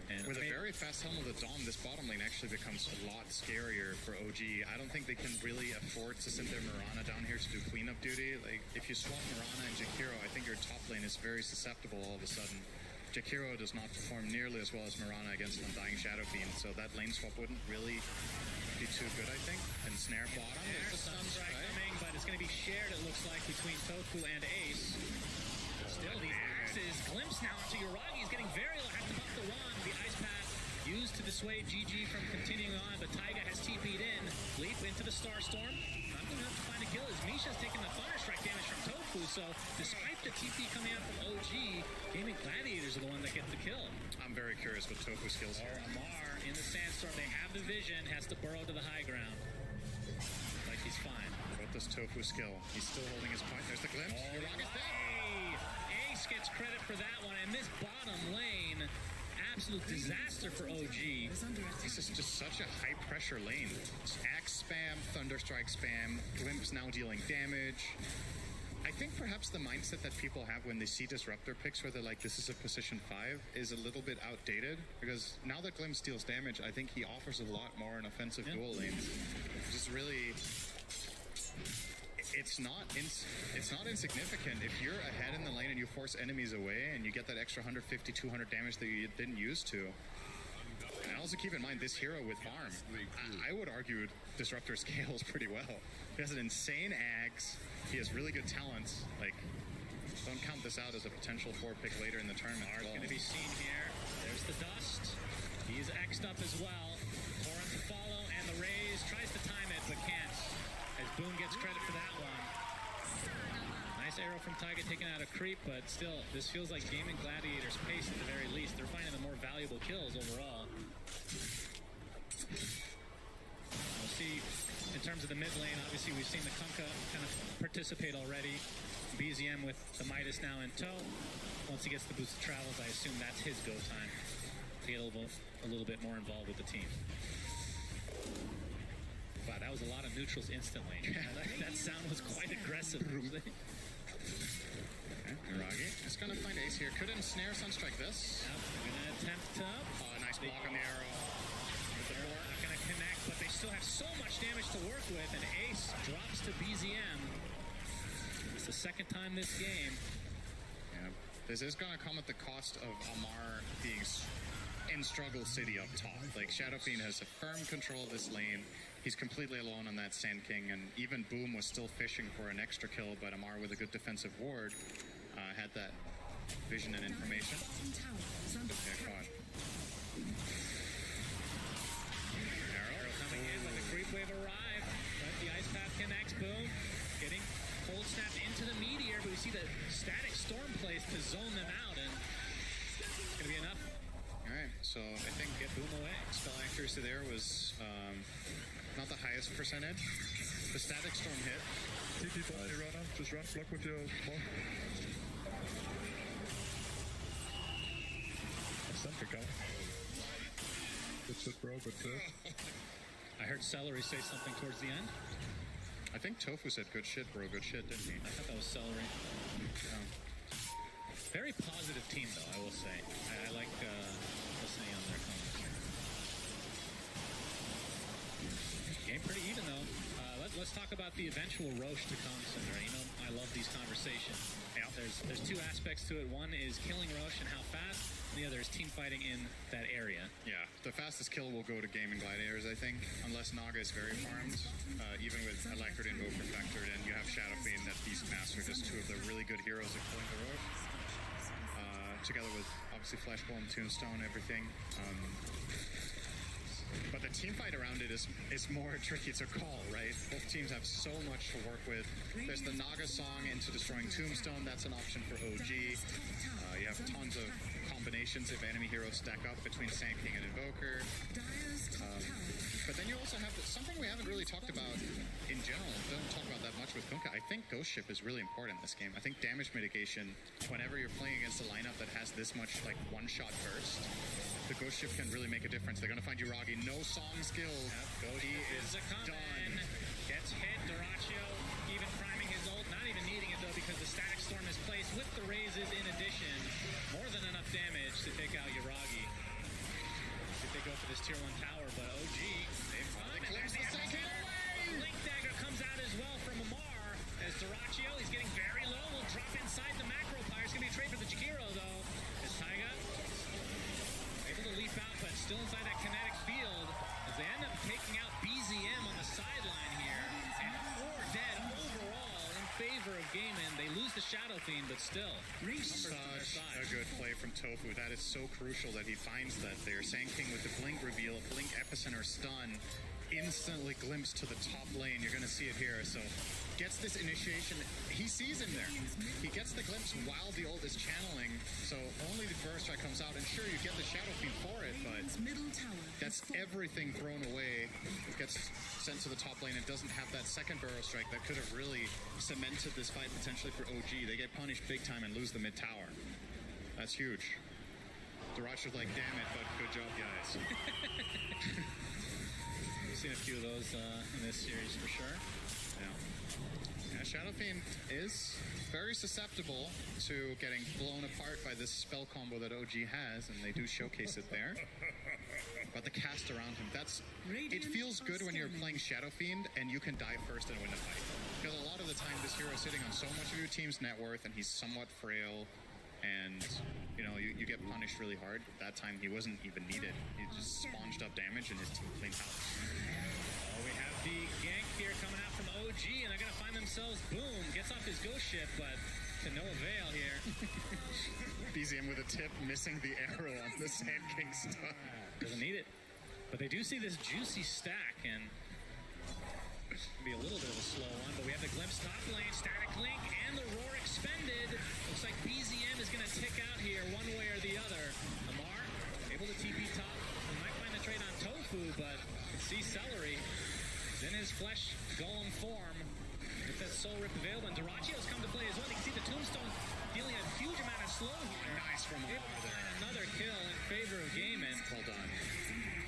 [SPEAKER 22] And with a very fast Helm of the Dawn, this bottom lane actually becomes a lot scarier for OG. I don't think they can really afford to send their Mirana down here to do cleanup duty. Like, if you swap Mirana and Jakiro, I think your top lane is very susceptible all of a sudden. Jakiro does not perform nearly as well as Mirana against Undying Shadow Fiend, so that lane swap wouldn't really be too good, I think. And Snare bottom, there's the Sunstrike
[SPEAKER 21] coming, but it's going to be shared, it looks like, between Tofu and Ace. Still, these axes. Glimpse now onto Yuragi. He's getting very low. Has to buff the wand. The ice path used to dissuade GG from continuing on, but Taiga has TP'd in. Leap into the Starstorm. Not going to have to find a kill as Misha's taking the Thunderstrike damage from Tofu, so despite the TP coming out from OG, Gaming Gladiators are the one that get the kill.
[SPEAKER 22] I'm very curious what Tofu's skills here.
[SPEAKER 21] Amar in the Sandstorm. They have the vision. Has to burrow to the high ground. Like he's fine.
[SPEAKER 22] What does Tofu skill? He's still holding his point. There's the glimpse. Yuraga's dead.
[SPEAKER 21] Ace gets credit for that one, and this bottom lane, absolute disaster for OG.
[SPEAKER 22] This is just such a high pressure lane. Axe spam, Thunderstrike spam, Glimpse now dealing damage. I think perhaps the mindset that people have when they see Disruptor picks where they're like, this is a position 5, is a little bit outdated, because now that Glimpse deals damage, I think he offers a lot more in offensive dual lanes. Just really... It's not insignificant. If you're ahead in the lane and you force enemies away and you get that extra 150, 200 damage that you didn't used to. And also keep in mind, this hero with farm, I would argue Disruptor scales pretty well. He has an insane axe. He has really good talents. Like, don't count this out as a potential 4-pick later in the tournament.
[SPEAKER 21] Art going to be seen here. There's the dust. He's X'd up as well. Torrent to follow, and the raise tries to time it, but can't. As Boom gets credit for that one. Nice arrow from Taiga taking out a creep, but still, this feels like Gaming Gladiator's pace at the very least. They're finding the more valuable kills overall. We'll see, in terms of the mid lane, obviously we've seen the Kunkka kind of participate already. BZM with the Midas now in tow. Once he gets the boost of travels, I assume that's his go time to get a little bit more involved with the team. Wow, that was a lot of neutrals instantly. That sound was quite aggressive.
[SPEAKER 22] Okay, Yuragi is going to find Ace here. Could ensnare Sunstrike this.
[SPEAKER 21] Yep, they're going to attempt to...
[SPEAKER 22] nice block on the arrow.
[SPEAKER 21] Not going to connect, but they still have so much damage to work with, and Ace drops to BZM. It's the second time this game.
[SPEAKER 22] Yeah, this is going to come at the cost of Amar being in struggle city up top. Like, Shadow Fiend has a firm control of this lane. He's completely alone on that Sand King, and even Boom was still fishing for an extra kill, but Amar with a good defensive ward had that vision and information. Good pick on.
[SPEAKER 21] Arrow coming in when the creep wave arrived. But the Ice Path connects. Boom. Getting cold snapped into the meteor, but we see the static storm place to zone them out, and it's going to be enough.
[SPEAKER 22] Alright, so I think
[SPEAKER 21] Get Boom away.
[SPEAKER 22] spell accuracy there was not the highest percentage. The static storm hit.
[SPEAKER 16] TP bot, you run up. Just run, block with your ball. Something coming. Good shit, bro. Good shit.
[SPEAKER 21] I heard Celery say something towards the end.
[SPEAKER 22] I think Tofu said good shit, bro. Good shit, didn't he?
[SPEAKER 21] I thought that was Celery. Very positive team, though, I will say. I like listening on their comments. Game pretty even, though. Let's talk about the eventual Roche to come, Cinder. You know, I love these conversations.
[SPEAKER 22] Yeah.
[SPEAKER 21] There's two aspects to it. One is killing Roche and how fast, and the other is team fighting in that area.
[SPEAKER 22] Yeah, the fastest kill will go to Gaming Gladiators, I think, unless Naga is very farmed. Even with Electrid Invoker factored in, you have Shadow Fiend and Beastmaster, just two of the really good heroes at killing the Roche. Together with, obviously, Fleshbone, Tombstone, everything. But the team fight around it is more tricky to call, right? Both teams have so much to work with. There's the Naga song into destroying Tombstone. That's an option for OG. You have tons of combinations if enemy heroes stack up between Sand King and Invoker. But then you also have something we haven't really talked about in general. Don't talk about that much with Kunkka. I think Ghost Ship is really important in this game. I think damage mitigation, whenever you're playing against a lineup that has this much like one-shot burst, the Ghost Ship can really make a difference. They're going to find Yuragi. No song skills.
[SPEAKER 21] He is done. Gets hit. Duraccio even priming his ult. Not even needing it, though, because the static storm is placed with the raises in addition. More than enough damage to take out Yuragi. If they go for this tier 1 tower, but OG, they've run. And there's the epicenter. Link Dagger comes out as well from Amar. As Duraccio, he's getting very low. Will drop inside the macro pyre. It's going to be a trade for the Jakiro, though. As Taiga able to leap out, but still inside that kinetic field. As they end up taking out BZM on the sideline here. And 4 dead overall in favor of Gaimin. They lose the Shadow Fiend, but still.
[SPEAKER 22] Such a good play from Tofu. That is so crucial that he finds that there. Sand King with the Blink reveal, Blink Epicenter stun, instantly glimpse to the top lane. You're going to see it here. So gets this initiation. He sees him there. He gets the glimpse while the ult is channeling. So only the Burrow Strike comes out. And sure, you get the Shadow Fiend for it, but that's everything thrown away. It gets sent to the top lane. It doesn't have that second Burrow Strike that could have really cemented this fight potentially for OG. They get punished big time and lose the mid tower. That's huge. Duraccio's like, damn it, but good job, guys.
[SPEAKER 21] We've seen a few of those in this series for sure.
[SPEAKER 22] Yeah, Shadow Fiend is very susceptible to getting blown apart by this spell combo that OG has, and they do showcase it there. But the cast around him, it feels good when you're playing Shadow Fiend and you can die first and win the fight. Because a lot of the time this hero is sitting on so much of your team's net worth and he's somewhat frail, and you get punished really hard. That time he wasn't even needed. He just sponged up damage and his team cleaned house.
[SPEAKER 21] We have the gank here coming out from OG, and they're going to find themselves, Boom, gets off his Ghost Ship, but to no avail here.
[SPEAKER 22] BZM with a tip, missing the arrow on the Sand King stun.
[SPEAKER 21] Doesn't need it. But they do see this juicy stack, and it's going to be a little bit of a slow one, but we have the glimpse top lane, static link, and the roar expended. Looks like BZM is going to tick out here one way or the other. Amar able to TP top. We might find the trade on Tofu, but you can see Celery is in his flesh golem form with that soul rip available, and Duraccio's come to play as well. You can see the Tombstone dealing a huge amount of slow here.
[SPEAKER 22] Nice from Amar there.
[SPEAKER 21] Another kill in favor of Gaimin.
[SPEAKER 22] Well done.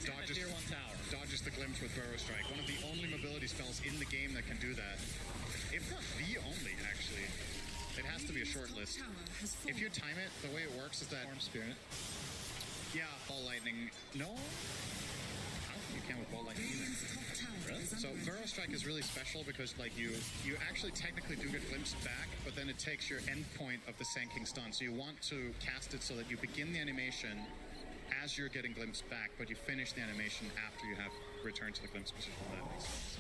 [SPEAKER 21] Dodges tier 1 tower.
[SPEAKER 22] Dodges the glimpse with Burrow Strike. One of the only mobility spells in the game that can do that. If not the only, actually. It has to be a short list. If you time it, the way it works is that...
[SPEAKER 21] Form Spirit.
[SPEAKER 22] Yeah, Ball Lightning. No? You can't with Ball Lightning either. Really? So Burrow Strike is really special because you actually technically do get glimpsed back, but then it takes your end point of the Sand King stun. So you want to cast it so that you begin the animation as you're getting glimpse back, but you finish the animation after you have returned to the glimpse position. That makes sense.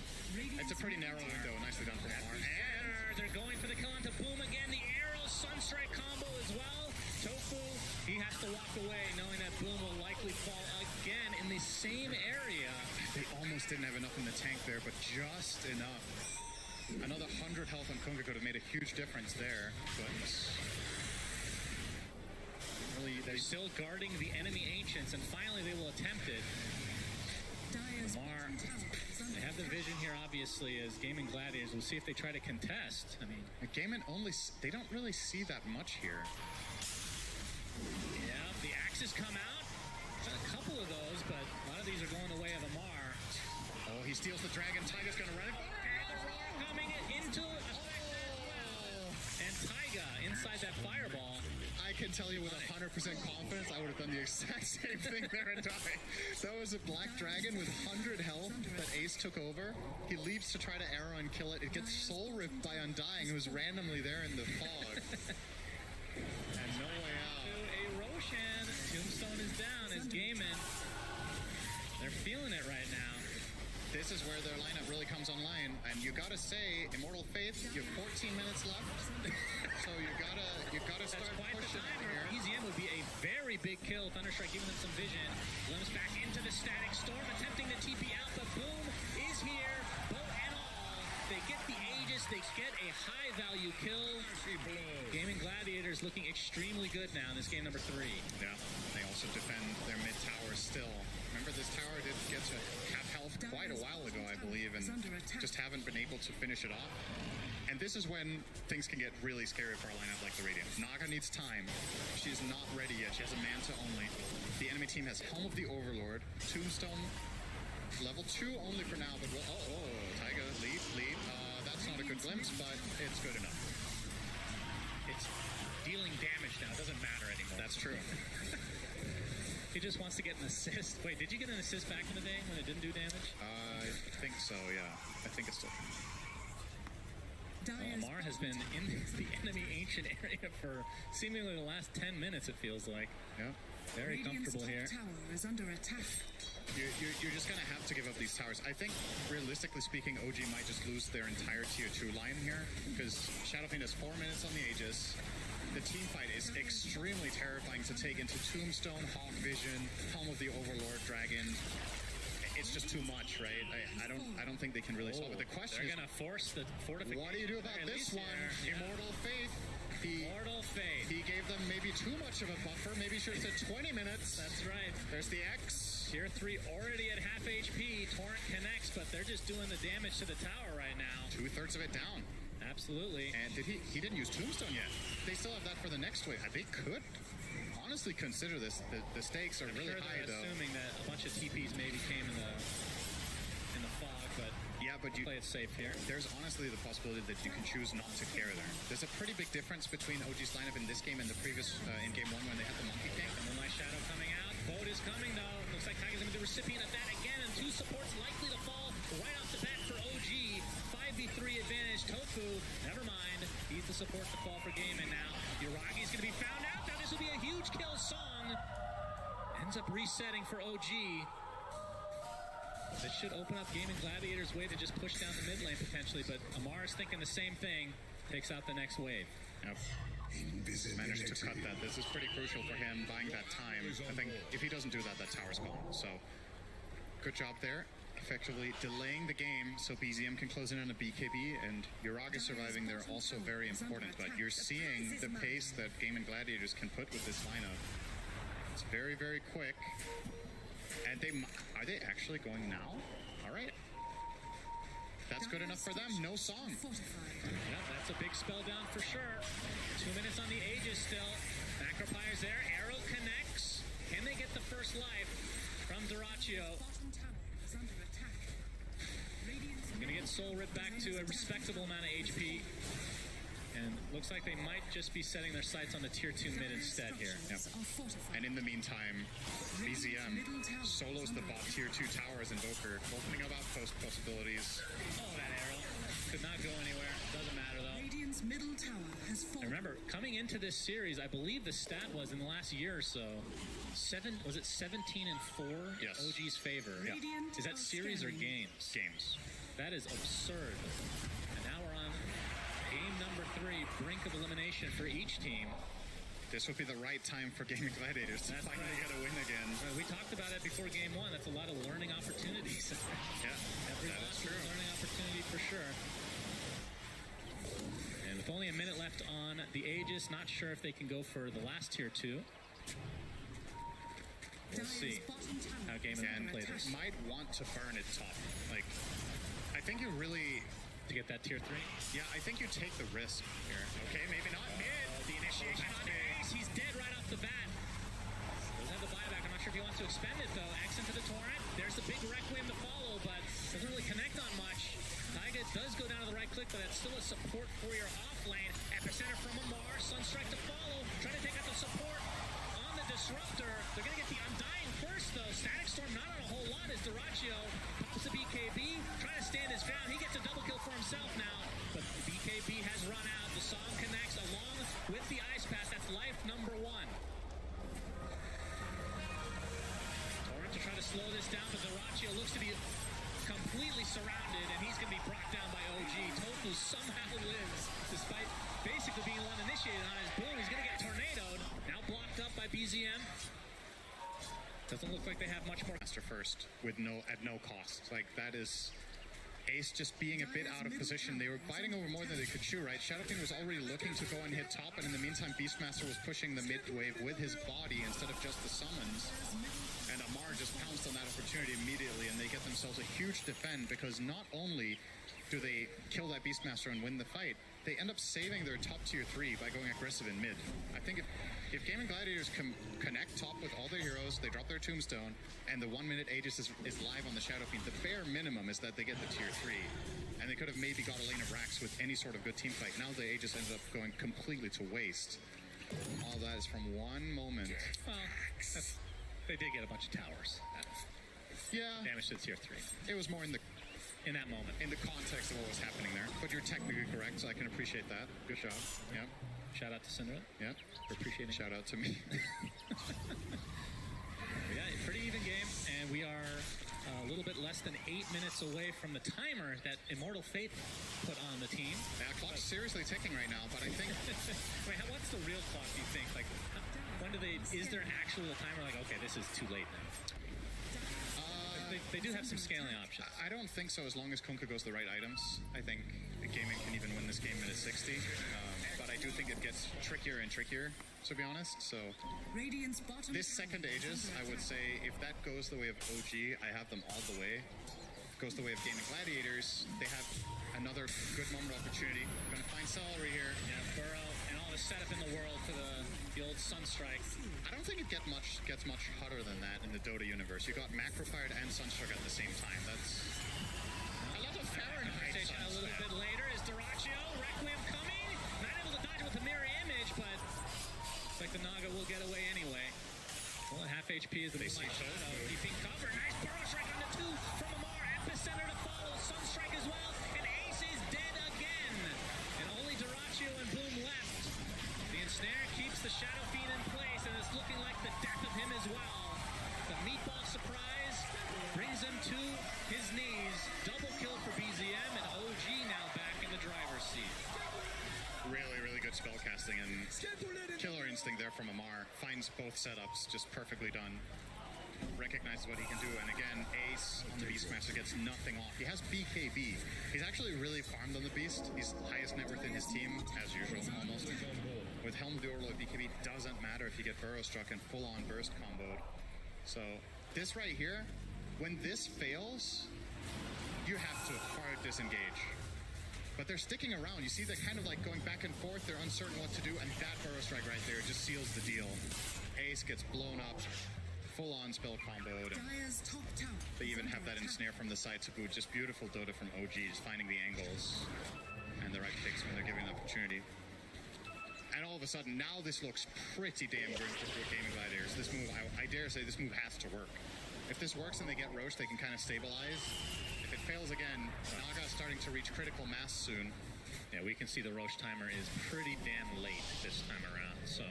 [SPEAKER 22] It's a pretty narrow window. Nicely done from Mar.
[SPEAKER 21] And they're going for the kill onto Boom again. The arrow Sunstrike combo as well. Tofu, he has to walk away knowing that Boom will likely fall again in the same area.
[SPEAKER 22] They almost didn't have enough in the tank there, but just enough. Another 100 health on Kunga could have made a huge difference there, but
[SPEAKER 21] really, they're still guarding the enemy ancients, and finally they will attempt it. Mar, they have the vision here, obviously, as Gaming Gladiators. We'll see if they try to contest. I mean,
[SPEAKER 22] Gaming they don't really see that much here.
[SPEAKER 21] Yeah, the axes come out. A couple of those, but a lot of these are going the way of Amar.
[SPEAKER 22] Oh, he steals the dragon. Taiga's gonna run it.
[SPEAKER 21] Coming into effect as well. And Taiga inside that fireball.
[SPEAKER 22] I can tell you with 100% confidence, I would have done the exact same thing there and died. That was a black dragon with 100 health that Ace took over. He leaps to try to arrow and kill it. It gets soul ripped by Undying, who's randomly there in the fog. And no way out.
[SPEAKER 21] A Roshan. Tombstone is down as Gaiman. They're feeling it right now.
[SPEAKER 22] This is where their lineup really comes online, and you gotta say, Immortal Faith, you have 14 minutes left, so you gotta start pushing here.
[SPEAKER 21] EZM would be a very big kill. Thunderstrike giving them some vision. Glimpse back into the static storm, attempting to TP out, but Boom is here, bow and all. They get the Aegis, they get a high value kill. Gaming Gladiators looking extremely good now in this game number 3.
[SPEAKER 22] Yeah, they also defend their mid tower still. Remember, this tower did get to half health quite a while ago, I believe, and just haven't been able to finish it off. And this is when things can get really scary for a lineup like the Radiant. Naga needs time. She's not ready yet. She has a Manta only. The enemy team has Helm of the Overlord, Tombstone, level 2 only for now, but Taiga, lead. That's not a good glimpse, but it's good enough.
[SPEAKER 21] It's dealing damage now. It doesn't matter anymore.
[SPEAKER 22] That's true.
[SPEAKER 21] He just wants to get an assist. Wait, did you get an assist back in the day when it didn't do damage?
[SPEAKER 22] I think so, yeah. I think it's still...
[SPEAKER 21] Amar has been in the enemy ancient area for seemingly the last 10 minutes, it feels like.
[SPEAKER 22] Yeah.
[SPEAKER 21] Very comfortable here.
[SPEAKER 7] Tower is under attack.
[SPEAKER 22] You're just going to have to give up these towers. I think, realistically speaking, OG might just lose their entire tier 2 line here, because Shadowfiend has 4 minutes on the Aegis. The team fight is extremely terrifying to take into Tombstone, Hawk Vision, Helm of the Overlord, Dragon. It's just too much, right? I don't think they can really solve it. The question
[SPEAKER 21] is, they're gonna force the fortification.
[SPEAKER 22] What do you do about this one? Yeah. Immortal Faith.
[SPEAKER 21] Immortal Faith.
[SPEAKER 22] He gave them maybe too much of a buffer. Maybe should have said 20 minutes.
[SPEAKER 21] That's right.
[SPEAKER 22] There's the X.
[SPEAKER 21] Tier 3 already at half HP. Torrent connects, but they're just doing the damage to the tower right now.
[SPEAKER 22] 2/3 of it down.
[SPEAKER 21] Absolutely.
[SPEAKER 22] And he didn't use Tombstone yet. They still have that for the next wave. They could honestly consider this. The stakes are really high, though.
[SPEAKER 21] Assuming that a bunch of TPs maybe came in the fog, but
[SPEAKER 22] yeah, but you
[SPEAKER 21] play it safe here.
[SPEAKER 22] There's honestly the possibility that you can choose not to care there. There's a pretty big difference between OG's lineup in this game and the previous in game 1 when they had the Monkey King.
[SPEAKER 21] And Moonlight Shadow coming out. Boat is coming though. Looks like Taiga's gonna be the recipient of that again, and 2 supports likely to fall right off the bat for OG. 5v3 advantage. Tofu, never mind. He's the support to fall for game, and now Yuragi's gonna be found out. Now this will be a huge kill. Song ends up resetting for OG. This should open up Gaming Gladiators' way to just push down the mid lane potentially, but Amar is thinking the same thing. Takes out the next wave.
[SPEAKER 22] Yep. Managed to cut that. This is pretty crucial for him, buying that time. I think if he doesn't do that, that tower's gone. So, good job there. Effectively delaying the game so BZM can close in on a BKB, and Yuragi surviving there also very important. But you're seeing the pace that Gaming Gladiators can put with this lineup. It's very, very quick. And are they actually going now? All right. That's good enough for them. No song.
[SPEAKER 21] Yep, that's a big spell down for sure. 2 minutes on the Aegis still. Macropire's there. Arrow connects. Can they get the first life from Duraccio? Going to get Soul ripped back to a respectable amount of HP. And looks like they might just be setting their sights on the tier 2 mid instead here.
[SPEAKER 22] Yep. And in the meantime, BZM solos the bot tier 2 towers Invoker, opening up outpost possibilities.
[SPEAKER 21] Oh, that arrow. Could not go anywhere. Doesn't matter though.
[SPEAKER 7] Radiant's middle tower has
[SPEAKER 21] And
[SPEAKER 7] fallen.
[SPEAKER 21] remember, coming into this series, I believe the stat was in the last year or so, 17 and 4
[SPEAKER 22] Yes.
[SPEAKER 21] OG's favor.
[SPEAKER 7] Radiant
[SPEAKER 21] Is that
[SPEAKER 7] are
[SPEAKER 21] series or
[SPEAKER 7] scanning.
[SPEAKER 21] games?
[SPEAKER 22] Games.
[SPEAKER 21] That is absurd. And now we're on game number 3, brink of elimination for each team.
[SPEAKER 22] This would be the right time for Gaming Gladiators to finally get a win again.
[SPEAKER 21] We talked about it before game 1. That's a lot of learning opportunities.
[SPEAKER 22] Yeah,
[SPEAKER 21] Every
[SPEAKER 22] that
[SPEAKER 21] loss
[SPEAKER 22] is
[SPEAKER 21] is
[SPEAKER 22] true.
[SPEAKER 21] a learning opportunity for sure. And with only a minute left on the Aegis, not sure if they can go for the last tier 2. We'll see how Game
[SPEAKER 22] And
[SPEAKER 21] play this.
[SPEAKER 22] might want to burn it top. Like, I think you really...
[SPEAKER 21] To get that tier 3?
[SPEAKER 22] Yeah, I think you take the risk here. Okay, maybe not mid. The initiation on Ace.
[SPEAKER 21] He's dead right off the bat. Doesn't have the buyback. I'm not sure if he wants to expend it, though. X into the torrent. There's the big Requiem to follow, but doesn't really connect on much. Taiga does go down to the right click, but that's still a support for your off lane. Epicenter from Amar. Sunstrike to follow. Trying to take out the support on the Disruptor. They're going to get the Undying first, though. Static Storm not on a whole lot as Duraccio pops the BKB. Trying to stand his ground. He gets a double kill for himself now, but the BKB has run out. The song connects along with the Ice Pass. That's life number 1. Torrent to try to slow this down, but Duraccio looks to be completely surrounded, and he's going to be brought down by OG. Tofu somehow lives, despite basically being the one initiated on his boom. He's going to get tornadoed. Now blocked up by BZM. Doesn't look like they have much more.
[SPEAKER 22] Master first with at no cost. Like, that is Ace just being a bit out of position. They were biting over more than they could chew, right? Shadowking was already looking to go and hit top, and in the meantime, Beastmaster was pushing the mid wave with his body instead of just the summons. And Amar just pounced on that opportunity immediately, and they get themselves a huge defend, because not only do they kill that Beastmaster and win the fight, they end up saving their top tier 3 by going aggressive in mid. I think if Gaming Gladiators can connect top with all their heroes, they drop their tombstone, and the 1 minute Aegis is live on the Shadow Fiend, the bare minimum is that they get the tier 3. And they could have maybe got a lane of Rax with any sort of good team fight. Now the Aegis ended up going completely to waste. All that is from one moment.
[SPEAKER 21] Well, they did get a bunch of towers.
[SPEAKER 22] Yeah.
[SPEAKER 21] Damage to the tier 3.
[SPEAKER 22] It was more in
[SPEAKER 21] that moment.
[SPEAKER 22] In the context of what was happening there. But you're technically correct, so I can appreciate that. Good job. Yeah.
[SPEAKER 21] Shout out to Syndra.
[SPEAKER 22] Yeah.
[SPEAKER 21] For appreciating.
[SPEAKER 22] Shout out to me.
[SPEAKER 21] Yeah, pretty even game, and we are a little bit less than 8 minutes away from the timer that Immortal Fate put on the team.
[SPEAKER 22] Yeah, clock's seriously ticking right now, but I think...
[SPEAKER 21] Wait, what's the real clock, do you think? Like, when do they... Is there actually a timer like, okay, this is too late now? They do have some scaling options.
[SPEAKER 22] I don't think so, as long as Kunkka goes the right items. I think Gaming can even win this game minute 60. But I do think it gets trickier and trickier, to be honest. So
[SPEAKER 7] Radiant's bottom
[SPEAKER 22] this second Aegis, I would say, if that goes the way of OG, I have them all the way. If it goes the way of Gaming Gladiators, they have another good moment opportunity. Gonna find Celery here.
[SPEAKER 21] Yeah, Burrow and all the setup in the world for the old Sunstrike.
[SPEAKER 22] I don't think it gets much hotter than that in the Dota universe. You got Macrofired and Sunstrike at the same time. That's a lot of Fahrenheit.
[SPEAKER 21] A little bit later is Duraccio. Requiem coming. Not able to dodge with the mirror image, but looks like the Naga will get away anyway. Well, at half HP is the Moonlight Shadow. Keeping cover. Nice Burrow strike on the 2 from Amar. Epicenter to follow. Sunstrike as well. And Ace is dead again. And only Duraccio and Boom left. The ensnare keeps the Shadow Fiend in place, and it's looking like the death of him as well. The meatball surprise brings him to his knees. Double kill for BZM, and OG now back in the driver's seat.
[SPEAKER 22] Really, really good spellcasting and killer instinct there from Amar. Finds both setups just perfectly done. Recognizes what he can do, and again, Ace on the Beastmaster gets nothing off. He has BKB. He's actually really farmed on the Beast. He's highest net worth in his team, as usual, almost. With Helm of the Overlord, BKB doesn't matter if you get Burrow struck and full-on burst comboed. So, this right here, when this fails, you have to hard disengage. But they're sticking around. You see, they're kind of like going back and forth. They're uncertain what to do, and that Burrow strike right there just seals the deal. Ace gets blown up, full-on spell comboed. And they even have that ensnare from the side to boot. Just beautiful Dota from OG, just finding the angles and the right kicks when they're given the opportunity. And all of a sudden, now this looks pretty damn good for Gaming Gladiators. This move, I dare say, this move has to work. If this works and they get Roche, they can kind of stabilize. If it fails again, Naga's starting to reach critical mass soon.
[SPEAKER 21] Yeah, we can see the Roche timer is pretty damn late this time around, so...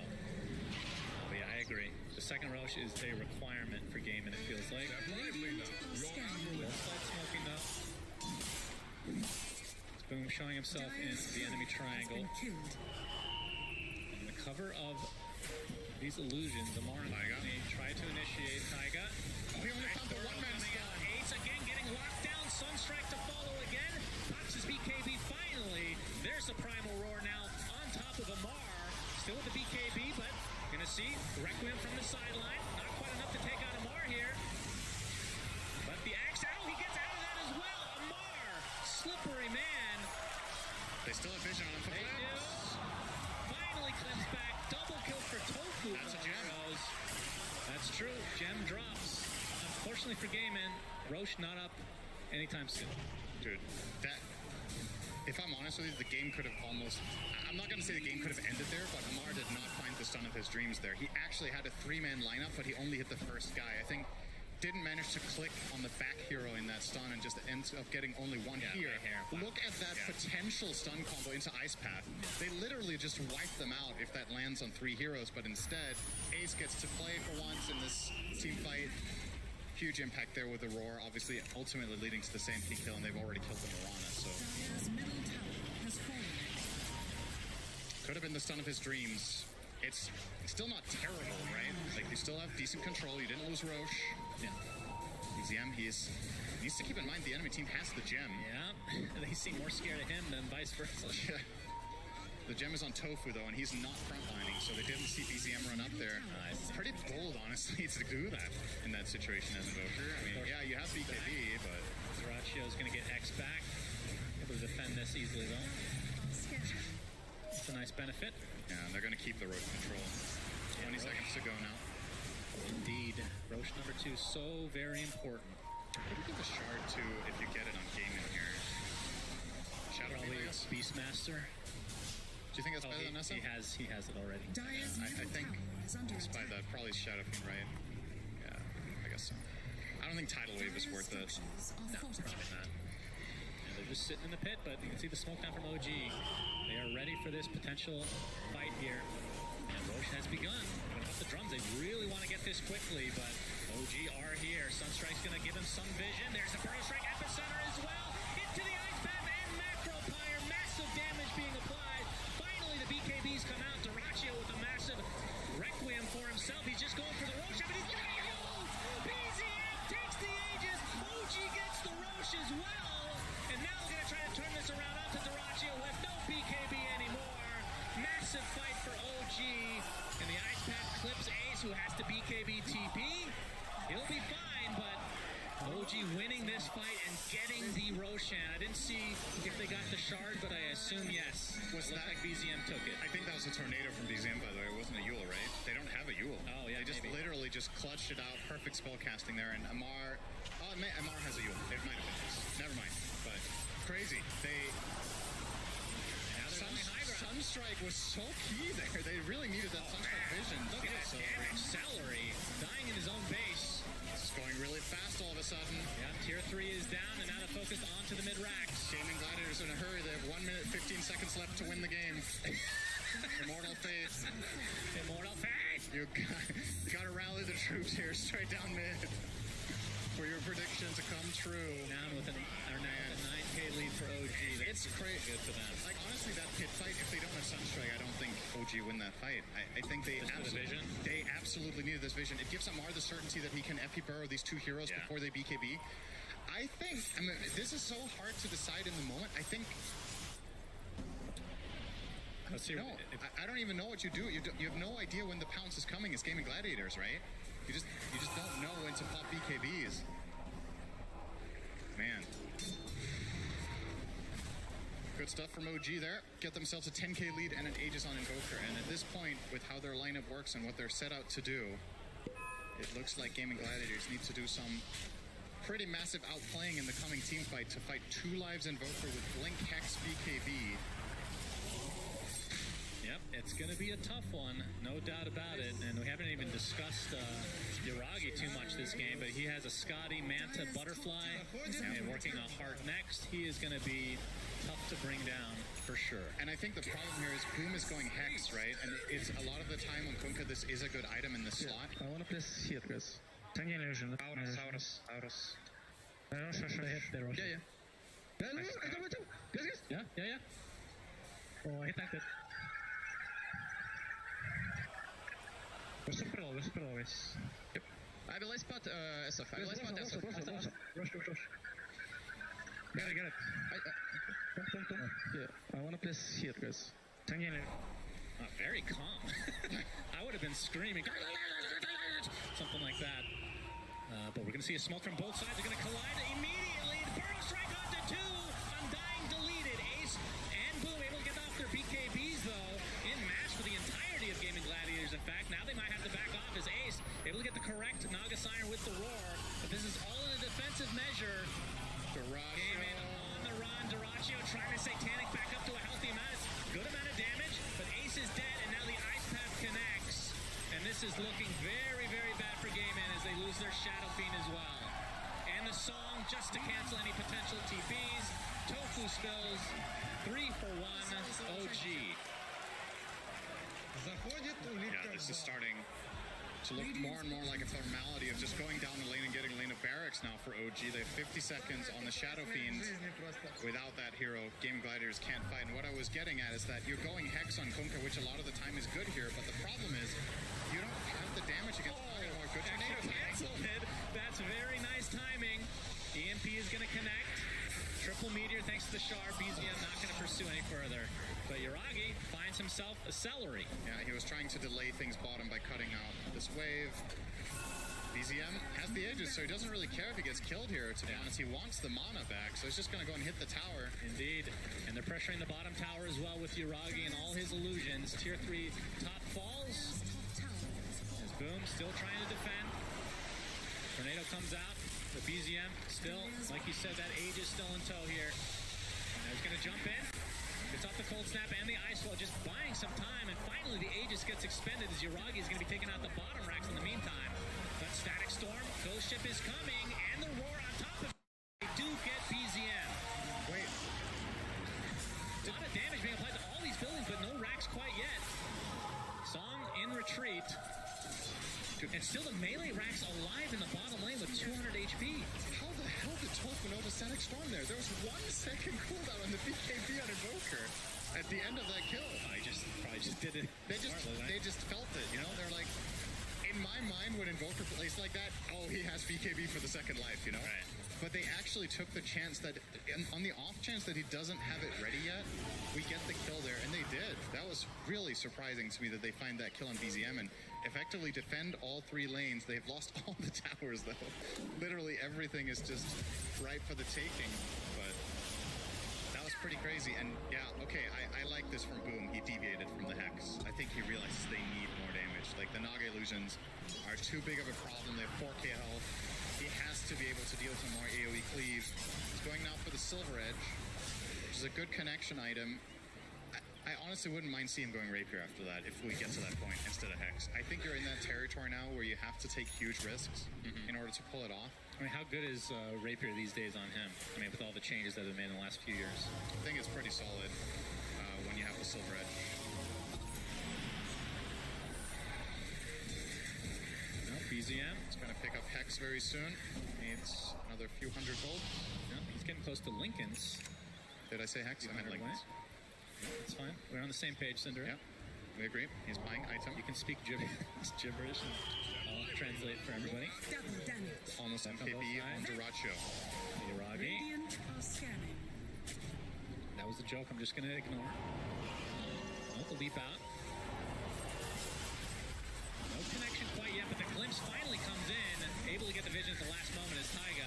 [SPEAKER 21] But yeah, I agree. The second Roche is a requirement for game, and it feels like. Both sides smoking now. Boom showing himself in the enemy triangle. In the cover of these illusions, Amar and try to initiate Taiga.
[SPEAKER 22] We only found the one-man stun.
[SPEAKER 21] Ace again getting locked down. Sunstrike to follow again. Pops his BKB finally. There's the Primal Roar now on top of Amar. Still with the BKB, but gonna see Requiem from the sideline. Not quite enough to take out Amar here. But the axe out, he gets out of that as well. Amar, slippery man.
[SPEAKER 22] They still have vision on him.
[SPEAKER 21] They do. Finally comes back. Double kill for Tofu.
[SPEAKER 22] That's a gem.
[SPEAKER 21] That's true. Gem drops. Unfortunately for Gaiman, Roche not up anytime soon.
[SPEAKER 22] Dude, that... If I'm honest with you, the game could have almost... I'm not going to say the game could have ended there, but Amar did not find the stun of his dreams there. He actually had a 3-man lineup, but he only hit the first guy. I think didn't manage to click on the back hero in that stun and just ends up getting only one here. Look at that potential stun combo into Ice Path. They literally just wipe them out if that lands on 3 heroes, but instead, Ace gets to play for once in this team fight. Huge impact there with the Roar, obviously ultimately leading to the same peak kill, and they've already killed the Mirana, so... Could have been the stun of his dreams. It's still not terrible, right? Like, you still have decent control. You didn't lose Roche. Yeah. BZM, he needs to keep in mind the enemy team has the gem.
[SPEAKER 21] Yeah, they seem more scared of him than vice versa.
[SPEAKER 22] Yeah. The gem is on Tofu, though, and he's not frontlining, so they didn't see BZM run up there. Pretty bold, honestly, to do that in that situation as Invoker. I mean, yeah, you have BKB, but...
[SPEAKER 21] Zarachio's going to get X back. Able to defend this easily, though. It's a nice benefit.
[SPEAKER 22] Yeah, and they're going to keep the Roche control. 20 seconds to go now.
[SPEAKER 21] Indeed. Roche number 2, so very important.
[SPEAKER 22] Maybe give a shard, too, if you get it on gaming here. Shadow Phoenix.
[SPEAKER 21] Beastmaster.
[SPEAKER 22] Do you think that's better than Nessa?
[SPEAKER 21] He has it already.
[SPEAKER 22] I think it's by the probably Shadow Fiend, right? Yeah, I guess so. I don't think Tidal Wave is worth it.
[SPEAKER 21] No, probably not. And they're just sitting in the pit, but you can see the smoke down from OG. They are ready for this potential fight here. And Roche has begun. Going off the drums, they really want to get this quickly, but OG are here. Sunstrike's going to give him some vision. There's a Burrow Strike epicenter as well. Into the Ice Path and Macro Pyre. Massive damage being applied. Finally, the BKBs come out. Zarachio with a massive Requiem for himself. He's just going for the Roche, but he's going to use! BZM takes the Aegis. OG gets the Roche as well. And now we're going to try to turn this around onto Zarachio with no BKB anymore. Massive fight for OG. And the Ice Path clips Ace, who has to BKB TP. He'll be fine, but OG winning this fight and getting the Roshan. I didn't see if they got the shard, but I assume yes.
[SPEAKER 22] Was that
[SPEAKER 21] like BZM took it?
[SPEAKER 22] I think that was a tornado from BZM, by the way. It wasn't a Yule, right? They don't have a Yule.
[SPEAKER 21] Oh, yeah,
[SPEAKER 22] they just literally just clutched it out. Perfect spell casting there. And Amar... Oh, Amar has a Yule. It might have been his. Never mind. But crazy. Sunstrike was so key there. They really needed that Sunstrike vision.
[SPEAKER 21] Look at that damage. Celery dying in his own base.
[SPEAKER 22] This is going really fast all of a sudden.
[SPEAKER 21] Yeah, tier 3 is down, and now the focus onto the mid-racks.
[SPEAKER 22] Gaming Gladiators in a hurry. They have 1 minute, 15 seconds left to win the game. Immortal Faith.
[SPEAKER 21] Immortal Faith.
[SPEAKER 22] You gotta rally the troops here, straight down mid. For your prediction to come true.
[SPEAKER 21] Down with a 9k lead for OG.
[SPEAKER 22] It's crazy.
[SPEAKER 21] Good for them.
[SPEAKER 22] Like, honestly, that pit fight, if they don't have Sunstrike, I don't think OG win that fight. I think they absolutely needed this vision. It gives Amar the certainty that he can FP burrow these 2 heroes before they BKB. I mean, this is so hard to decide in the moment. I think...
[SPEAKER 21] Let's see.
[SPEAKER 22] No, I don't even know what you do. You have no idea when the pounce is coming. It's Gaming Gladiators, right? You just don't know when to pop BKBs. Man. Good stuff from OG there. Get themselves a 10k lead and an Aegis on Invoker. And at this point, with how their lineup works and what they're set out to do, it looks like Gaming Gladiators need to do some pretty massive outplaying in the coming team fight to fight 2 lives Invoker with Blink, Hex, BKB.
[SPEAKER 21] Yep, it's going to be a tough one, no doubt about it. And we haven't even discussed Yuragi too much this game, but he has a Scotty Manta Butterfly and working a Heart next. He is going to be tough to bring down for sure.
[SPEAKER 22] And I think the problem here is Boom is going Hex, right? And it's a lot of the time on Kunkka, this is a good item in the slot.
[SPEAKER 1] I want to place here, guys. Aurus. Yeah.
[SPEAKER 21] Yeah.
[SPEAKER 1] Oh, I tanked it. We're super low, guys. Yep. I will spot SF. I will spot SF. Rush. Get it. Come. Yeah, I want to place here, guys.
[SPEAKER 21] Very calm. I would have been screaming. Something like that. But we're going to see a smoke from both sides. They're going to collide immediately. Burrow strike onto two. Undying deleted. Ace and Boom able to get off their BKBs, though. In match for the entirety of Gaming Gladiators, in fact. Now they might have to back off as Ace able to get the correct Naga Signer with the roar. But this is all in a defensive measure. Gaming on the run. Dyrachio trying to Satanic back up to a healthy amount. It's a good amount of damage, but Ace is dead, and now the Ice Path connects. And this is looking very, very bad for Gaiman as they lose their Shadow Fiend as well. And the song, just to cancel any potential TPs, Tofu spills 3 for 1 OG.
[SPEAKER 22] Yeah, this is starting to look more and more like a formality of just going down the lane and getting a lane of barracks now for OG. They have 50 seconds on the Shadow Fiend. Without that hero, Gaming Gladiators can't fight. And what I was getting at is that you're going Hex on Kunkka, which a lot of the time is good here, but the problem is you don't have the damage against more good tornado
[SPEAKER 21] Canceled it. That's very nice timing. EMP is going to connect. Triple Meteor thanks to the Shard. BZM not going to pursue any further. But Yuragi finds himself a celery.
[SPEAKER 22] Yeah, he was trying to delay things bottom by cutting out this wave. BZM has the Aegis, so he doesn't really care if he gets killed here, to be honest. He wants the mana back, so he's just going to go and hit the tower.
[SPEAKER 21] Indeed. And they're pressuring the bottom tower as well with Yuragi and all his illusions. Tier 3 top falls. As Boom still trying to defend. Tornado comes out. The BZM still, like you said, that Age is still in tow here. And he's going to jump in. Gets off the cold snap and the ice wall, just buying some time. And finally, the Aegis gets expended as Yuragi is going to be taking out the bottom racks in the meantime. But Static Storm, Ghost Ship is coming, and the roar on top of it. They do get BZM.
[SPEAKER 22] Wait.
[SPEAKER 21] A lot of damage being applied to all these buildings, but no racks quite yet. Song in retreat. And still the melee racks alive in the bottom lane with 200 HP.
[SPEAKER 22] How the hell did Tofu know the Static Storm there? There was 1 second cooldown on the BKB on Invoker at the end of that kill.
[SPEAKER 21] I probably just did it.
[SPEAKER 22] They just felt it, you know? They're like, in my mind, when Invoker plays like that, oh, he has BKB for the second life, you know?
[SPEAKER 21] Right.
[SPEAKER 22] But they actually took the chance that, on the off chance that he doesn't have it ready yet, we get the kill there, and they did. That was really surprising to me that they find that kill on BZM and effectively defend all 3 lanes. They've lost all the towers, though. Literally everything is just ripe for the taking, but that was pretty crazy. And yeah, okay, I like this from Boom. He deviated from the Hex. I think he realizes they need more damage. Like, the Naga illusions are too big of a problem. They have 4k health. He has to be able to deal some more AoE cleave. He's going now for the Silver Edge, which is a good connection item. I honestly wouldn't mind seeing him going Rapier after that if we get to that point instead of Hex. I think you're in that territory now where you have to take huge risks in order to pull it off.
[SPEAKER 21] I mean, how good is Rapier these days on him? I mean, with all the changes that have been made in the last few years.
[SPEAKER 22] I think it's pretty solid when you have the Silver Edge.
[SPEAKER 21] BZM.
[SPEAKER 22] It's going to pick up Hex very soon. Needs another few hundred gold.
[SPEAKER 21] Yeah, he's getting close to Lincoln's.
[SPEAKER 22] Did I say Hex? I meant Lincoln's.
[SPEAKER 21] Yeah, that's fine. We're on the same page, Cinder.
[SPEAKER 22] Yeah, we agree. He's buying item.
[SPEAKER 21] You can speak gibberish and I'll translate for everybody.
[SPEAKER 22] Almost MKB on Dyrachio.
[SPEAKER 21] Yuragi. That was the joke. I'm just going to ignore. Oh, the leap out. No connection quite yet, but the glimpse finally comes in. Able to get the vision at the last moment as Taiga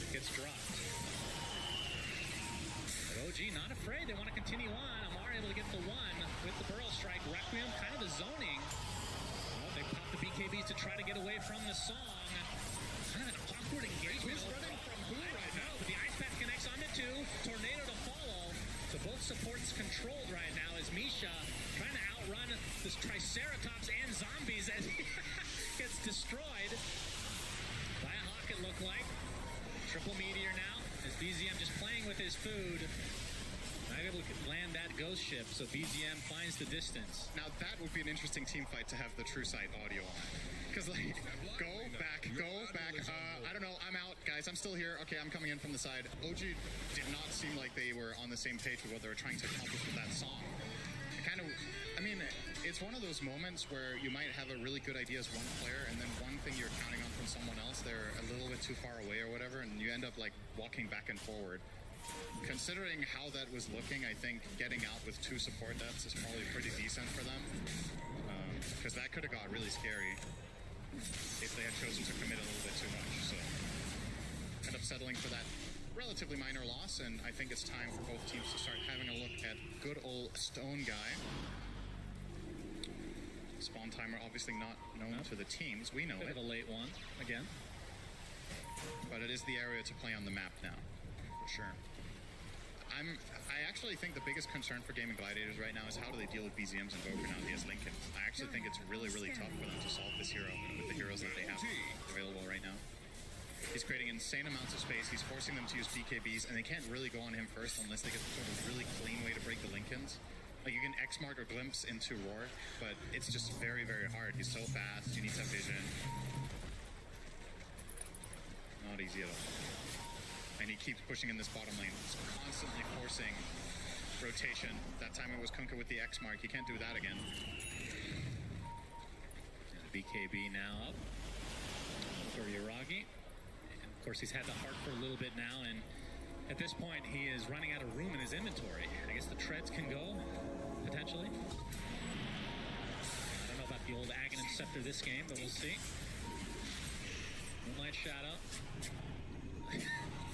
[SPEAKER 21] gets dropped. But OG not afraid. They want to continue on. Amar able to get the 1 with the Burrow Strike. Requiem, kind of the zoning. Oh, they pop the BKBs to try to get away from the song. Kind of an awkward engagement.
[SPEAKER 22] Who's running from who right now?
[SPEAKER 21] But the Ice Path connects onto 2. Tornado to follow. So both supports controlled right now as Misha trying to outrun this Triceratops and zombies as he gets destroyed. ghost ship, so BZM finds the distance.
[SPEAKER 22] Now that would be an interesting team fight to have the True Sight audio on. Because like, go back, I don't know, I'm out, guys, I'm still here. Okay, I'm coming in from the side. OG did not seem like they were on the same page with what they were trying to accomplish with that song. I mean, it's one of those moments where you might have a really good idea as one player, and then one thing you're counting on from someone else, they're a little bit too far away or whatever, and you end up like walking back and forward. Considering how that was looking, I think getting out with 2 support deaths is probably pretty decent for them. Because that could have got really scary if they had chosen to commit a little bit too much. So end up settling for that relatively minor loss, and I think it's time for both teams to start having a look at good old Stone Guy. Spawn timer obviously not known to the teams. We know it.
[SPEAKER 21] Bit of a late one again.
[SPEAKER 22] But it is the area to play on the map now, for sure. I actually think the biggest concern for Gaming Gladiators right now is how do they deal with BZMs and Invoker now he has Lincoln. I actually think it's really, really tough for them to solve this hero with the heroes that they have available right now. He's creating insane amounts of space. He's forcing them to use BKBs, and they can't really go on him first unless they get sort of a really clean way to break the Lincolns. Like, you can X-Mark or Glimpse into Roar, but it's just very, very hard. He's so fast. You need to have vision. Not easy at all. And he keeps pushing in this bottom lane. He's constantly forcing rotation. That time it was Kunkka with the X-Mark. He can't do that again.
[SPEAKER 21] And BKB now up for Yuragi. And of course, he's had the heart for a little bit now, and at this point, he is running out of room in his inventory. I guess the treads can go, potentially. I don't know about the old Aghanim Scepter this game, but we'll see. Moonlight Shadow.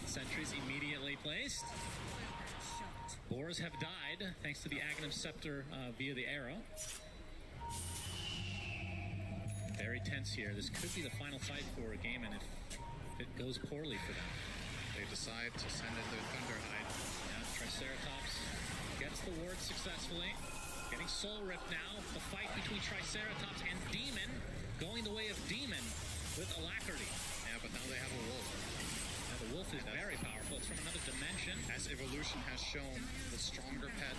[SPEAKER 21] Sentries immediately placed. Boars have died, thanks to the Aghanim Scepter via the arrow. Very tense here. This could be the final fight for a game, and if it goes poorly for them.
[SPEAKER 22] They decide to send in their Thunderhide.
[SPEAKER 21] Yeah, Triceratops gets the ward successfully. Getting soul ripped now. The fight between Triceratops and Demon going the way of Demon with alacrity.
[SPEAKER 22] Yeah, but now they have a wolf.
[SPEAKER 21] Now the wolf is very powerful. It's from another dimension.
[SPEAKER 22] As evolution has shown, the stronger pet.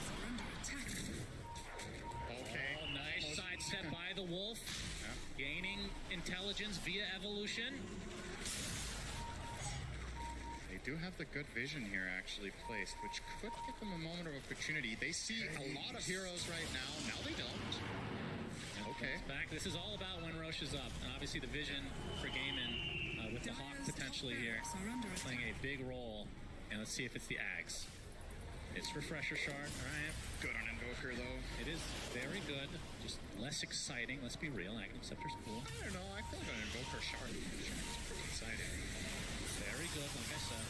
[SPEAKER 22] Okay.
[SPEAKER 21] Oh, nice sidestep by the wolf.
[SPEAKER 22] Yeah.
[SPEAKER 21] Gaining intelligence via evolution.
[SPEAKER 22] They do have the good vision here actually placed, which could give them a moment of opportunity. They see a lot of heroes right now. Now they don't. Okay.
[SPEAKER 21] Back. This is all about when Roche is up. And obviously the vision for Gaiman with the Hawk potentially here playing a big role. And let's see if it's the Ags. It's Refresher Shard. All right.
[SPEAKER 22] Good on Invoker though.
[SPEAKER 21] It is very good. Just less exciting. Let's be real. Aghanim Scepter's cool.
[SPEAKER 22] I don't know. I feel like an Invoker Shard is pretty exciting.
[SPEAKER 21] Very good, like I said.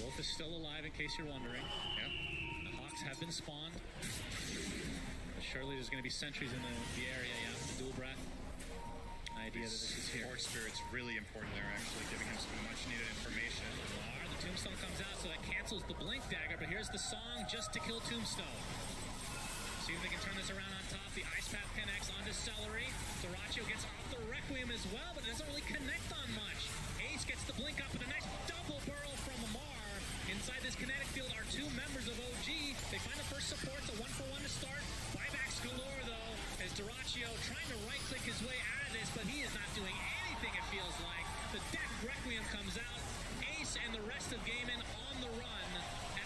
[SPEAKER 21] Wolf is still alive, in case you're wondering.
[SPEAKER 22] Yep.
[SPEAKER 21] The Hawks have been spawned. But surely there's going to be sentries in the area, yeah. Dual breath. Idea that this is here.
[SPEAKER 22] Force Spirit's really important there, actually, giving him some much-needed information.
[SPEAKER 21] The Tombstone comes out, so that cancels the Blink Dagger, but here's the song just to kill Tombstone. See if they can turn this around on top. The Ice Path connects onto Celery. Doraccio gets off the Requiem as well, but it doesn't really connect on much. Ace gets the blink up, and a nice double burrow from Amar. Inside this kinetic field are 2 members of OG. They find the first support, so 1-for-1 to start. Buybacks galore, though, as Doraccio trying to right-click his way out of this, but he is not doing anything, it feels like. The Death Requiem comes out. Ace and the rest of Gaiman on the run.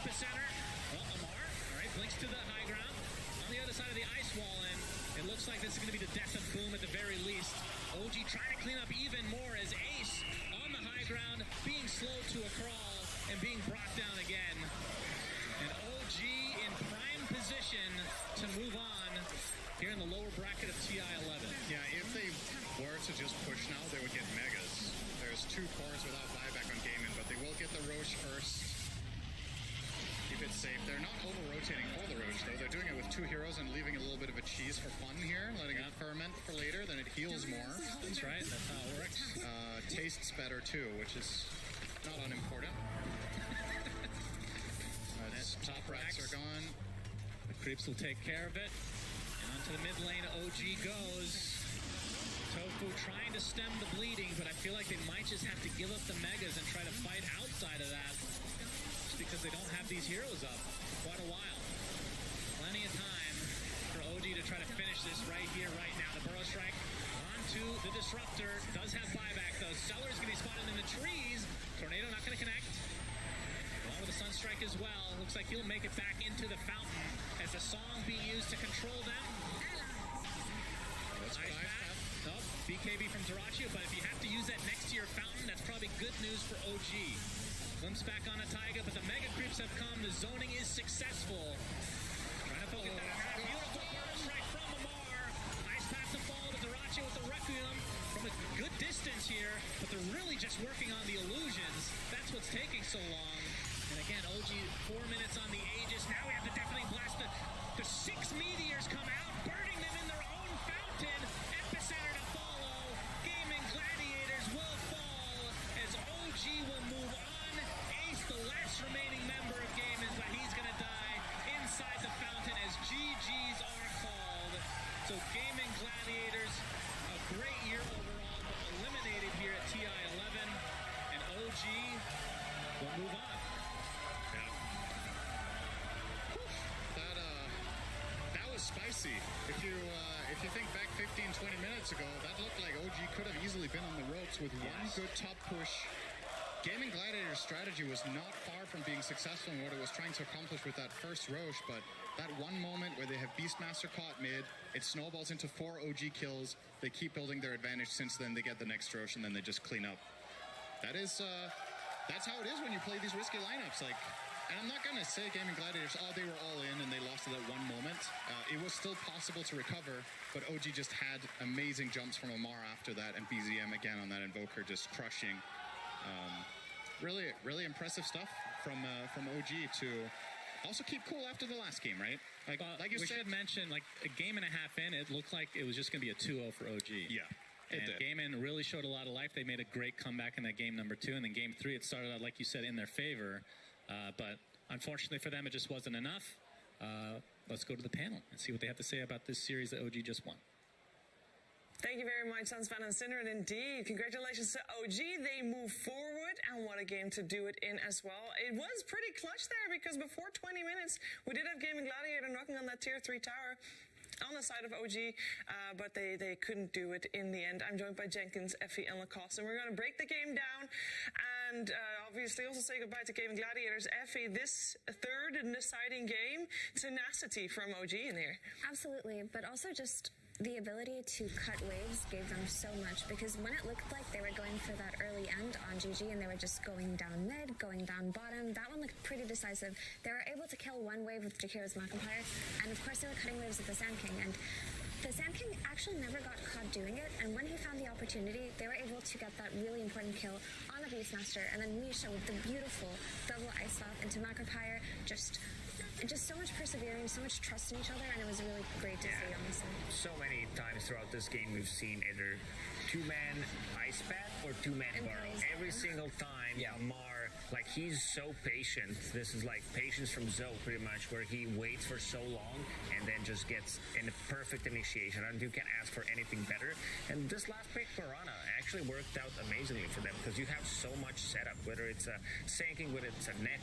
[SPEAKER 21] Epicenter. Well, Amar, all right, blinks to the high ground. On the other side of the ice wall, and it looks like this is going to be the death of Boom at the very least. OG trying to clean up even more as Ace on the high ground, being slow to a crawl and being brought down again. And OG in prime position to move on here in the lower bracket of TI 11.
[SPEAKER 22] Yeah, if they were to just push now, they would get megas. There's 2 cores without buyback on Gaiman, but they will get the Roche first. Keep it safe. They're not over-rotating for the Roche, though. They're doing it with 2 heroes and leaving a little bit of a cheese for fun here, letting it ferment for later, then it heals more.
[SPEAKER 21] That's right. That's how it works.
[SPEAKER 22] Tastes better, too, which is not unimportant. Top racks are gone.
[SPEAKER 21] The creeps will take care of it. And onto the mid lane, OG goes. Tofu trying to stem the bleeding, but I feel like they might just have to give up the megas and try to fight outside of that. Just because they don't have these heroes up quite a while. Plenty of time for OG to try to finish this right here, right now. The Burrow Strike onto the Disruptor. Does have buyback, though. Seller's going to be spotted in the trees. Tornado not going to connect. Along with the Sunstrike as well. Looks like he'll make it back into the fountain as the song being used to control them. Nice path. Oh, BKB from Terraccio, but if you have to use that next to your fountain, that's probably good news for OG. Glimpse back on a Taiga, but the Mega Creeps have come. The zoning is successful. Trying to focus that attack. Beautiful Burrow Strike from Amar. Ice path to fall with Terraccio with the Requiem from a good distance here, but they're really just working on the illusions. That's what's taking so long. And again, OG 4 minutes on the Aegis. Now we have the Deafening Blast. The 6 meteors come out, burning them in their own fountain. Epicenter to follow. Gaming Gladiators will fall as OG will move on. Ace, the last remaining member of Gaming, but he's going to die inside the fountain as GGs are called. So Gaming Gladiators, a great year overall, but eliminated here at TI 11. And OG will move on.
[SPEAKER 22] Spicy. If you think back 15-20 minutes ago, that looked like OG could have easily been on the ropes with one good top push. Gaming Gladiator's strategy was not far from being successful in what it was trying to accomplish with that first Roche, but that one moment where they have Beastmaster caught mid, it snowballs into 4 OG kills. They keep building their advantage. Since then, they get the next Roche, and then they just clean up. That's how it is when you play these risky lineups. And I'm not going to say Gaming Gladiators, they were all in and they lost at that one moment. It was still possible to recover, but OG just had amazing jumps from Amar after that, and BZM again on that Invoker just crushing. Really, really impressive stuff from OG to also keep cool after the last game, right? Like you said,
[SPEAKER 21] should mention, like a game and a half in, it looked like it was just going to be a 2-0 for OG.
[SPEAKER 22] Yeah.
[SPEAKER 21] And Gaiman really showed a lot of life. They made a great comeback in that game number 2, and then game 3, it started out, like you said, in their favor. But unfortunately for them, it just wasn't enough. Let's go to the panel and see what they have to say about this series that OG just won.
[SPEAKER 3] Thank you very much, Sunspan and Sinner. And indeed, congratulations to OG. They move forward, and what a game to do it in as well. It was pretty clutch there because before 20 minutes, we did have Gaming Gladiator knocking on that tier 3 tower on the side of OG, but they couldn't do it in the end. I'm joined by Jenkins, Effie, and Lacoste, and we're going to break the game down and obviously also say goodbye to Gaming Gladiators. Effie, this third and deciding game, tenacity from OG in here.
[SPEAKER 5] Absolutely, but also just the ability to cut waves gave them so much, because when it looked like they were going for that early end on GG and they were just going down mid, going down bottom, that one looked pretty decisive. They were able to kill one wave with Jakira's Magnifier, and of course they were cutting waves with the Sand King, and the Sand King actually never got caught doing it, and when he found the opportunity, they were able to get that really important kill on the Beastmaster, and then Misha with the beautiful double Ice Valve into Magnifier, just so much perseverance, so much trust in each other, and it was really great to see, honestly.
[SPEAKER 19] So many times throughout this game, we've seen either 2-man Ice Path or 2-man Burrow. Every single time, Amar, like, he's so patient. This is like patience from Zoe, pretty much, where he waits for so long and then just gets in a perfect initiation. And you can't ask for anything better. And this last pick, Piranha, actually worked out amazingly for them because you have so much setup, whether it's a Sanking, whether it's a net,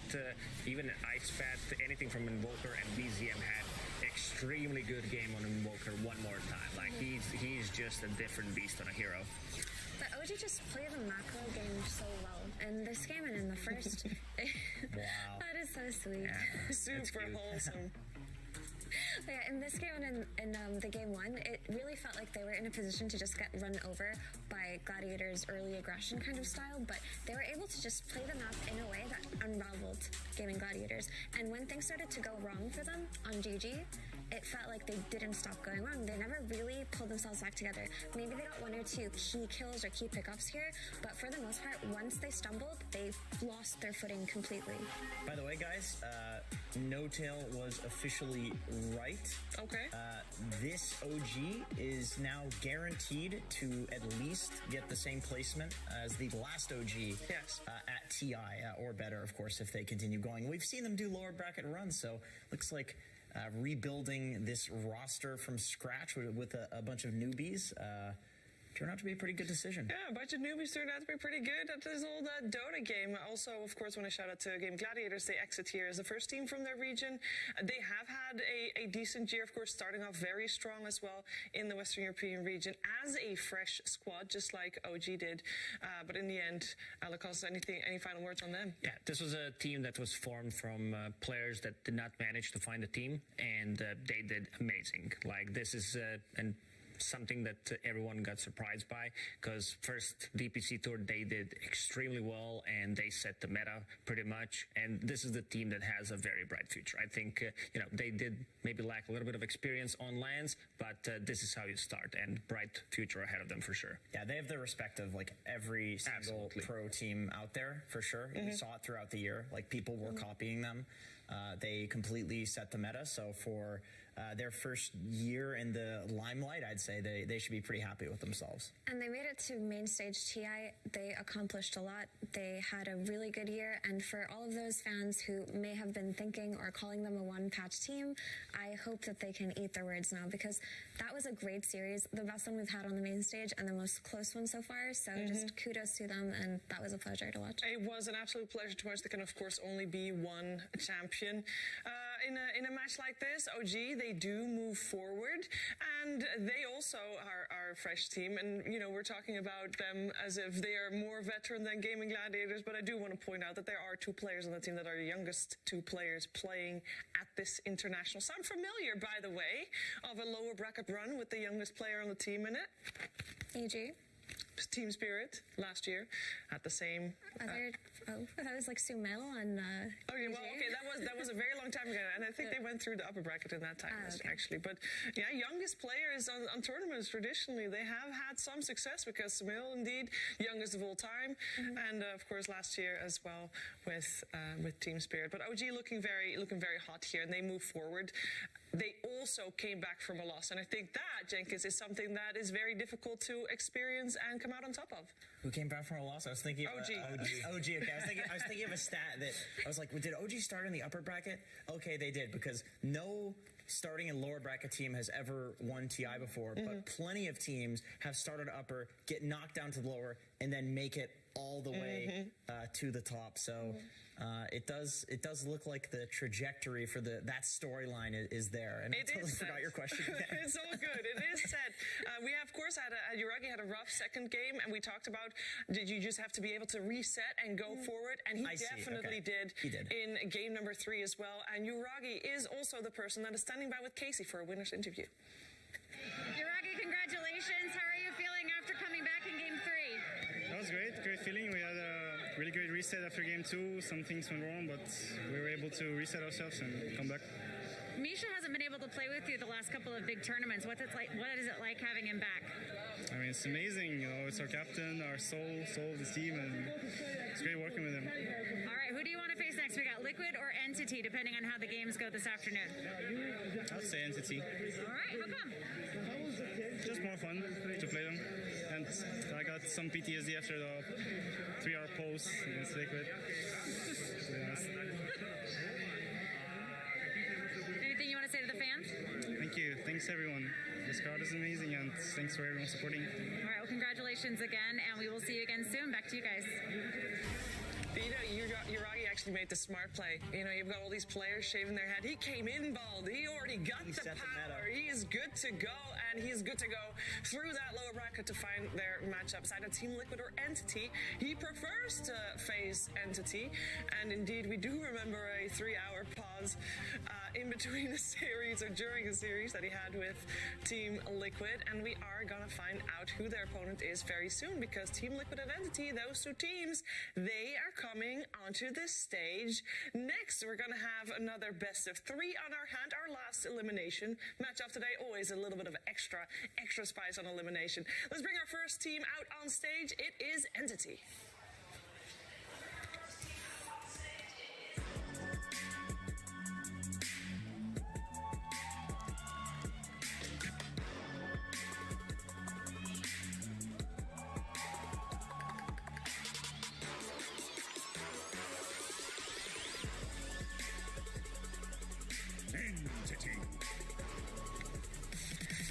[SPEAKER 19] even an Ice Path, anything from Invoker, and BZM had extremely good game on Invoker one more time. Like, he's just a different beast on a hero.
[SPEAKER 5] But OG just played the macro game so well. In this game and in the first.
[SPEAKER 19] Wow.
[SPEAKER 5] That is so sweet.
[SPEAKER 3] Yeah, super wholesome.
[SPEAKER 5] But yeah, in this game and in the game 1, it really felt like they were in a position to just get run over by Gladiators' early aggression kind of style, but they were able to just play the map in a way that unraveled Gaming Gladiators. And when things started to go wrong for them on GG, it felt like they didn't stop going wrong. They never really pulled themselves back together. Maybe they got 1 or 2 key kills or key pickups here, but for the most part, once they stumbled, they lost their footing completely.
[SPEAKER 4] By the way, guys, No-Tail was officially right.
[SPEAKER 3] Okay.
[SPEAKER 4] This OG is now guaranteed to at least get the same placement as the last OG at TI, or better, of course, if they continue going. We've seen them do lower bracket runs, so looks like rebuilding this roster from scratch with a bunch of newbies turned out to be a pretty good decision.
[SPEAKER 3] Yeah, a bunch of newbies turned out to be pretty good at this old Dota game. Also, of course, want to shout out to Game Gladiators. They exit here as the first team from their region. They have had a decent year, of course, starting off very strong as well in the Western European region as a fresh squad, just like OG did. But in the end, Lacoste, any final words on them?
[SPEAKER 19] Yeah, this was a team that was formed from players that did not manage to find a team, and they did amazing. Like, this is something that everyone got surprised by, because first DPC tour they did extremely well and they set the meta pretty much, and this is the team that has a very bright future. I think they did maybe lack a little bit of experience on lands, but this is how you start, and bright future ahead of them for sure.
[SPEAKER 4] Yeah, they have the respect of like every single pro team out there for sure. We saw it throughout the year, like people were copying them. They completely set the meta, so for their first year in the limelight, I'd say they should be pretty happy with themselves.
[SPEAKER 5] And they made it to main stage TI. They accomplished a lot. They had a really good year, and for all of those fans who may have been thinking or calling them a one-patch team, I hope that they can eat their words now, because that was a great series, the best one we've had on the main stage and the most close one so far, so just kudos to them, and that was a pleasure to watch.
[SPEAKER 3] It was an absolute pleasure to watch. There can, of course, only be one champion. In a match like this, OG, they do move forward, and they also are a fresh team, and we're talking about them as if they are more veteran than Gaming Gladiators, but I do want to point out that there are two players on the team that are the youngest two players playing at this international. So I'm familiar, by the way, of a lower bracket run with the youngest player on the team in it.
[SPEAKER 5] EG.
[SPEAKER 3] Team Spirit last year at the same.
[SPEAKER 5] That was like Sumel and.
[SPEAKER 3] Okay, well, okay, that was a very long time ago, and I think they went through the upper bracket in that time actually. But yeah, youngest players on tournaments traditionally they have had some success, because Sumel indeed youngest of all time, and of course last year as well with Team Spirit. But OG looking very hot here, and they move forward. They also came back from a loss, and I think that, Jenkins, is something that is very difficult to experience and come out on top of.
[SPEAKER 4] Who came back from a loss? I was thinking of
[SPEAKER 3] OG.
[SPEAKER 4] OG. Okay, I was thinking of a stat that I was like, did OG start in the upper bracket? Okay, they did, because no starting in lower bracket team has ever won TI before, but plenty of teams have started upper, get knocked down to the lower, and then make it all the way to the top. So it does look like the trajectory for that storyline is there. And I totally forgot your question.
[SPEAKER 3] It's all good. It is set. We have, of course, Yuragi had a rough second game, and we talked about, did you just have to be able to reset and go forward? And he definitely did.
[SPEAKER 4] He did
[SPEAKER 3] in game number 3 as well. And Yuragi is also the person that is standing by with Casey for a winner's interview.
[SPEAKER 11] Yuragi, congratulations. How are you feeling after coming back in game 3?
[SPEAKER 10] That was great feeling. We had a really great reset after game 2. Some things went wrong, but we were able to reset ourselves and come back.
[SPEAKER 11] Misha hasn't been able to play with you the last couple of big tournaments. What is it like having him back?
[SPEAKER 10] I mean, it's amazing. It's our captain, our soul of the team, and it's great working with him.
[SPEAKER 11] All right, who do you want to face next? We got Liquid or Entity, depending on how the games go this afternoon.
[SPEAKER 10] I would say Entity.
[SPEAKER 11] All right, how come?
[SPEAKER 10] Just more fun to play them. And I got some PTSD after the 3-hour pause against Liquid.
[SPEAKER 11] Anything you want to say to the fans?
[SPEAKER 10] Thank you. Thanks, everyone. This card is amazing, and thanks for everyone supporting.
[SPEAKER 11] All right, well, congratulations again, and we will see you again soon. Back to you guys.
[SPEAKER 3] Yuragi actually made the smart play. You've got all these players shaving their head. He came in bald. He already got the power. He is good to go, and he's good to go through that lower bracket to find their matchups. Either Team Liquid or Entity. He prefers to face Entity, and indeed we do remember a 3-hour pause in between a series or during a series that he had with Team Liquid, and we are gonna find out who their opponent is very soon, because Team Liquid and Entity, those two teams, they are coming onto this stage. Next, we're gonna have another best of 3 on our hand, our last elimination match of today. Always a little bit of extra spice on elimination. Let's bring our first team out on stage. It is Entity.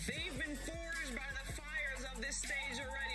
[SPEAKER 3] They've been forged by the fires of this stage already.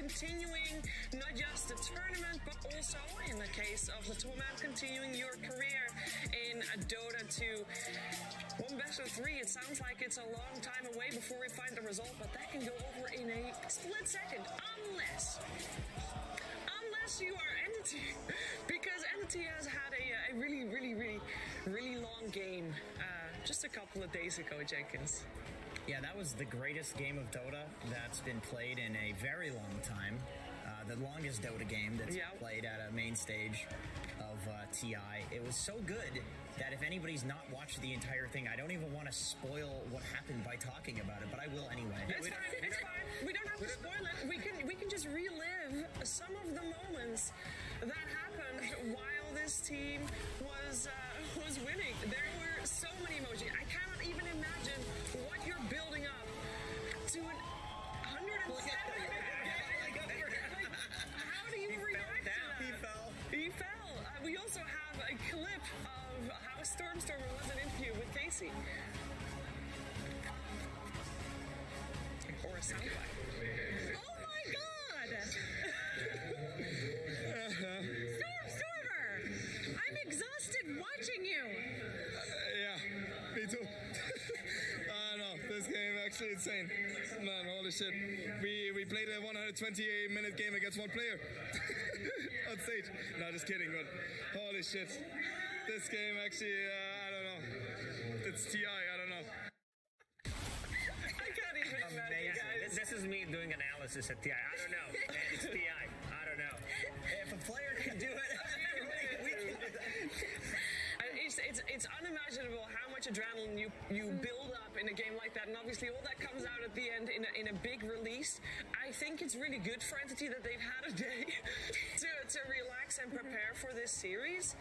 [SPEAKER 3] continuing not just the tournament, but also, in the case of the tournament, continuing your career in Dota 2. One best of 3, it sounds like it's a long time away before we find the result, but that can go over in a split second, unless you are Entity, because Entity has had a really long game just a couple of days ago, Jenkins.
[SPEAKER 4] Yeah, that was the greatest game of Dota that's been played in a very long time. The longest Dota game that's played at a main stage of TI. It was so good that if anybody's not watched the entire thing, I don't even want to spoil what happened by talking about it, but I will anyway.
[SPEAKER 3] It's fine. We don't have to spoil it. We can just relive some of the moments that happened while this team was winning. There were so many emoji. I cannot even imagine what you're building up to an 170. How do you react to that? He fell. We also have a clip of how Stormstormer was in an interview with Casey. Or a soundbite. Oh my god! Stormstormer! I'm exhausted watching you!
[SPEAKER 12] Yeah, me too. No, this game actually insane. Man, holy shit. We played a 128-minute game against one player on stage. No, just kidding, but holy shit. This game actually, I don't know. It's TI, I don't know.
[SPEAKER 3] I can't even imagine, guys.
[SPEAKER 19] This is me doing analysis at TI. I don't know. It's TI. I don't know.
[SPEAKER 4] If a player can do it, we can do that.
[SPEAKER 3] It's unimaginable how much adrenaline you build up in a game like that, and obviously all that comes out at the end in a big release. I think it's really good for Entity that they've had a day to relax and prepare for this series.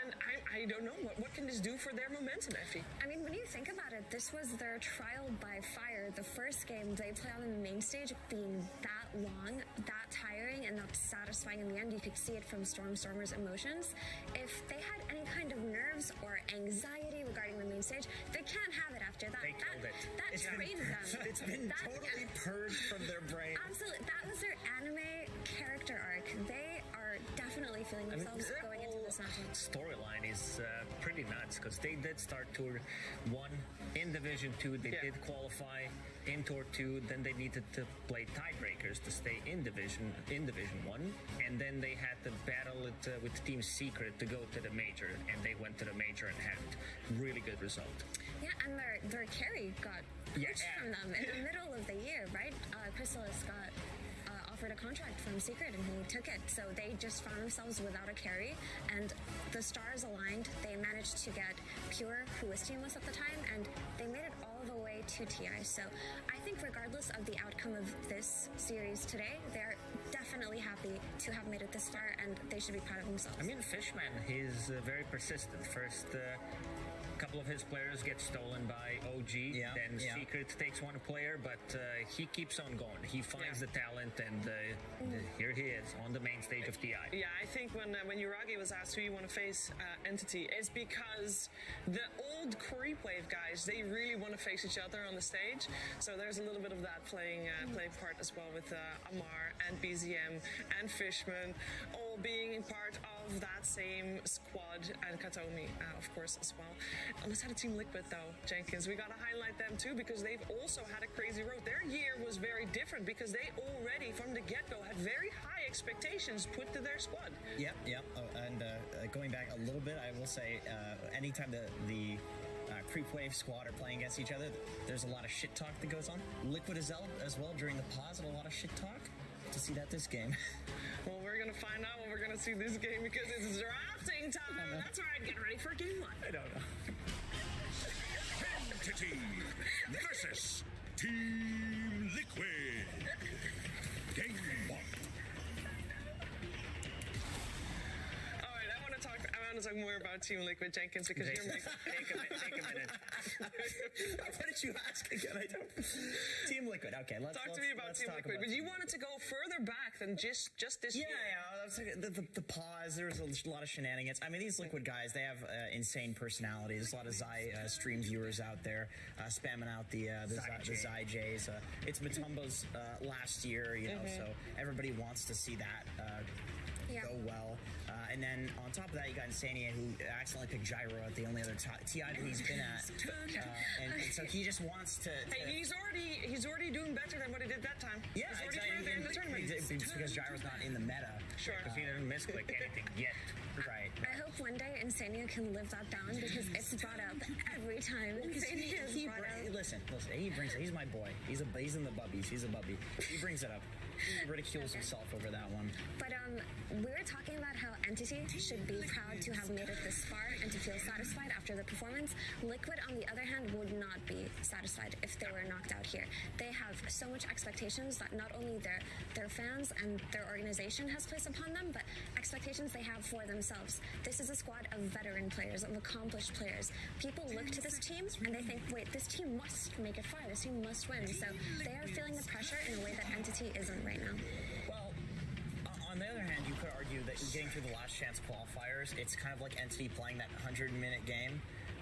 [SPEAKER 3] And I don't know, what can this do for their momentum, Effie?
[SPEAKER 5] I mean, when you think about it, this was their trial by fire. The first game they played on the main stage being that long, that tiring, and that satisfying in the end. You could see it from Stormstormer's emotions. If they had any kind of nerves or anxiety regarding the main stage, they can't have it after that.
[SPEAKER 4] They killed it.
[SPEAKER 5] That trained them.
[SPEAKER 4] It's been totally purged from their brain.
[SPEAKER 5] Absolutely. That was their anime character arc. They are definitely feeling themselves going into this match.
[SPEAKER 19] Storyline is pretty nuts because they did start Tour 1 in Division 2. They did qualify in Tour 2. Then they needed to play tiebreakers to stay in Division 1. And then they had to battle it with Team Secret to go to the major. And they went to the major and had really good result.
[SPEAKER 5] Yeah, and their carry got poached from them in the middle of the year, right? Chrysalis got offered a contract from Secret and he took it. So they just found themselves without a carry, and the stars aligned. They managed to get Pure, who was teamless at the time, and they made it all the way to TI. So I think regardless of the outcome of this series today, they're definitely happy to have made it this far, and they should be proud of themselves.
[SPEAKER 19] I mean, Fishman, he's very persistent. First, couple of his players get stolen by OG, then Secret takes one player, but he keeps on going. He finds the talent, and here he is on the main stage of TI.
[SPEAKER 3] Yeah, I think when Yuragi was asked who you want to face Entity, it's because the old Creepwave guys, they really want to face each other on the stage. So there's a little bit of that playing part as well with Amar and BZM and Fishman all being part of that same squad, and Katomi, of course, as well. Let's have a Team Liquid, though, Jenkins. We got to highlight them, too, because they've also had a crazy road. Their year was very different because they already, from the get-go, had very high expectations put to their squad.
[SPEAKER 4] Yep. And going back a little bit, I will say, anytime the Creepwave squad are playing against each other, there's a lot of shit talk that goes on. Liquid as well during the pause, and a lot of shit talk. To see that this game.
[SPEAKER 3] Well, we're going to find out what we're going to see this game because it's drafting time. That's right. Get ready for game 1.
[SPEAKER 4] I don't know.
[SPEAKER 6] Entity versus Team Liquid. Game 1.
[SPEAKER 3] All right, I want to talk want to talk more about Team Liquid, Jenkins, because you're making...
[SPEAKER 4] Take a minute. What did you ask again? I don't... Team Liquid, okay.
[SPEAKER 3] Talk to me about Team Liquid. But you wanted to go further back than just this year.
[SPEAKER 4] Yeah, that was like the pause. There was a lot of shenanigans. I mean, these Liquid guys, they have insane personalities. There's a lot of Zai stream viewers out there spamming out the Zai Jays. It's Matumba's last year, you know, so everybody wants to see that go well. And then on top of that, you got Insania, who accidentally picked Gyro at the only other TI that he's been at. And so he just wants to...
[SPEAKER 3] Hey, he's already doing better than what he did that time.
[SPEAKER 4] Yeah,
[SPEAKER 3] he's already further in the tournament.
[SPEAKER 4] It's because Gyro's not in the meta.
[SPEAKER 3] Sure.
[SPEAKER 19] Because he didn't misclick anything yet.
[SPEAKER 4] Right.
[SPEAKER 5] I hope one day Insania can live that down because it's brought up every time. Insania is brought up.
[SPEAKER 4] Listen, he brings it. He's my boy. He's in the bubbies. He's a bubby. He brings it up. He ridicules himself over that one.
[SPEAKER 5] But we were talking about how Entity should be proud to have made it this far and to feel satisfied after the performance. Liquid, on the other hand, would not be satisfied if they were knocked out here. They have so much expectations that not only their fans and their organization has placed upon them, but expectations they have for themselves. This is a squad of veteran players, of accomplished players. People look to this team and they think, wait, this team must make it far. This team must win. So they are feeling the pressure in a way that Entity isn't right now.
[SPEAKER 4] Well, on the other hand, you could argue that getting through the last chance qualifiers, it's kind of like Entity playing that 100-minute game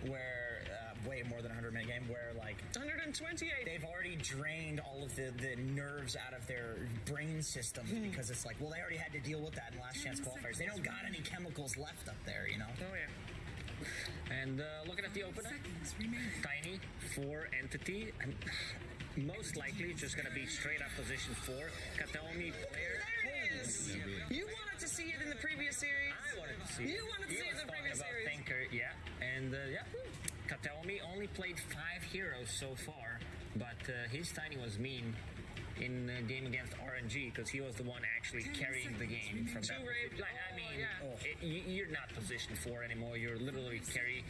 [SPEAKER 4] where, way more than a 100-minute game, where like...
[SPEAKER 3] 128!
[SPEAKER 4] They've already drained all of the nerves out of their brain systems because it's like, well, they already had to deal with that in last chance qualifiers. They don't got any chemicals left up there, you know?
[SPEAKER 3] Oh, yeah.
[SPEAKER 19] And looking at the opener, Tiny for Entity, and most likely just going to be straight up position 4. Kataomi player.
[SPEAKER 3] There it is! You wanted to see it in the previous series.
[SPEAKER 19] I wanted to see it.
[SPEAKER 3] You wanted to see it in the previous series.
[SPEAKER 19] Thinker, yeah. And Kataomi only played 5 heroes so far, but his Tiny was mean in the game against RNG because he was the one actually carrying the game from that. I mean, you're not position 4 anymore. You're literally carry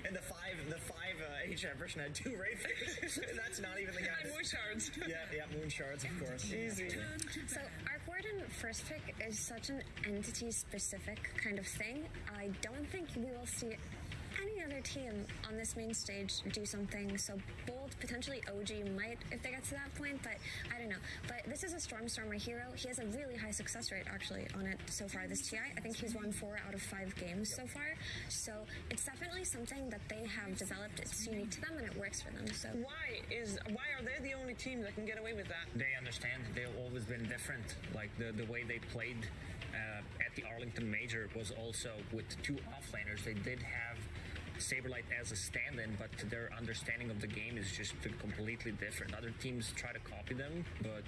[SPEAKER 4] and the five HF version had 2 Wraith. That's not even the guy.
[SPEAKER 3] And Moon Shards.
[SPEAKER 4] Yeah, Moon Shards, of course.
[SPEAKER 3] Easy.
[SPEAKER 5] So Arc Warden first pick is such an entity-specific kind of thing. I don't think we will see any other team on this main stage do something so bold. Potentially OG might if they get to that point, but I don't know. But this is a Stormstormer hero. He has a really high success rate actually on it so far this TI. I think he's won 4 out of 5 games so far. So it's definitely something that they have developed. It's unique to them and it works for them. So
[SPEAKER 3] why are they the only team that can get away with that?
[SPEAKER 19] They understand. They've always been different. Like the way they played at the Arlington Major was also with 2 offlaners. They did have Saberlight as a stand-in, but their understanding of the game is just completely different. Other teams try to copy them, but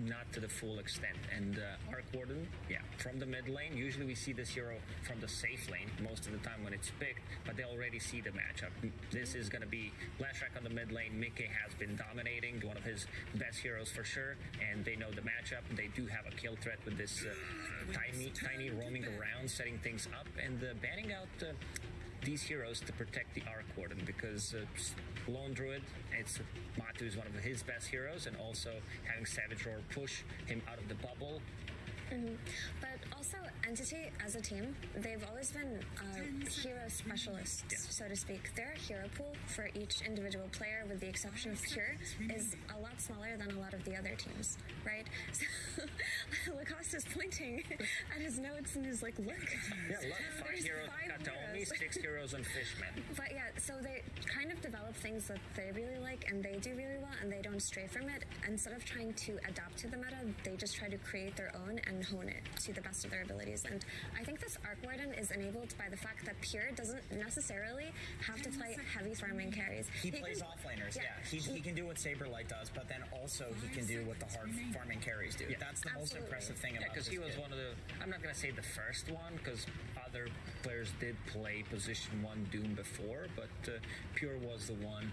[SPEAKER 19] not to the full extent. And Arc Warden, from the mid lane, usually we see this hero from the safe lane most of the time when it's picked, but they already see the matchup. This is going to be Blashrak on the mid lane. Mickey has been dominating, one of his best heroes for sure, and they know the matchup. They do have a kill threat with this Tiny roaming around, setting things up, and banning out these heroes to protect the Arc Warden because Lone Druid, Matu is one of his best heroes, and also having Savage Roar push him out of the bubble.
[SPEAKER 5] But also, Entity as a team, they've always been hero specialists, so to speak. Their hero pool for each individual player, with the exception of Pure, is a lot smaller than a lot of the other teams, right? So Lacoste is pointing at his notes and is like, look.
[SPEAKER 19] Yeah, look, 5 heroes Kataomi, 6 heroes on Fishman.
[SPEAKER 5] But yeah, so they kind of develop things that they really like and they do really well and they don't stray from it. Instead of trying to adapt to the meta, they just try to create their own and hone it to the best of their abilities. And I think this Arc Warden is enabled by the fact that Pure doesn't necessarily have to play heavy farming carries.
[SPEAKER 4] He plays offlaners, He can do what Saberlight does, but then also he can do what the hard farming carries do. That's the most impressive thing about
[SPEAKER 19] because he was one of the, I'm not going to say the first one, because other players did play position 1 Doom before, but Pure was the one,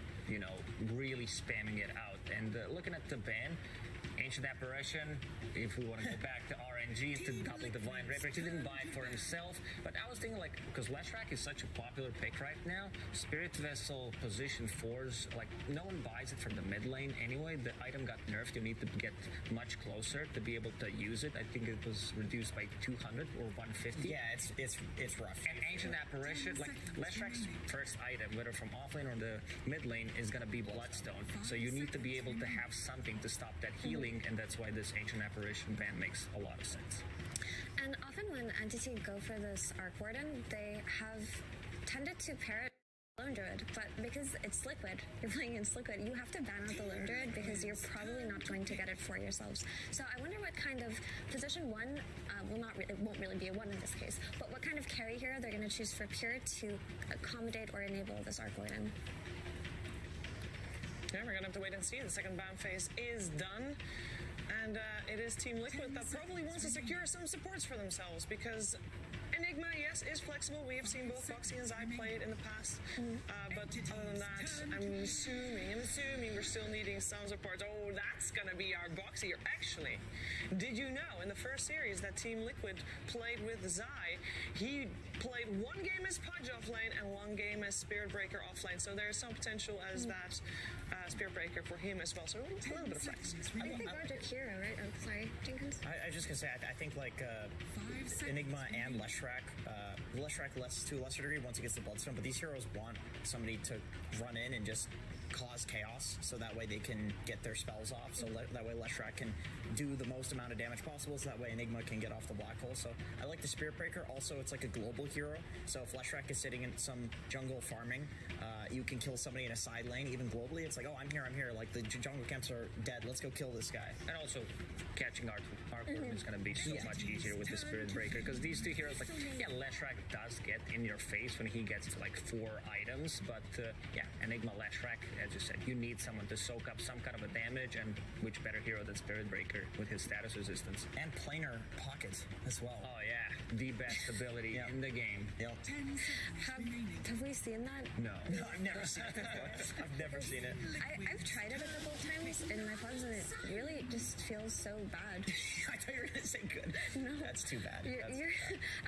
[SPEAKER 19] really spamming it out. And looking at the ban, Ancient Apparition, if we want to go back to RNG to double Divine Rapier. He didn't buy it for himself, but I was thinking, like, because Leshrac is such a popular pick right now, Spirit Vessel position 4s, like, no one buys it from the mid lane anyway. The item got nerfed. You need to get much closer to be able to use it. I think it was reduced by 200 or 150.
[SPEAKER 4] Yeah, it's rough.
[SPEAKER 19] And Ancient Apparition, like, Leshrac's first item, whether from offlane or the mid lane, is going to be Bloodstone. So you need to be able to have something to stop that healing, and that's why this Ancient Apparition ban makes a lot of sense.
[SPEAKER 5] And often when Entity go for this Arc Warden, they have tended to pair it with Lone Druid, but because it's Liquid, you're playing against Liquid, you have to ban out the Lone Druid because you're probably not going to get it for yourselves. So I wonder what kind of position 1, it won't really be a 1 in this case, but what kind of carry hero they're going to choose for Pure to accommodate or enable this Arc Warden.
[SPEAKER 3] Yeah, we're gonna have to wait and see. The second ban phase is done. And it is Team Liquid that probably wants to secure some supports for themselves, because Enigma, yes, is flexible. We have seen both Boxy and Zai play it in the past. But other than that, I'm assuming we're still needing some support. Oh, that's going to be our Boxy. Actually, did you know in the first series that Team Liquid played with Zai? He played 1 game as Pudge offlane and 1 game as Spirit Breaker offlane. So there's some potential as that Spirit Breaker for him as well. So a little bit of flex.
[SPEAKER 5] I think they got Jakiro, right? Oh, sorry, Jenkins.
[SPEAKER 4] I was just gonna say, I think like Enigma and Leshrac, Leshrac to a lesser degree once he gets the Bloodstone, but these heroes want somebody to run in and just cause chaos, so that way they can get their spells off, so that way Leshrac can do the most amount of damage possible, so that way Enigma can get off the black hole. So I like the Spirit Breaker. Also, it's like a global hero, so if Leshrac is sitting in some jungle farming, you can kill somebody in a side lane, even globally. It's like, oh, I'm here, like the jungle camps are dead, let's go kill this guy.
[SPEAKER 19] And also, catching Arc Warden is going to be so much easier with the Spirit Breaker, because these two heroes, like, yeah, Leshrac does get in your face when he gets to like 4 items, but yeah, Enigma Leshrac, as you said, you need someone to soak up some kind of a damage, and which better hero than Spirit Breaker with his status resistance.
[SPEAKER 4] And planar pockets as well.
[SPEAKER 19] Oh yeah, the best ability in the game.
[SPEAKER 4] Yep.
[SPEAKER 5] Have we seen that?
[SPEAKER 19] No.
[SPEAKER 4] I've never seen it before. I've never seen it.
[SPEAKER 5] I've tried it a couple of times in my pubs, and it really just feels so bad.
[SPEAKER 4] I thought you were going to say good.
[SPEAKER 5] No.
[SPEAKER 4] That's too bad.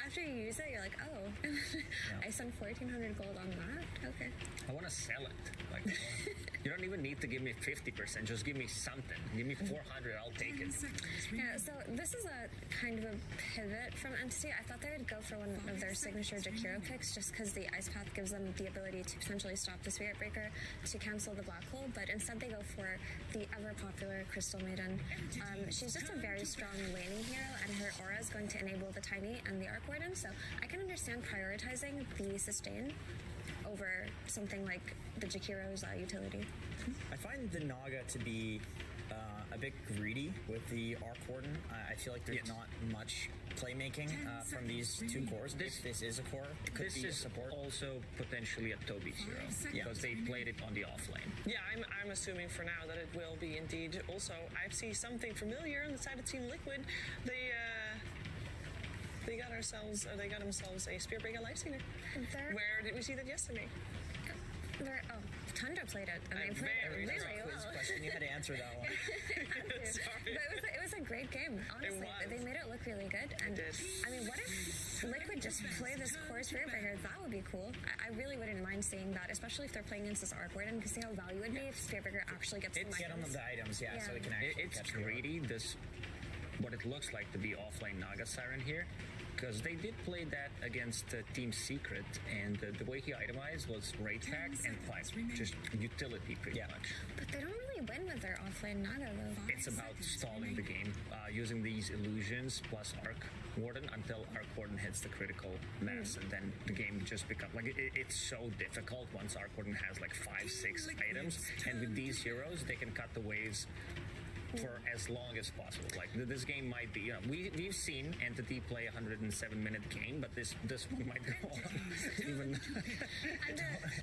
[SPEAKER 5] After you use it, you're like, oh, I spent 1,400 gold on that? Okay.
[SPEAKER 19] I want to sell it. Like, you don't even need to give me 50%. Just give me something. Give me 400. I'll take it.
[SPEAKER 5] Yeah, so this is a kind of a pivot from Entity. I thought they would go for one of their signature Jakiro picks, just because the Ice Path gives them the ability to potentially stop the Spirit Breaker to cancel the Black Hole, but instead they go for the ever-popular Crystal Maiden. She's just a very strong laning hero, and her aura is going to enable the Tiny and the Arc Warden, so I can understand prioritizing the sustain over something like the Jakiro's utility.
[SPEAKER 4] I find the Naga to be a bit greedy with the Arc Warden. I feel like there's not much playmaking from these 2 cores. If this is a core, it could be a support.
[SPEAKER 19] Also potentially a Toby hero, because they played it on the offlane.
[SPEAKER 3] Yeah, I'm assuming for now that it will be indeed. Also, I see something familiar on the side of Team Liquid. They got themselves a Spirit Breaker Lifestealer. Where did we see that yesterday?
[SPEAKER 5] Tundra played it, and they played it really well.
[SPEAKER 4] Question. You had to answer that one.
[SPEAKER 5] Sorry. But it was a great game, honestly. They made it look really good. And I mean, what if Liquid just play this core Spirit Breaker? That would be cool. I really wouldn't mind seeing that, especially if they're playing against this Arc Warden, because see how value would be if Spirit Breaker actually gets some
[SPEAKER 4] get
[SPEAKER 5] items.
[SPEAKER 4] on the items, so they can actually
[SPEAKER 19] It's greedy, what it looks like to be offlane Naga Siren here, because they did play that against Team Secret, and the way he itemized was Raid Pack and Pipe, just utility pretty much.
[SPEAKER 5] But they don't really win with their offlane Naga, though.
[SPEAKER 19] It's about stalling the game, using these illusions plus Arc Warden until Arc Warden hits the critical mass, and then the game just becomes, like, it's so difficult once Arc Warden has like 5-6 items, and with these heroes, they can cut the waves for as long as possible. Like, this game might be, we've seen Entity play a 107-minute game, but this one might go on even.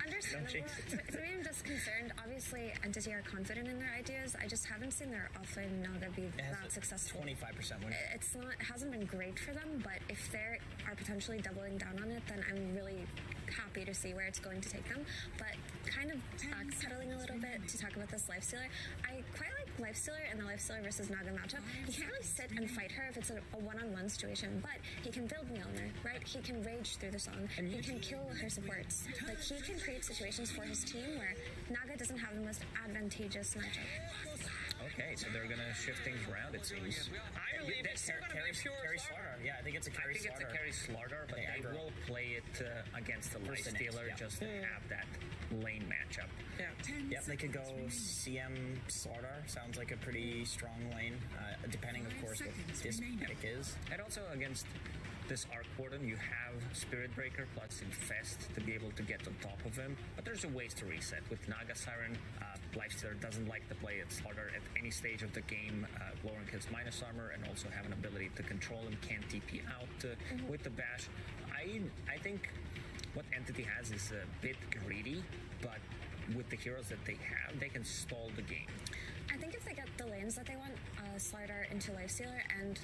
[SPEAKER 5] Understandable. To me, I'm just concerned. Obviously, Entity are confident in their ideas. I just haven't seen their offlane Naga be that successful.
[SPEAKER 4] 25% win.
[SPEAKER 5] It hasn't been great for them, but if they are potentially doubling down on it, then I'm really happy to see where it's going to take them. But kind of backpedaling a little bit to talk about this Lifestealer. I quite like Lifestealer in the Lifestealer versus Naga matchup. He can't really sit and fight her if it's a one-on-one situation, but he can build Mjolnir, right? He can rage through the song. He can kill her supports. Like, he can create situations for his team where Naga doesn't have the most advantageous matchup.
[SPEAKER 19] Okay, so they're gonna shift things around, it seems.
[SPEAKER 3] I believe it's still gonna be pure
[SPEAKER 19] Slardar. Yeah, I think it's a carry Slardar, but they will play it against the Lifestealer just to have that lane matchup.
[SPEAKER 3] Yeah.
[SPEAKER 4] Yep, they could go CM Slardar. Sounds like a pretty strong lane, depending, of course, what this pick is.
[SPEAKER 19] And also against this Arc Warden, you have Spirit Breaker plus Infest to be able to get on top of him. But there's a ways to reset. With Naga Siren, Lifestealer doesn't like to play it Slardar at any stage of the game, lowering his minus armor and also have an ability to control him, can't TP out with the bash. I think what Entity has is a bit greedy, but with the heroes that they have, they can stall the game.
[SPEAKER 5] I think if they get the lanes that they want, Slardar into Lifestealer and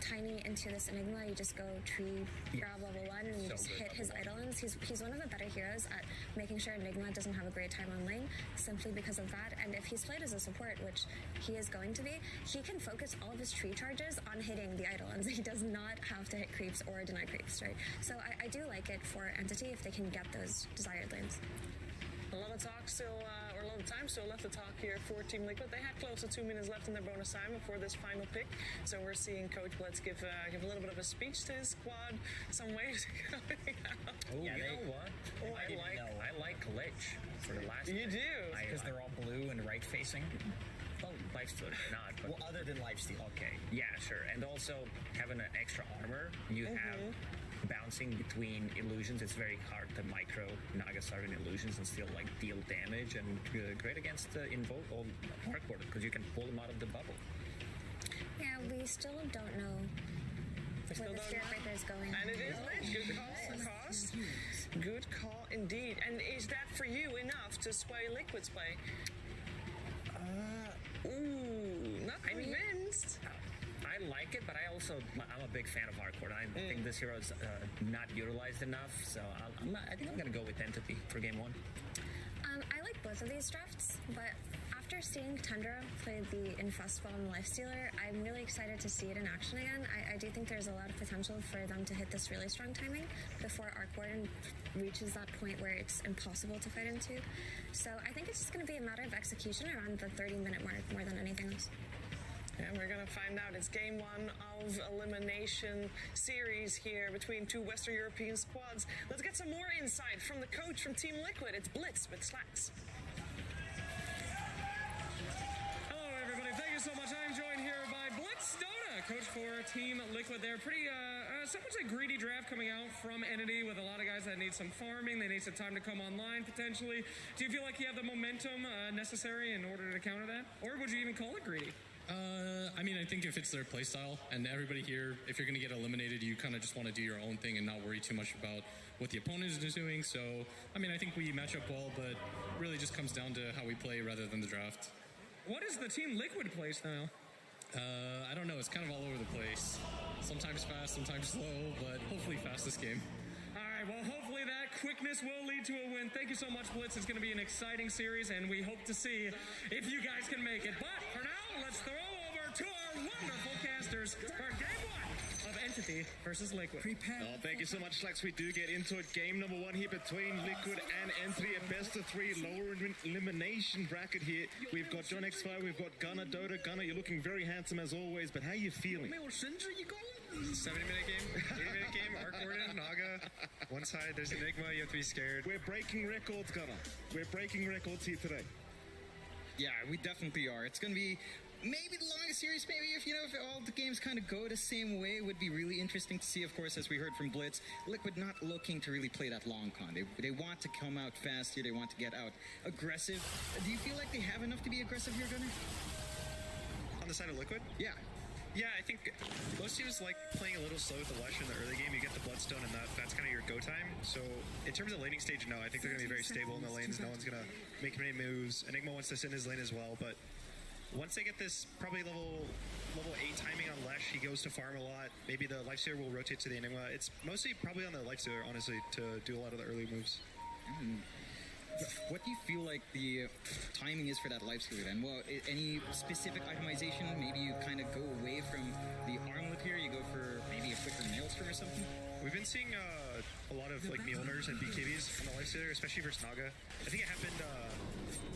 [SPEAKER 5] Tiny into this Enigma, you just go tree grab level 1 and you just hit his Eidolons. He's one of the better heroes at making sure Enigma doesn't have a great time on lane, simply because of that. And if he's played as a support, which he is going to be, he can focus all of his tree charges on hitting the Eidolons. He does not have to hit creeps or deny creeps, right? So I do like it for Entity if they can get those desired lanes.
[SPEAKER 3] A lot of talk still, or a lot of time still left to talk here for Team Liquid. They had close to 2 minutes left in their bonus time before this final pick. So we're seeing Coach Blitz give a little bit of a speech to his squad. Some ways going out.
[SPEAKER 19] Oh, yeah, you know what?
[SPEAKER 3] Oh,
[SPEAKER 19] I like Glitch for the last.
[SPEAKER 3] You do?
[SPEAKER 4] Because they're all blue and right facing.
[SPEAKER 19] Well, Lifestealer not. But
[SPEAKER 4] well, other than Lifesteal.
[SPEAKER 19] Okay. Yeah, sure. And also having an extra armor, you have bouncing between illusions. It's very hard to micro Naga Siren illusions and still like deal damage, and great against Invoke or Arc Warden because you can pull them out of the bubble.
[SPEAKER 5] Yeah, we still don't know where the Spirit Breaker is going.
[SPEAKER 3] And it is Lich. Good call for cost. Good call indeed. And is that for you enough to sway Liquid's play? Not convinced.
[SPEAKER 19] I like it, but I'm a big fan of Arc Warden. I think this hero is not utilized enough, so I think I'm going to go with Entity for game 1.
[SPEAKER 5] I like both of these drafts, but after seeing Tundra play the Infest Ball and the Lifestealer, I'm really excited to see it in action again. I do think there's a lot of potential for them to hit this really strong timing before Arc Warden reaches that point where it's impossible to fight into. So I think it's just going to be a matter of execution around the 30-minute mark more than anything else.
[SPEAKER 3] And we're going to find out. It's game 1 of elimination series here between 2 Western European squads. Let's get some more insight from the coach from Team Liquid. It's Blitz with Slacks.
[SPEAKER 2] Hello, everybody. Thank you so much. I'm joined here by Blitz Dota, coach for Team Liquid. They're pretty, some would say greedy draft coming out from Entity with a lot of guys that need some farming. They need some time to come online, potentially. Do you feel like you have the momentum necessary in order to counter that? Or would you even call it greedy?
[SPEAKER 9] I mean, I think if it's their playstyle, and everybody here, if you're going to get eliminated, you kind of just want to do your own thing and not worry too much about what the opponent is doing. So, I mean, I think we match up well, but really just comes down to how we play rather than the draft.
[SPEAKER 2] What is the Team Liquid playstyle?
[SPEAKER 9] I don't know. It's kind of all over the place. Sometimes fast, sometimes slow, but hopefully fast this game.
[SPEAKER 2] All right, well, hopefully that quickness will lead to a win. Thank you so much, Blitz. It's going to be an exciting series, and we hope to see if you guys can make it. But for now, let's throw over to our wonderful casters for game 1 of Entity versus Liquid.
[SPEAKER 14] Oh, thank you so much, Slacks. We do get into it. Game number 1 here between Liquid and Entity. A best of 3 lower elimination bracket here. We've got John X5, we've got Gunnar, Dota. Gunnar, you're looking very handsome as always, but how are you feeling?
[SPEAKER 17] 70-minute game, 80-minute game, Arc Warden, Naga. One side, there's Enigma, you have to be scared.
[SPEAKER 14] We're breaking records, Gunnar. We're breaking records here today.
[SPEAKER 15] Yeah, we definitely are. It's going to be maybe the longest series, maybe if all the games kind of go the same way. It would be really interesting to see, of course, as we heard from Blitz, Liquid not looking to really play that long con. They want to come out fast here. They want to get out aggressive. Do you feel like they have enough to be aggressive here, Gunnar?
[SPEAKER 17] On the side of Liquid?
[SPEAKER 15] Yeah.
[SPEAKER 17] Yeah, I think most teams like playing a little slow with the Lush in the early game. You get the Bloodstone, and that's kind of your go time. So in terms of laning stage, no, I think they're going to be very stable in the lanes. No one's going to make many moves. Enigma wants to sit in his lane as well, but once they get this probably level 8 timing on Lesh, he goes to farm a lot. Maybe the Lifestealer will rotate to the Enigma. It's mostly probably on the Lifestealer, honestly, to do a lot of the early moves.
[SPEAKER 15] what do you feel like the timing is for that lifestealer then? Well, any specific itemization? Maybe you kind of go away from the armlet here, you go for maybe a quicker maelstrom or something?
[SPEAKER 17] We've been seeing a lot of like Mjolnirs and BKBs on the lifestealer, especially versus Naga. I think it happened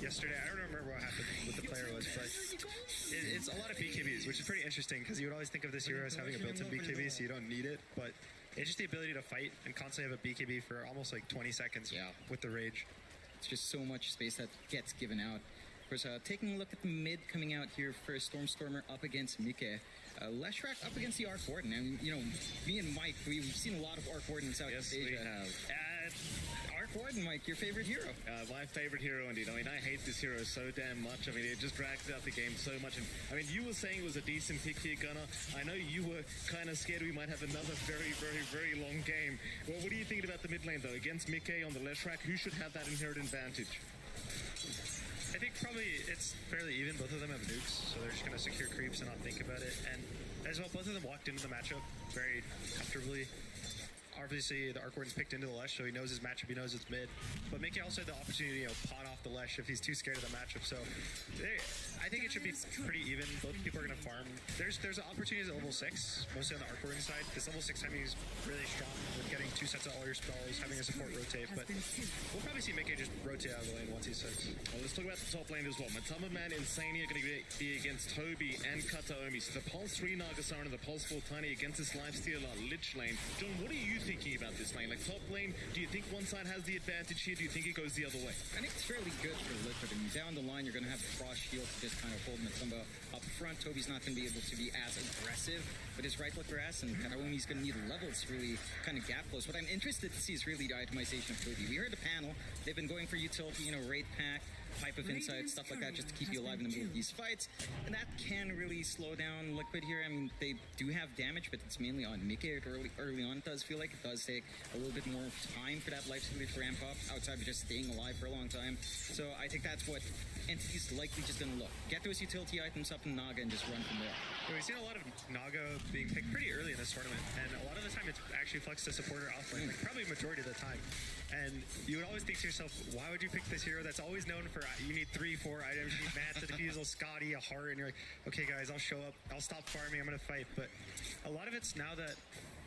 [SPEAKER 17] yesterday. I don't remember what happened with the player was, but it's a lot of BKBs, which is pretty interesting because you would always think of this hero as having a built-in BKB, so you don't need it, but it's just the ability to fight and constantly have a BKB for almost like 20 seconds with the rage.
[SPEAKER 15] It's just so much space that gets given out. Of course, taking a look at the mid coming out here for Stormstormer up against Mike. Leshrac up against the Arc Warden. And, you know, me and Mike, we've seen a lot of Arc Warden in Southeast Asia.
[SPEAKER 14] Yes, we have.
[SPEAKER 15] Arc Warden, Mike, your favorite hero?
[SPEAKER 14] My favorite hero, indeed. I mean, I hate this hero so damn much. I mean, it just drags out the game so much. And I mean, you were saying it was a decent pick here, Gunnar. I know you were kind of scared we might have another very, very, very long game. Well, what do you think about the mid lane, though? Against Mickey on the Leshrac, who should have that inherent advantage?
[SPEAKER 17] I think probably it's fairly even. Both of them have nukes, so they're just going to secure creeps and not think about it. And as well, both of them walked into the matchup very comfortably. Obviously, the Arc Warden's picked into the Lesh, so he knows his matchup, he knows it's mid. But Mickey also had the opportunity to, pawn off the Lesh if he's too scared of the matchup. So I think it should be pretty even. Both people are going to farm. There's opportunities at level 6, mostly on the Arc Warden side. This level 6 timing is really strong with getting 2 sets of all your spells, having a support rotate. But we'll probably see Mickey just rotate out of the lane once he's 6.
[SPEAKER 14] Well, let's talk about the top lane as well. Matama Man and Insania are going to be against Toby and Kataomi. So the Pulse 3 Nagasara and the Pulse 4 Tiny against this lifestealer Lich lane. John, what are you thinking about this lane? Like, top lane, do you think one side has the advantage here? Do you think it goes the other way?
[SPEAKER 15] I think it's fairly good for Liquid. I mean, down the line, you're going to have the Frost Shield to just kind of hold Matumba up front. Toby's not going to be able to be as aggressive with his right-click grass, and Kataomi's going to need levels to really kind of gap close. What I'm interested to see is really the itemization of Toby. We heard the panel. They've been going for utility, raid pack, type of insight, stuff like that, just to keep you alive in the middle of these fights. And that can really slow down Liquid here. I mean, they do have damage, but it's mainly on Mickey early on. It does feel like it does take a little bit more time for that lifestealer to ramp up, outside of just staying alive for a long time. So I think that's what Entity's likely just going to look. Get those utility items up in Naga and just run from there.
[SPEAKER 17] We've seen a lot of Naga being picked pretty early in this tournament, and a lot of the time it's actually flexed to supporter offlane, like probably majority of the time. And you would always think to yourself, why would you pick this hero that's always known for, you need 3-4 items, you need Mats, a defusal, Scotty, a heart, and you're like, okay guys, I'll show up, I'll stop farming, I'm going to fight. But a lot of it's now that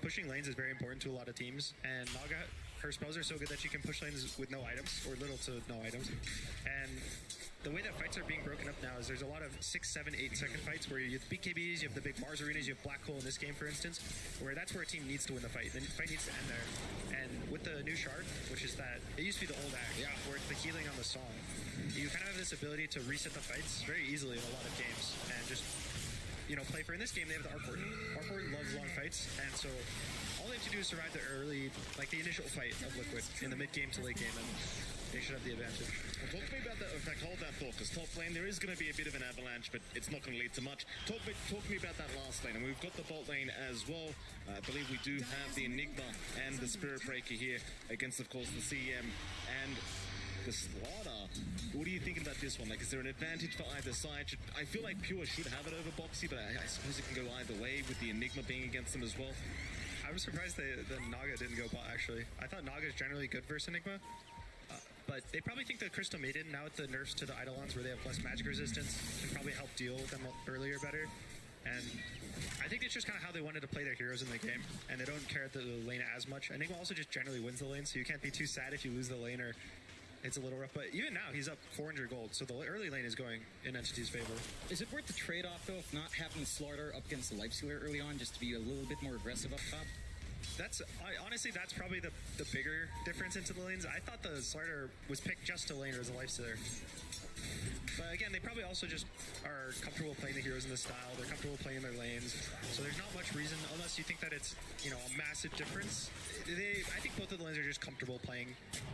[SPEAKER 17] pushing lanes is very important to a lot of teams, and Naga, her spells are so good that she can push lanes with no items, or little to no items. And the way that fights are being broken up now is there's a lot of 6, 7, 8 second fights where you have the BKBs, you have the big Mars arenas, you have Black Hole in this game, for instance, where that's where a team needs to win the fight. The fight needs to end there. And with the new shard, which is that, it used to be the old act, where it's the healing on the song, you kind of have this ability to reset the fights very easily in a lot of games and just, play for. In this game, they have the Arc Warden. Arc Warden loves long fights, and so all they have to do is survive the early, like the initial fight of Liquid in the mid game to late game, and they should have the advantage.
[SPEAKER 14] Well, talk to me about that. In fact, hold that thought, because top lane, there is going to be a bit of an avalanche, but it's not going to lead to much. Talk to me about that last lane, and we've got the bot lane as well. I believe we do have the Enigma and the Spirit Breaker here against, of course, the CM and the Slaughter. What are you thinking about this one? Like, is there an advantage for either side? I feel like Pure should have it over Boxy, but I suppose it can go either way with the Enigma being against them as well.
[SPEAKER 17] I was surprised the Naga didn't go bot, actually. I thought Naga is generally good versus Enigma. But they probably think the Crystal Maiden, now with the nerfs to the Eidolons where they have less magic resistance, can probably help deal with them earlier better. And I think it's just kind of how they wanted to play their heroes in the game, and they don't care at the lane as much. Enigma also just generally wins the lane, so you can't be too sad if you lose the lane or it's a little rough. But even now, he's up 400 gold, so the early lane is going in Entity's favor.
[SPEAKER 15] Is it worth the trade-off, though, of not having Slaughter up against the Lifestealer early on, just to be a little bit more aggressive up top?
[SPEAKER 17] Honestly, that's probably the bigger difference into the lanes. I thought the Slaughter was picked just to lane as a lifestealer. But again, they probably also just are comfortable playing the heroes in the style. They're comfortable playing their lanes. So there's not much reason, unless you think that it's, a massive difference. I think both of the lanes are just comfortable playing,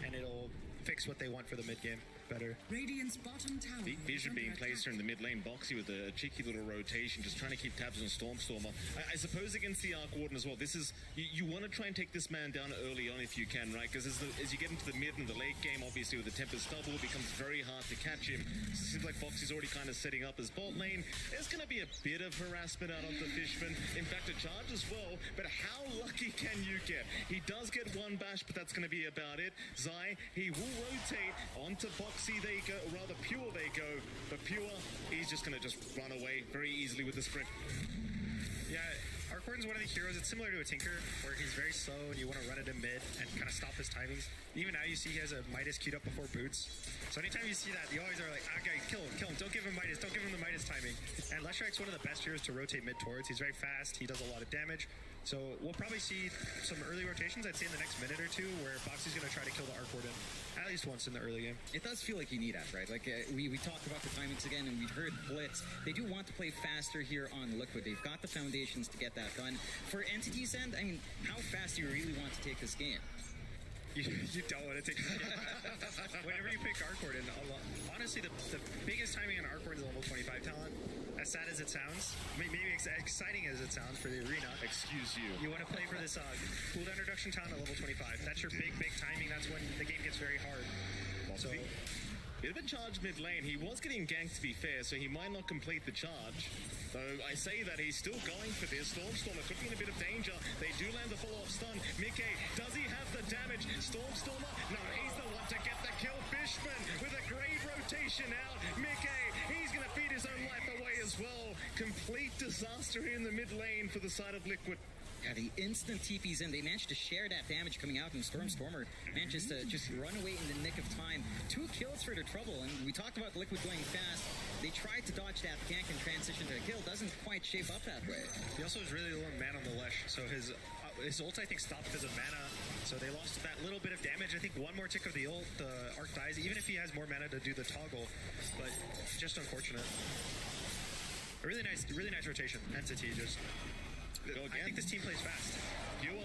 [SPEAKER 17] and it'll fix what they want for the mid game better.
[SPEAKER 7] Radiant's bottom tower.
[SPEAKER 14] Big vision being placed here in the mid lane. Boxy with a cheeky little rotation, just trying to keep tabs on Stormstormer. I suppose against the Arc Warden as well, this is, you want to try and take this man down early on if you can, right? Because as you get into the mid and the late game, obviously with the Tempest double, it becomes very hard to catch him. So it seems like Boxy's already kind of setting up his bot lane. There's going to be a bit of harassment out of the Fishman. In fact, a charge as well. But how lucky can you get? He does get one bash, but that's going to be about it. Zai, he will rotate. Onto Boxy they go, or rather Pure they go. But Pure, he's just going to just run away very easily with the sprint.
[SPEAKER 17] Yeah, Arcorden's one of the heroes. It's similar to a Tinker, where he's very slow and you want to run it in mid and kind of stop his timings. Even now you see he has a Midas queued up before boots. So anytime you see that, you always are like, okay, kill him. Don't give him Midas. Don't give him the Midas timing. And Leshrakt's one of the best heroes to rotate mid towards. He's very fast. He does a lot of damage. So we'll probably see some early rotations, I'd say in the next minute or two, where Boxy's going to try to kill the Arcorden at least once in the early game.
[SPEAKER 15] It does feel like you need that, right? Like we talked about the timings again, and we've heard Blitz. They do want to play faster here on Liquid. They've got the foundations to get that done. For Entity's end, I mean, how fast do you really want to take this game?
[SPEAKER 17] You don't want to take it. Whenever you pick Arcorden, honestly, the biggest timing on Arcorden's a level 25 talent. As sad as it sounds, maybe exciting as it sounds for the arena.
[SPEAKER 14] Excuse you.
[SPEAKER 17] You want to play for this cooldown reduction talent at level 25. That's your big timing. That's when the game gets very hard.
[SPEAKER 14] So, bit of a charge mid lane. He was getting ganked, to be fair, so he might not complete the charge. Though I say that he's still going for this. Stormstormer could be in a bit of danger. They do land the follow-up stun. Mickey, does he have the damage? Stormstormer? No, he's the one to get the kill. Fishman with a great rotation out. Mickey, he's going to feed his own life away as well. Complete disaster here in the mid lane for the side of Liquid.
[SPEAKER 15] Yeah, the instant TP's in, they managed to share that damage coming out, and Stormstormer manages to just run away in the nick of time. 2 kills for their trouble, and we talked about Liquid going fast. They tried to dodge that gank and transition to a kill. Doesn't quite shape up that way.
[SPEAKER 17] He also has really low mana on the Lesh, so his ult, I think, stopped because of mana. So they lost that little bit of damage. I think one more tick of the ult, the Arc dies, even if he has more mana to do the toggle. But just unfortunate. A really nice rotation. Entity just... I think this team plays fast.
[SPEAKER 14] Pure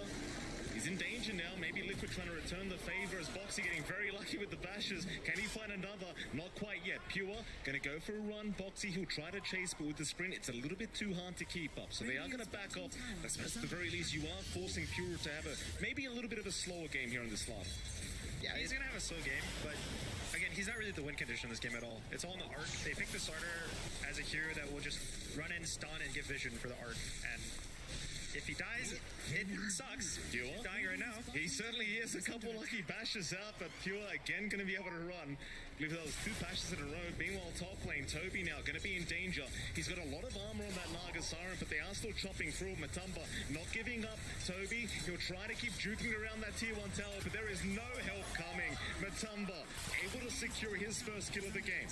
[SPEAKER 14] is in danger now. Maybe Liquid trying to return the favor as Boxy getting very lucky with the bashes. Can he find another? Not quite yet. Pure going to go for a run. Boxy, he'll try to chase, but with the sprint, it's a little bit too hard to keep up. So they are going to back off. At the very least, you are forcing Pure to have maybe a little bit of a slower game here in this slot.
[SPEAKER 17] Yeah, he's going to have a slow game, but again, he's not really the win condition in this game at all. It's all in the arc. They picked the starter as a hero that will just run in, stun, and give vision for the arc. And if he dies, it sucks.
[SPEAKER 14] Pure
[SPEAKER 17] He's dying right now.
[SPEAKER 14] He certainly is. A couple lucky bashes out, but Pure again going to be able to run. I believe that was 2 bashes in a row. Meanwhile, top lane, Toby now going to be in danger. He's got a lot of armor on that Naga Siren, but they are still chopping through. Matumba not giving up. Toby, he'll try to keep juking around that tier 1 tower, but there is no help coming. Matumba able to secure his first kill of the game.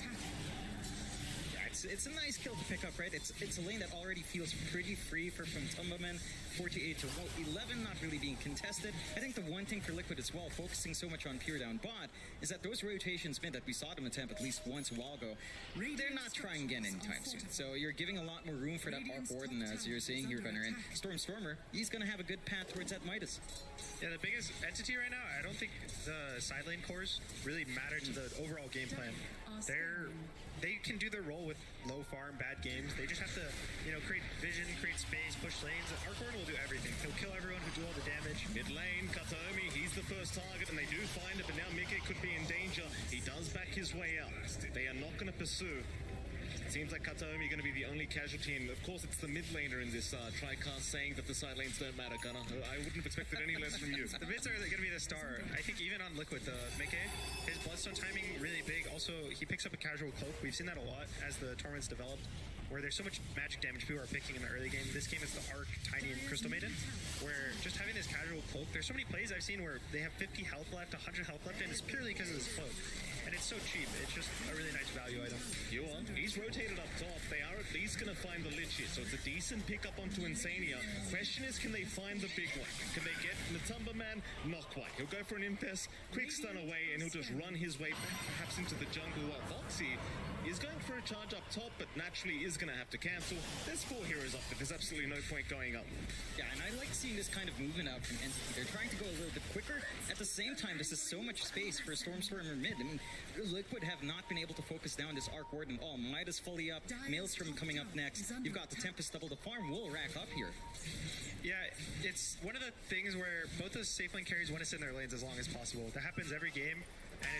[SPEAKER 15] It's a nice kill to pick up, right? It's a lane that already feels pretty free for Tumbaman. 48 to 11, not really being contested. I think the one thing for Liquid as well, focusing so much on Pure down bot, is that those rotations meant that we saw them attempt at least once a while ago. They're not trying again anytime soon. So you're giving a lot more room for that Arcorden, as you're seeing here, Gunnar. And Stormstormer, he's going to have a good path towards that Midas.
[SPEAKER 17] Yeah, the biggest entity right now, I don't think the side lane cores really matter to the overall game plan. They can do their role with low farm, bad games. They just have to, create vision, create space, push lanes. Arcorden will do everything. He'll kill everyone who do all the damage.
[SPEAKER 14] Mid lane, Kataomi, he's the first target, and they do find it, but now Mickey could be in danger. He does back his way out. They are not going to pursue. Seems like Kataomi going to be the only casualty, and of course it's the mid laner in this TriCast saying that the side lanes don't matter, Gunnar. I wouldn't have expected any less from you.
[SPEAKER 17] The mids are going to be the star. I think even on Liquid, Mickey, his Bloodstone timing really big. Also, he picks up a casual cloak. We've seen that a lot as the tournaments developed, where there's so much magic damage people are picking in the early game. This game is the Arc, Tiny, and Crystal Maiden, where just having this casual cloak, there's so many plays I've seen where they have 50 health left, 100 health left, and it's purely because of this cloak. And it's so cheap. It's just a really nice value item.
[SPEAKER 14] He's rotated up top. They are at least going to find the Lich here, so it's a decent pickup onto Insania. Question is, can they find the big one? Can they get Matumba Man? Not quite. He'll go for an Impes, quick stun away, and he'll just run his way perhaps into the jungle, while Foxy is going for a charge up top, but naturally is going to have to cancel. There's 4 heroes up, but there's absolutely no point going up.
[SPEAKER 15] Yeah, and I like seeing this kind of movement out from Entity. They're trying to go a little bit quicker. At the same time, this is so much space for Stormstormer mid. I mean, Liquid have not been able to focus down this Arcorden at all. Midas fully up, Maelstrom coming up next. You've got the Tempest double. The farm will rack up here.
[SPEAKER 17] Yeah, it's one of the things where both those safe lane carries want to sit in their lanes as long as possible. That happens every game. And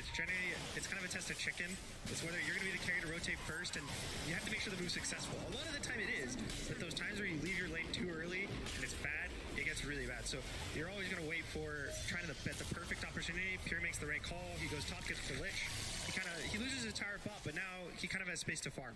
[SPEAKER 17] it's kind of a test of chicken. It's whether you're going to be the carry to rotate first, and you have to make sure the move's successful. A lot of the time it is, but those times where you leave your lane too early and it's bad, it gets it's really bad. So you're always going to wait for trying to bet the perfect opportunity. Pure makes the right call. He goes top, gets the Lich. He loses his entire bot, but now he kind of has space to farm.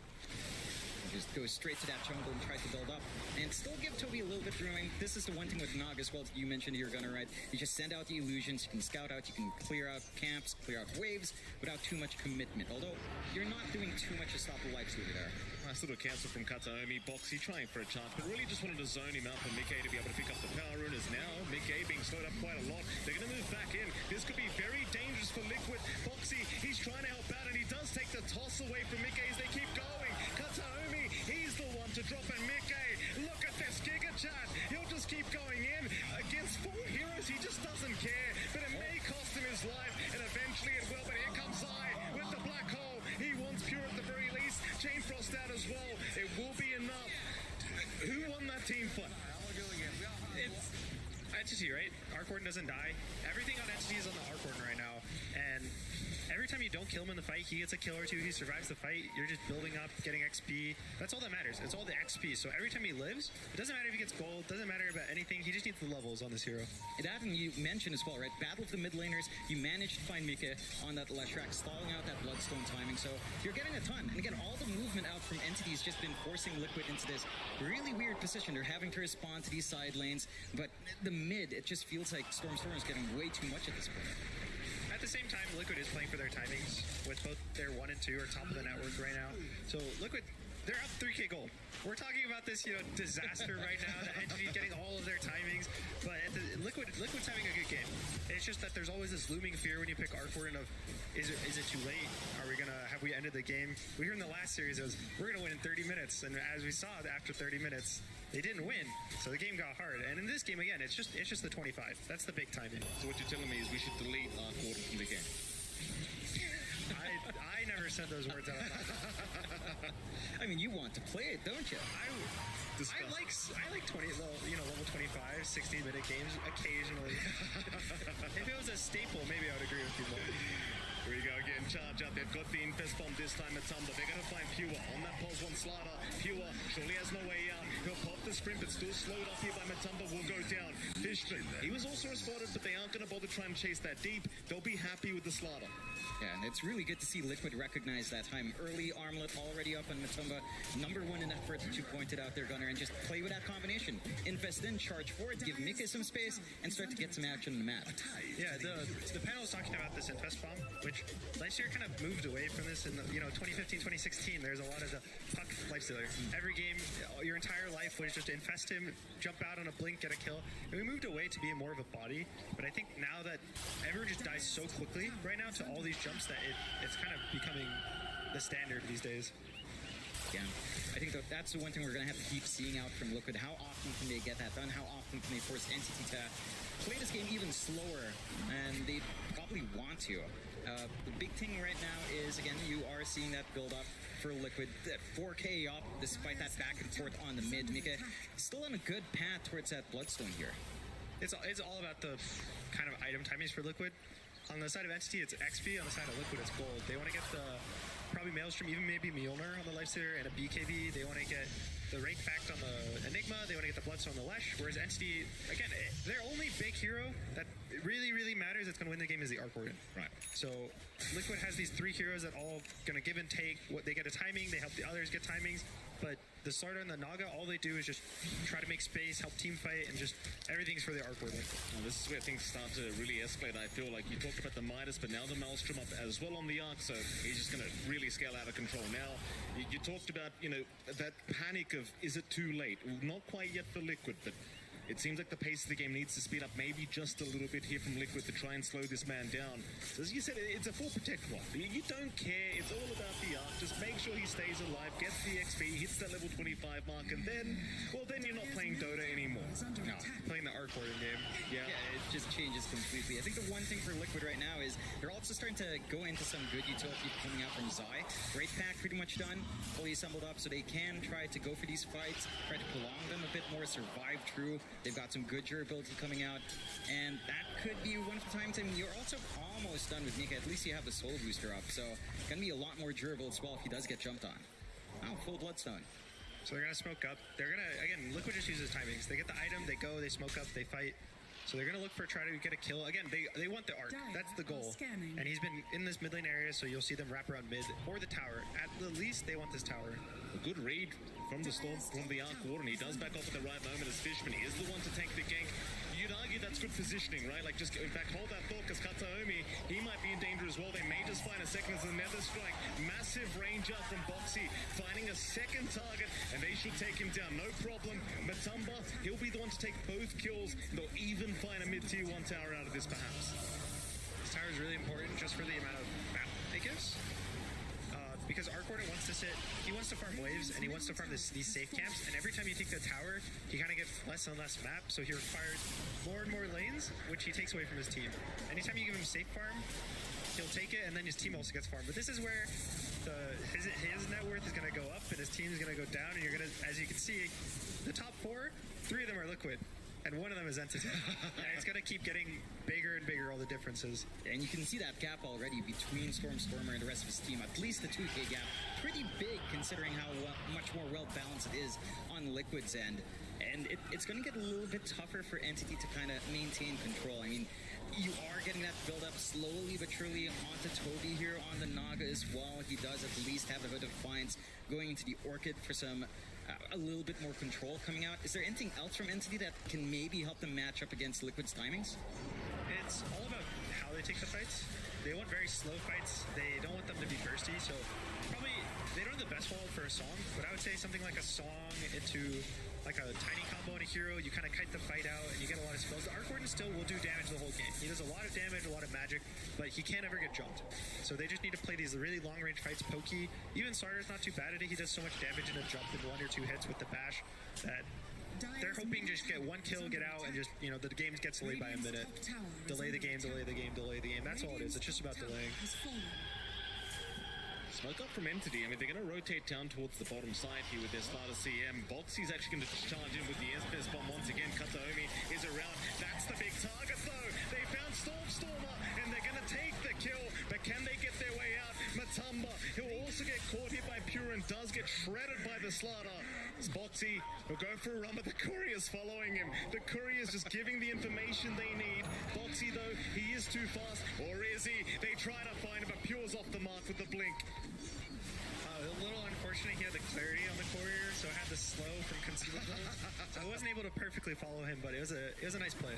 [SPEAKER 15] Just goes straight to that jungle and tries to build up and still give Toby a little bit of room. This is the one thing with Nog as well. You mentioned your Gunner, right? You just send out the illusions, you can scout out, you can clear out camps, clear out waves without too much commitment. Although you're not doing too much to stop the lifestealer there.
[SPEAKER 14] Nice little cancel from Kataomi. Boxy trying for a chance, but really just wanted to zone him out for Mickey to be able to pick up the power rune. As now Mickey being slowed up quite a lot. They're going to move back in. This could be very dangerous for Liquid. Boxy, he's trying to help out, and he does take the toss away from Mickey as they keep going. Kataomi, he's the one to drop in. Mickey, look at this Giga Chat. He'll just keep going in against 4 heroes. He just doesn't care, but it may cost him his life, and eventually it will. But here comes Zai with the black hole. He wants Pure at the very least. Chain Frost out as well. It will be enough. Who won that team fight?
[SPEAKER 17] It's Entity, right? Arcorden doesn't die. Everything on Entity is on the Arcorden right now, and every time you don't kill him in the fight, he gets a kill or two. He survives the fight. You're just building up, getting XP. That's all that matters. It's all the XP. So every time he lives, it doesn't matter if he gets gold. Doesn't matter about anything. He just needs the levels on this hero.
[SPEAKER 15] That you mentioned as well, right? Battle of the mid laners. You managed to find Mika on that Leshrac, stalling out that Bloodstone timing. So you're getting a ton. And again, all the movement out from Entity's just been forcing Liquid into this really weird position. They're having to respond to these side lanes. But the mid, it just feels like Storm is getting way too much at this point.
[SPEAKER 17] At the same time, Liquid is playing for their timings, with both their 1 and 2 are top of the network right now. So Liquid, they're up 3k gold. We're talking about this, disaster right now. The Entity getting all of their timings, but Liquid's having a good game. It's just that there's always this looming fear when you pick Arcorden of, is it too late? Have we ended the game? We heard in the last series it was, we're gonna win in 30 minutes, and as we saw after 30 minutes, they didn't win, so the game got hard. And in this game again, it's just the 25. That's the big timing.
[SPEAKER 14] So what you're telling me is we should delete Arcorden from the game.
[SPEAKER 17] I never said those words out of my mouth.
[SPEAKER 15] I mean, you want to play it, don't you?
[SPEAKER 17] I like 20, level 25, 60-minute games occasionally. If it was a staple, maybe I would agree with you more.
[SPEAKER 14] Here we go again, charge up. They've got the Infest Bomb this time at Tumblr. They're going to find Pure on that pulse one Slaughter. Pure surely has no way out. He'll pop the sprint, but still slowed up here by Matumba. Will go down. Fishman, he was also spotted, but they aren't going to bother trying to chase that deep. They'll be happy with the Slaughter.
[SPEAKER 15] Yeah, and it's really good to see Liquid recognize that time. Early Armlet already up on Matumba. Number 1 in effort that you pointed out there, Gunner, and just play with that combination. Invest in, charge forward, give Mika some space, and start to get some action on the map.
[SPEAKER 17] Yeah, the panel was talking about this Infest Bomb, which last year kind of moved away from this in 2015, 2016. There's a lot of the puck lifestealer. Every game, your entire life was just infest him, jump out on a blink, get a kill. And we moved away to being more of a body, but I think now that everyone just dies so quickly right now to all these jumps that it's kind of becoming the standard these days.
[SPEAKER 15] Yeah, I think that's the one thing we're going to have to keep seeing out from Liquid. How often can they get that done? How often can they force Entity to play this game even slower? And they probably want to. The big thing right now is, again, you are seeing that build up for Liquid. That 4K up, despite that back and forth on the mid. Mika still on a good path towards that Bloodstone here.
[SPEAKER 17] It's all about the kind of item timings for Liquid. On the side of Entity, it's XP. On the side of Liquid, it's gold. They want to get probably Maelstrom, even maybe Mjolnir on the Lifestealer, and a BKB. They want to get the rank fact on the Enigma. They want to get the Bloodstone on the Lesh. Whereas Entity, again, their only big hero that really, really matters that's going to win the game is the Arcorden.
[SPEAKER 22] Right.
[SPEAKER 17] So Liquid has these 3 heroes that all going to give and take. They get a timing. They help the others get timings. But the Slaughter and the Naga, all they do is just try to make space, help team fight, and just everything's for the Arcorden.
[SPEAKER 14] Well, this is where things start to really escalate. I feel like you talked about the Midas, but now the Maelstrom up as well on the Arc, so he's just going to really scale out of control. Now, you talked about, that panic of, is it too late? Well, not quite yet for Liquid, but it seems like the pace of the game needs to speed up maybe just a little bit here from Liquid to try and slow this man down. So as you said, it's a full protect one. You don't care. It's all about the Arc. Just make sure he stays alive, gets the XP, hits that level 25 mark, and then you're not playing Dota anymore.
[SPEAKER 17] No, playing the Arcorden game.
[SPEAKER 15] Yeah, it just changes completely. I think the one thing for Liquid right now is they're also starting to go into some good utility coming out from Zai. Great pack pretty much done, fully assembled up, so they can try to go for these fights, try to prolong them a bit more, survive through. They've got some good durability coming out, and that could be one of the times. I mean, you're also almost done with Mika. At least you have the soul booster up, so gonna be a lot more durable as well if he does get jumped on. Oh, full Bloodstone.
[SPEAKER 17] So they're going to smoke up. They're going to, again, Liquid just uses timings. They get the item, they go, they smoke up, they fight. So they're going to look for try to get a kill. Again, they want the arc. That's the goal. And he's been in this mid lane area, so you'll see them wrap around mid or the tower. At the least, they want this tower.
[SPEAKER 14] A good read from the Storm, from the Arc Warden. He does back off at the right moment as Fishman is the one to take the gank. You'd argue that's good positioning, right? Like, just, in fact, hold that thought, because Kataomi, he might be in danger as well. They may just find a second as the Nether Strike. Massive range up from Boxy, finding a second target, and they should take him down. No problem. Matumba, he'll be the one to take both kills. They'll even find a mid-tier 1 tower out of this, perhaps.
[SPEAKER 17] This tower is really important just for the amount of map it gives. Because Arc Warden wants to he wants to farm waves, and he wants to farm these safe camps, and every time you take the tower, he kind of gets less and less map, so he requires more and more lanes, which he takes away from his team. Anytime you give him safe farm, he'll take it, and then his team also gets farmed. But this is where his net worth is going to go up, and his team is going to go down, and you're going to, as you can see, the top 4, 3 of them are Liquid. And one of them is Entity. And it's going to keep getting bigger and bigger, all the differences.
[SPEAKER 15] And you can see that gap already between Stormer and the rest of his team. At least the 2K gap. Pretty big considering how much more well-balanced it is on Liquid's end. And it's going to get a little bit tougher for Entity to kind of maintain control. I mean, you are getting that build-up slowly but surely onto Toby here on the Naga as well. He does at least have a bit of defiance going into the Orchid for some... a little bit more control coming out. Is there anything else from Entity that can maybe help them match up against Liquid's timings?
[SPEAKER 17] It's all about how they take the fights. They want very slow fights. They don't want them to be bursty, so probably they don't have the best wall for a song, but I would say something like a song into like a tiny combo and a hero. You kind of kite the fight out and you get a lot of spells. The Arc Warden still will do damage the whole game. He does a lot of damage, a lot of magic, but he can't ever get jumped. So they just need to play these really long range fights. Pokey, even Sardar's not too bad at it. He does so much damage in a jump in 1 or 2 hits with the bash that they're hoping just get 1 kill, get out, and just, you know, the game gets delayed by a minute. Delay the game, delay the game, delay the game. That's all it is. It's just about delaying.
[SPEAKER 14] Smoke up from Entity. I mean, they're going to rotate down towards the bottom side here with their starter CM. Boxy's actually going to charge in with the SPS bomb once again. Kataomi is around. That's the big target, though. They found Stormer, and they're going to take the kill. But can they get their way out? Matumba, he'll also get caught here by Pure and does get shredded by the Slaughter. Boxy will go for a run, but the Courier's following him. The Courier's just giving the information they need. Boxy, though, he is too fast. Or is he? They try to find him, but Pure's off the mark with the blink.
[SPEAKER 17] A little unfortunate he had the clarity on the Courier, so I had the slow from concealable. So I wasn't able to perfectly follow him, but it was a nice play.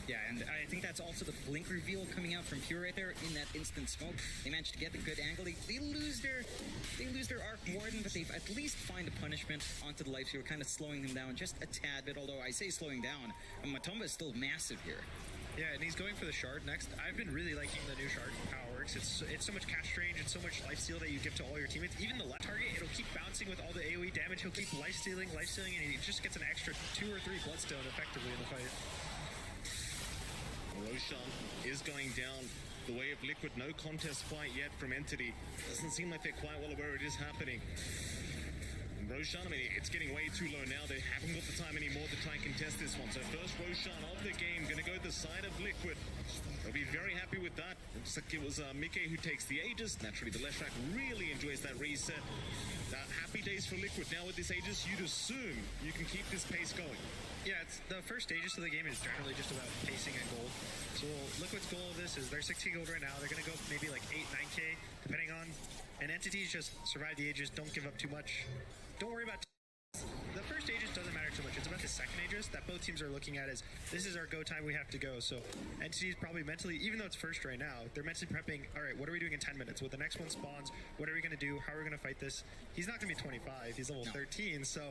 [SPEAKER 15] Yeah, and I think that's also the blink reveal coming out from Pure right there in that instant smoke. They managed to get a good angle. They lose their Arc Warden, but they at least find a punishment onto the life steal, kind of slowing them down just a tad bit. Although I say slowing down, Matumba is still massive here.
[SPEAKER 17] Yeah, and he's going for the shard next. I've been really liking the new shard, how it works. It's so much cast range and so much lifesteal that you give to all your teammates. Even the left target, it'll keep bouncing with all the AoE damage. He'll keep lifestealing, and he just gets an extra 2 or 3 bloodstone effectively in the fight.
[SPEAKER 14] Roshan is going down the way of Liquid. No contest fight yet from Entity. Doesn't seem like they're quite well aware it is happening. Roshan, I mean, it's getting way too low now. They haven't got the time anymore to try and contest this one. So first Roshan of the game, going to go to the side of Liquid. They'll be very happy with that. Looks like it was Mike who takes the Aegis. Naturally, the left track really enjoys that reset. Happy days for Liquid. Now with this Aegis, you'd assume you can keep this pace going.
[SPEAKER 17] Yeah, it's the first Aegis of the game is generally just about pacing and gold. So Liquid's goal of this is they're 60 gold right now. They're going to go maybe like 8, 9k, depending on. And Entities just survive the Aegis, don't give up too much. Don't worry about the first Aegis doesn't matter too much. It's about the second Aegis that both teams are looking at as this is our go time, we have to go. So Entity's probably mentally, even though it's first right now, they're mentally prepping, all right, what are we doing in 10 minutes? When the next one spawns, what are we going to do? How are we going to fight this? He's not going to be 25, he's level 13. So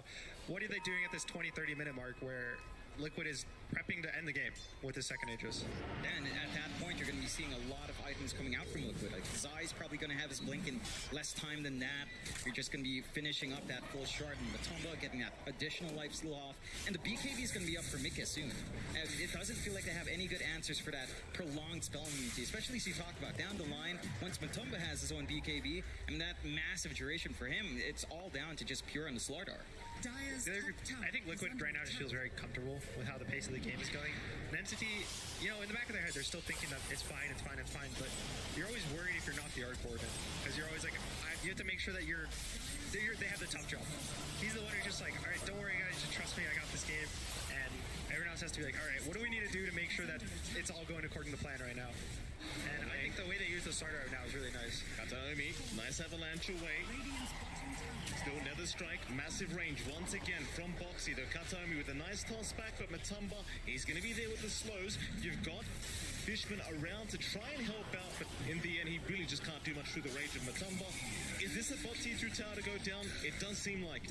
[SPEAKER 17] what are they doing at this 20-30 minute mark where Liquid is prepping to end the game with his second Aegis?
[SPEAKER 15] And at that point, you're going to be seeing a lot of items coming out from Liquid. Like Zai's probably going to have his blink in less time than that. You're just going to be finishing up that full shard, and Matumba getting that additional life steal off. And the BKB is going to be up for Mika soon. And it doesn't feel like they have any good answers for that prolonged spell immunity, especially as you talk about down the line. Once Matumba has his own BKB, I mean, that massive duration for him, it's all down to just Pure and the Slardar.
[SPEAKER 17] I think Liquid right now just feels very comfortable with how the pace of the game is going. An Entity, you know, in the back of their head, they're still thinking that it's fine, but you're always worried if you're not the Arc Warden, because you're always like, you have to make sure that they have the tough job. He's the one who just just like, all right, don't worry guys, just trust me, I got this game. And everyone else has to be like, all right, what do we need to do to make sure that it's all going according to plan right now? And I think the way they use the starter right now is really nice.
[SPEAKER 14] Dotame, nice avalanche away. Still Nether Strike, massive range once again from Boxy. The Dotame with a nice toss back, but Matumba, he's going to be there with the slows. You've got Fishman around to try and help out, but in the end, he really just can't do much through the range of Matumba. Is this a bot T2 tower to go down? It does seem like.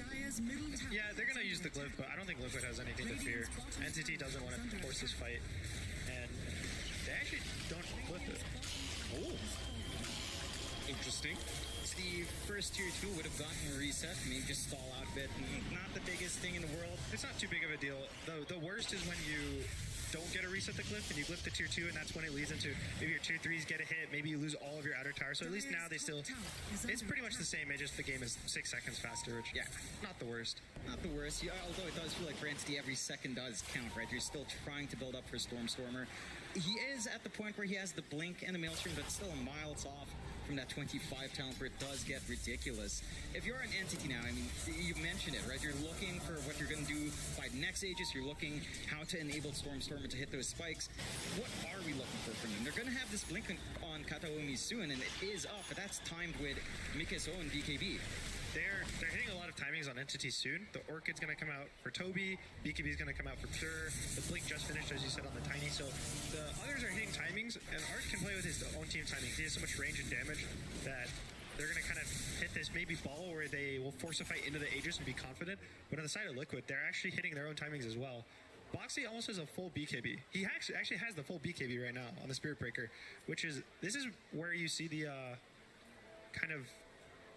[SPEAKER 17] Yeah, they're going to use the glyph, but I don't think Liquid has anything to fear. Entity doesn't want to force this fight, and they actually don't glyph it.
[SPEAKER 14] Oh, interesting.
[SPEAKER 15] The first tier 2 would have gotten a reset, maybe just stall out a bit. Not the biggest thing in the world.
[SPEAKER 17] It's not too big of a deal. The worst is when you don't get a reset the glyph and you glyph the tier 2, and that's when it leads into maybe your tier 3s get a hit, maybe you lose all of your outer tower. So at least now they still, it's pretty much the same, it just the game is 6 seconds faster, which
[SPEAKER 15] yeah,
[SPEAKER 17] not the worst.
[SPEAKER 15] Not the worst, yeah, although it does feel like for Entity every second does count, right? You're still trying to build up for Stormer. He is at the point where he has the blink and the maelstrom, but still miles off from that 25 talent where it does get ridiculous. If you're an Entity now, I mean, you mentioned it, right? You're looking for what you're going to do by the next Aegis. You're looking how to enable Stormer to hit those spikes. What are we looking for from them? They're going to have this blink on Kataomi soon, and it is up, but that's timed with Mike's own BKB.
[SPEAKER 17] They're hitting a lot of timings on Entity soon. The Orchid's going to come out for Toby. BKB's going to come out for Pure. The Blink just finished, as you said, on the Tiny. So the others are hitting timings, and Art can play with his own team timings. He has so much range and damage that they're going to kind of hit this maybe ball where they will force a fight into the Aegis and be confident. But on the side of Liquid, they're actually hitting their own timings as well. Boxy almost has a full BKB. He actually has the full BKB right now on the Spirit Breaker, this is where you see the kind of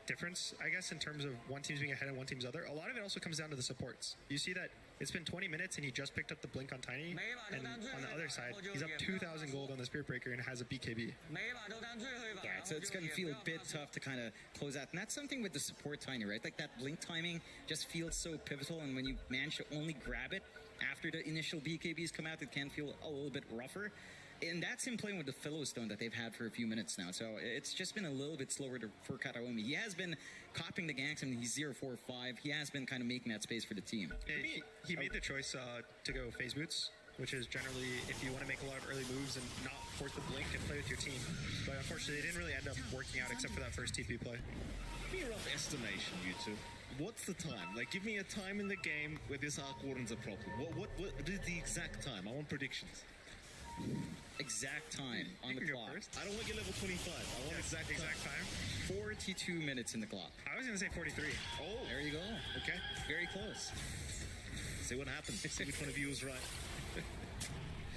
[SPEAKER 17] difference, I guess, in terms of one team's being ahead and one team's other. A lot of it also comes down to the supports. You see that it's been 20 minutes and he just picked up the blink on Tiny, and on the other side, he's up 2,000 gold on the Spirit Breaker and has a BKB.
[SPEAKER 15] Yeah, so it's going to feel a bit tough to kind of close out, and that's something with the support Tiny, right? Like that blink timing just feels so pivotal, and when you manage to only grab it after the initial BKBs come out, it can feel a little bit rougher. And that's him playing with the Philostone that they've had for a few minutes now. So it's just been a little bit slower for Kataomi. He has been copying the ganks, and he's 0-4-5. He has been kind of making that space for the team.
[SPEAKER 17] He made the choice to go phase boots, which is generally if you want to make a lot of early moves and not force the blink and play with your team. But unfortunately, it didn't really end up working out except for that first TP play.
[SPEAKER 14] Give me a rough estimation, you two. What's the time? Like, give me a time in the game where this Arc Warden's a problem. What is the exact time? I want predictions.
[SPEAKER 15] Exact time on the clock.
[SPEAKER 14] I don't want to get level 25. I want exact time.
[SPEAKER 15] 42 minutes in the clock.
[SPEAKER 17] I was going to say 43.
[SPEAKER 15] Oh, there you go.
[SPEAKER 14] Okay.
[SPEAKER 15] Very close.
[SPEAKER 14] See what happens. See which one of you is right.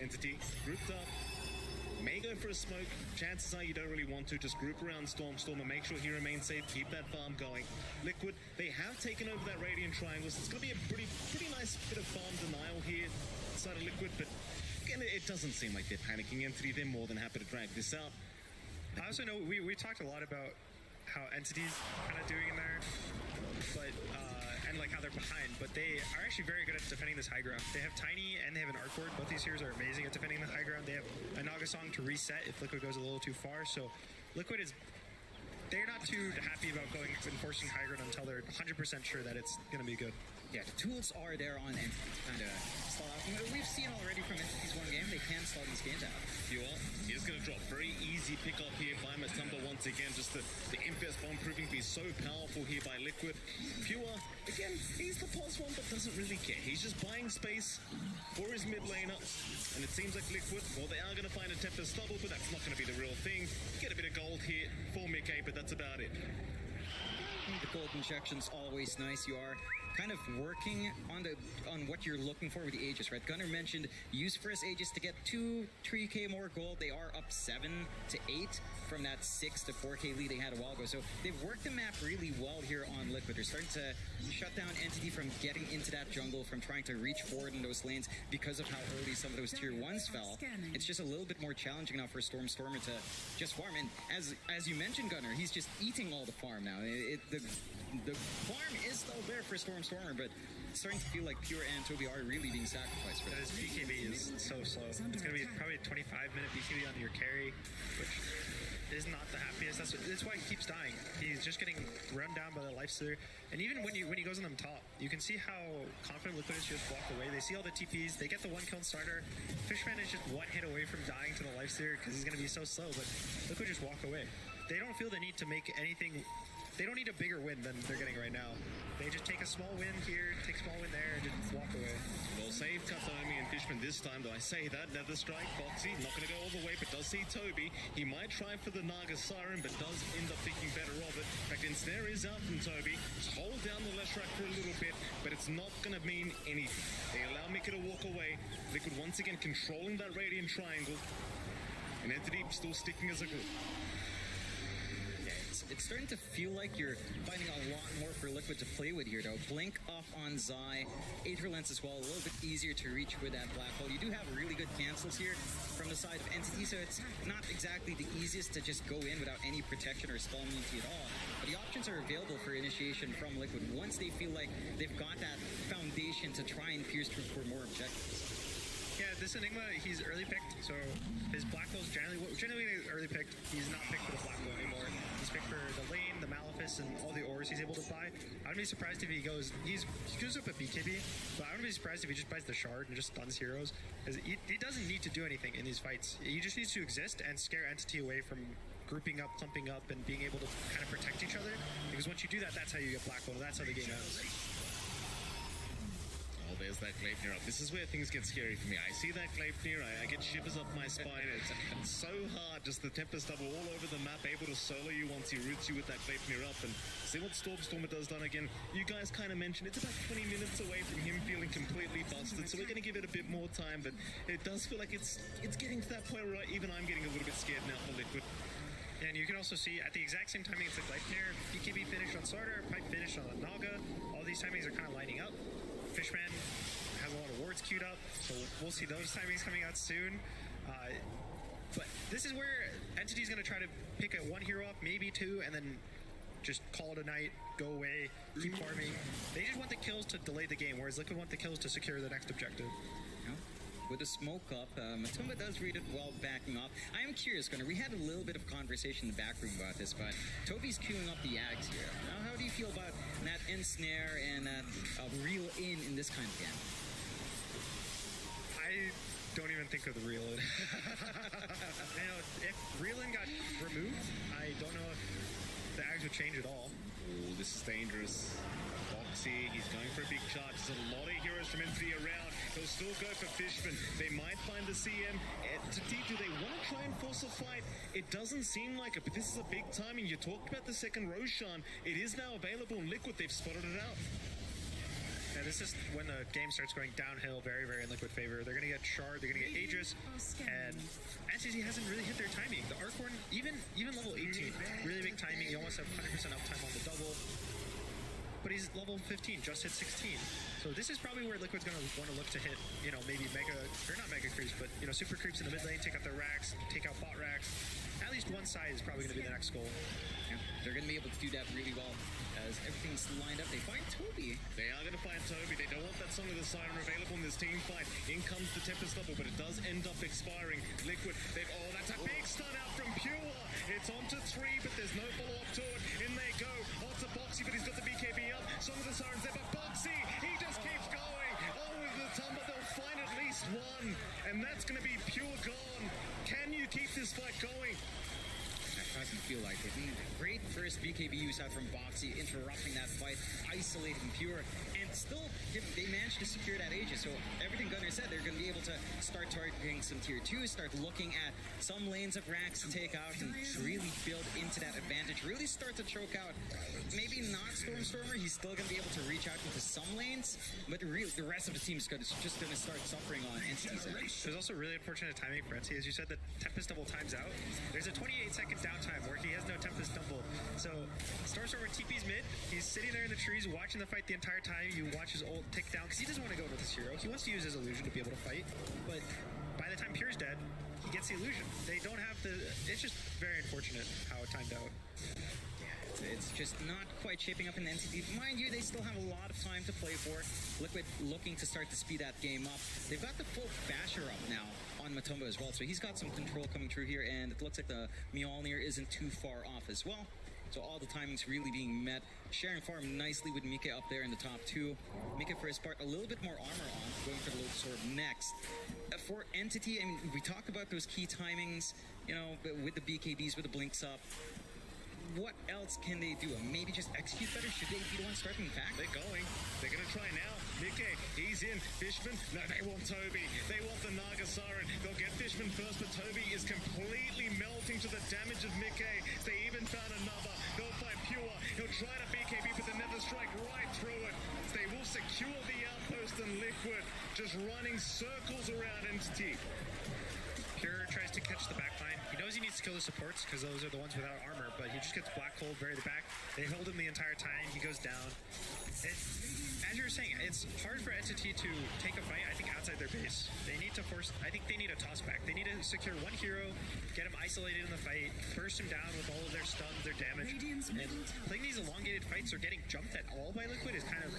[SPEAKER 14] Entity grouped up. May go for a smoke. Chances are you don't really want to. Just group around Stormer, make sure he remains safe. Keep that farm going. Liquid, they have taken over that Radiant Triangle, so it's going to be a pretty nice bit of farm denial here inside of Liquid, but again, it doesn't seem like they're panicking. Entity, they're more than happy to drag this out.
[SPEAKER 17] I also know we talked a lot about how Entity's kind of doing in there, but and like how they're behind, but they are actually very good at defending this high ground. They have Tiny and they have an Arc Ward. Both these heroes are amazing at defending the high ground. They have a Naga Song to reset if Liquid goes a little too far. So Liquid they're not too happy about going and forcing high ground until they're 100% sure that it's going to be good.
[SPEAKER 15] Yeah, the tools are there on Entity to kind of stall out. We've seen already from Entity's one game, they can stall these games out.
[SPEAKER 14] You are. He's going to drop. Very easy pick up here by Matumba once again. Just the Infest Bomb proving to be so powerful here by Liquid. Pure, again, he's the pulse one, but doesn't really care. He's just buying space for his mid laner. And it seems like Liquid, well, they are going to find a Tempest Stubble, but that's not going to be the real thing. Get a bit of gold here for Mickey, but that's about it.
[SPEAKER 15] The gold injection's always nice. You are kind of working on what you're looking for with the Aegis, right? Gunnar mentioned use first Aegis to get 2-3k more gold. They are up 7 to 8 from that 6 to 4k lead they had a while ago. So they've worked the map really well here on Liquid. They're starting to shut down Entity from getting into that jungle, from trying to reach forward in those lanes because of how early some of those tier 1s fell. It's just a little bit more challenging now for Stormer to just farm. And as you mentioned, Gunnar, he's just eating all the farm now. The farm is still there for Stormer, but it's starting to feel like Pure and Toby are really being sacrificed for that.
[SPEAKER 17] His BKB is so slow. It's going to be probably a 25-minute BKB on your carry, which is not the happiest. That's why he keeps dying. He's just getting run down by the Lifestealer. And even when he goes on them top, you can see how confident Liquid is to just walk away. They see all the TPs. They get the one kill starter. Fishman is just one hit away from dying to the Lifestealer because he's going to be so slow. But Liquid just walk away. They don't feel the need to make anything. They don't need a bigger win than they're getting right now. They just take a small win here, take a small win there, and just walk away.
[SPEAKER 14] Well, save dotame and Fishman this time, though I say that. Nether Strike, Boxy, not going to go all the way, but does see Toby. He might try for the Naga Siren, but does end up thinking better of it. In fact, Ensnare is out from Toby. Just hold down the left track for a little bit, but it's not going to mean anything. They allow Mika to walk away. Liquid once again controlling that Radiant Triangle. And Entity still sticking as a group.
[SPEAKER 15] It's starting to feel like you're finding a lot more for Liquid to play with here, though. Blink off on Zai, Aether Lens as well, a little bit easier to reach with that black hole. You do have really good cancels here from the side of Entity, so it's not exactly the easiest to just go in without any protection or spell immunity at all. But the options are available for initiation from Liquid once they feel like they've got that foundation to try and pierce through for more objectives.
[SPEAKER 17] Yeah, this Enigma, he's early picked, so his black hole's generally early picked. He's not picked for the black hole anymore. He's picked for the lane, the Malefice, and all the ores he's able to buy. I wouldn't be surprised if he goes up a BKB, but I wouldn't be surprised if he just buys the shard and just stuns heroes. Because he doesn't need to do anything in these fights. He just needs to exist and scare Entity away from grouping up, clumping up, and being able to kind of protect each other. Because once you do that, that's how you get black hole. That's how the game ends.
[SPEAKER 14] Oh, there's that Gleipnir up. This is where things get scary for me. I see that Gleipnir, I get shivers up my spine. It's so hard, just the Tempest double all over the map, able to solo you once he roots you with that Gleipnir up. And see what Stormstormer does done again. You guys kind of mentioned it's about 20 minutes away from him feeling completely busted, so we're going to give it a bit more time, but it does feel like it's getting to that point where even I'm getting a little bit scared now for Liquid.
[SPEAKER 17] And you can also see at the exact same timing it's the Gleipnir, BKB finish on Starter, Pipe finish on Naga. All these timings are kind of lining up. Fishman has a lot of wards queued up, so we'll see those timings coming out soon. But this is where Entity's going to try to pick one hero up, maybe two, and then just call it a night, go away, keep farming. They just want the kills to delay the game, whereas Liquid want the kills to secure the next objective.
[SPEAKER 15] With the smoke up, Matumba does read it well backing off. I am curious, Gunnar, we had a little bit of conversation in the back room about this, but Toby's queuing up the Ags here. Now, how do you feel about that Ensnare and reel in this kind of game?
[SPEAKER 17] I don't even think of the reel in. If reel in got removed, I don't know if the Ags would change at all.
[SPEAKER 14] Oh, this is dangerous. Boxy, he's going for a big charge. There's a lot of heroes from Entity around. He'll still go for Fishman. They might find the CM. Entity, do they want to try and force a fight? It doesn't seem like it, but this is a big timing. You talked about the second Roshan. It is now available in Liquid. They've spotted it out.
[SPEAKER 17] Yeah, this is when the game starts going downhill very, very in Liquid favor. They're going to get Shard, they're going to get Aegis, and NCC hasn't really hit their timing. The Archorn, even level 18, really big timing. He almost have 100% uptime on the double. But he's level 15, just hit 16. So this is probably where Liquid's going to want to look to hit, maybe not mega creeps, but, super creeps in the mid lane, take out their racks, take out bot racks. At least one side is probably going to be the next goal.
[SPEAKER 15] Yeah, they're going to be able to do that really well as everything's lined up. They find Toby.
[SPEAKER 14] They are going to find Toby. They don't want that Song of the Siren available in this team fight. In comes the Tempest double, but it does end up expiring. Liquid, that's a big stun out from Pure. It's on to 3, but there's no follow-up to it. In they go. Onto Boxy, but he's got the BKB up. Song of the Siren's there, but Boxy, he just keeps going. Oh, with the tumble, they'll find at least one. And that's going to be Pure gone. Can you keep this fight going?
[SPEAKER 15] Doesn't feel like it. Great first BKB use out from Boxy, interrupting that fight, isolating Pure, and still they managed to secure that Aegis. So everything Gunnar said, they're going to be able to start targeting some tier 2, start looking at some lanes of racks to take out and really build into that advantage, really start to choke out. Maybe not Stormstormer, he's still going to be able to reach out into some lanes, but the rest of the team is just going to start suffering on Entity's end.
[SPEAKER 17] There's also really unfortunate timing for Entity. As you said, the Tempest double times out. There's a 28-second downtime where he has no Tempest double. So Stormstormer TP's mid. He's sitting there in the trees watching the fight the entire time. You watch his ult tick down because he doesn't want to go with this hero. He wants to use his illusion to be able to fight. But by the time Pure's dead, he gets the illusion. They don't have the... It's just very unfortunate how it timed out.
[SPEAKER 15] It's just not quite shaping up in NCT. Mind you, they still have a lot of time to play for. Liquid looking to start to speed that game up. They've got the full basher up now on Matumba as well, so he's got some control coming through here, and it looks like the Mjolnir isn't too far off as well. So all the timing's really being met. Sharing farm nicely with Mike up there in the top two. Mike for his part, a little bit more armor on, going for the Lotus Sword next. For Entity, I mean, we talk about those key timings, you know, with the BKBs, with the blinks up. What else can they do? Maybe just execute better? Should they be the ones starting back?
[SPEAKER 14] They're going. They're going to try now. Mickey, he's in. Fishman, no, they want Toby. They want the Naga Siren. They'll get Fishman first, but Toby is completely melting to the damage of Mickey. They even found another. They'll fight Pure. He'll try to BKB, but the Nether Strike right through it. They will secure the outpost, and Liquid just running circles around Entity.
[SPEAKER 17] Pure tries to catch the backline. He knows he needs to kill the supports because those are the ones without armor, but he just gets black hole very the back. They hold him the entire time. He goes down. As you were saying, it's hard for Entity to take a fight, I think, outside their base. They need to force, I think they need a toss back. They need to secure one hero, get him isolated in the fight, burst him down with all of their stuns, their damage. And playing these elongated fights or getting jumped at all by Liquid is kind of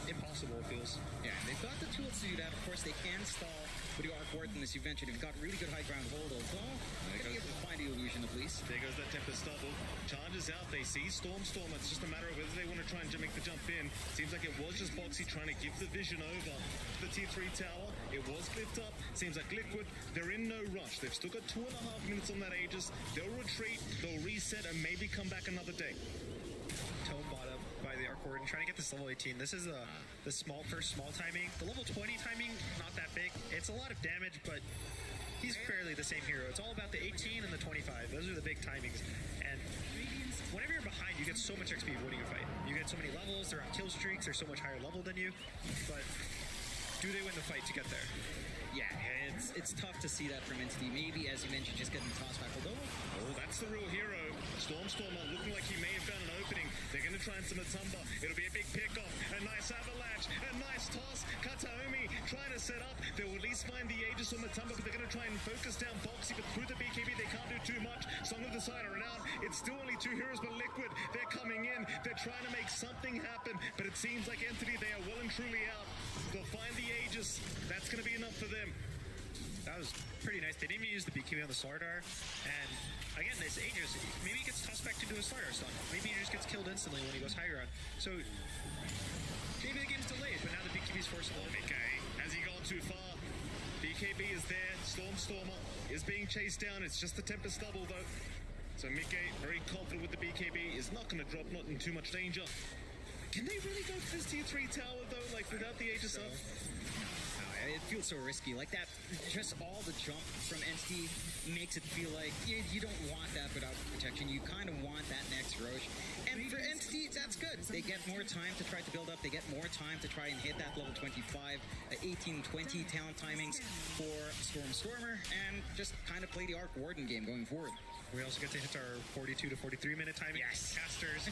[SPEAKER 17] impossible, it feels.
[SPEAKER 15] Yeah, they've got the tools to do that. Of course, they can stall with the Arc Warden, as you mentioned. They've got really good high ground hold, although they're going to be able to find the illusion at least.
[SPEAKER 14] There goes that Tempest double. Charges out. They see Storm. It's just a matter of whether they want to try and make the jump in. Seems like it was just Boxy trying to give the vision over to the Tier 3 tower. It was clipped up. Seems like Liquid, they're in no rush. They've still got 2.5 minutes on that Aegis. They'll retreat, they'll reset, and maybe come back another day.
[SPEAKER 17] Tone bought up by the Arc Warden, trying to get this level 18. This is the small timing. The level 20 timing, not that big. It's a lot of damage, but he's fairly the same hero. It's all about the 18 and the 25. Those are the big timings. And whenever you're behind, you get so much XP winning a fight. You get so many levels, they're on kill streaks, they're so much higher level than you. But do they win the fight to get there?
[SPEAKER 15] Yeah, it's tough to see that from Entity. Maybe, as you mentioned, just getting tossed back. Although,
[SPEAKER 14] that's the real hero. Stormer looking like he may have found an opening. They're going to try and summon Tumba. It'll be a big pickoff. A nice avalanche. A nice toss. Kataomi trying to set up. They'll at least find the Aegis on Matumba, but they're going to try and focus down Boxy. But through the BKB, they can't do too much. Song of the Siren out. It's still only 2 heroes, but Liquid, they're coming in. They're trying to make something happen, but it seems like Entity, they are well and truly out. They'll find the Aegis. That's going to be enough for them.
[SPEAKER 17] That was pretty nice. They didn't even use the BKB on the Slardar. And again, this Aegis, maybe he gets tossed back to do a Slardar stun. Maybe he just gets killed instantly when he goes high ground. So maybe the game's delayed, but now the BKB is forcible.
[SPEAKER 14] Okay, has he gone too far? BKB is there. Stormer is being chased down. It's just the Tempest double though. So Mickey, very confident with the BKB, is not going to drop, not in too much danger. Can they really go for this Tier 3 tower though, like without the Aegis up?
[SPEAKER 15] It feels so risky. Like that, just all the jump from Entity makes it feel like you don't want that without protection. You kind of want that next Roche. And for Entity, that's good. They get more time to try to build up. They get more time to try and hit that level 25, 18, 20 talent timings for Stormer, and just kind of play the Arc Warden game going forward.
[SPEAKER 17] We also get to hit our 42 to 43 minute timing.
[SPEAKER 15] Yes.
[SPEAKER 17] Casters.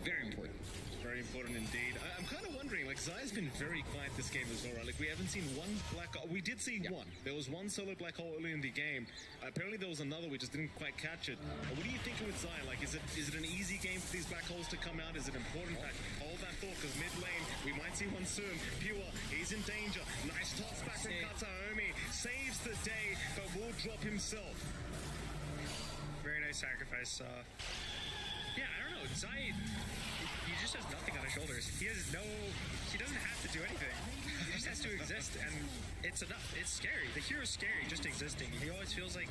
[SPEAKER 15] Very important.
[SPEAKER 14] Very important indeed. I'm kind of wondering, like, Zai's been very quiet this game as well, right? Like, we haven't seen one black hole. We did see one. There was one solo black hole early in the game. Apparently there was another. We just didn't quite catch it. What are you thinking with Zai? Like, is it an easy game for these black holes to come out? Is it important? Hold that thought, because mid lane, we might see one soon. Pure, he's in danger. Nice toss back from Kataomi. Saves the day, but will drop himself.
[SPEAKER 17] Very nice sacrifice. Yeah, I don't know. Zai, he just has nothing on his shoulders. He doesn't have to do anything. He just has to exist, and it's enough. It's scary. The hero's scary just existing. He always feels like,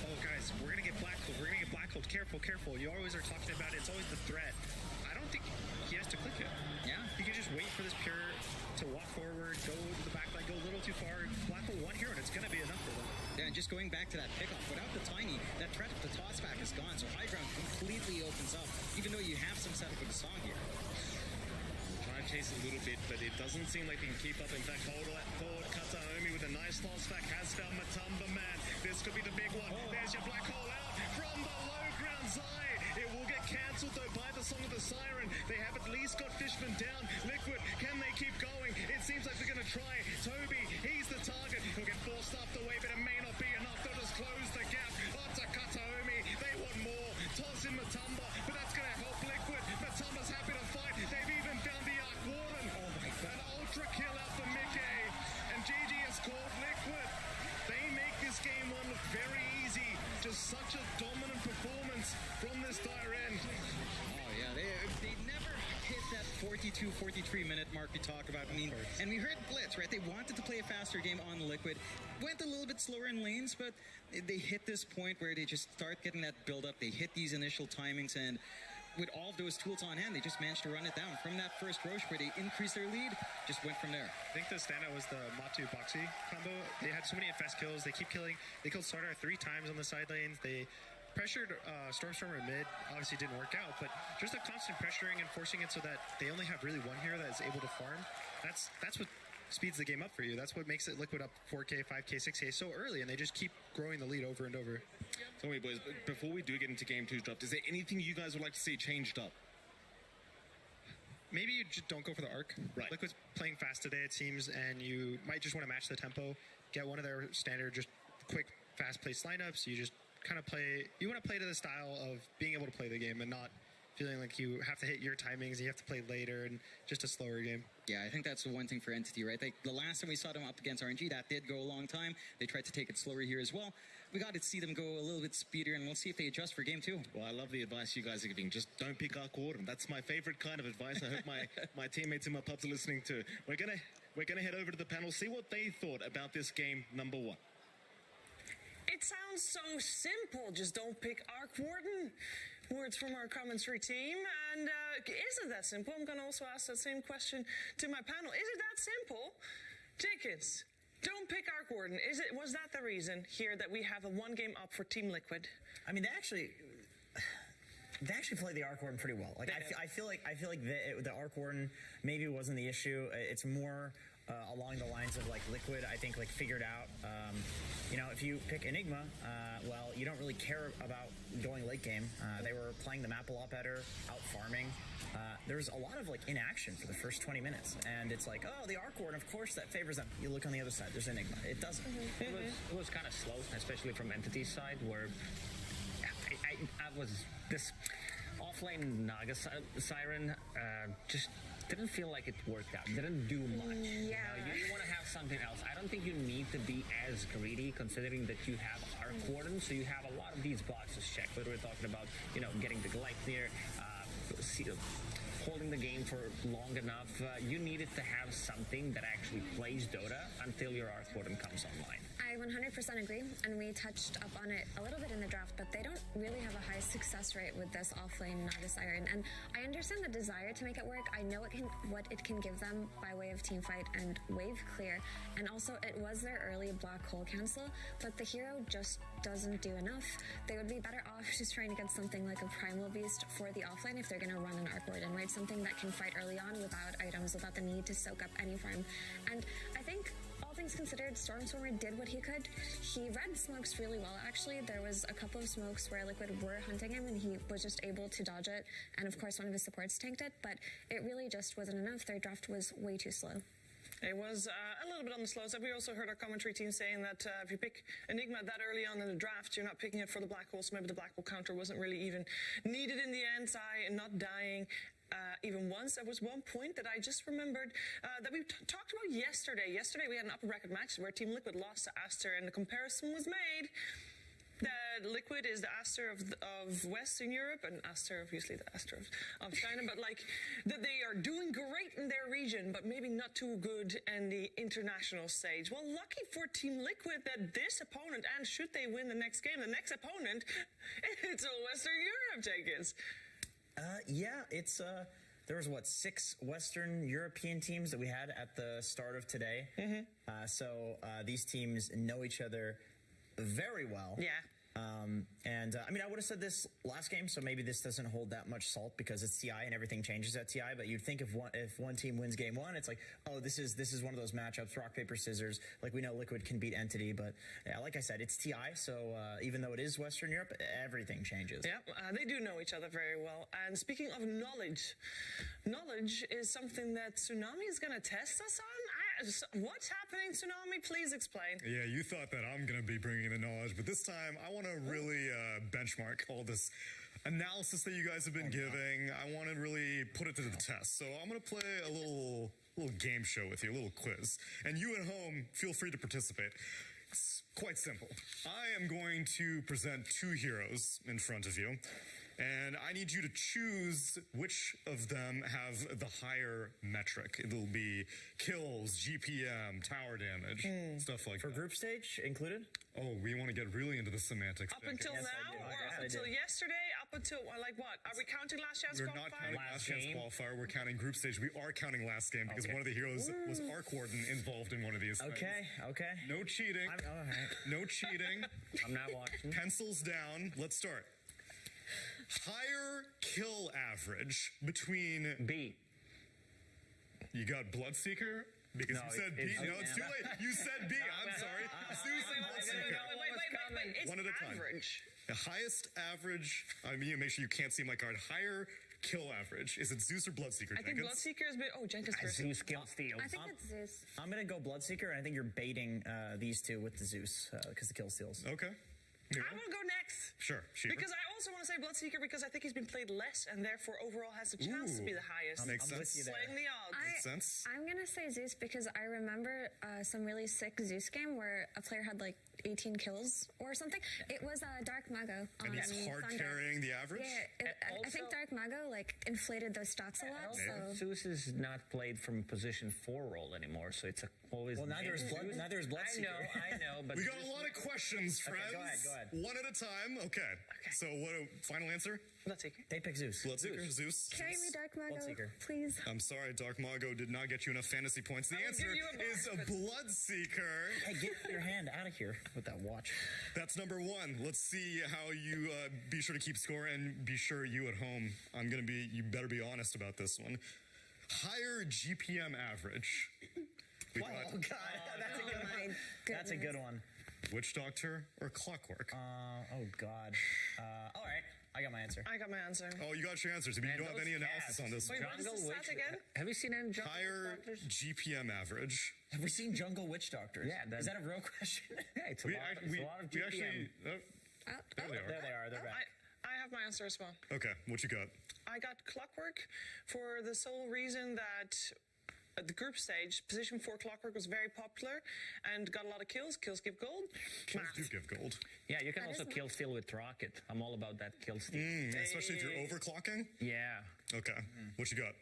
[SPEAKER 17] oh guys, we're gonna get black hole. We're gonna get black hole. Careful, careful. You always are talking about it. It's always the threat. I don't think he has to click it.
[SPEAKER 15] Yeah.
[SPEAKER 17] He can just wait for this Pure to walk forward, go to the back line, go a little too far. Black hole one hero, and it's gonna be enough for them.
[SPEAKER 15] Yeah, and just going back to that pickoff, without the tiny, that threat of the toss back is gone, so high ground completely opens up, even though you have some setup with the song here.
[SPEAKER 14] Try and chase a little bit, but it doesn't seem like they can keep up. In fact, hold that forward. Kataomi with a nice toss back has found Matumba man. This could be the big one. There's your black hole out from the low ground. Zai. It will get cancelled though by the Song of the Siren. They have at least got Fishman down. Liquid, can they keep going? It seems like they're going to try. Toby, he's the target. He'll get forced up the way, but it may not be enough. They'll just close the gap. Oh, to Kataomi. They want more.
[SPEAKER 15] 42, 43-minute mark we talk about. I mean, and we heard Blitz, right? They wanted to play a faster game on Liquid. Went a little bit slower in lanes, but they hit this point where they just start getting that build-up. They hit these initial timings, and with all of those tools on hand, they just managed to run it down. From that first Roche where they increased their lead, just went from there.
[SPEAKER 17] I think the standout was the Matu Boxy combo. They had so many fast kills. They keep killing. They killed Slardar 3 times on the side lanes. They pressured Stormstormer mid. Obviously didn't work out, but just the constant pressuring and forcing it so that they only have really one hero that is able to farm. That's what speeds the game up for you. That's what makes it Liquid up 4K, 5K, 6K so early, and they just keep growing the lead over and over.
[SPEAKER 14] So wait, boys, before we do get into Game 2's draft, is there anything you guys would like to see changed up?
[SPEAKER 17] Maybe you just don't go for the arc.
[SPEAKER 14] Right.
[SPEAKER 17] Liquid's playing fast today, it seems, and you might just want to match the tempo, get one of their standard, just quick, fast-paced lineups. You just kind of play, you want to play to the style of being able to play the game and not feeling like you have to hit your timings and you have to play later and just a slower game.
[SPEAKER 15] Yeah, I think that's the one thing for Entity, right? The last time we saw them up against RNG, that did go a long time. They tried to take it slower here as well. We got to see them go a little bit speedier, and we'll see if they adjust for Game 2.
[SPEAKER 14] Well, I love the advice you guys are giving. Just don't pick Arc Warden. That's my favorite kind of advice. I hope my teammates and my pubs are listening too. We're gonna head over to the panel, see what they thought about this game number 1.
[SPEAKER 3] It sounds so simple. Just don't pick Arc Warden. Words from our commentary team. And is it that simple? I'm going to also ask that same question to my panel. Is it that simple? Jenkins, don't pick Arc Warden. Was that the reason here that we have a 1 game up for Team Liquid?
[SPEAKER 4] I mean, they actually play the Arc Warden pretty well. Like I feel like the Arc Warden maybe wasn't the issue. It's more along the lines of like Liquid, I think, like figured out, if you pick Enigma, well, you don't really care about going late game. They were playing the map a lot better, out farming. There's a lot of like inaction for the first 20 minutes, and it's like, oh, the Arc Warden, of course that favors them. You look on the other side, there's Enigma. It doesn't.
[SPEAKER 19] It was kind of slow, especially from Entity's side, where I was this offlane Naga Siren just didn't feel like it worked out. Didn't do much.
[SPEAKER 5] Yeah.
[SPEAKER 19] You want to have something else. I don't think you need to be as greedy, considering that you have Arc Warden, so you have a lot of these boxes checked. Whether we're talking about, getting the Gleipnir, holding the game for long enough, you needed to have something that actually plays Dota until your Arc Warden comes online.
[SPEAKER 5] I 100% agree, and we touched up on it a little bit in the draft, but they don't really have a high success rate with this offlane Naga Siren, and I understand the desire to make it work. I know what it can give them by way of teamfight and wave clear, and also it was their early black hole cancel, but the hero just doesn't do enough. They would be better off just trying to get something like a Primal Beast for the offlane if they're going to run an Arc Warden, right? Something that can fight early on without items, without the need to soak up any farm. And I think, all things considered, Stormstormer did what he could. He read smokes really well, actually. There was a couple of smokes where Liquid were hunting him, and he was just able to dodge it. And of course, one of his supports tanked it, but it really just wasn't enough. Their draft was way too slow.
[SPEAKER 3] It was a little bit on the slow side. We also heard our commentary team saying that if you pick Enigma that early on in the draft, you're not picking it for the black hole, so maybe the black hole counter wasn't really even needed in the end. Sai not dying even once. There was one point that I just remembered that we talked about yesterday. Yesterday we had an upper bracket match where Team Liquid lost to Aster, and the comparison was made that Liquid is the Aster of Western Europe, and Aster, obviously the Aster of China, but like that they are doing great in their region, but maybe not too good in the international stage. Well, lucky for Team Liquid that this opponent, and should they win the next game, the next opponent, it's a Western Europe, Jenkins.
[SPEAKER 4] It's there was 6 Western European teams that we had at the start of today. So these teams know each other very well.
[SPEAKER 3] Yeah.
[SPEAKER 4] I mean, I would have said this last game, so maybe this doesn't hold that much salt because it's TI and everything changes at TI. But you'd think if one team wins game 1, it's like, oh, this is one of those matchups, rock paper scissors. Like we know Liquid can beat Entity, but yeah, like I said, it's TI. So even though it is Western Europe, everything changes.
[SPEAKER 3] Yeah, they do know each other very well. And speaking of knowledge is something that Tsunami is going to test us on. What's happening, Tsunami? Please explain.
[SPEAKER 8] Yeah, you thought that I'm going to be bringing the knowledge, but this time I want to really benchmark all this analysis that you guys have been giving. I want to really put it to the test. So I'm going to play a little game show with you, a little quiz. And you at home, feel free to participate. It's quite simple. I am going to present 2 heroes in front of you. And I need you to choose which of them have the higher metric. It'll be kills, GPM, tower damage, stuff like that.
[SPEAKER 4] For group stage included?
[SPEAKER 8] Oh, we want to get really into the semantics.
[SPEAKER 3] Up until now, or up until yesterday, up until, like what? Are we counting last chance
[SPEAKER 8] We're
[SPEAKER 3] qualifier?
[SPEAKER 8] not counting last chance qualifier. We're counting group stage. We are counting last game because one of the heroes was Arc Warden involved in one of these things.
[SPEAKER 4] Okay.
[SPEAKER 8] No cheating.
[SPEAKER 4] All right.
[SPEAKER 8] No cheating.
[SPEAKER 19] I'm not watching.
[SPEAKER 8] Pencils down. Let's start. Higher kill average between
[SPEAKER 19] B.
[SPEAKER 8] You got Bloodseeker? Because
[SPEAKER 19] No,
[SPEAKER 8] you said B. No, it's too late. You said B. I'm sorry. Zeus and Bloodseeker.
[SPEAKER 3] Wait. It's
[SPEAKER 8] One at a time.
[SPEAKER 3] average.
[SPEAKER 8] The highest average, I mean, make sure you can't see my card. Higher kill average. Is it Zeus or Bloodseeker,
[SPEAKER 3] I think
[SPEAKER 8] Jenkins?
[SPEAKER 3] Bloodseeker is Jenkins first.
[SPEAKER 19] Zeus kill steal.
[SPEAKER 5] I think it's Zeus.
[SPEAKER 4] I'm going to go Bloodseeker, and I think you're baiting these two with the Zeus because the kill steals.
[SPEAKER 8] Okay.
[SPEAKER 3] I will go next.
[SPEAKER 8] Sure.
[SPEAKER 3] Because I also want to say Bloodseeker because I think he's been played less and therefore overall has a chance to be the highest.
[SPEAKER 8] Makes sense.
[SPEAKER 4] with you there.
[SPEAKER 3] Slaying the odds.
[SPEAKER 8] Makes sense.
[SPEAKER 5] I'm gonna say Zeus because I remember some really sick Zeus game where a player had like 18 kills or something. It was Dark Mago on
[SPEAKER 8] And he's hard
[SPEAKER 5] Thunder.
[SPEAKER 8] carrying the average?
[SPEAKER 5] Yeah, I think Dark Mago like inflated those stats a lot. So
[SPEAKER 19] Zeus is not played from position 4 role anymore, so it's always.
[SPEAKER 4] Well, neither is Bloodseeker.
[SPEAKER 19] I know, but
[SPEAKER 8] We got a lot of questions, friends.
[SPEAKER 4] Okay, go ahead.
[SPEAKER 8] One at a time. Okay. So what? Final answer?
[SPEAKER 3] Bloodseeker.
[SPEAKER 4] They pick Zeus.
[SPEAKER 8] Bloodseeker, Zeus.
[SPEAKER 5] carry me, Dark Mago,
[SPEAKER 4] Bloodseeker.
[SPEAKER 5] please.
[SPEAKER 8] I'm sorry, Dark Mago did not get you enough fantasy points. The
[SPEAKER 3] I will
[SPEAKER 8] answer
[SPEAKER 3] give you a
[SPEAKER 8] is a Bloodseeker.
[SPEAKER 4] Hey, get your hand out of here with that watch.
[SPEAKER 8] That's number one. Let's see how you be sure to keep score and be sure you at home. You better be honest about this one. Higher GPM average. We got
[SPEAKER 4] Oh, God. That's a good one. That's a good one.
[SPEAKER 8] Witch Doctor or Clockwork?
[SPEAKER 4] Oh, God. All right. I got my answer.
[SPEAKER 3] I got my answer.
[SPEAKER 8] Oh, you got your answers. I mean, you don't have any analysis on this
[SPEAKER 3] Wait,
[SPEAKER 8] one.
[SPEAKER 3] what is the stat again?
[SPEAKER 19] Have you seen any Jungle
[SPEAKER 8] Higher
[SPEAKER 19] Doctors?
[SPEAKER 8] GPM average.
[SPEAKER 4] Have we seen Jungle Witch Doctors?
[SPEAKER 19] Yeah,
[SPEAKER 4] Is that a real question?
[SPEAKER 19] Yeah, it's a lot of
[SPEAKER 8] We
[SPEAKER 19] GPM.
[SPEAKER 8] actually. There they are.
[SPEAKER 4] There they are. They're back.
[SPEAKER 3] I have my answer as well.
[SPEAKER 8] Okay, what you got?
[SPEAKER 3] I got Clockwork for the sole reason that at the group stage, position 4 Clockwork was very popular and got a lot of kills. Kills give gold.
[SPEAKER 8] Kills do give gold.
[SPEAKER 19] Yeah, you can also kill steal with Rocket. I'm all about that kill steal.
[SPEAKER 8] Especially if you're overclocking?
[SPEAKER 19] Yeah.
[SPEAKER 8] Okay, what you got?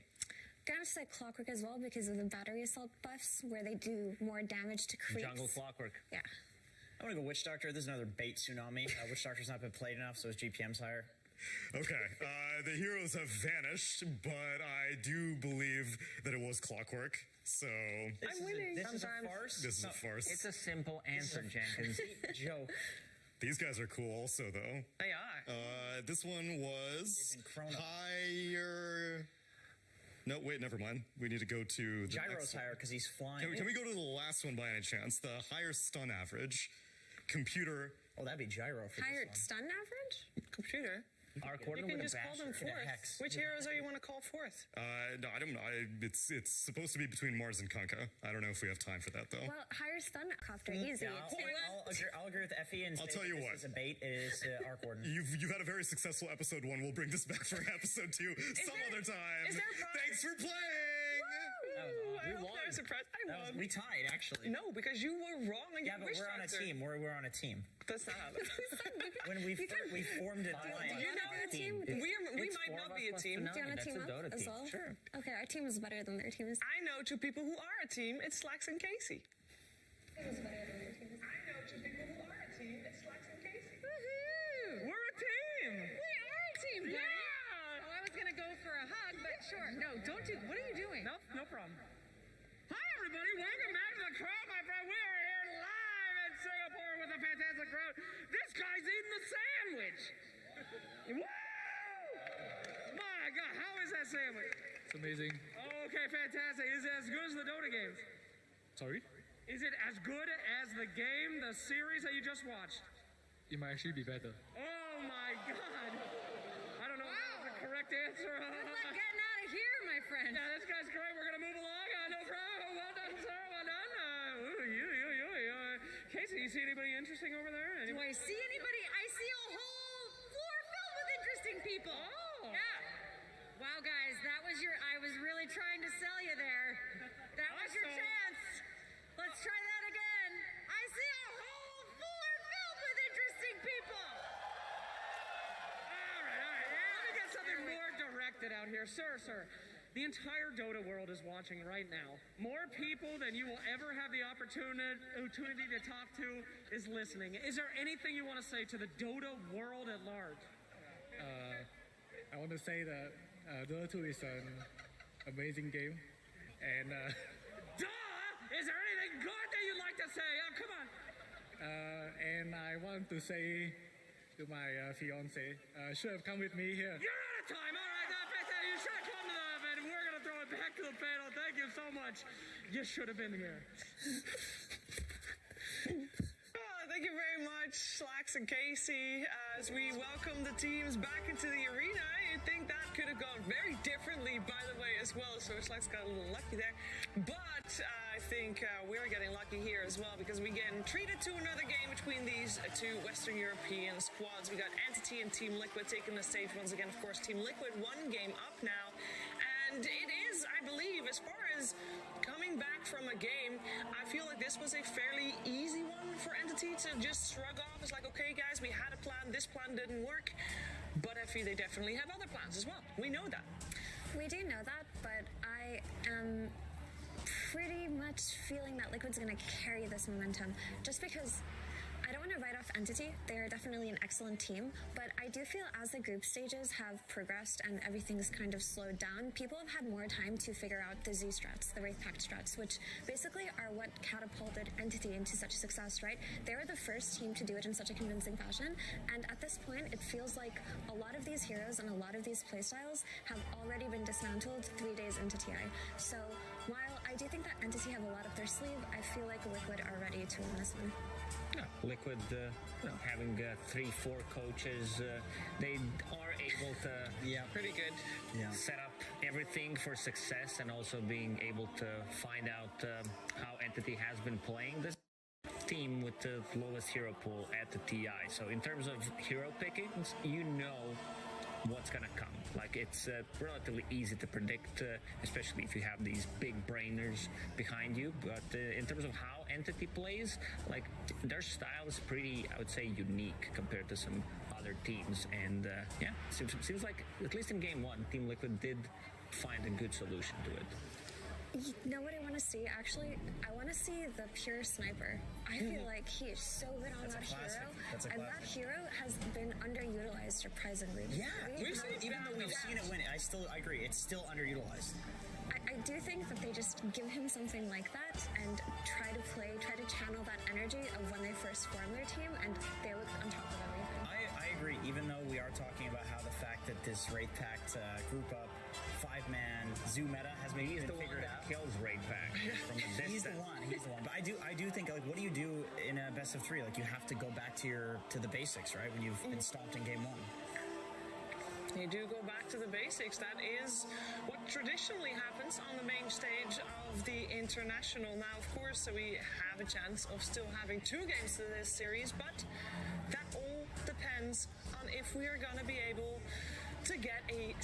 [SPEAKER 5] Gonna say Clockwork as well because of the battery assault buffs where they do more damage to creeps.
[SPEAKER 19] Jungle Clockwork.
[SPEAKER 5] Yeah.
[SPEAKER 4] I'm going to go Witch Doctor. This is another bait tsunami. Witch Doctor's not been played enough, so his GPM's higher.
[SPEAKER 8] Okay, the heroes have vanished, but I do believe that it was Clockwork. So
[SPEAKER 3] I'm winning.
[SPEAKER 4] This is a farce.
[SPEAKER 8] This is a farce.
[SPEAKER 19] It's a simple answer, Jenkins.
[SPEAKER 4] Joke.
[SPEAKER 8] These guys are cool also, though.
[SPEAKER 3] They are.
[SPEAKER 8] This one was higher. No, wait, never mind. We need to go to the
[SPEAKER 4] Gyro's
[SPEAKER 8] next one.
[SPEAKER 4] higher because he's flying.
[SPEAKER 8] Can we go to the last one by any chance? The higher stun average. Computer.
[SPEAKER 4] Oh, that'd be Gyro for
[SPEAKER 5] Higher
[SPEAKER 4] this one.
[SPEAKER 5] stun average?
[SPEAKER 3] Computer.
[SPEAKER 19] Arc
[SPEAKER 3] You
[SPEAKER 19] Warden
[SPEAKER 3] can
[SPEAKER 19] with
[SPEAKER 3] just
[SPEAKER 19] a
[SPEAKER 3] call them
[SPEAKER 19] bash.
[SPEAKER 3] fourth. Which heroes are you want to call fourth?
[SPEAKER 8] No, I don't know. It's supposed to be between Mars and Kunkka. I don't know if we have time for that, though.
[SPEAKER 5] Well, higher stun copter, easy.
[SPEAKER 4] Yeah, I'll agree with Effie and
[SPEAKER 8] I'll
[SPEAKER 4] say
[SPEAKER 8] tell you
[SPEAKER 4] this
[SPEAKER 8] what.
[SPEAKER 4] is a bait. It is Arc Warden.
[SPEAKER 8] You've had a very successful episode 1. We'll bring this back for episode 2 other time.
[SPEAKER 3] Is there a prize?
[SPEAKER 8] Thanks for playing!
[SPEAKER 3] I hope there's a prize. I won.
[SPEAKER 4] We tied, actually.
[SPEAKER 3] No, because you were wrong and
[SPEAKER 4] Yeah,
[SPEAKER 3] you
[SPEAKER 4] but
[SPEAKER 3] wished
[SPEAKER 4] we're on a
[SPEAKER 3] answer.
[SPEAKER 4] team. We're on a team.
[SPEAKER 3] That's not how that
[SPEAKER 4] When we formed an
[SPEAKER 3] Do
[SPEAKER 4] alliance.
[SPEAKER 3] you know
[SPEAKER 5] a team?
[SPEAKER 3] we might not be a team.
[SPEAKER 5] Do you want to team up as well?
[SPEAKER 19] Sure.
[SPEAKER 5] Okay, our team is better than their team is.
[SPEAKER 3] I know 2 people who are a team. It's Slacks and Casey.
[SPEAKER 5] Team is better than their team is.
[SPEAKER 3] I know 2 people who are a team. It's Slacks and Casey.
[SPEAKER 11] Woohoo!
[SPEAKER 3] We're a team.
[SPEAKER 11] We are a team, buddy.
[SPEAKER 3] Yeah.
[SPEAKER 11] Oh, I was gonna go for a hug, but sure. No, don't do. What are you doing?
[SPEAKER 2] No problem. Hi, everybody. Welcome back to the crowd, my friend. We are here live in Singapore with a fantastic crowd. This guy's eating the sandwich. Woo! My God, how is that sandwich?
[SPEAKER 9] It's amazing.
[SPEAKER 2] Okay, fantastic. Is it as good as the Dota games?
[SPEAKER 9] Sorry?
[SPEAKER 2] Is it as good as the game, the series that you just watched?
[SPEAKER 9] It might actually be better.
[SPEAKER 2] Oh, my God. I don't know if that was the correct answer.
[SPEAKER 11] Good luck getting out of here, my friend.
[SPEAKER 2] Yeah, this guy's great. We're going to move along. No problem. Well done, sir. Well done. Casey, you see anybody interesting over there?
[SPEAKER 11] Do I see anybody? I see a whole floor filled with interesting people.
[SPEAKER 2] Oh.
[SPEAKER 11] Yeah. Wow, guys, that was I was really trying to sell you there. That was your
[SPEAKER 2] Awesome.
[SPEAKER 11] chance. Let's try that again. I see a whole floor filled with interesting people.
[SPEAKER 2] All right. Yeah, it out here. Sir, the entire Dota world is watching right now. More people than you will ever have the opportunity to talk to is listening. Is there anything you want to say to the Dota world at large?
[SPEAKER 10] I want to say that Dota2 is an amazing game, and
[SPEAKER 2] Is there anything good that you'd like to say? Oh, come on.
[SPEAKER 10] and I want to say to my fiance, should have come with me here.
[SPEAKER 2] You're out of time. All right, you should have come to the event. We're going to throw it back to the panel. Thank you so much. You should have been here.
[SPEAKER 3] Thank you very much, Slacks and Casey. As we welcome the teams back into the arena, I think that could have gone very differently, by the way, as well. So Slacks got a little lucky there. But I think we're getting lucky here as well, because we get treated to another game between these two Western European squads. We got Entity and Team Liquid taking the stage once again. Of course, Team Liquid one game up now. And it is, I believe, as far as coming back from a game, I feel like this was a fairly easy one for Entity to just shrug off. It's like, okay, guys, we had a plan. This plan didn't work. But I feel they definitely have other plans as well. We know that.
[SPEAKER 5] We do know that, but I am pretty much feeling that Liquid's going to carry this momentum, just because I don't want to write off Entity. They are definitely an excellent team, but I do feel as the group stages have progressed and everything's kind of slowed down, people have had more time to figure out the Z strats, the Wraith Pact strats, which basically are what catapulted Entity into such success, right? They were the first team to do it in such a convincing fashion, and at this point, it feels like a lot of these heroes and a lot of these playstyles have already been dismantled 3 days into TI. So while I do think that Entity have a lot up their sleeve, I feel like Liquid are ready to win this one.
[SPEAKER 19] Yeah, Liquid, having 3-4 coaches, they are able to
[SPEAKER 3] pretty good.
[SPEAKER 19] Set up everything for success, and also being able to find out how Entity has been playing this team with the lowest hero pool at the TI. So in terms of hero pickings, you know what's gonna come. Like, it's relatively easy to predict, especially if you have these big brainers behind you. But in terms of how Entity plays, like, their style is pretty, I would say, unique compared to some other teams. And seems like, at least in game one, Team Liquid did find a good solution to it.
[SPEAKER 5] You know what I want to see? Actually, I want to see the pure sniper. I feel like he is so good on that hero. And that hero has been underutilized surprisingly.
[SPEAKER 4] Yeah, even though we've seen it win, I agree, it's still underutilized.
[SPEAKER 5] I do think that they just give him something like that and try to channel that energy of when they first formed their team, and they look on top of everything.
[SPEAKER 4] I agree, even though we are talking about how the fact that this Wraith Pact group up 5-man zoo meta has maybe even figured out.
[SPEAKER 19] Kills Wraith Pact from a distance.
[SPEAKER 4] He's the one. But I do think, like, what do you do in a best of 3? Like, you have to go back to the basics, right? When you've been stomped in game 1.
[SPEAKER 3] You do go back to the basics. That is what traditionally happens on the main stage of the International. Now, of course, we have a chance of still having 2 games to this series, but that all depends on if we are going to be able to get a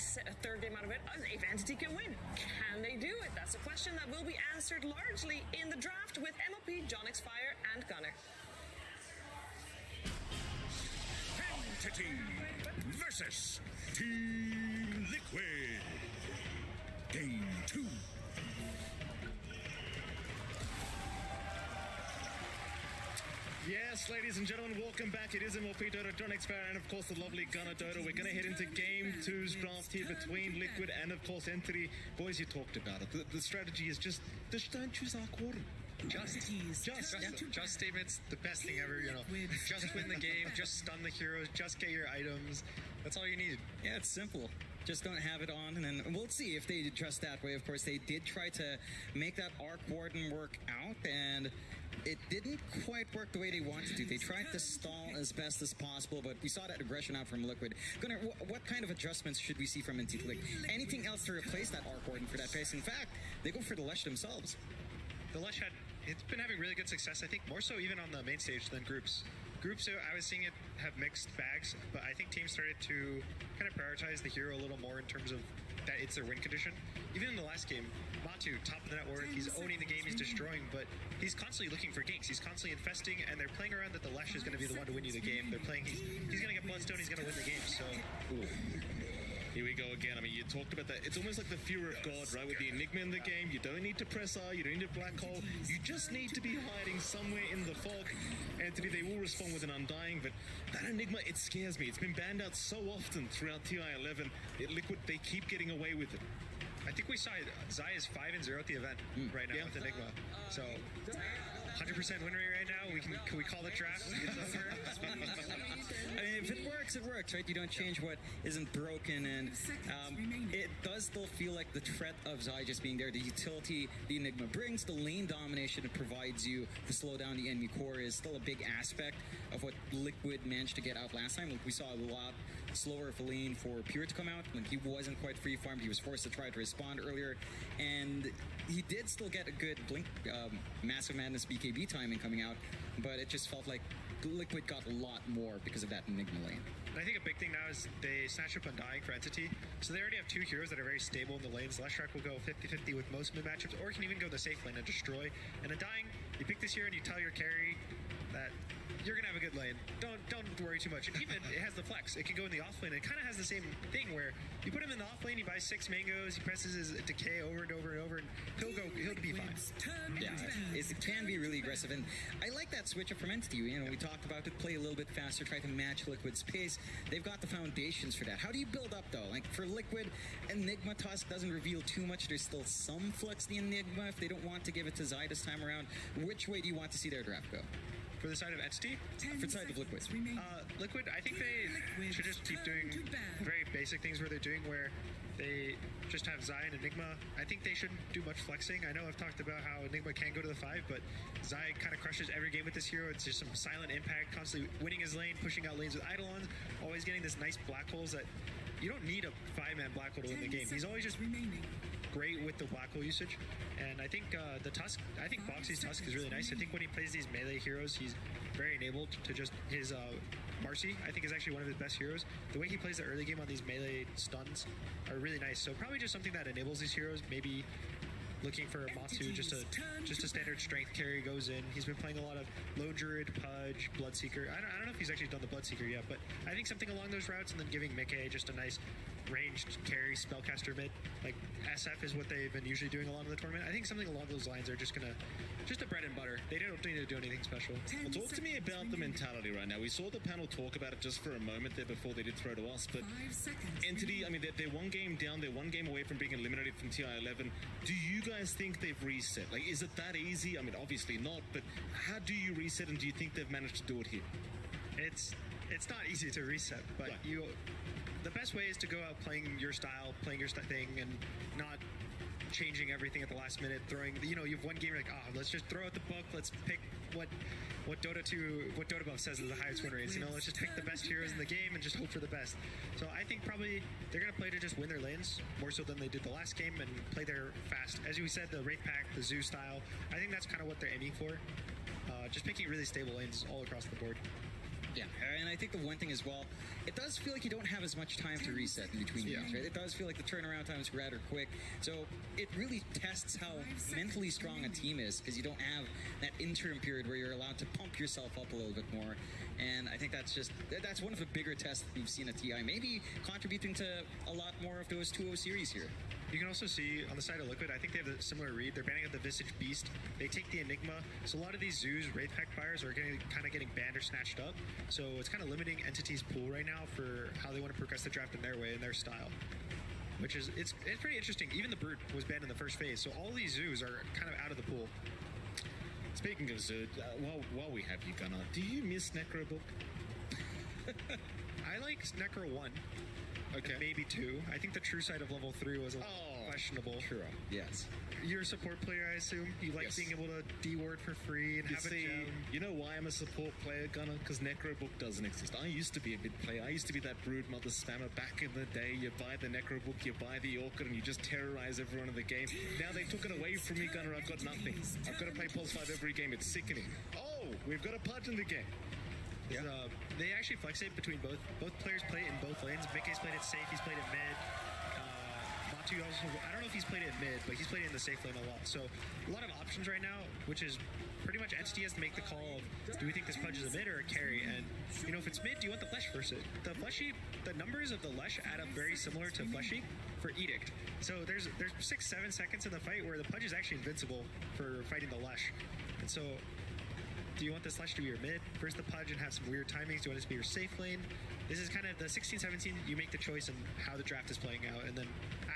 [SPEAKER 3] third game out of it, and if Entity can win. Can they do it? That's a question that will be answered largely in the draft with MLP, John X Fire, and Gunner.
[SPEAKER 6] Entity versus Team Liquid. Game 2.
[SPEAKER 14] Yes, ladies and gentlemen, welcome back. It is MLP Dota, John X and of course the lovely Gunner Dota. We're going to head into Game 2's draft here between Liquid and of course Entity. Boys, you talked about it. The strategy is just don't choose our quarter.
[SPEAKER 17] Just statements, the best thing ever, just win the game, just stun the heroes, just get your items. That's all you need.
[SPEAKER 15] Yeah, it's simple. Just don't have it on, and then we'll see if they trust that way. Of course, they did try to make that Arc Warden work out, and it didn't quite work the way they wanted to. They tried to stall as best as possible, but we saw that aggression out from Liquid. Gunnar, what kind of adjustments should we see from Entity? Like, anything else to replace that Arc Warden for that pace? In fact, they go for the Lesh themselves.
[SPEAKER 17] The Lesh it's been having really good success, I think, more so even on the main stage than groups. Groups, I was seeing it have mixed bags, but I think teams started to kind of prioritize the hero a little more in terms of that it's their win condition. Even in the last game, Matu, top of the network, he's owning the game, he's destroying, but he's constantly looking for ganks, he's constantly infesting, and they're playing around that the Lesh is going to be the one to win you the game. They're playing, he's going to get Bloodstone, he's going to win the game, so...
[SPEAKER 14] Here we go again. I mean, you talked about that. It's almost like the fear of God, right? With the Enigma in the game, you don't need to press R, you don't need a black hole. You just need to be hiding somewhere in the fog. Entity, they will respond with an Undying, but that Enigma, it scares me. It's been banned out so often throughout TI11. Liquid, they keep getting away with it.
[SPEAKER 17] I think we saw Zai is 5-0 at the event right now with Enigma. So 100% win rate right now. Can we call the draft? It's over.
[SPEAKER 15] I mean, if it works, it works, right? You don't change what isn't broken, and it does still feel like the threat of Zai just being there, the utility the Enigma brings, the lane domination it provides you to slow down the enemy core is still a big aspect of what Liquid managed to get out last time. Like, we saw a lot slower of a lane for Pure to come out when he wasn't quite free farmed. He was forced to try to respond earlier, and he did still get a good Blink Massive Madness BKB timing coming out, but it just felt like Liquid got a lot more because of that Enigma lane.
[SPEAKER 17] And I think a big thing now is they snatched up Undying for Entity. So they already have two heroes that are very stable in the lanes. Leshrac will go 50-50 with most mid matchups, or can even go the safe lane and destroy. And Undying, you pick this hero and you tell your carry that you're gonna have a good lane. Don't worry too much. And even it has the flex. It can go in the off lane. It kind of has the same thing where you put him in the off lane, he buys 6 mangoes, he presses his decay over and over and over, and he'll be fine.
[SPEAKER 15] Yeah, it can be really aggressive, and I like that switch up from Entity. You know, we talked about it, play a little bit faster, try to match Liquid's pace. They've got the foundations for that. How do you build up though? Like for Liquid, Enigma Tusk doesn't reveal too much. There's still some flex in the Enigma if they don't want to give it to Zai this time around. Which way do you want to see their draft go?
[SPEAKER 17] For the side of Entity?
[SPEAKER 15] For the side of Liquid.
[SPEAKER 17] Liquid, I think they should just keep doing very basic things where they're doing, where they just have Zai and Enigma. I think they shouldn't do much flexing. I know I've talked about how Enigma can go to the 5, but Zai kind of crushes every game with this hero. It's just some silent impact, constantly winning his lane, pushing out lanes with Eidolons, always getting this nice black holes that you don't need a 5-man black hole to win the game. He's always just great with the black hole usage. And I think the Tusk, I think Boxy's Tusk is really nice. I think when he plays these melee heroes, he's very enabled to just his Marcy, I think, is actually one of his best heroes. The way he plays the early game on these melee stuns are really nice. So probably just something that enables these heroes. Maybe looking for Matu, just a standard strength carry goes in. He's been playing a lot of Low Druid, Pudge, Bloodseeker. I don't know if he's actually done the Bloodseeker yet, but I think something along those routes, and then giving Mickey just a nice ranged carry spellcaster mid. Like SF is what they've been usually doing a lot of the tournament. I think something along those lines are just a bread and butter. They don't need to do anything special.
[SPEAKER 14] Well, talk to me about the mentality right now. We saw the panel talk about it just for a moment there before they did throw to us, but Entity, I mean, they're one game down, they're one game away from being eliminated from TI11. Do you guys think they've reset? Like, is it that easy? I mean, obviously not, but how do you reset, and do you think they've managed to do it here?
[SPEAKER 17] It's not easy to reset, but the best way is to go out playing your style, playing your thing, and not changing everything at the last minute, throwing, you have one game, you're like, let's just throw out the book, let's pick what Dota2, what Dota Buff says is the highest win rates, let's just pick the best heroes in the game and just hope for the best. So I think probably they're going to play to just win their lanes, more so than they did the last game, and play their fast. As you said, the Wraith Pack, the Zoo style, I think that's kind of what they're aiming for. Just picking really stable lanes all across the board.
[SPEAKER 15] Yeah, and I think the one thing as well, it does feel like you don't have as much time to reset in between games, right? It does feel like the turnaround time is rather quick. So it really tests how mentally strong a team is, because you don't have that interim period where you're allowed to pump yourself up a little bit more. And I think that's one of the bigger tests that we've seen at TI, maybe contributing to a lot more of those 2-0 series here.
[SPEAKER 17] You can also see on the side of Liquid, I think they have a similar read. They're banning up the Visage Beast. They take the Enigma. So a lot of these Zoos, Wraith Pack buyers are getting banned or snatched up. So it's kind of limiting Entity's pool right now for how they want to progress the draft in their way, in their style. Which is, it's pretty interesting. Even the Brute was banned in the first phase. So all these Zoos are kind of out of the pool.
[SPEAKER 14] Speaking of Zoo, while we have you, Gunnar, do you miss Necrobook?
[SPEAKER 17] I like Necro 1. Okay. And maybe 2. I think the true side of level 3 was a questionable.
[SPEAKER 15] True. Yes.
[SPEAKER 17] You're a support player, I assume. You like being able to D-ward for free and have a gem.
[SPEAKER 14] You know why I'm a support player, Gunnar? Because Necrobook doesn't exist. I used to be a mid player. I used to be that Brood Mother spammer back in the day. You buy the Necrobook, you buy the Orchid, and you just terrorize everyone in the game. Now they took it away from me, Gunnar. I've got nothing. I've got to play Pulse 5 every game. It's sickening. Oh, we've got a Pudge in the game.
[SPEAKER 17] Yeah. They actually flex it between both. Both players play it in both lanes. Mickey's played it safe. He's played it mid. Matu also, I don't know if he's played it mid, but he's played it in the safe lane a lot. So a lot of options right now, which is pretty much Entity has to make the call of, do we think this Pudge is a mid or a carry? And, if it's mid, do you want the Flesh versus it? The
[SPEAKER 13] the numbers of the Lush add up very similar to Fleshy for Edict. So there's 6-7 seconds in the fight where the Pudge is actually invincible for fighting the Lush. And so, do you want this Lush to be your mid versus the Pudge and have some weird timings? Do you want it to be your safe lane? This is kind of the 16-17, you make the choice in how the draft is playing out, and then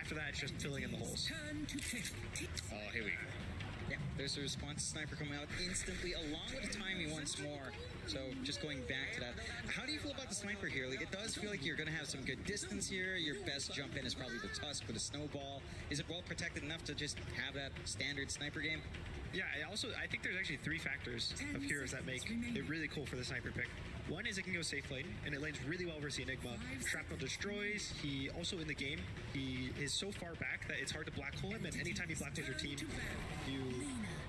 [SPEAKER 13] after that, it's just filling in the holes.
[SPEAKER 22] Oh, here we go.
[SPEAKER 15] Yeah, there's a response sniper coming out instantly, along with the timing once more. So just going back to that, how do you feel about the sniper here? Like, it does feel like you're going to have some good distance here. Your best jump in is probably the Tusk with a snowball. Is it well protected enough to just have that standard sniper game?
[SPEAKER 13] Yeah, I think there's actually 3 factors of heroes that make it really cool for the sniper pick. One is it can go safe lane, and it lanes really well versus the Enigma. Shrapnel destroys. He also in the game, he is so far back that it's hard to black hole him, and anytime he black holes your team, you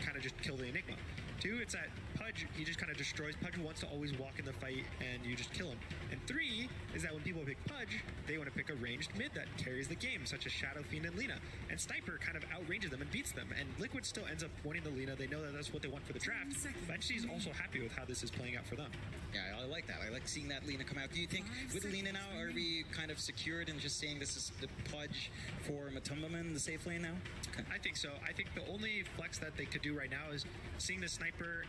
[SPEAKER 13] kind of just kill the Enigma. 2, it's that Pudge, he just kind of destroys. Pudge wants to always walk in the fight, and you just kill him. And 3 is that when people pick Pudge, they want to pick a ranged mid that carries the game, such as Shadow Fiend and Lina. And Sniper kind of outranges them and beats them. And Liquid still ends up winning the Lina. They know that that's what they want for the draft. But she's also happy with how this is playing out for them.
[SPEAKER 15] Yeah, I like that. I like seeing that Lina come out. Do you think with Lina now, are we kind of secured and just saying this is the Pudge for Matumbaman in the safe lane now?
[SPEAKER 13] Okay. I think so. I think the only flex that they could do right now is seeing the Sniper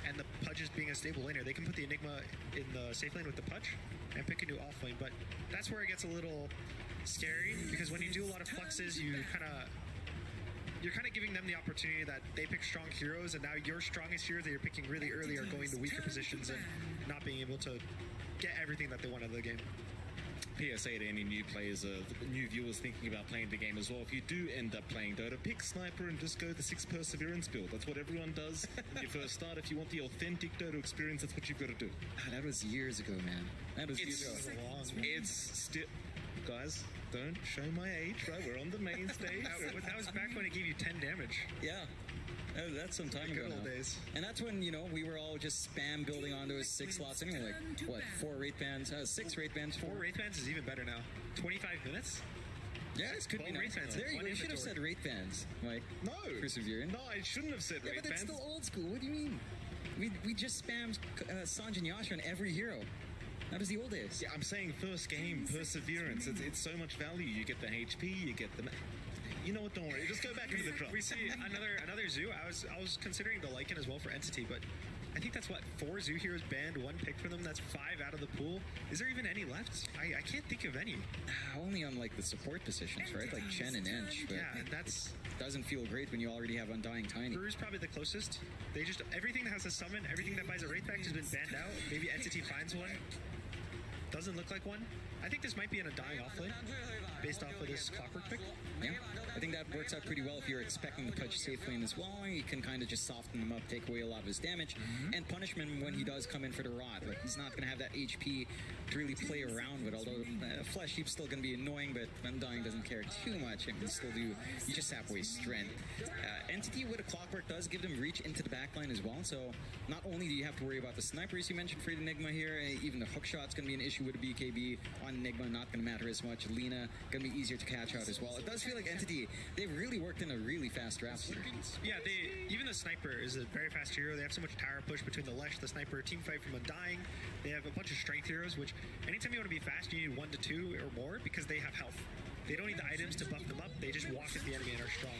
[SPEAKER 13] and the Pudges being a stable laner. They can put the Enigma in the safe lane with the Pudge and pick a new off lane, but that's where it gets a little scary, because when you do a lot of fluxes, you're kind of giving them the opportunity that they pick strong heroes, and now your strongest heroes that you're picking really early are going to weaker positions and not being able to get everything that they want out of the game.
[SPEAKER 14] PSA to any new players, new viewers thinking about playing the game as well. If you do end up playing Dota, pick Sniper and just go the 6 Perseverance build. That's what everyone does when you first start. If you want the authentic Dota experience, that's what you've got to do.
[SPEAKER 15] That was years ago, man. That was years ago.
[SPEAKER 14] It's still... Guys, don't show my age, right? We're on the main stage.
[SPEAKER 13] That was back when it gave you 10 damage.
[SPEAKER 15] Yeah. That's some time ago
[SPEAKER 13] good old
[SPEAKER 15] now.
[SPEAKER 13] days.
[SPEAKER 15] And that's when, we were all just spam building on those 6 slots anyway. Like, what, 4 Wraith Bands? 6 Wraith Bands?
[SPEAKER 13] 4 Wraith Bands is even better now. 25 minutes?
[SPEAKER 15] Yeah, it could be nice. There you go. You should have said Wraith Bands, Mike.
[SPEAKER 14] No.
[SPEAKER 15] Persevering.
[SPEAKER 14] No, I shouldn't have said Wraith
[SPEAKER 15] Bands. Yeah, but
[SPEAKER 14] Bands.
[SPEAKER 15] it's still old school. What do you mean? We just spammed Sanj and Yasha on every hero. That was the old days.
[SPEAKER 14] Yeah, I'm saying first game, Perseverance. It's so much value. You get the HP, you get the... You know what? Don't worry. Just go back into the drop.
[SPEAKER 13] We see another zoo. I was considering the Lycan as well for Entity, but I think that's what 4 zoo heroes banned, 1 pick for them. That's 5 out of the pool. Is there even any left? I can't think of any.
[SPEAKER 15] Only on like the support positions, right? Like Chen and Ench. But
[SPEAKER 13] yeah, and that's
[SPEAKER 15] doesn't feel great when you already have Undying Tiny.
[SPEAKER 13] Brew's probably the closest. They just everything that has a summon, everything that buys a Wraith Pack has been banned out. Maybe Entity finds one. Doesn't look like one. I think this might be in a dying offlane based off of this Clockwork pick.
[SPEAKER 15] Yeah, I think that works out pretty well if you're expecting the Pudge safe lane as well. You can kind of just soften him up, take away a lot of his damage, and punish him when he does come in for the rod. Like, he's not going to have that HP to really play around with, although Flesh Heap's still going to be annoying, but Undying doesn't care too much and can still do, you just have waste strength. Entity with a Clockwork does give them reach into the backline as well, so not only do you have to worry about the snipers you mentioned for the Enigma here, even the hook shot's going to be an issue with a BKB on Enigma, not going to matter as much. Lina going to be easier to catch out as well. It does feel like Entity, they've really worked in a really fast draft here.
[SPEAKER 13] Yeah, even the Sniper is a very fast hero. They have so much tower push between the Lesh, the Sniper, team fight from Undying. They have a bunch of strength heroes, which anytime you want to be fast, you need 1 to 2 or more because they have health. They don't need the items to buff them up. They just walk at the enemy and are strong.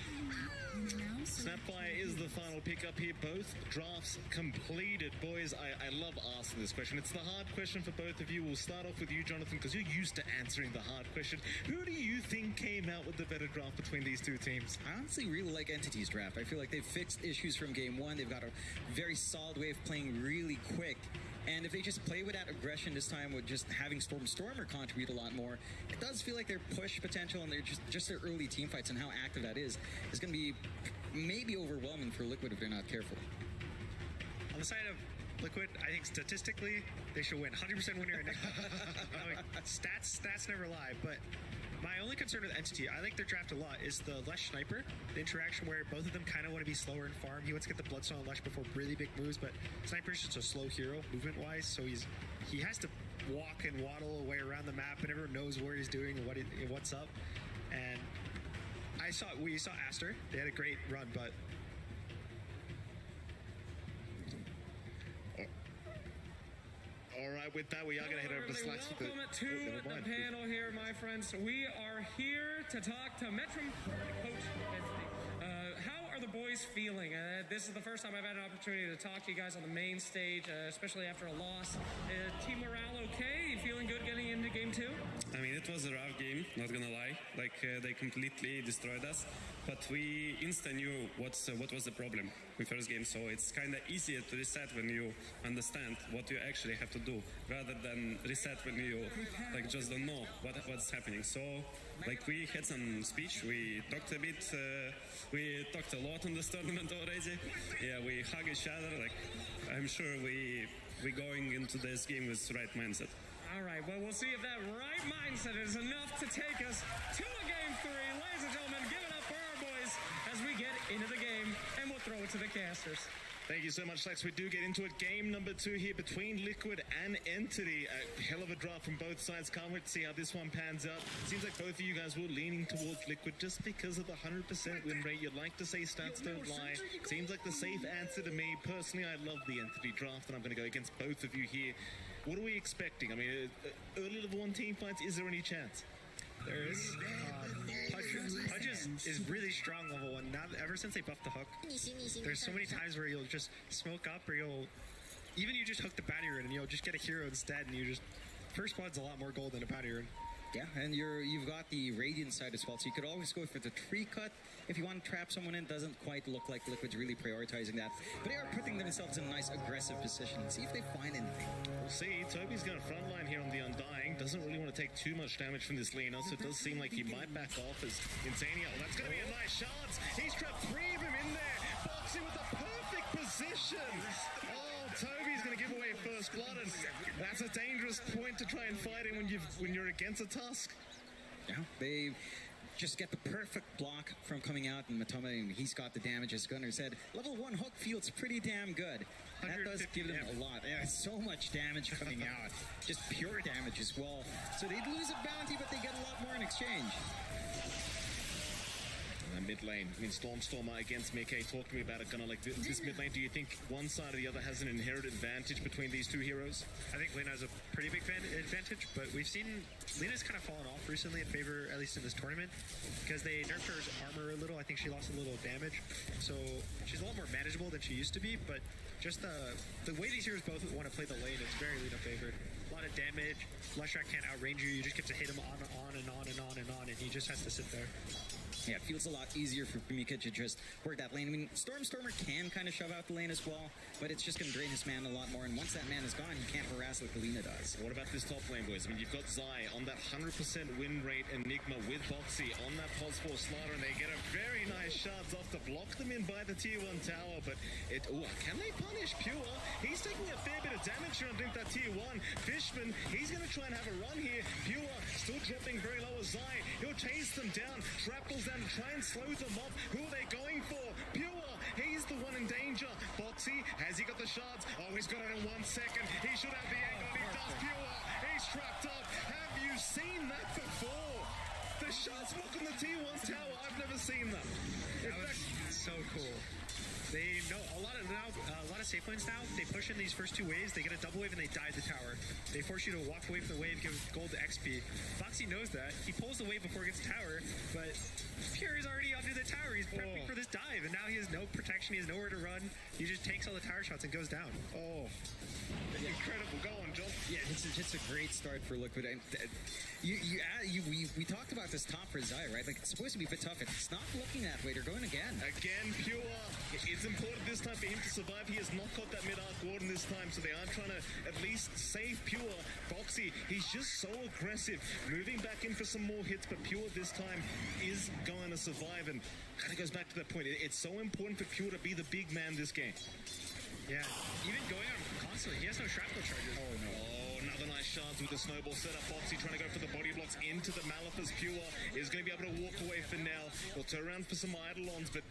[SPEAKER 14] Snapfire is the final pickup here. Both drafts completed. Boys, I love asking this question. It's the hard question for both of you. We'll start off with you, Jonathan, because you're used to answering the hard question. Who do you think came out with the better draft between these two teams?
[SPEAKER 15] I honestly really like Entity's draft. I feel like they've fixed issues from game 1. They've got a very solid way of playing really quick. And if they just play with that aggression this time with just having Stormer contribute a lot more, it does feel like their push potential and their just their early team fights and how active that is going to be maybe overwhelming for Liquid if they're not careful.
[SPEAKER 13] On the side of Liquid, I think statistically they should win. 100% winner. Stats never lie, but my only concern with Entity, I like their draft a lot, is the Lesh Sniper. The interaction where both of them kind of want to be slower and farm. He wants to get the Bloodstone on Lesh before really big moves, but Sniper's just a slow hero movement-wise, so he has to walk and waddle away around the map, and everyone knows where he's doing and what's up. And we saw Aster. They had a great run, but
[SPEAKER 14] All right, with that, we are going to head over to Slacks.
[SPEAKER 2] Welcome to the panel here, my friends. We are here to talk to Metrum Coach Anthony. How are the boys feeling? This is the first time I've had an opportunity to talk to you guys on the main stage, especially after a loss. Team morale okay? You feeling good getting into game 2?
[SPEAKER 18] I mean, it was a rough game, not gonna lie. Like, they completely destroyed us. But we instantly knew what was the problem in first game. So it's kind of easier to reset when you understand what you actually have to do, rather than reset when you like just don't know what's happening. So like we had some speech, we talked a bit, we talked a lot in this tournament already. Yeah, we hug each other. Like I'm sure we going into this game with the right mindset.
[SPEAKER 2] All right, well, we'll see if that right mindset is enough to take us to a game 3. Ladies and gentlemen, give it up for our boys as we get into the game, and we'll throw it to the casters.
[SPEAKER 14] Thank you so much, Lex. We do get into it. Game number 2 here between Liquid and Entity. A hell of a draft from both sides. Can't wait to see how this one pans out. Seems like both of you guys were leaning towards Liquid just because of the 100% win rate. You'd like to say stats don't lie. Seems like the safe answer to me. Personally, I love the Entity draft, and I'm going to go against both of you here. What are we expecting? I mean, early level 1 team fights, is there any chance?
[SPEAKER 13] There is. Pudge is really strong level 1. Now, ever since they buffed the hook, there's so many times where you'll just smoke up, or even you just hook the bounty rune and you'll just get a hero instead, and you just first blood's a lot more gold than a bounty rune.
[SPEAKER 15] Yeah, and you've got the Radiant side as well, so you could always go for the tree cut. If you want to trap someone in, doesn't quite look like Liquid's really prioritizing that. But they are putting themselves in a nice aggressive position and see if they find anything.
[SPEAKER 14] We'll see. Toby's got a front line here on the Undying. Doesn't really want to take too much damage from this Lina, so it does seem like he might back off as Insania. Oh, that's going to be a nice shot. He's trapped 3 of them in there. Boxing with the perfect position. Oh, Toby's going to give away first blood, and that's a dangerous point to try and fight in when you're against a Tusk.
[SPEAKER 15] Yeah, they just get the perfect block from coming out, and Matome, he's got the damage, as Gunnar said. Level 1 hook feels pretty damn good. That does give them a lot. Yeah, so much damage coming out. Just pure damage as well. So they'd lose a bounty, but they get a lot more in exchange.
[SPEAKER 14] Mid lane, I mean, Stormer against Mickey. Talk to me about it, Gunnar. Like this mid lane, do you think one side or the other has an inherent advantage between these two heroes?
[SPEAKER 13] I think Lina has a pretty big advantage, but we've seen Lina's kind of fallen off recently in favor, at least in this tournament, because they nerfed her armor a little. I think she lost a little damage, so she's a lot more manageable than she used to be. But just the way these heroes both want to play the lane, it's very Lina favored. A lot of damage. Leshrac can't outrange you. You just get to hit him on and on and on and on, and he just has to sit there.
[SPEAKER 15] Yeah, it feels a lot easier for Mika to just work that lane. I mean, Stormer can kind of shove out the lane as well, but it's just going to drain his mana a lot more, and once that mana is gone, you can't harass like Lina does.
[SPEAKER 14] What about this top lane, boys? I mean, you've got Zai on that 100% win rate, Enigma with Boxy on that pos 4 slaughter, and they get a very nice shot off to block them in by the tier 1 tower, but can they punish Pure? He's taking a fair bit of damage here underneath that tier 1. Fishman, he's going to try and have a run here. Pure still dropping very low as Zai. He'll chase them down, shrapnels down to try and slow them up. Who are they going for? Pure, he's the one in danger. Boxy, has he got the shards? Oh, he's got it in 1 second. He should have the angle, and he does. Pure, he's trapped up. Have you seen that before? The shards block on the tier 1 tower. I've never seen that.
[SPEAKER 13] That was so cool. They know a lot of safe lanes now. They push in these first 2 waves. They get a double wave and they die the tower. They force you to walk away from the wave, give gold to XP. Foxy knows that. He pulls the wave before he gets the tower, but Pure is already under the tower. He's prepping for this dive, and now he has no protection. He has nowhere to run. He just takes all the tower shots and goes down.
[SPEAKER 14] Oh, incredible! Go on, John.
[SPEAKER 15] Yeah, it's just a great start for Liquid. We talked about this top for Zai, right? Like, it's supposed to be a bit tough. It's not looking that way. They're going again.
[SPEAKER 14] Again, Pure. It's important this time for him to survive. He has not got that mid-arc warden this time, so they are trying to at least save Pure. Boxy, he's just so aggressive. Moving back in for some more hits, but Pure this time is going to survive, and kind of goes back to that point. It's so important for Pure to be the big man this game.
[SPEAKER 13] Yeah, even going on constantly. He has no shrapnel charges.
[SPEAKER 14] Oh, no. Another nice chance with the snowball setup. Boxy trying to go for the body blocks into the Malphas. Pure is going to be able to walk away for now. They'll turn around for some Eidolons, but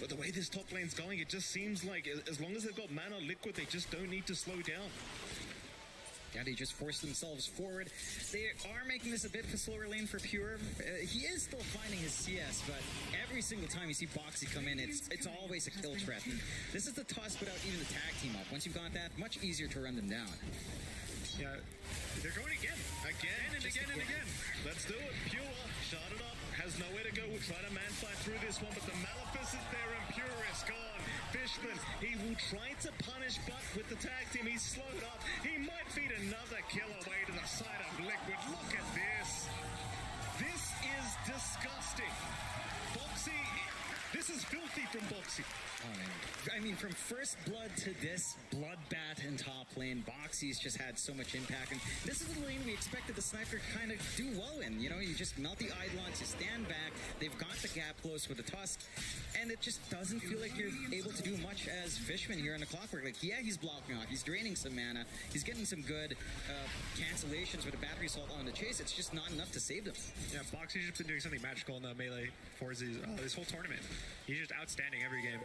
[SPEAKER 14] the way this top lane's going, it just seems like as long as they've got mana Liquid, they just don't need to slow down.
[SPEAKER 15] Yeah, they just force themselves forward. They are making this a bit of a slower lane for Pure. He is still finding his CS, but every single time you see Boxy come in, it's always a kill threat. And this is the toss without even the tag team up. Once you've got that, much easier to run them down.
[SPEAKER 14] Yeah, they're going again.
[SPEAKER 17] Again and again and again. Let's do it. Pure, shot it up, has nowhere to go. We'll try to man fight through this one, but the Malefice is there and Pure is gone. Fishman, he will try to punish, but with the tag team, he's slowed up. He might feed another kill away to the side of Liquid. Look at this. This is disgusting. Boxy, this is filthy from Boxy.
[SPEAKER 15] I mean, from first blood to this bloodbath in top lane, Boxy's just had so much impact. And this is the lane we expected the sniper to kind of do well in. You know, you just melt the Eidolons, you stand back, they've got the gap close with the Tusk, and it just doesn't feel like you're able to do much as Fishman here in the Clockwork. Like, yeah, he's blocking off, he's draining some mana, he's getting some good cancellations with a battery assault on the chase. It's just not enough to save them.
[SPEAKER 14] Yeah, Boxy's just been doing something magical in the melee for this whole tournament. He's just outstanding every game.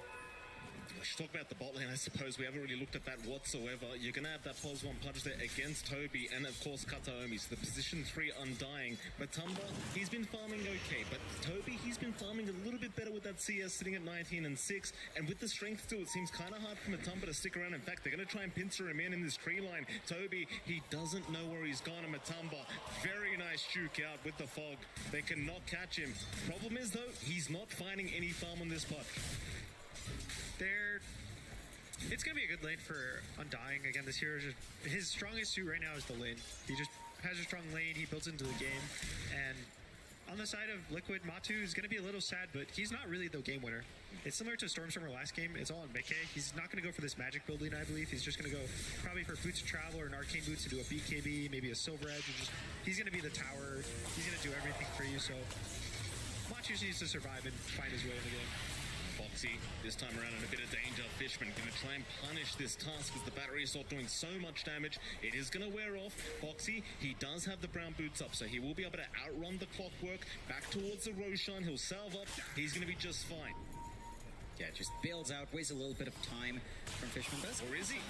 [SPEAKER 17] Let's talk about the bot lane, I suppose. We haven't really looked at that whatsoever. You're going to have that pulse one punch there against Toby and, of course, Kataomi. So the position 3 Undying. Matumba, he's been farming okay, but Toby, he's been farming a little bit better with that CS sitting at 19 and 6. And with the strength too, it seems kind of hard for Matumba to stick around. In fact, they're going to try and pincer him in this tree line. Toby, he doesn't know where he's gone. And Matumba, very nice juke out with the fog. They cannot catch him. Problem is, though, he's not finding any farm on this pot.
[SPEAKER 14] It's going to be a good lane for Undying. Again, this hero, his strongest suit right now is the lane. He just has a strong lane. He builds into the game. And on the side of Liquid, Matu is going to be a little sad, but he's not really the game winner. It's similar to Stormstormer last game. It's all on Mickey. He's not going to go for this magic building, I believe. He's just going to go probably for Boots of Travel or an Arcane Boots to do a BKB, maybe a Silver Edge. He's going to be the tower. He's going to do everything for you. So Matu just needs to survive and find his way in the game.
[SPEAKER 17] Boxy, this time around in a bit of danger. Fishman going to try and punish this task as the battery assault doing so much damage. It is going to wear off. Boxy, he does have the brown boots up, so he will be able to outrun the Clockwork back towards the Roshan. He'll salve up. He's going to be just fine.
[SPEAKER 15] Yeah, just bails out, wastes a little bit of time from Fishman.
[SPEAKER 17] Or is he?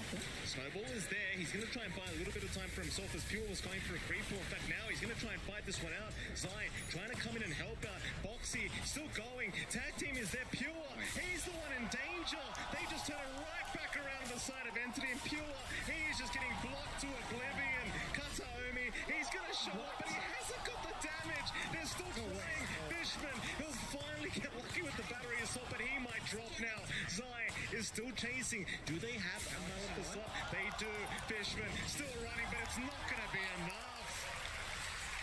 [SPEAKER 17] Snowball is there. He's going to try and buy a little bit of time for himself as Pure was going for a creep. In fact, now he's going to try and fight this one out. Zai trying to come in and help out. Boxy still going. Tag team is there. Pure. He's the one in danger. They just turn it right back around to the side of Entity. And Pure, he is just getting blocked to oblivion. Kataomi, he's going to show up, but he hasn't got the damage. They're still trying. Fishman, he'll finally get lucky with the battery assault, but he might drop now. Zai is still chasing. Do they have a Malefice up? They do. Fishman still running, but it's not going to be enough.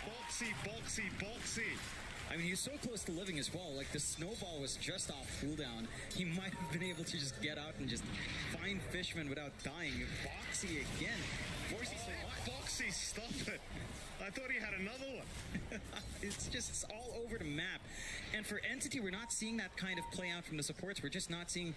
[SPEAKER 17] Boxy, Boxy, Boxy.
[SPEAKER 15] I mean, he's so close to living as well. Like, the snowball was just off cooldown. He might have been able to just get out and just find Fishman without dying. Boxy again. Forcing so much.
[SPEAKER 17] Boxy, stop it. I thought he had another one.
[SPEAKER 15] It's all over the map. And for Entity, we're not seeing that kind of play out from the supports. We're just not seeing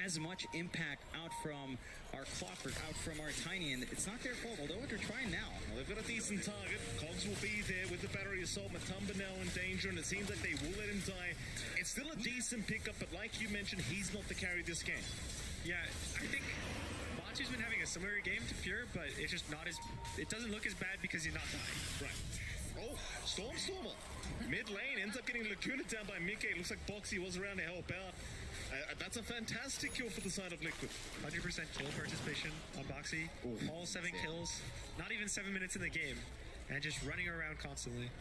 [SPEAKER 15] as much impact out from our Clockwork, out from our Tiny, and it's not their fault, although they're trying now.
[SPEAKER 17] Well, they've got a decent target. Cogs will be there with the battery assault. Matumba now in danger, and it seems like they will let him die. It's still a decent pickup, but like you mentioned, he's not the carry this game.
[SPEAKER 14] Yeah, I think Matu's been having a similar game to Pure, but it's just not as... It doesn't look as bad because he's not dying.
[SPEAKER 17] Right. Oh, Stormstormer. Mid lane ends up getting Lacuna down by Mickey. Looks like Boxy was around to help out. That's a fantastic kill for the side of Liquid.
[SPEAKER 14] 100% kill participation on Boxy. All 7 kills. Not even 7 minutes in the game. And just running around constantly.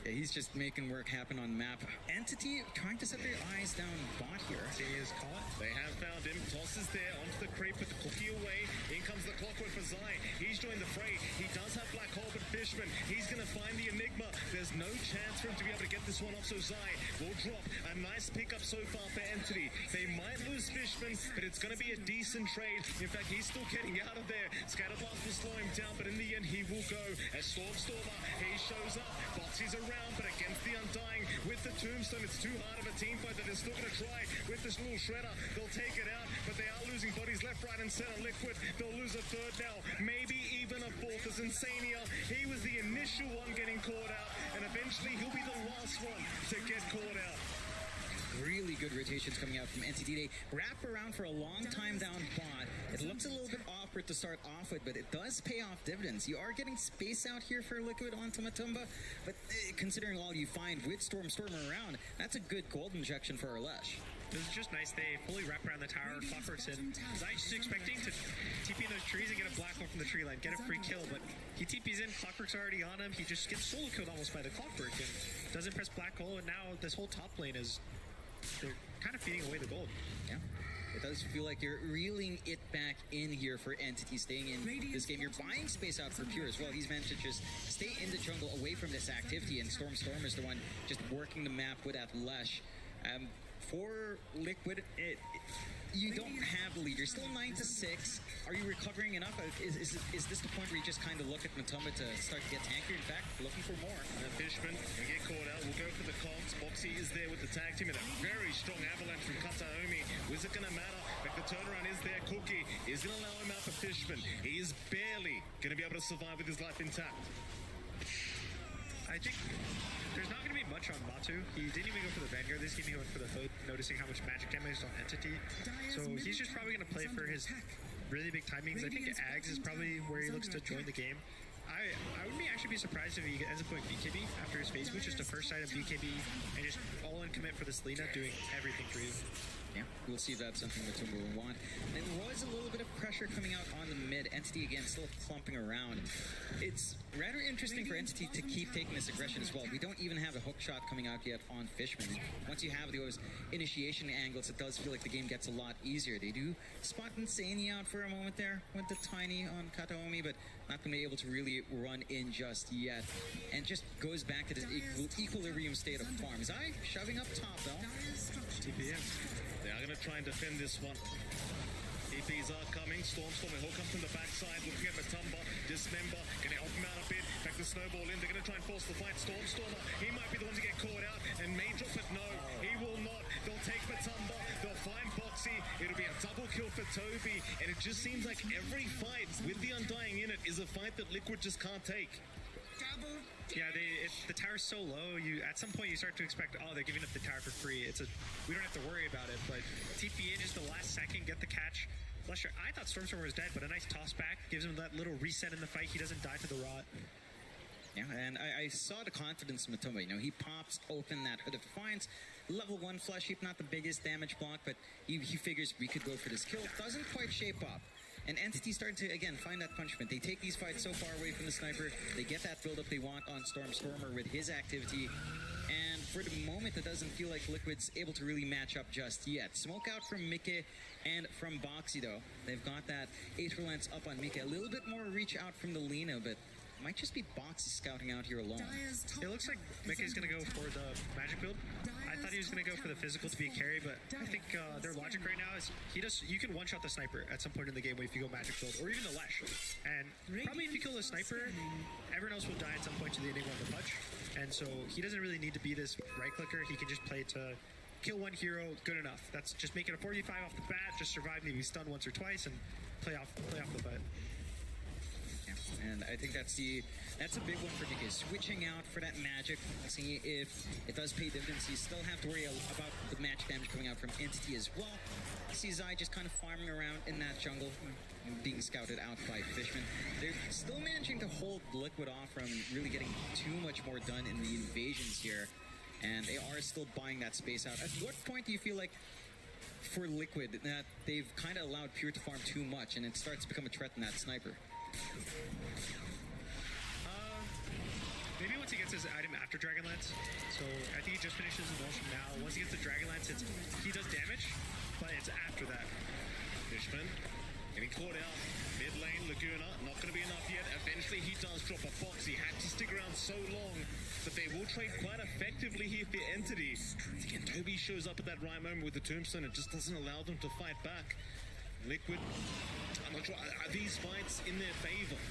[SPEAKER 15] Yeah, he's just making work happen on map. Entity trying to set their eyes down bot here.
[SPEAKER 14] He is caught.
[SPEAKER 17] They have found him. Toss is there onto the creep with the cookie away. In comes the Clockwork for Zai. He's joined the fray. He does have Black Hole, but Fishman, he's going to find the Enigma. There's no chance for him to be able to get this one off, so Zai will drop. A nice pickup so far for Entity. They might lose Fishman, but it's going to be a decent trade. In fact, he's still getting out of there. Scatterblast will slow him down, but in the end, he will go. As Stormstormer, he shows up. Boxy's around, but against the Undying with the Tombstone, it's too hard of a team fight that they're still going to try with this little shredder. They'll take it out, but they are losing bodies left, right, and center. Liquid, they'll lose a third now, maybe even a fourth. As Insania, he was the initial one getting caught out, and eventually he'll be the last one to get caught out.
[SPEAKER 15] Really good rotations coming out from Entity. They wrap around for a long time down bot. It looks a little bit awkward to start off with, but it does pay off dividends. You are getting space out here for Liquid onto Matumba, but considering all you find with Stormstormer around, that's a good gold injection for our Lesh.
[SPEAKER 13] This is just nice. They fully wrap around the tower. Clockwork's in. Zai just expecting to TP in those trees and get a black hole from the tree line, get a free kill, but he TP's in. Clockwork's already on him. He just gets solo killed almost by the Clockwork and doesn't press black hole. And now this whole top lane is they're kind of feeding away the gold.
[SPEAKER 15] Yeah. It does feel like you're reeling it back in here for Entity, staying in this game. You're buying space out for Pure as well. He's managed to just stay in the jungle away from this activity, and Storm is the one just working the map with that Lesh. For Liquid, you don't have the lead. You're still 9-6. Are you recovering enough? Is this the point where you just kind of look at Matoma to start to get tankier? In fact, looking for more.
[SPEAKER 14] Fishman will get caught out. We'll go for the cogs. Boxy is there with the tag team and a very strong avalanche from Kataomi. Was it going to matter? Like the turnaround is there. Cookie is going to allow him out for Fishman. He is barely going to be able to survive with his life intact.
[SPEAKER 13] I think there's not going to be much on Matu. He didn't even go for the Vanguard this game. He went for the Hood, noticing how much magic damage is on Entity. So he's just probably going to play for his really big timings. I think Ags is probably where he looks to join the game. I would actually be surprised if he ends up going BKB after his phase boost, just a first item BKB, and just all-in commit for this Lina, doing everything for you.
[SPEAKER 15] Yeah, we'll see if that's something that Tumbo will want. There was a little bit of pressure coming out on the mid. Entity, again, still clumping around. It's rather interesting for Entity to keep taking this aggression as well. We don't even have a hook shot coming out yet on Fishman. Once you have those initiation angles, it does feel like the game gets a lot easier. They do spot Insania out for a moment there with the tiny on Kataomi, but not going to be able to really run in just yet. And just goes back to this equilibrium state of farm. Zai shoving up top, though.
[SPEAKER 14] TPM. They are going to try and defend this one. TPs are coming. Storm and Hawk comes from the backside, looking at Matumba. Dismember, going to help him out a bit. Back the snowball in. They're going to try and force the fight. Stormer, he might be the one to get caught out. And may drop it. No, he will not. They'll take Matumba. They'll find Boxy. It'll be a double kill for Toby. And it just seems like every fight with the Undying in it is a fight that Liquid just can't take.
[SPEAKER 13] Yeah, the tower's so low, at some point you start to expect, they're giving up the tower for free. We don't have to worry about it, but TP in just the last second, get the catch. Lesher, I thought Stormstormer was dead, but a nice toss back gives him that little reset in the fight. He doesn't die to the rot.
[SPEAKER 15] Yeah, and I saw the confidence in Matoma. You know, he pops open that Hood of Defiance. Level 1 Flesh Heap, not the biggest damage block, but he figures we could go for this kill. Doesn't quite shape up. And Entity starting to, again, find that punishment. They take these fights so far away from the sniper. They get that build-up they want on Stormer with his activity. And for the moment, it doesn't feel like Liquid's able to really match up just yet. Smoke out from Mike and from Boxy, though. They've got that Aether Lance up on Mike. A little bit more reach out from the Lina, but might just be Boxy scouting out here alone.
[SPEAKER 13] It looks like Mickey's going to go for the magic build. I thought he was going to go for the physical to be a carry, but I think their logic right now is you can one-shot the sniper at some point in the game if you go magic build, or even the Lesh. And probably if you kill the sniper, everyone else will die at some point to the Enigma of the Pudge. And so he doesn't really need to be this right-clicker. He can just play to kill one hero, good enough. That's just make it a 45 off the bat, just survive, maybe stun once or twice, and play off the fight.
[SPEAKER 15] And I think that's a big one for Nick, is switching out for that magic, seeing if it does pay dividends. You still have to worry about the magic damage coming out from Entity as well. I see Zai just kind of farming around in that jungle, being scouted out by Fishman. They're still managing to hold Liquid off from really getting too much more done in the invasions here, and they are still buying that space out. At what point do you feel like for Liquid that they've kind of allowed Pure to farm too much and it starts to become a threat in that sniper?
[SPEAKER 13] Maybe once he gets his item after Dragonlance. So I think he just finishes his motion now. Once he gets the Dragonlance, he does damage, but it's after that.
[SPEAKER 14] Fishman getting caught out. Mid lane, Laguna, not going to be enough yet. Eventually he does drop a box. He had to stick around so long, but they will trade quite effectively here for Entity. Again, Toby shows up at that right moment with the Tombstone. It just doesn't allow them to fight back. Liquid, I'm not sure, are these fights in their favor?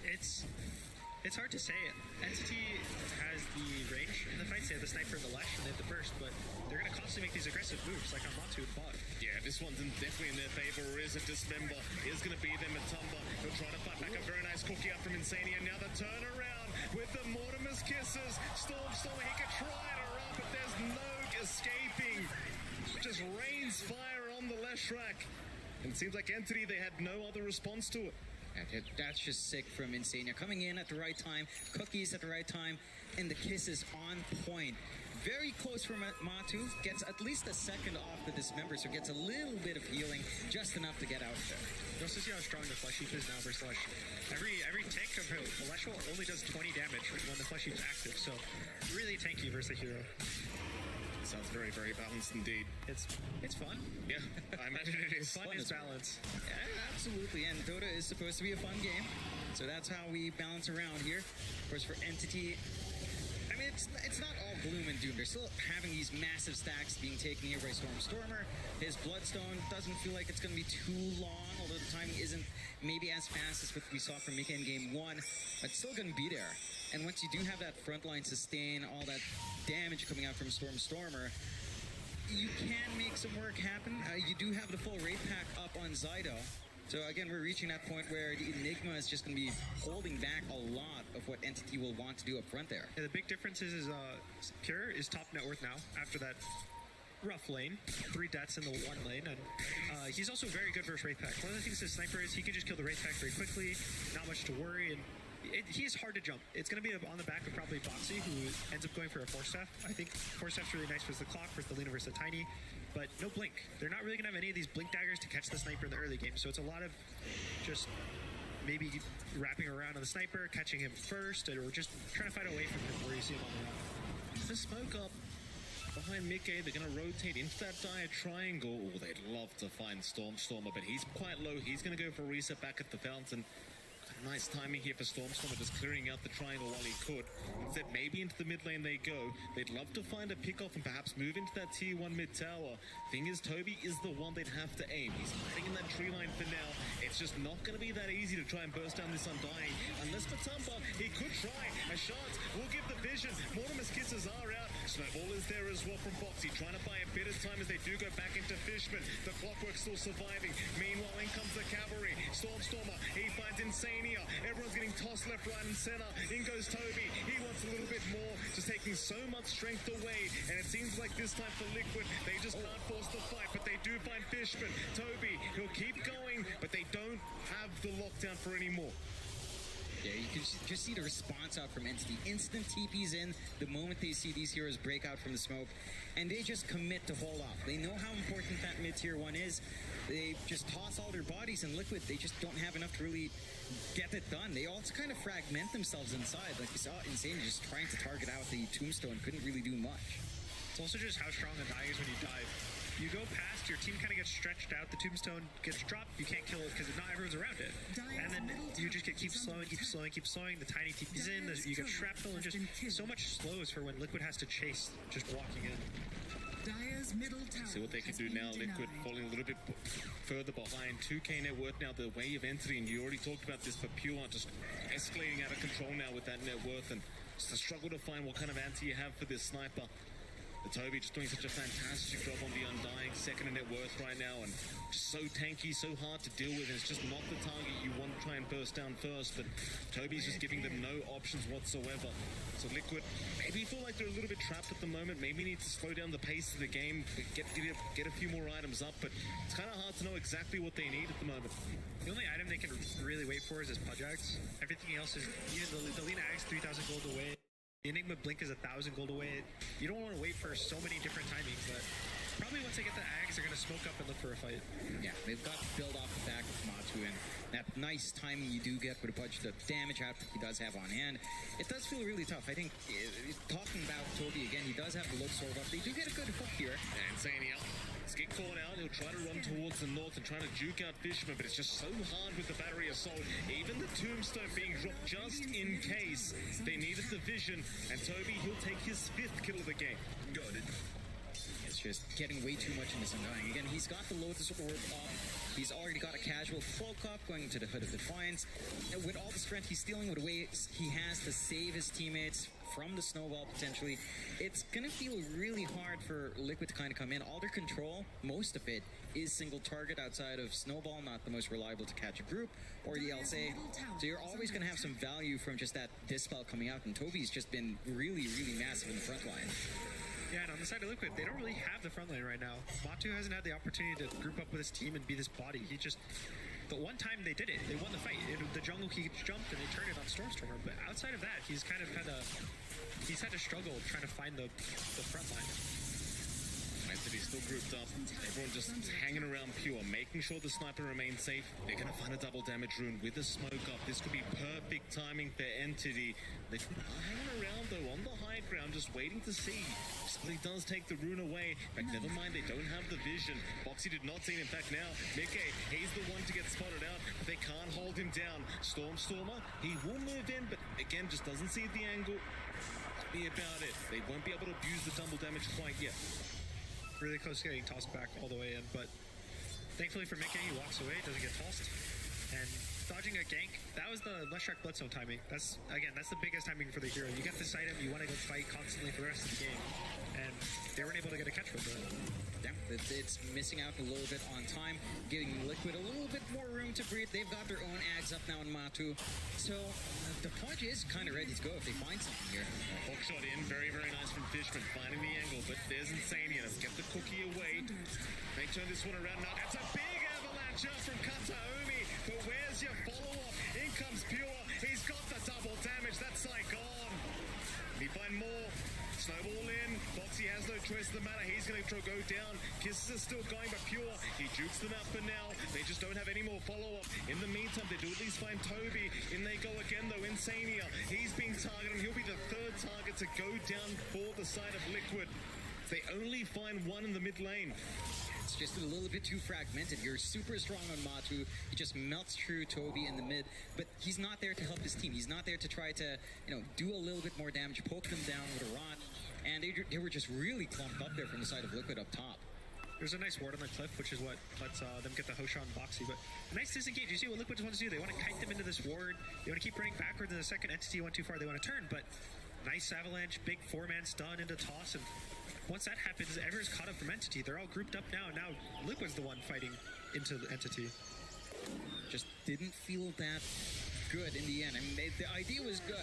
[SPEAKER 13] It's hard to say. Entity has the range in the fights. They have the sniper and the Lesh, and they have the burst, but they're going to constantly make these aggressive moves, like on Matu and bot.
[SPEAKER 14] Yeah, this one's definitely in their favor. Or is it Dismember? Is going to be them at Tumba. He'll try to fight back. A very nice cookie up from Insania. Now the turnaround with the Mortimer's Kisses. Storm, he could try to run, but there's no escaping. Just rains fire on the Lesh rack. And it seems like Entity, they had no other response to it.
[SPEAKER 15] That's just sick from Insania. Coming in at the right time, cookies at the right time, and the kisses on point. very close for Matu. Gets at least a second off the dismember, so gets a little bit of healing, just enough to get out there.
[SPEAKER 13] Just to see how strong the Flesh Heap is now versus Lush. Every tick of Celestial only does 20 damage when the Flesh Heap's active, so really tanky versus the hero.
[SPEAKER 18] Sounds very, very balanced indeed.
[SPEAKER 13] It's fun.
[SPEAKER 18] Yeah, I imagine it is.
[SPEAKER 13] Fun is balance.
[SPEAKER 15] Yeah, absolutely, and Dota is supposed to be a fun game, so that's how we balance around here. Of course, for Entity, I mean, it's not all gloom and doom. They're still having these massive stacks being taken here by Stormer. His Bloodstone doesn't feel like it's going to be too long, although the timing isn't maybe as fast as what we saw from Mika in game 1, but it's still going to be there. And once you do have that frontline sustain, all that damage coming out from Stormer, you can make some work happen. You do have the full raid pack up on Zydo. So again, we're reaching that point where the Enigma is just going to be holding back a lot of what Entity will want to do up front there.
[SPEAKER 13] Yeah, the big difference is Pure is top net worth now after that rough lane. 3 deaths in the 1 lane, and he's also very good versus Wraith Pack. One of the things as Sniper is he can just kill the Wraith Pack very quickly, not much to worry, and he's hard to jump. It's going to be on the back of probably Boxy, who ends up going for a Force Staff. I think Force Staff's really nice versus the Clock, versus the Luna versus the Tiny, but no Blink. They're not really going to have any of these Blink daggers to catch the Sniper in the early game, so it's a lot of just maybe wrapping around on the Sniper, catching him first, or just trying to fight away from him where you see him on the run.
[SPEAKER 14] The smoke up behind Mickey, they're going to rotate into that dire triangle. Oh, they'd love to find Stormer, but he's quite low. He's going to go for a reset back at the fountain. Nice timing here for Stormer, just clearing out the triangle while he could. Instead, maybe into the mid lane they go. They'd love to find a pick-off and perhaps move into that tier 1 mid tower. Thing is, Toby is the one they'd have to aim. He's hiding in that tree line for now. It's just not going to be that easy to try and burst down this Undying. Unless Matumba, he could try. A shot will give the vision. Mortimer's kisses are out. Snowball is there as well from Boxy, trying to buy a bit of time as they do go back into Fishman. The Clockwork still surviving. Meanwhile, in comes the cavalry. Stormer, he finds Insania. Everyone's getting tossed left, right, and center. In goes Toby. He wants a little bit more, just taking so much strength away. And it seems like this time for Liquid, they just can't force the fight, but they do find Fishman. Toby, he'll keep going, but they don't have the lockdown for any more.
[SPEAKER 15] Yeah, you can just see the response out from Entity. Instant TPs in the moment they see these heroes break out from the smoke, and they just commit to hold off. They know how important that mid-tier 1 is. They just toss all their bodies in Liquid. They just don't have enough to really get it done. They also kind of fragment themselves inside. Like you saw Insane just trying to target out the Tombstone, couldn't really do much.
[SPEAKER 13] It's also just how strong a die is when you dive. You go past, your team kind of gets stretched out, the Tombstone gets dropped, you can't kill it because not everyone's around it. And then you just keep slowing, the Tiny TP's in, you get shrapnel, and just so much slows for when Liquid has to chase, just walking in.
[SPEAKER 14] See what they can do now. Liquid falling a little bit further behind. 2k net worth now, the way of entering. You already talked about this for Pure, just escalating out of control now with that net worth, and it's a struggle to find what kind of anti you have for this Sniper. The Toby just doing such a fantastic job on the Undying, second in net worth right now, and just so tanky, so hard to deal with, and it's just not the target you want to try and burst down first, but Toby's just giving them no options whatsoever. So Liquid maybe feel like they're a little bit trapped at the moment, maybe need to slow down the pace of the game, get a few more items up, but it's kind of hard to know exactly what they need at the moment.
[SPEAKER 13] The only item they can really wait for is his Pudge Axe. Everything else is, the Lena Axe, 3,000 gold away. The Enigma Blink is 1,000 gold away. You don't want to wait for so many different timings, but probably once they get the Ags, they're going to smoke up and look for a fight.
[SPEAKER 15] Yeah, they've got to build off the back of Matu, and that nice timing you do get with a Pudge, the damage output he does have on hand, it does feel really tough. I think, talking about Toby again, he does have the look sort of up. They do get a good hook here.
[SPEAKER 14] And Insania, let's get caught out. He'll try to run towards the north and try to juke out Fishman, but it's just so hard with the battery assault. Even the Tombstone being dropped just in case they needed the vision, and Toby, he'll take his 5th kill of the game. Got it.
[SPEAKER 15] It's just getting way too much in this Undying. Again, he's got the Lotus Orb up. He's already got a casual cloak up going to the Hood of Defiance. And with all the strength he's stealing, with the way he has to save his teammates from the snowball potentially, it's going to feel really hard for Liquid to kind of come in. All their control, most of it, is single target outside of Snowball, not the most reliable to catch a group, or the LSA. So you're always going to have some value from just that Dispel coming out, and Toby's just been really, really massive in the front line.
[SPEAKER 13] Yeah, and on the side of Liquid, they don't really have the front line right now. Matu hasn't had the opportunity to group up with his team and be this body. He just... The one time they did it, they won the fight. The jungle he jumped and they turned it on Stormstormer. But outside of that, he's kind of had to struggle trying to find the front line.
[SPEAKER 16] Entity's still grouped up. Everyone just hanging around Pure, making sure the sniper remains safe. They're going to find a double damage rune with a smoke up. This could be perfect timing for Entity. They are hanging around though on the high ground, just waiting to see. Somebody does take the rune away. But never mind, they don't have the vision. Boxy did not see it. In fact, now Mickey, he's the one to get spotted out. But they can't hold him down. Stormstormer, he will move in, but again, just doesn't see the angle. Be about it. They won't be able to abuse the double damage quite yet.
[SPEAKER 13] Really close to getting tossed back all the way in, but thankfully for Mickey, he walks away, doesn't get tossed. And dodging a gank, that was the less track Bloodstone timing. That's the biggest timing for the hero. You get this item, you want to go fight constantly for the rest of the game. And they weren't able to get a catch with it.
[SPEAKER 15] Yeah, it's missing out a little bit on time, giving Liquid a little bit more room to breathe. They've got their own ags up now in Matu. So the punch is kind of ready to go if they find something here.
[SPEAKER 16] Hook shot in, very, very nice from Fishman, finding the angle, but there's Insania. Get the cookie away. They turn this one around now. That's a big avalanche up from Kataomi, but where's your follow-up? In comes Pure. He's got the double damage. That's like gone. He find more. Snowball in. Boxy has no choice in the matter. He's going to go down. Kisses are still going, but Pure, he jukes them out for now. They just don't have any more follow-up. In the meantime, they do at least find Toby. In they go again, though. Insania, he's being targeted. He'll be the third target to go down for the side of Liquid. They only find one in the mid lane.
[SPEAKER 15] It's just a little bit too fragmented. You're super strong on Matu. He just melts through Toby in the mid, but he's not there to help his team. He's not there to try to, do a little bit more damage, poke them down with a rod. And they were just really clumped up there from the side of Liquid up top.
[SPEAKER 13] There's a nice ward on the cliff, which is what lets them get the Hosha on Boxy. But nice disengage. You see what Liquid wants to do? They want to kite them into this ward. They want to keep running backwards. And the second entity went too far, they want to turn. But nice avalanche, big 4-man stun into toss. And once that happens, everyone's caught up from entity. They're all grouped up now. Now Liquid's the one fighting into the entity.
[SPEAKER 15] Just didn't feel that good in the end. I mean, the idea was good.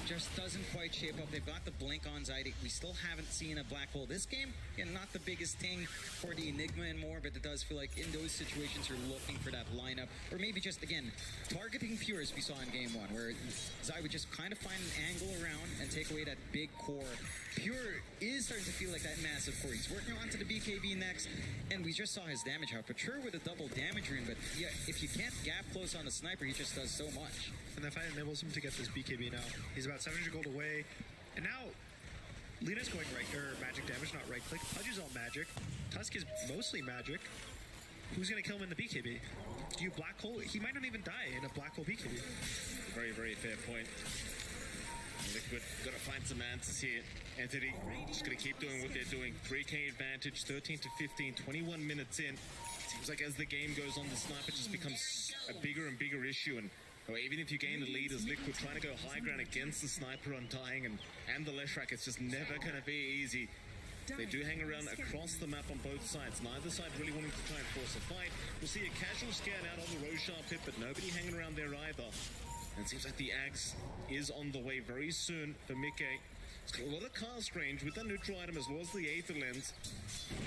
[SPEAKER 15] Just doesn't quite shape up. They've got the blink on side. We still haven't seen a black hole this game. Again, not the biggest thing for the Enigma and more, but it does feel like in those situations you're looking for that lineup. Or maybe just, again, targeting Pure as we saw in game 1, where Zai would just kind of find an angle around and take away that big core. Pure is starting to feel like that massive core. He's working on to the BKB next, and we just saw his damage out. But sure, with a double damage rune, but yeah, if you can't gap close on the sniper, he just does so much.
[SPEAKER 13] And that fight enables him to get this BKB now. He's about 700 gold away. And now, Lina's going magic damage, not right click. Pudge is all magic. Tusk is mostly magic. Who's going to kill him in the BKB? Do you black hole? He might not even die in a black hole BKB.
[SPEAKER 16] Very, very fair point. Liquid got to find some answers here. Entity just going to keep doing what they're doing. 3k advantage, 13 to 15, 21 minutes in. Seems like as the game goes on, the sniper just becomes a bigger and bigger issue. And even if you gain the lead as Liquid, trying to go high ground against the sniper Undying and the Leshrac, it's just never going to be easy. They do hang around across the map on both sides. Neither side really wanting to try and force a fight. We'll see a casual scan out on the Roshan pit, but nobody hanging around there either. And it seems like the Axe is on the way very soon for Mickey. It's got a lot of cast range with that neutral item as well as the Aether Lens.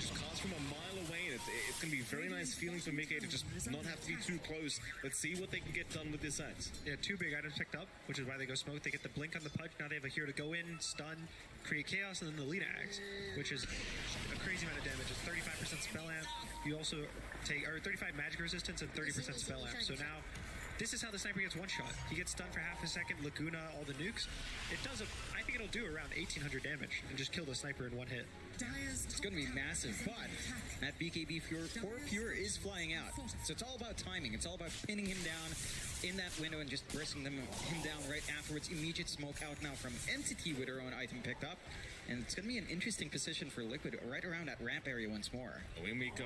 [SPEAKER 16] Just cast from a mile away, and it's going to be a very nice feeling for Mickey to just not have to be too close. Let's see what they can get done with this Axe.
[SPEAKER 13] Yeah, 2 big items picked up, which is why they go smoke. They get the blink on the Pudge. Now they have a hero to go in, stun, create chaos, and then the Lina Axe, which is a crazy amount of damage. It's 35% spell amp. You also take 35 magic resistance and 30% spell amp. So now this is how the sniper gets one shot. He gets stunned for half a second, Laguna, all the nukes. It does, I think it'll do around 1800 damage and just kill the sniper in one hit.
[SPEAKER 15] It's going to be massive, but that BKB Pure is flying out. So it's all about timing. It's all about pinning him down in that window and just bursting him down right afterwards. Immediate smoke out now from Entity with her own item picked up. And it's going to be an interesting position for Liquid right around that ramp area once more.
[SPEAKER 16] In we go.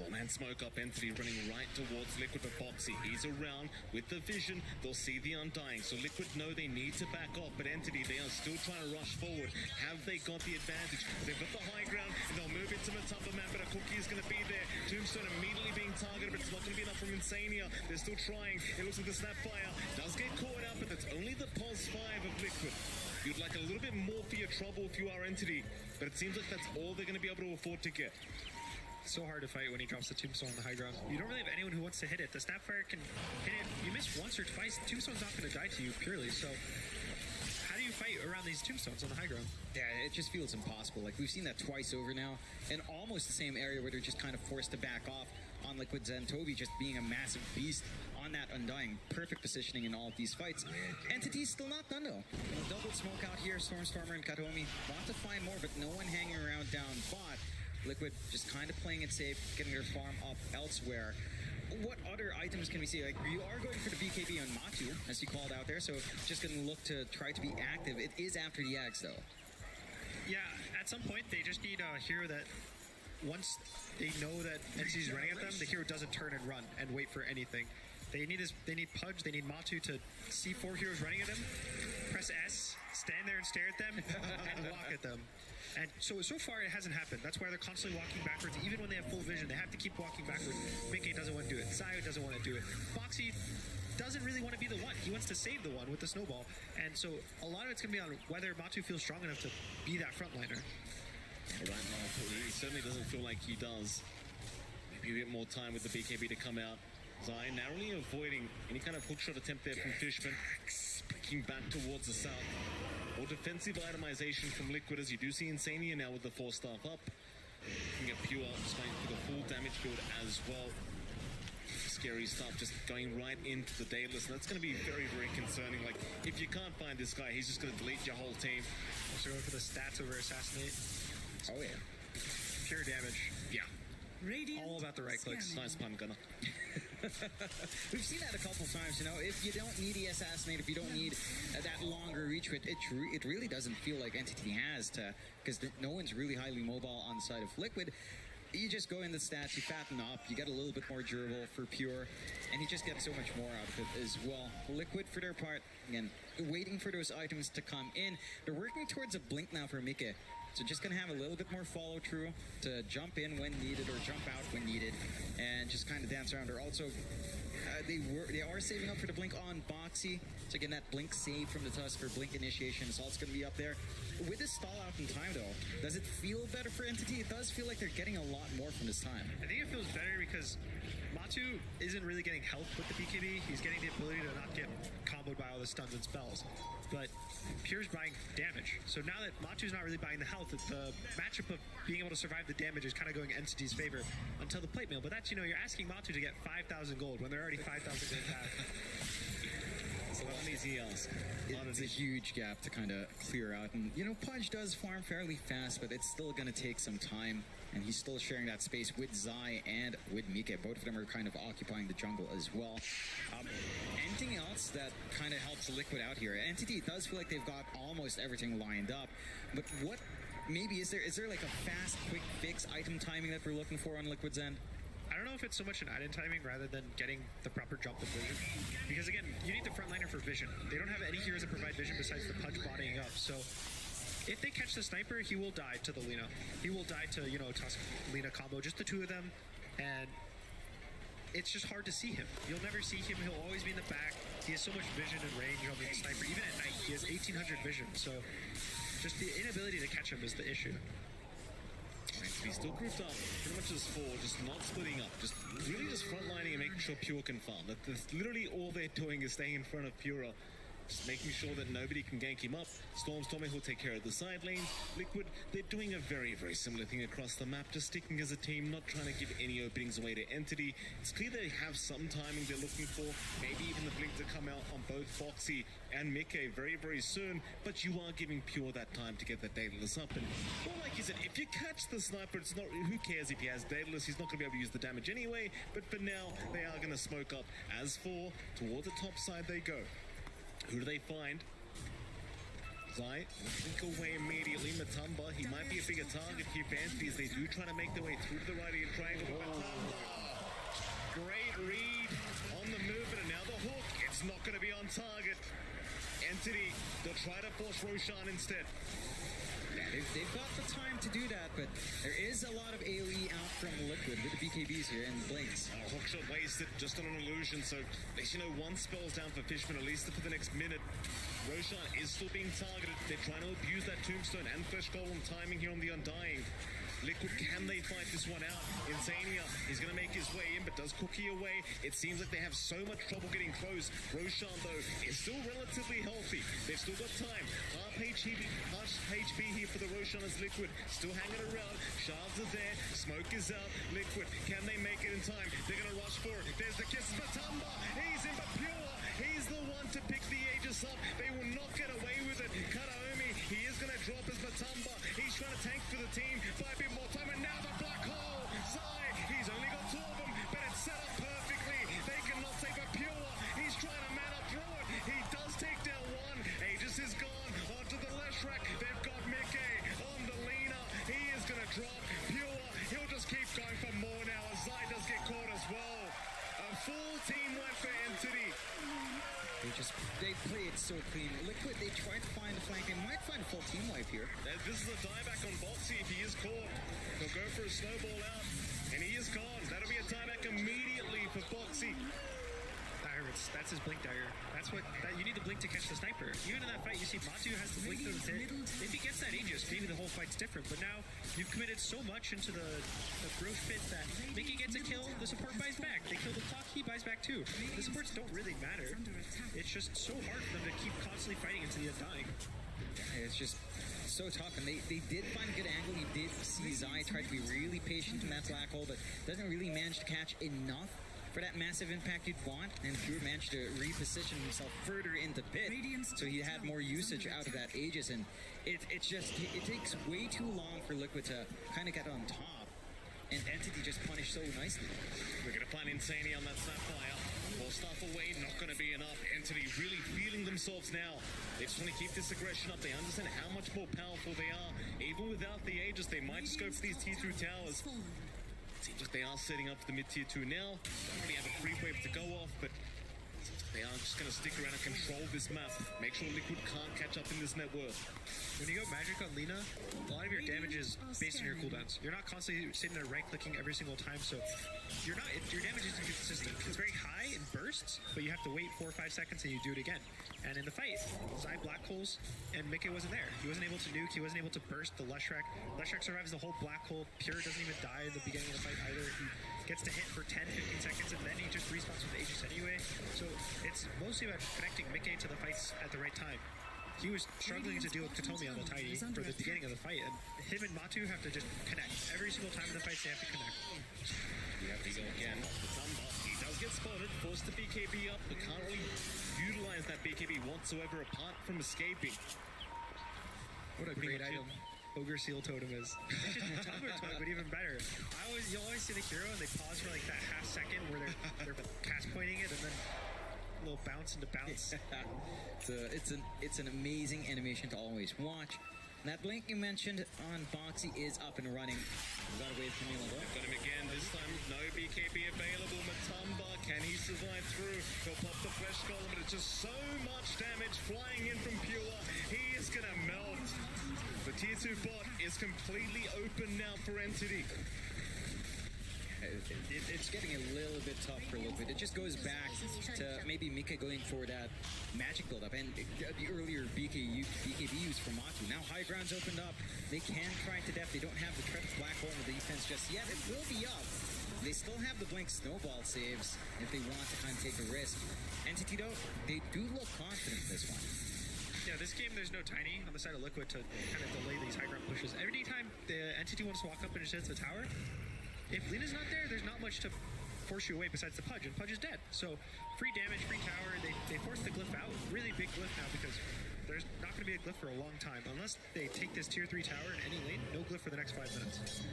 [SPEAKER 16] 4-man smoke up, Entity running right towards Liquid, but Boxy, he's around with the vision. They'll see the Undying, so Liquid know they need to back off, but Entity, they are still trying to rush forward. Have they got the advantage? They've got the high ground, and they'll move into Matamba man, but a cookie is going to be there. Tombstone immediately being targeted, but it's not going to be enough from Insania. They're still trying. It looks like the Snapfire does get caught out, but that's only the pos 5 of Liquid. You'd like a little bit more for your trouble if you are Entity. but it seems like that's all they're going to be able to afford to get.
[SPEAKER 17] So hard to fight when he drops the tombstone on the high ground. You don't really have anyone who wants to hit it. The Snapfire can hit it. You miss once or twice, tombstone's not going to die to you purely. So how do you fight around these tombstones on the high ground?
[SPEAKER 15] Yeah, it just feels impossible. Like, we've seen that twice over now in almost the same area where they're just kind of forced to back off on Liquid Zen. Toby just being a massive beast on that Undying. Perfect positioning in all of these fights. Entity's still not done though. Double smoke out here, Stormstormer and Katomi. Want to find more, but no one hanging around down bot. Liquid just kind of playing it safe, getting their farm up elsewhere. What other items can we see? Like, you are going for the BKB on Matu, as you called out there, so just going to look to try to be active. It is after the Ags, though.
[SPEAKER 17] Yeah, at some point, they just need a hero that, once they know that Entity's running at them, the hero doesn't turn and run and wait for anything. They need Pudge, they need Matu to see 4 heroes running at them, press S, stand there and stare at them, and walk at them. And so far it hasn't happened. That's why they're constantly walking backwards. Even when they have full vision, they have to keep walking backwards. Mickey doesn't want to do it. Sayo doesn't want to do it. Foxy doesn't really want to be the one. He wants to save the one with the snowball. And so a lot of it's going to be on whether Matu feels strong enough to be that frontliner.
[SPEAKER 16] Right now, he certainly doesn't feel like he does. Maybe a bit more time with the BKB to come out. Zai narrowly avoiding any kind of hookshot attempt there from Fishman. Breaking back towards the south. More defensive itemization from Liquid, as you do see Insania now with the 4-staff up. Looking at Pure, just going for the full damage build as well. Scary stuff, just going right into the Daedalus, and that's going to be very, very concerning. Like, if you can't find this guy, he's just going to delete your whole team.
[SPEAKER 17] Also going for the stats over Assassinate.
[SPEAKER 15] Oh yeah.
[SPEAKER 17] Pure damage.
[SPEAKER 16] Yeah.
[SPEAKER 7] Radiant
[SPEAKER 17] all about the right clicks.
[SPEAKER 16] Nice pun, Gunner.
[SPEAKER 15] We've seen that a couple times, you know. If you don't need the Assassinate, if you don't need that longer reach, it really doesn't feel like Entity has to, because no one's really highly mobile on the side of Liquid. You just go in the stats, you fatten up, you get a little bit more durable for Pure, and you just get so much more out of it as well. Liquid, for their part, again, waiting for those items to come in. They're working towards a blink now for Mike. So just going to have a little bit more follow-through to jump in when needed or jump out when needed and just kind of dance around. They're also, they are saving up for the blink on Boxy. So again, that blink save from the Tusk or blink initiation is also going to be up there. With this stall out in time though, does it feel better for Entity? It does feel like they're getting a lot more from this time.
[SPEAKER 17] I think it feels better because Matu isn't really getting health with the BKB. He's getting the ability to not get comboed by all the stuns and spells. But Pure's buying damage. So now that Matu's not really buying the health, the matchup of being able to survive the damage is kind of going Entity's favor until the plate mail. But that's, you know, you're asking Matu to get 5,000 gold when they're already 5,000 gold back.
[SPEAKER 16] So not an easy ask.
[SPEAKER 15] It's a huge gap to kind of clear out. And, you know, Pudge does farm fairly fast, but it's still going to take some time. And he's still sharing that space with Zai and with Mika. Both of them are kind of occupying the jungle as well. Anything else that kind of helps Liquid out here? Entity does feel like they've got almost everything lined up. But what, maybe, is there like a fast, quick fix item timing that we're looking for on Liquid's end?
[SPEAKER 17] I don't know if it's so much an item timing rather than getting the proper jump of vision. Because again, you need the frontliner for vision. They don't have any heroes that provide vision besides the Pudge bodying up. So if they catch the sniper, he will die to the Lina. He will die to, you know, Tusk Lina combo, just the two of them. And it's just hard to see him. You'll never see him. He'll always be in the back. He has so much vision and range on the sniper. Even at night, he has 1,800 vision. So just the inability to catch him is the issue.
[SPEAKER 16] He's still grouped up pretty much as 4, just not splitting up, just really just frontlining and making sure Pure can farm. That's literally all they're doing is staying in front of Pure, just making sure that nobody can gank him up. Stormstormer will take care of the side lane. Liquid, they're doing a very, very similar thing across the map, just sticking as a team, not trying to give any openings away to Entity. It's clear they have some timing they're looking for, maybe even the blink to come out on both Foxy and Mickey very, very soon, but you are giving Pure that time to get that Daedalus up. And well, like you said, if you catch the sniper, it's not, who cares if he has Daedalus? He's not going to be able to use the damage anyway, but for now, they are going to smoke up. As for, towards the top side they go. Who do they find? Zai, think away immediately. Matumba, he might be a bigger target here for Entity as they do try to make their way through the right-hand triangle. Matumba, great read on the movement, and now the hook. It's not going to be on target. Entity, they'll try to force Roshan instead.
[SPEAKER 15] Yeah, they've got the time to do that, but there is a lot of AoE out from Liquid with the BKBs here and blinks.
[SPEAKER 16] Hookshot wasted just on an illusion, so at least you know one spell's down for Fishman, at least for the next minute. Roshan is still being targeted. They're trying to abuse that tombstone and flesh golem timing here on the Undying. Liquid, can they fight this one out? Insania is going to make his way in, but does Cookie away. It seems like they have so much trouble getting close. Roshan, though, is still relatively healthy. They've still got time. Half HP here for the Roshan as Liquid. Still hanging around. Shards are there. Smoke is out. Liquid, can they make it in time? They're going to rush for it. There's the kiss. Matamba, he's in, but Pure, he's the one to pick the Aegis up. They will not get away with it. Karaomi, he is going to drop as Matamba. He's trying to tank for the team by a bit more time, and now the black hole. Zai, he's only got 2 of them, but it's set up perfectly. They cannot save a Pure. He's trying to man up through it. He does take down one. Aegis is gone. Onto the Leshrac. They've got Mickey on the Lena. He is going to drop. Pure, he'll just keep going for more now as Zai does get caught as well. A full team wipe for Entity.
[SPEAKER 15] They play it so clean. Liquid, they try to find the flank. They might find a full team wipe here.
[SPEAKER 16] This is a dieback on Boxy if he is caught. He'll go for a snowball out, and he is gone. That'll be a dieback immediately for Boxy.
[SPEAKER 17] That hurts. That's his blink dagger. You need the blink to catch the sniper. Even in that fight, you see Matu has the blink to the hit. If he gets that Aegis, maybe the whole fight's different. But now you've committed so much into the growth pit that Mickey gets a kill, the support buys back. They kill the clock, he buys back too. The supports don't really matter. It's just so hard for them to keep constantly fighting into the Undying.
[SPEAKER 15] It's just so tough, and they did find a good angle. You did see Zai try to be really patient in that black hole, but doesn't really manage to catch enough for that massive impact you'd want, and Pure managed to reposition himself further into pit, so he had more usage out of that Aegis, and it takes way too long for Liquid to kind of get on top, and Entity just punished so nicely.
[SPEAKER 16] We're going to find Insania on that Sapphire. More stuff away, not going to be enough. Entity really feeling themselves now. They just want to keep this aggression up. They understand how much more powerful they are. Even without the Aegis, they might just go for these tier 2 towers. Seems like they are setting up for the mid-tier 2 now. Don't really have a free wave to go off, but they are just going to stick around and control this map. Make sure Liquid can't catch up in this net worth.
[SPEAKER 17] When you go magic on Lina, a lot of your damage is based on your cooldowns. You're not constantly sitting there right-clicking every single time, so your damage isn't consistent. It's very high in bursts, but you have to wait 4 or 5 seconds and you do it again. And in the fight, Zai black holes, and Mickey wasn't there. He wasn't able to nuke, he wasn't able to burst the Leshrac. Leshrac survives the whole black hole. Pure doesn't even die at the beginning of the fight either. He gets to hit for 10, 15 seconds, and then he just respawns with Aegis anyway. So it's mostly about connecting Mickey to the fights at the right time. He was struggling to deal with Katomi on the Tiny for the beginning of the fight, and him and Matu have to just connect. Every single time in the fights, they have to connect.
[SPEAKER 16] We have to go again. Matamba, he does get spotted, forced the BKB up, but can't really utilize that BKB whatsoever apart from escaping.
[SPEAKER 17] What a great item Ogre Seal Totem is. It's just Tumbler Totem, but even better. You always see the hero and they pause for like that half second where they're cast pointing it, and then a little bounce into bounce.
[SPEAKER 15] It's an amazing animation to always watch. And that blink you mentioned on Boxy is up and running. We got away from Milo.
[SPEAKER 16] Got him again. This time, no BKB available. Matamba, can he survive through? He'll pop the flesh golem, but it's just so much damage flying in from Pure. He is gonna melt. The tier 2 bot is completely open now for Entity.
[SPEAKER 15] It's getting a little bit tough for Liquid. It just goes back to maybe Mika going for that magic build-up and the earlier BKB use for Matu. Now high ground's opened up. They can try to death. They don't have the threat of black hole in the defense just yet. It will be up. They still have the blink snowball saves if they want to kind of take a risk. Entity though, they do look confident in this one.
[SPEAKER 17] Yeah, this game there's no Tiny on the side of Liquid to kind of delay these high ground pushes. Every time the Entity wants to walk up and just hits the tower, if Lina's not there, there's not much to force you away besides the Pudge, and Pudge is dead. So free damage, free tower, they force the glyph out. Really big glyph now because there's not going to be a glyph for a long time. Unless they take this tier 3 tower in any lane, no glyph for the next 5 minutes.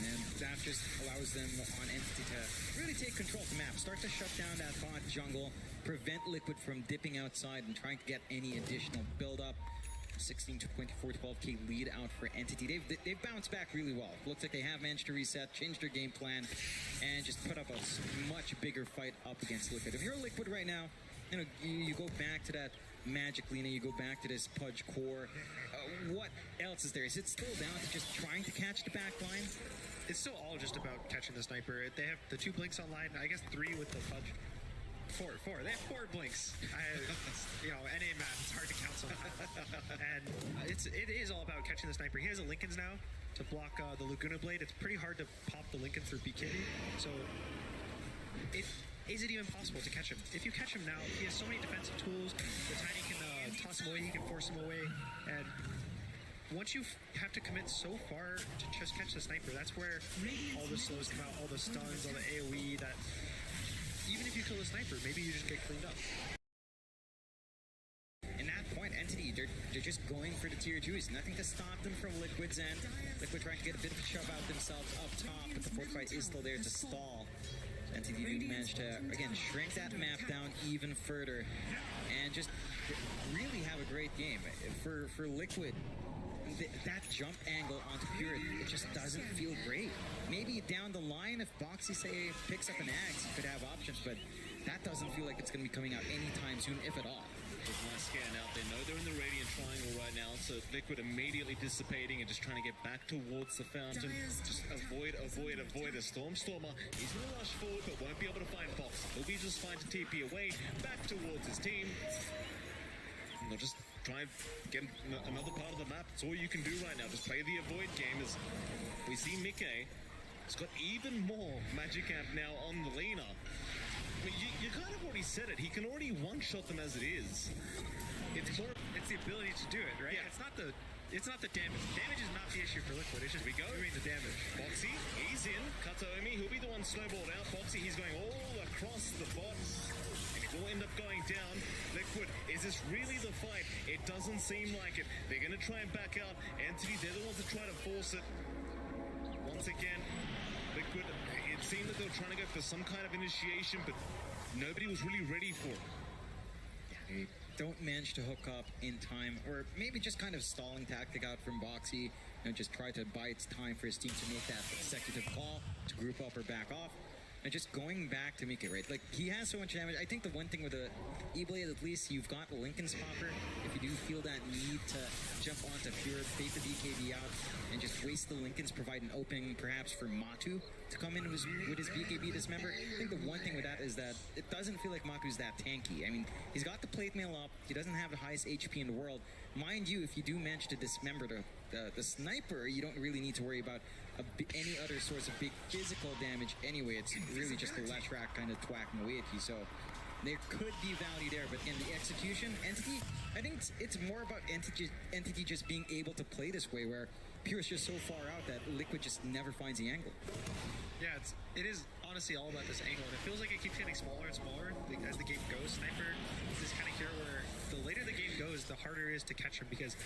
[SPEAKER 15] And that just allows them on Entity to really take control of the map. Start to shut down that bot jungle, prevent Liquid from dipping outside and trying to get any additional build-up. 16 to 24, 12k lead out for Entity. They've bounced back really well. Looks like they have managed to reset, change their game plan, and just put up a much bigger fight up against Liquid. If you're Liquid right now, you go back to that Magic Lina, you go back to this Pudge core. What else is there? Is it still down to just trying to catch the back line?
[SPEAKER 17] It's still all just about catching the sniper. They have the 2 blinks online, I guess 3 with the Pudge. Four. They have 4 blinks. NA math, it's hard to count so And it is all about catching the sniper. He has a Lincoln's now to block the Laguna Blade. It's pretty hard to pop the Lincoln through BKB. So, is it even possible to catch him? If you catch him now, he has so many defensive tools. The Tiny can toss him away, he can force him away. And once you have to commit so far to just catch the sniper, that's where all the slows come out, all the stuns, all the AoE, that even if you kill the sniper, maybe you just get cleaned up.
[SPEAKER 15] In that point, Entity, they're just going for the tier 2s. Nothing to stop them from Liquid's end. Liquid trying to get a bit of a shove out themselves up top, but the Fortify is still there to stall. Entity do manage to, again, shrink that map down even further and just really have a great game. For Liquid, that jump angle onto Pure, it just doesn't feel great. Maybe down the line, if Boxy, say, picks up an axe, you could have options, but that doesn't feel like it's going to be coming out anytime soon, if at all.
[SPEAKER 16] There's a nice scan out there. No, they're in the Radiant Triangle right now, so Liquid immediately dissipating and just trying to get back towards the fountain. Just avoid a Stormstormer. He's going to rush forward, but won't be able to find Fox. He'll be just fine to TP away, back towards his team. And they'll just try and get another part of the map. It's all you can do right now. Just play the avoid game. As we see Mickey has got even more Magic Amp now on the Lena. I mean, you kind of already said it. He can already one-shot them as it is.
[SPEAKER 17] It's the ability to do it, right? Yeah. It's not the damage. Damage is not the issue for Liquid. It's just doing the damage.
[SPEAKER 16] Foxy, he's in. Kataomi, he'll be the one snowballed out. Foxy, he's going all across the bot. And it will end up going down. Liquid, is this really the fight? It doesn't seem like it. They're going to try and back out. Entity, they're the ones that try to force it. Once again, Liquid, it seemed that they were trying to go for some kind of initiation, but nobody was really ready for it.
[SPEAKER 15] They don't manage to hook up in time, or maybe just kind of stalling tactic out from Boxy, and just try to buy its time for his team to make that executive call to group up or back off. And just going back to Mika, right? Like, he has so much damage. I think the one thing with the E-Blade, at least you've got Lincoln's Popper. If you do feel that need to jump onto Pure, bait the BKB out, and just waste the Lincolns, provide an opening perhaps for Matu to come in with his BKB dismember. I think the one thing with that is that it doesn't feel like Matu's that tanky. I mean, he's got the plate mail up. He doesn't have the highest HP in the world. Mind you, if you do manage to dismember the sniper, you don't really need to worry about any other source of big physical damage anyway. It's really just the Leshrac kind of twacking away at you. So there could be value there, but in the execution, Entity, I think it's more about Entity just being able to play this way, where Pure's just so far out that Liquid just never finds the angle.
[SPEAKER 17] Yeah, it is honestly all about this angle, and it feels like it keeps getting smaller and smaller as the game goes. Sniper is this kind of hero where the later the game goes, the harder it is to catch him, because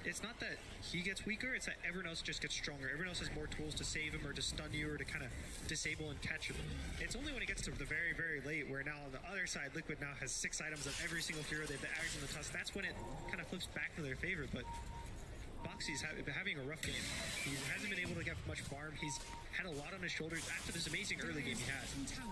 [SPEAKER 17] it's not that he gets weaker, it's that everyone else just gets stronger. Everyone else has more tools to save him or to stun you or to kind of disable and catch him. It's only when it gets to the very, very late, where now on the other side, Liquid now has 6 items of every single hero. They have the axe and the tusk. That's when it kind of flips back to their favor. But Boxy's having a rough game. He hasn't been able to get much farm. He's had a lot on his shoulders after this amazing early game he had.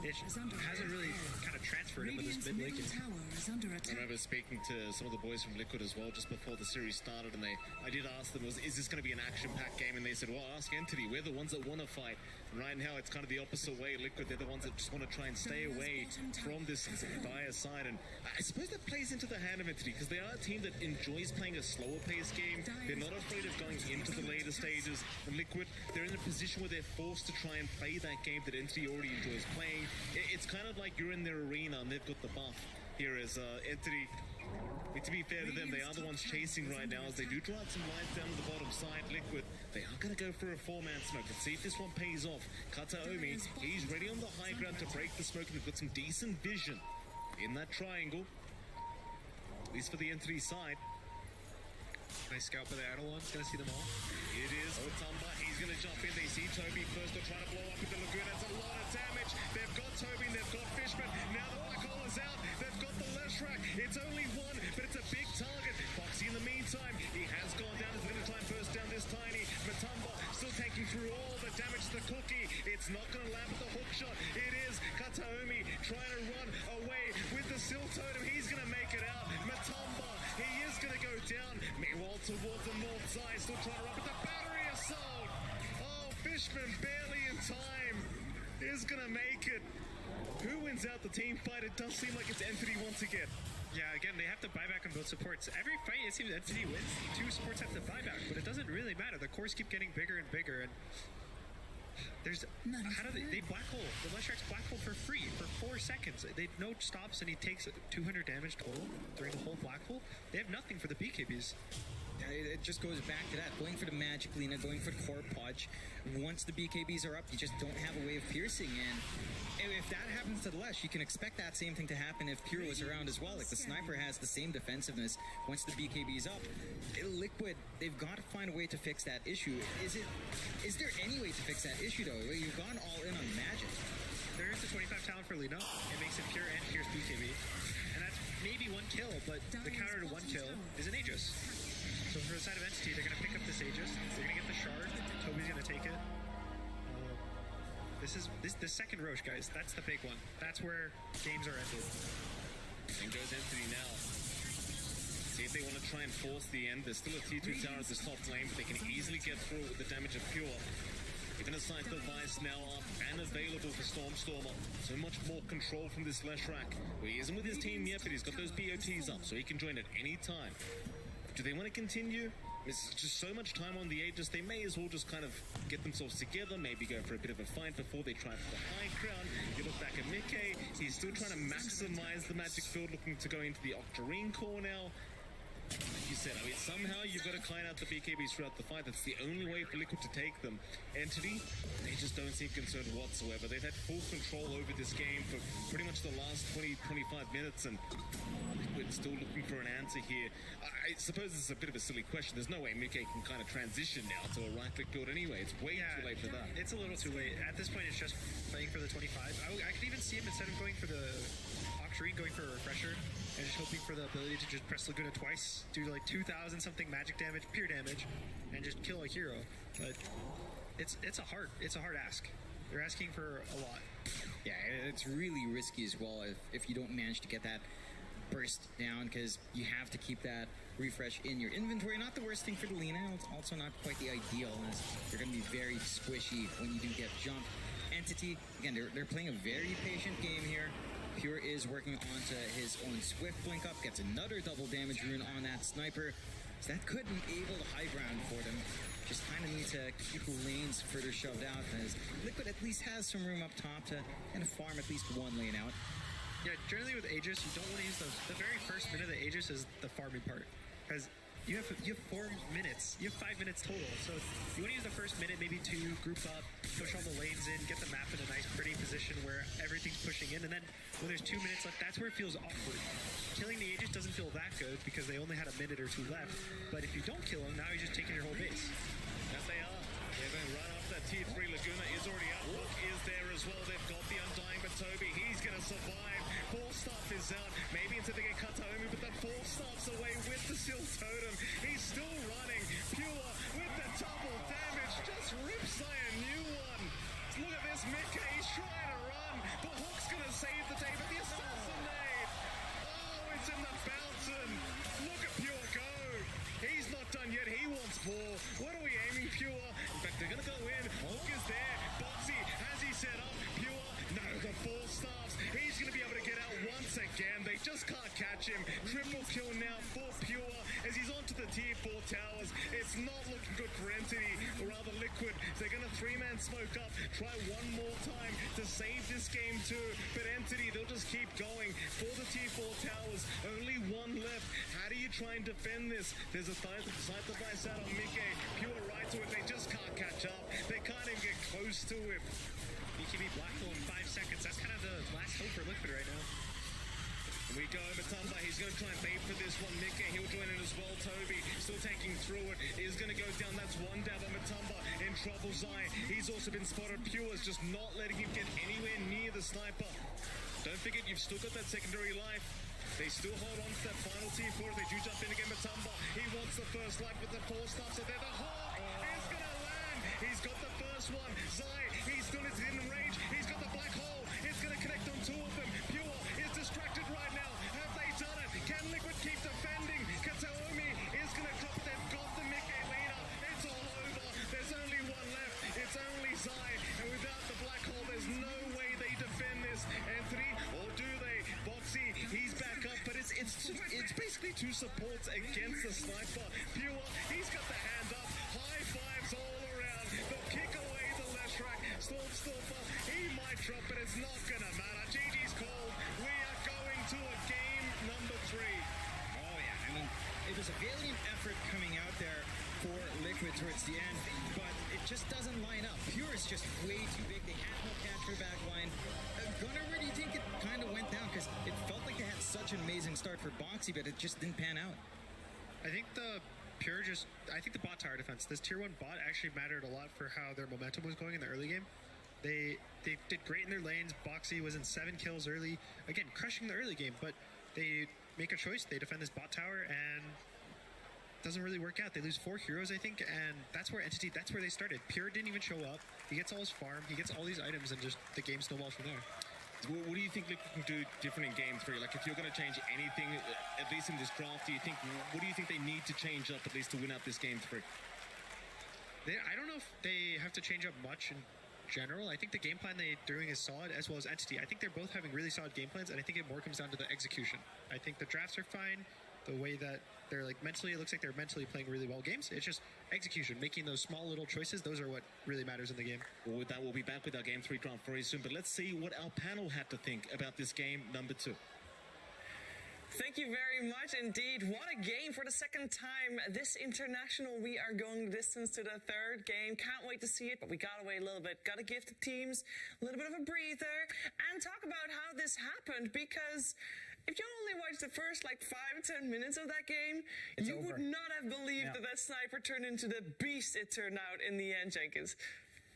[SPEAKER 17] It hasn't really kind of transferred into this mid-late game.
[SPEAKER 16] I remember speaking to some of the boys from Liquid as well just before the series started, and I did ask them, is this going to be an action-packed game? And they said, well, ask Entity. We're the ones that want to fight. And right now, it's kind of the opposite way. Liquid, they're the ones that just want to try and stay away from this dire side. And I suppose that plays into the hand of Entity, because they are a team that enjoys playing a slower-paced game. They're not afraid of going into the later stages. And Liquid, they're in a position where they're forced to try and play that game that Entity already enjoys playing. It's kind of like you're in their arena and they've got the buff. Here is Entity. To be fair to them, they are the ones chasing right now as they do drive some lines down to the bottom side. Liquid, they are going to go for a 4-man smoke. Let's see if this one pays off. Kataomi, he's ready on the high ground to break the smoke, and they've got some decent vision in that triangle, at least for the Entity side.
[SPEAKER 17] Nice scout by the Eidolons. Gonna see them all.
[SPEAKER 16] It is Otamba. He's gonna jump in. They see Toby first. They'll try to blow up with the Laguna. That's a lot of damage. They've got Toby. They've got Fishman. Now the black hole is out. They've got the Leshrac. It's only one, but it's a big target. Foxy in the meantime, he has gone down. He's gonna try and burst down this Tiny. Matamba still taking through all the damage to the cookie. It's not gonna land with the hook shot. It is Kataomi trying to run away with the Sill Totem. He's gonna make it out. Matamba, he is gonna go down. Meanwhile, towards the north side, still trying to run with the battery assault. Oh, Fishman barely in time is gonna make it. Who wins out the team fight? It does seem like it's Entity once again.
[SPEAKER 17] Yeah, again, they have to buy back on both supports. Every fight, it seems Entity wins. 2 supports have to buy back, but it doesn't really matter. The cores keep getting bigger and bigger, and there's how do they black hole? The Leshrax black hole for free for 4 seconds. They no stops, and he takes 200 damage total during the whole black hole. They have nothing for the BKBs.
[SPEAKER 15] It just goes back to that. Going for the Magic Lina, going for the Core Podge. Once the BKBs are up, you just don't have a way of piercing. And if that happens to the Lesh, you can expect that same thing to happen if Pure was around as well. Like, the Sniper has the same defensiveness once the BKB's up. Liquid, they've got to find a way to fix that issue. Is there any way to fix that issue, though? You've gone all in on Magic.
[SPEAKER 17] There is the 25 talent for Lina. It makes it Pure and Pierce BKB. And that's maybe 1 kill, but the counter to 1 kill is an Aegis. So for the side of Entity, they're going to pick up this Aegis. They're going to get the Shard. Toby's going to take it. This is the second Roche, guys. That's the big one. That's where games are ended.
[SPEAKER 16] And goes Entity now. See if they want to try and force the end. There's still a T2 tower at this top lane, but they can easily get through with the damage of Pure. Even a Scythe device now up and available for Stormstormer. So much more control from this Leshrac. Well, he isn't with his team yet, but he's got those BOTs up, so he can join at any time. Do they want to continue? There's just so much time on the Aegis, they may as well just kind of get themselves together, maybe go for a bit of a fight before they try for the high ground. You look back at Mickey, he's still trying to maximize the magic field, looking to go into the Octarine core now. Like you said, I mean, somehow you've got to clean out the BKBs throughout the fight. That's the only way for Liquid to take them. Entity, they just don't seem concerned whatsoever. They've had full control over this game for pretty much the last 20-25 minutes, and Liquid still looking for an answer here. I suppose this is a bit of a silly question. There's no way Mickey can kind of transition now to a right-click build anyway. It's way too late for that.
[SPEAKER 17] It's a little too late. At this point, it's just playing for the 25. I could even see him, instead of going for the Octarine, going for a Refresher, and just hoping for the ability to just press Laguna twice, do like 2,000 something magic damage, pure damage, and just kill a hero. But it's a hard ask. They're asking for a lot.
[SPEAKER 15] Yeah, it's really risky as well if you don't manage to get that burst down, because you have to keep that refresh in your inventory. Not the worst thing for the Lina, it's also not quite the ideal, as they're going to be very squishy when you do get jumped. Entity, again, they're playing a very patient game here. Pure is working onto his own Swift blink up, gets another double damage rune on that Sniper. So that could enable the high ground for them. Just kind of need to keep the lanes further shoved out, as Liquid at least has some room up top to kind of farm at least 1 lane out.
[SPEAKER 17] Yeah, generally with Aegis, you don't want to use the very first minute of the Aegis is the farming part, because you have 4 minutes. You have 5 minutes total. So you want to use the first minute, maybe 2, group up, push all the lanes in, get the map in a nice, pretty position where everything's pushing in. And then when there's 2 minutes left, that's where it feels awkward. Killing the Aegis doesn't feel that good because they only had a minute or 2 left. But if you don't kill him, now you're just taking your whole base.
[SPEAKER 16] Yes, they are. They're going right off that T3. Laguna is already up. Hook is there as well. They've got the Undying, but Toby, he's going to survive. Full Staff is out. Maybe until they get Kataomi, but the Full Staff's away with the Seal Totem. He's still running. Pure with the double damage. Just rips by a new one. Look at this, Mickey. He's trying to run. The Hook's going to save the day, but the assassinate. Oh, it's in the fountain. Look at Pure go. He's not done yet. He wants more. What are we aiming, Pure? In fact, they're going to go in. Hook is there. Boxy, has he set up? Pure, no, the 4 Staffs. He's going to be able to get out once again. They just can't catch him. Triple kill now for Pure as he's onto the tier 4 towers. It's not looking good for Entity, or rather Liquid. They're going to 3-man smoke up. Try one more time to save this game too. But Entity, they'll just keep going for the tier 4 towers. Only 1 left. How do you try and defend this? There's a side device out on Mickey. Pure right to it. They just can't catch up. They can't even get close to him.
[SPEAKER 17] BKB black hole in 5 seconds. That's kind of the last hope for Liquid right now.
[SPEAKER 16] And we go, Matumba, he's going to try and bait for this one. Mickey, he'll join in as well. Toby, still taking through it, is going to go down. That's 1 dab on Matumba. In trouble, Zai. He's also been spotted. Pure's just not letting him get anywhere near the Sniper. Don't forget, you've still got that secondary life. They still hold on to that final tier 4. They do jump in again, Matumba. He wants the first life with the 4 Staffs. So they're the Hawk. He's going to land. He's got the first one. Zai, he's still in range. He's got the black hole. It's going to connect on 2 of them. Pure is distracted right now. Have they done it? Can Liquid keep defending? Kataomi is going to drop. They've got the Mickey leader. It's all over. There's only 1 left. It's only Zai. And without the black hole, there's no way they defend this. And 3
[SPEAKER 14] two supports against the sniper. Pure, he's got the hand up, high fives all around. They'll kick away the left rack. Stormstorper, he might drop, but it's not gonna matter. GG's called. We are going to a game number 3.
[SPEAKER 15] Oh yeah, I mean, it was a valiant effort coming out there for Liquid towards the end, but it just doesn't line up. Pure is just way too big. They had no catch for backline. Gunnar, where do you think it kind of went down? Because it felt like they had such an amazing start for Boxy, but it just didn't pan out.
[SPEAKER 17] I think the bot tower defense, this tier 1 bot actually mattered a lot for how their momentum was going in the early game. They did great in their lanes. Boxy was in 7 kills early. Again, crushing the early game, but they make a choice. They defend this bot tower and it doesn't really work out. They lose 4 heroes, I think, and that's where they started. Pure didn't even show up. He gets all his farm, he gets all these items, and just the game snowballs from there.
[SPEAKER 16] What do you think Liquid can do different in game 3? Like, if you're going to change anything, at least in this draft, what do you think they need to change up at least to win out this game 3?
[SPEAKER 17] I don't know if they have to change up much in general. I think the game plan they're doing is solid, as well as Entity. I think they're both having really solid game plans, and I think it more comes down to the execution. I think the drafts are fine. The way that they're like mentally, it looks like they're mentally playing really well games. It's just execution, making those small little choices. Those are what really matters in the game.
[SPEAKER 16] Well, with that, we'll be back with our game 3 draft very soon. But let's see what our panel had to think about this game number 2.
[SPEAKER 3] Thank you very much indeed. What a game for the second time this international. We are going the distance to the third game. Can't wait to see it, but we got away a little bit. Got to give the teams a little bit of a breather and talk about how this happened, because if you only watched the first 5-10 minutes of that game, you would not have believed that sniper turned into the beast it turned out in the end, Jenkins.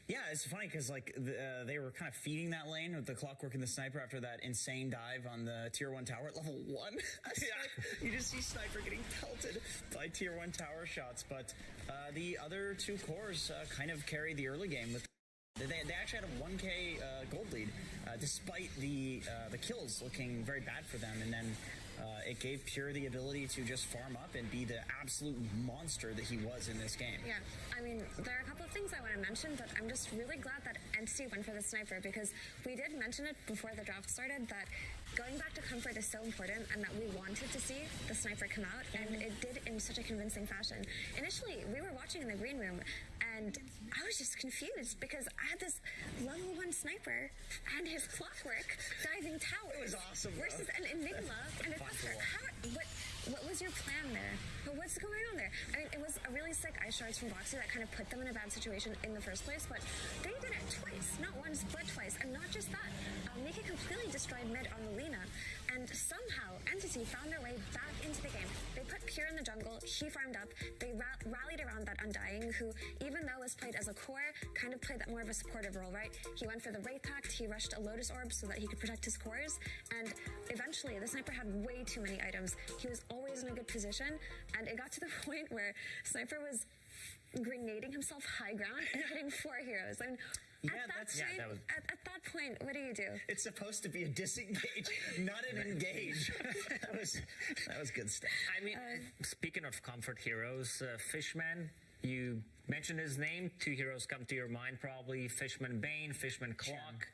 [SPEAKER 4] Yeah, it's funny because they were kind of feeding that lane with the clockwork and the sniper after that insane dive on the tier 1 tower at level 1. You just see sniper getting pelted by tier 1 tower shots, but the other 2 cores kind of carried the early game with. They actually had a 1k gold lead, despite the kills looking very bad for them, and then it gave Pure the ability to just farm up and be the absolute monster that he was in this game.
[SPEAKER 5] Yeah, I mean, there are a couple of things I want to mention, but I'm just really glad that Entity went for the sniper, because we did mention it before the draft started that going back to comfort is so important, and that we wanted to see the sniper come out, and it did in such a convincing fashion. Initially, we were watching in the green room, and I was just confused because I had this level 1 sniper and his clockwork diving towers.
[SPEAKER 4] It was awesome,
[SPEAKER 5] versus an Enigma and a Thester. What was your plan there? What's going on there? I mean, it was a really sick ice shards from Boxy that kind of put them in a bad situation in the first place, but they did it twice. Not once, but twice. And not just that. Mika completely destroyed mid on the Lina, and somehow Entity found their way back into the game. They put Pure in the jungle, he farmed up, they rallied around that Undying, who, even though was played as a core, kind of played that more of a supportive role, right? He went for the Wraith Pact, he rushed a Lotus Orb so that he could protect his cores, and eventually the sniper had way too many items. He was always in a good position, and it got to the point where sniper was grenading himself high ground and hitting 4 heroes. I mean, at that point, what do you do?
[SPEAKER 4] It's supposed to be a disengage, not an engage. that was good stuff.
[SPEAKER 19] I mean, speaking of comfort heroes, Fishman, you mentioned his name. 2 heroes come to your mind probably. Fishman Bane, Fishman Clock,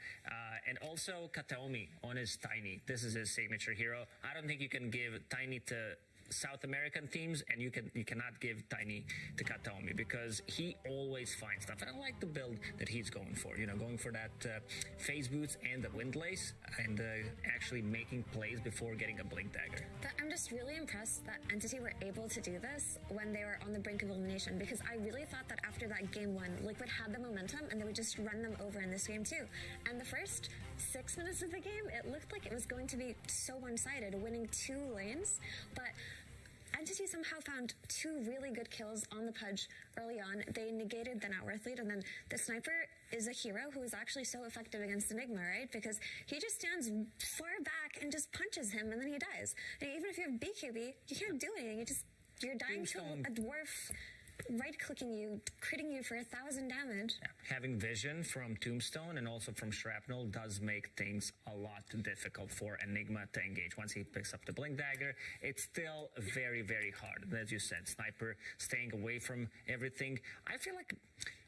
[SPEAKER 19] and also Kataomi on his Tiny. This is his signature hero. I don't think you can give Tiny to South American teams, and you cannot give Tiny to Kataomi because he always finds stuff. And I like the build that he's going for. Going for that phase boots and the windlace, and actually making plays before getting a blink dagger.
[SPEAKER 5] I'm just really impressed that Entity were able to do this when they were on the brink of elimination, because I really thought that after that game 1, Liquid had the momentum and they would just run them over in this game too. And the first 6 minutes of the game, it looked like it was going to be so one-sided, winning 2 lanes, but Entity somehow found 2 really good kills on the Pudge early on. They negated the Not Worth lead, and then the sniper is a hero who is actually so effective against Enigma, right? Because he just stands far back and just punches him, and then he dies. And even if you have BKB, you can't do anything. You're dying to a dwarf right-clicking you, critting you for 1,000 damage.
[SPEAKER 19] Yeah. Having vision from Tombstone and also from Shrapnel does make things a lot difficult for Enigma to engage. Once he picks up the Blink Dagger, it's still very, very hard. As you said, Sniper staying away from everything. I feel like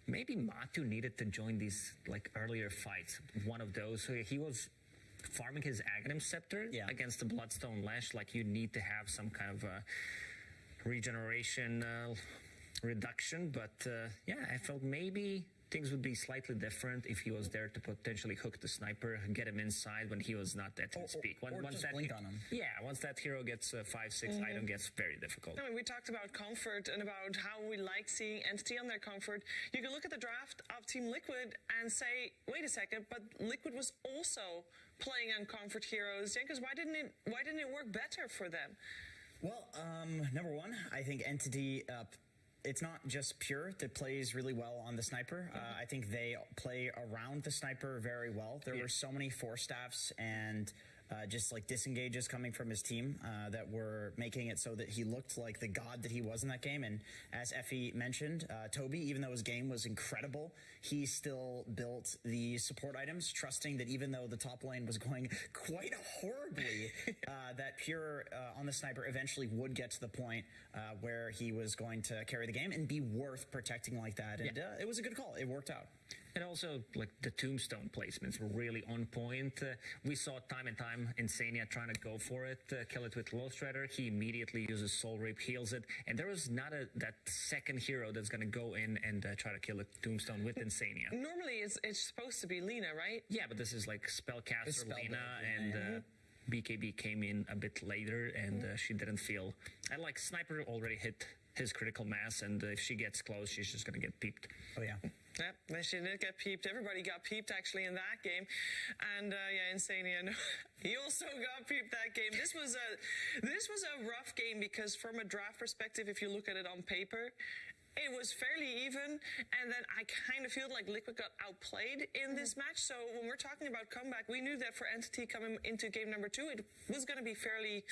[SPEAKER 19] maybe Matu needed to join these earlier fights. One of those. He was farming his Aghanim Scepter against the Bloodstone Lash. Like, you need to have some kind of regeneration reduction. But yeah, I felt maybe things would be slightly different if he was there to potentially hook the sniper, get him inside when he was not at his peak.
[SPEAKER 4] Once that blink on him.
[SPEAKER 19] Yeah, once that hero gets 5-6 item, gets very difficult.
[SPEAKER 3] I mean, we talked about comfort and about how we like seeing Entity on their comfort. You can look at the draft of Team Liquid and say, wait a second, but Liquid was also playing on comfort heroes. Because why didn't it work better for them?
[SPEAKER 4] Well, number one, I think Entity, it's not just Pure that plays really well on the sniper. I think they play around the sniper very well. There were so many force staffs and just like disengages coming from his team that were making it so that he looked like the god that he was in that game. And as Effie mentioned, Toby, even though his game was incredible, he still built the support items, trusting that even though the top lane was going quite horribly, that Pure on the sniper eventually would get to the point where he was going to carry the game and be worth protecting like that. And it was a good call. It worked out.
[SPEAKER 19] And also, like, the tombstone placements were really on point. We saw time and time Insania trying to go for it, kill it with Low Strider. He immediately uses Soul Reap, heals it, and there was not that second hero that's going to go in and try to kill a tombstone with Insania.
[SPEAKER 3] Normally, it's supposed to be Lina, right?
[SPEAKER 19] Yeah, but this is like Spellcaster Lina, and BKB came in a bit later, and she didn't feel... And like, Sniper already hit his critical mass, and if she gets close, she's just going to get peeped.
[SPEAKER 4] Oh, yeah.
[SPEAKER 3] Yep, she did get peeped. Everybody got peeped, actually, in that game. And, yeah, Insania, no, he also got peeped that game. This was a rough game because from a draft perspective, if you look at it on paper, it was fairly even, and then I kind of feel like Liquid got outplayed in this match. So when we're talking about comeback, we knew that for Entity coming into game number 2, it was going to be fairly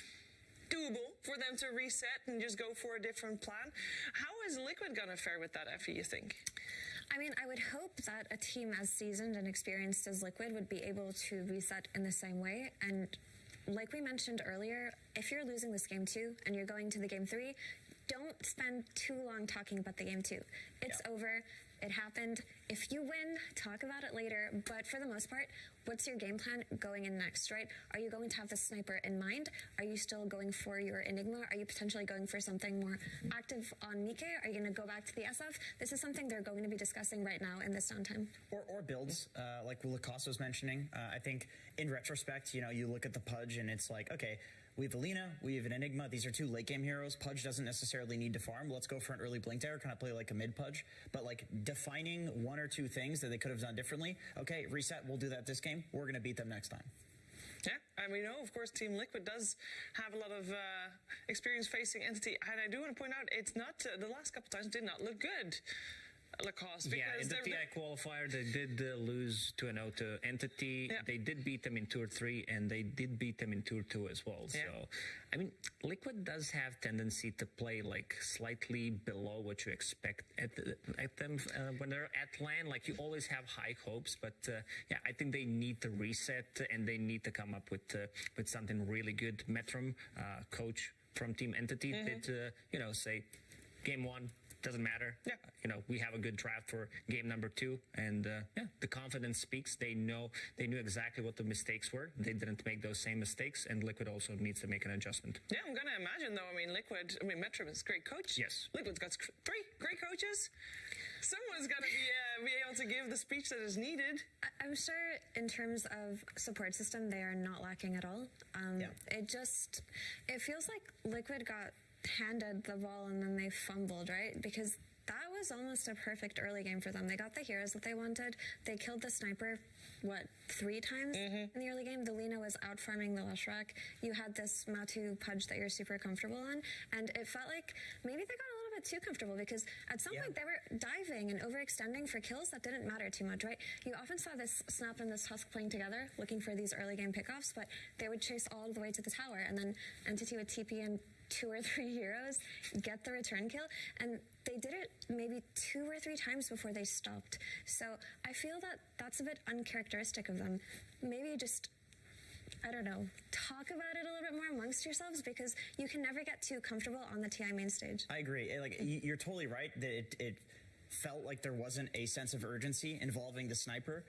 [SPEAKER 3] doable for them to reset and just go for a different plan. How is Liquid going to fare with that, Effie, you think?
[SPEAKER 5] I mean, I would hope that a team as seasoned and experienced as Liquid would be able to reset in the same way. And like we mentioned earlier, if you're losing this game 2 and you're going to the game 3, don't spend too long talking about the game 2. It's over. It happened. If you win, talk about it later. But for the most part, what's your game plan going in next, right? Are you going to have the sniper in mind? Are you still going for your Enigma? Are you potentially going for something more active on Mike? Are you going to go back to the SF? This is something they're going to be discussing right now in this downtime.
[SPEAKER 4] Or builds, like Lacoste was mentioning. I think in retrospect, you know, you look at the Pudge and it's like, okay, we have Alina, we have an Enigma. These are 2 late game heroes. Pudge doesn't necessarily need to farm. Let's go for an early Blink Dagger, kind of play like a mid Pudge. But like defining 1 or 2 things that they could have done differently. Okay, reset, we'll do that this game. We're going to beat them next time.
[SPEAKER 3] Yeah, and we know, of course, Team Liquid does have a lot of experience facing Entity. And I do want to point out, it's not, the last couple times did not look good. Lacoste.
[SPEAKER 19] Yeah, in the TI qualifier, they did lose 2-0 to Entity. Yeah. They did beat them in Tour 3, and they did beat them in Tour 2 as well. Yeah. So, I mean, Liquid does have tendency to play, like, slightly below what you expect at them when they're at LAN. Like, you always have high hopes, but, yeah, I think they need to reset, and they need to come up with something really good. Metrum, coach from Team Entity, did, you know, say, game 1, doesn't matter. Yeah. You know, we have a good draft for game number 2, and yeah, the confidence speaks. They knew exactly what the mistakes were. They didn't make those same mistakes, and Liquid also needs to make an adjustment.
[SPEAKER 3] Yeah, I'm gonna imagine though. I mean, Metrum is a great coach.
[SPEAKER 19] Yes.
[SPEAKER 3] Liquid's got 3 great coaches. Someone's got to be able to give the speech that is needed.
[SPEAKER 5] I'm sure in terms of support system, they are not lacking at all. It feels like Liquid got handed the ball and then they fumbled, right? Because that was almost a perfect early game for them. They got the heroes that they wanted. They killed the sniper, 3 times in the early game? The Lina was out farming the Leshrac. You had this Matu Pudge that you're super comfortable on, and it felt like maybe they got a little bit too comfortable because at some point they were diving and overextending for kills that didn't matter too much, right? You often saw this Snap and this Husk playing together, looking for these early game pickoffs, but they would chase all the way to the tower, and then Entity would TP in 2 or 3 heroes, get the return kill, and they did it maybe 2 or 3 times before they stopped. So I feel that that's a bit uncharacteristic of them. Maybe just, I don't know, talk about it a little bit more amongst yourselves, because you can never get too comfortable on the TI main stage.
[SPEAKER 4] I agree. Like, you're totally right that it felt like there wasn't a sense of urgency involving the sniper.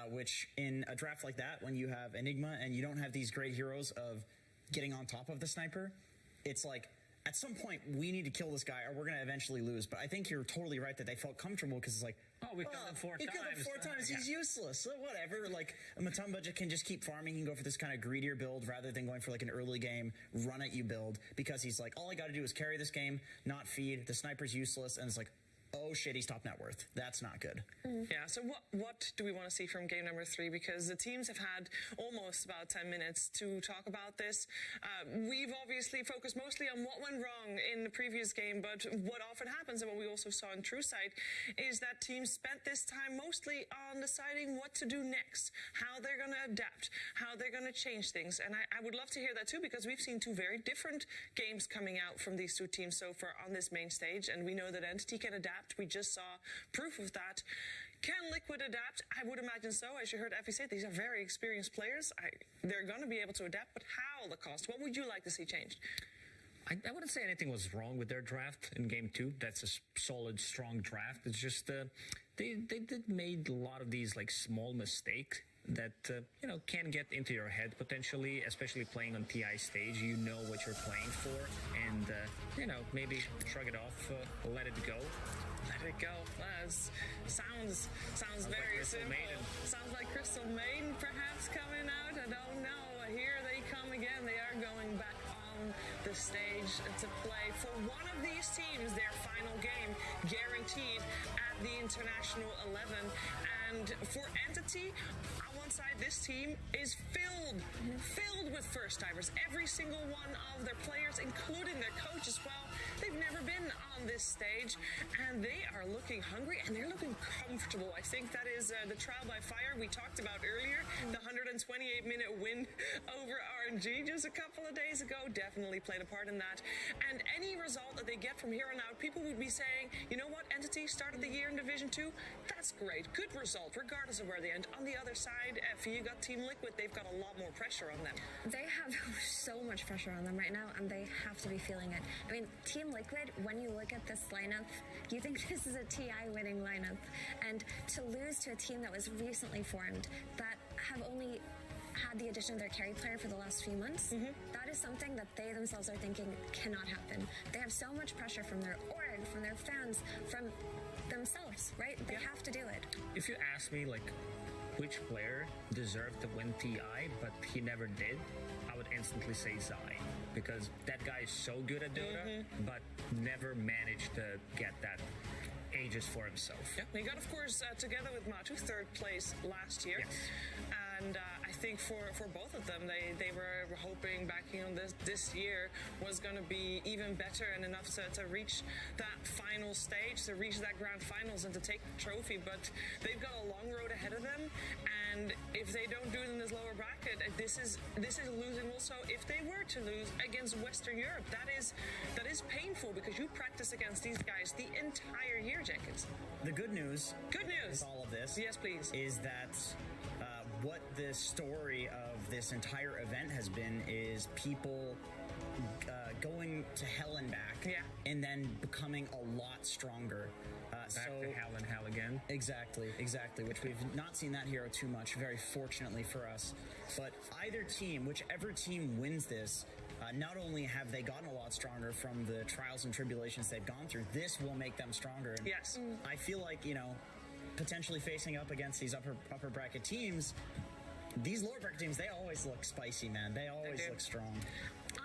[SPEAKER 4] which in a draft like that, when you have Enigma and you don't have these great heroes of getting on top of the sniper, it's like, at some point, we need to kill this guy or we're going to eventually lose. But I think you're totally right that they felt comfortable because it's like,
[SPEAKER 19] oh, we killed him 4 times.
[SPEAKER 4] You killed him 4 times. He's useless. So whatever. Like, Matumba can just keep farming. He can go for this kind of greedier build rather than going for like an early game, run at you build because he's like, all I got to do is carry this game, not feed. The sniper's useless. And it's like, oh shit, he's top net worth. That's not good.
[SPEAKER 3] Yeah, so what do we want to see from game number 3? Because the teams have had almost about 10 minutes to talk about this. We've obviously focused mostly on what went wrong in the previous game, but what often happens, and what we also saw in True Sight, is that teams spent this time mostly on deciding what to do next, how they're going to adapt, how they're going to change things. And I would love to hear that too, because we've seen 2 very different games coming out from these 2 teams so far on this main stage, and we know that Entity can adapt. We just saw proof of that. Can Liquid adapt? I would imagine so. As you heard Effie say, these are very experienced players. They're going to be able to adapt, but how the cost? What would you like to see changed?
[SPEAKER 19] I wouldn't say anything was wrong with their draft in game 2. That's a solid, strong draft. It's just they made a lot of these like small mistakes that can get into your head potentially, especially playing on TI stage. You know what you're playing for, and maybe shrug it off, let it go.
[SPEAKER 3] Let it go. Sounds very
[SPEAKER 19] like
[SPEAKER 3] simple.
[SPEAKER 19] Maiden.
[SPEAKER 3] Sounds like Crystal Maiden perhaps coming out. I don't know. Here they come again. They are going back on the stage to play for one of these teams their final game, guaranteed at the International 11. And for Entity, on one side, this team is filled with first timers. Every single one of their players, including their coach as well, they've never been on this stage, and they are looking hungry and they're looking comfortable. I think that is the trial by fire we talked about earlier. The 128-minute win over RNG just a couple of days ago definitely played a part in that. And any result that they get from here on out, people would be saying, you know what, Entity started the year in Division 2? That's great. Good result, regardless of where they end. On the other side, you got Team Liquid. They've got a lot more pressure on them.
[SPEAKER 5] They have so much pressure on them right now, and they have to be feeling it. I mean, Team Liquid, when you look at this lineup, you think this is a TI winning lineup. And to lose to a team that was recently formed, that have only had the addition of their carry player for the last few months, that is something that they themselves are thinking cannot happen. They have so much pressure from their org, from their fans, from themselves, right? They have to do it.
[SPEAKER 19] If you ask me, like, which player deserved to win TI, but he never did, I would instantly say Zai. Because that guy is so good at Dota, but never managed to get that ages for himself.
[SPEAKER 3] Yeah, he got, of course, together with Matu, 3rd place last year. Yes. And I think for both of them, they were hoping backing on this year was going to be even better and enough to reach that final stage, to reach that grand finals and to take the trophy. But they've got a long road ahead of them. And if they don't do it in this lower bracket, this is losing also. If they were to lose against Western Europe, that is painful because you practice against these guys the entire year, Jenkins.
[SPEAKER 4] The good news
[SPEAKER 3] with
[SPEAKER 4] all of this,
[SPEAKER 3] yes, please,
[SPEAKER 4] is that what the story of this entire event has been is people going to hell and back, and then becoming a lot stronger.
[SPEAKER 19] Back to hell and hell again.
[SPEAKER 4] Exactly, which we've not seen that hero too much, very fortunately for us. But either team, whichever team wins this, not only have they gotten a lot stronger from the trials and tribulations they've gone through, this will make them stronger. And
[SPEAKER 3] yes.
[SPEAKER 4] I feel like, potentially facing up against these upper bracket teams, these lower bracket teams, they always look spicy, man. They always look strong.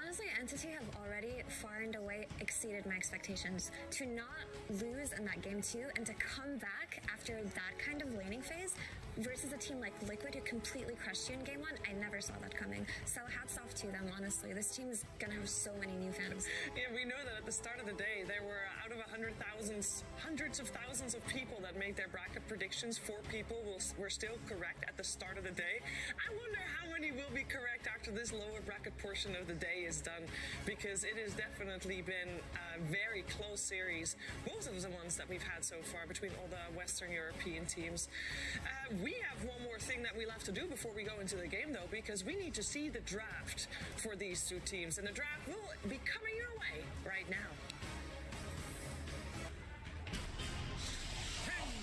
[SPEAKER 5] Honestly, Entity have already far and away exceeded my expectations. To not lose in that game 2 and to come back after that kind of laning phase versus a team like Liquid who completely crushed you in game 1, I never saw that coming. So hats off to them, honestly. This team is going to have so many new fans.
[SPEAKER 3] Yeah, we know that at the start of the day, there were out of hundreds of thousands of people that made their bracket predictions. 4 people were still correct at the start of the day. I wonder how many will be correct after this lower bracket portion of the day is done, because it has definitely been a very close series. Most of the ones that we've had so far between all the Western European teams. We have one more thing that we'll have to do before we go into the game, though, because we need to see the draft for these 2 teams, and the draft will be coming your way right now.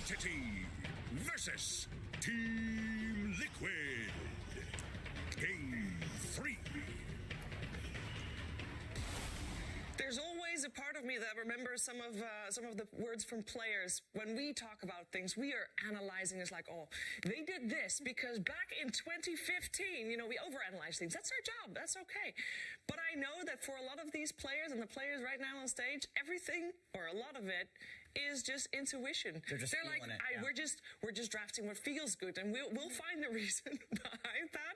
[SPEAKER 6] Entity versus Team Liquid. Game 3.
[SPEAKER 3] There's always a part of me that remembers some of the words from players. When we talk about things, we are analyzing. It's like, oh, they did this because back in 2015, we overanalyze things. That's our job. That's okay. But I know that for a lot of these players and the players right now on stage, everything or a lot of it is just intuition.
[SPEAKER 4] They're like,
[SPEAKER 3] we're just drafting what feels good, and we'll find the reason behind that.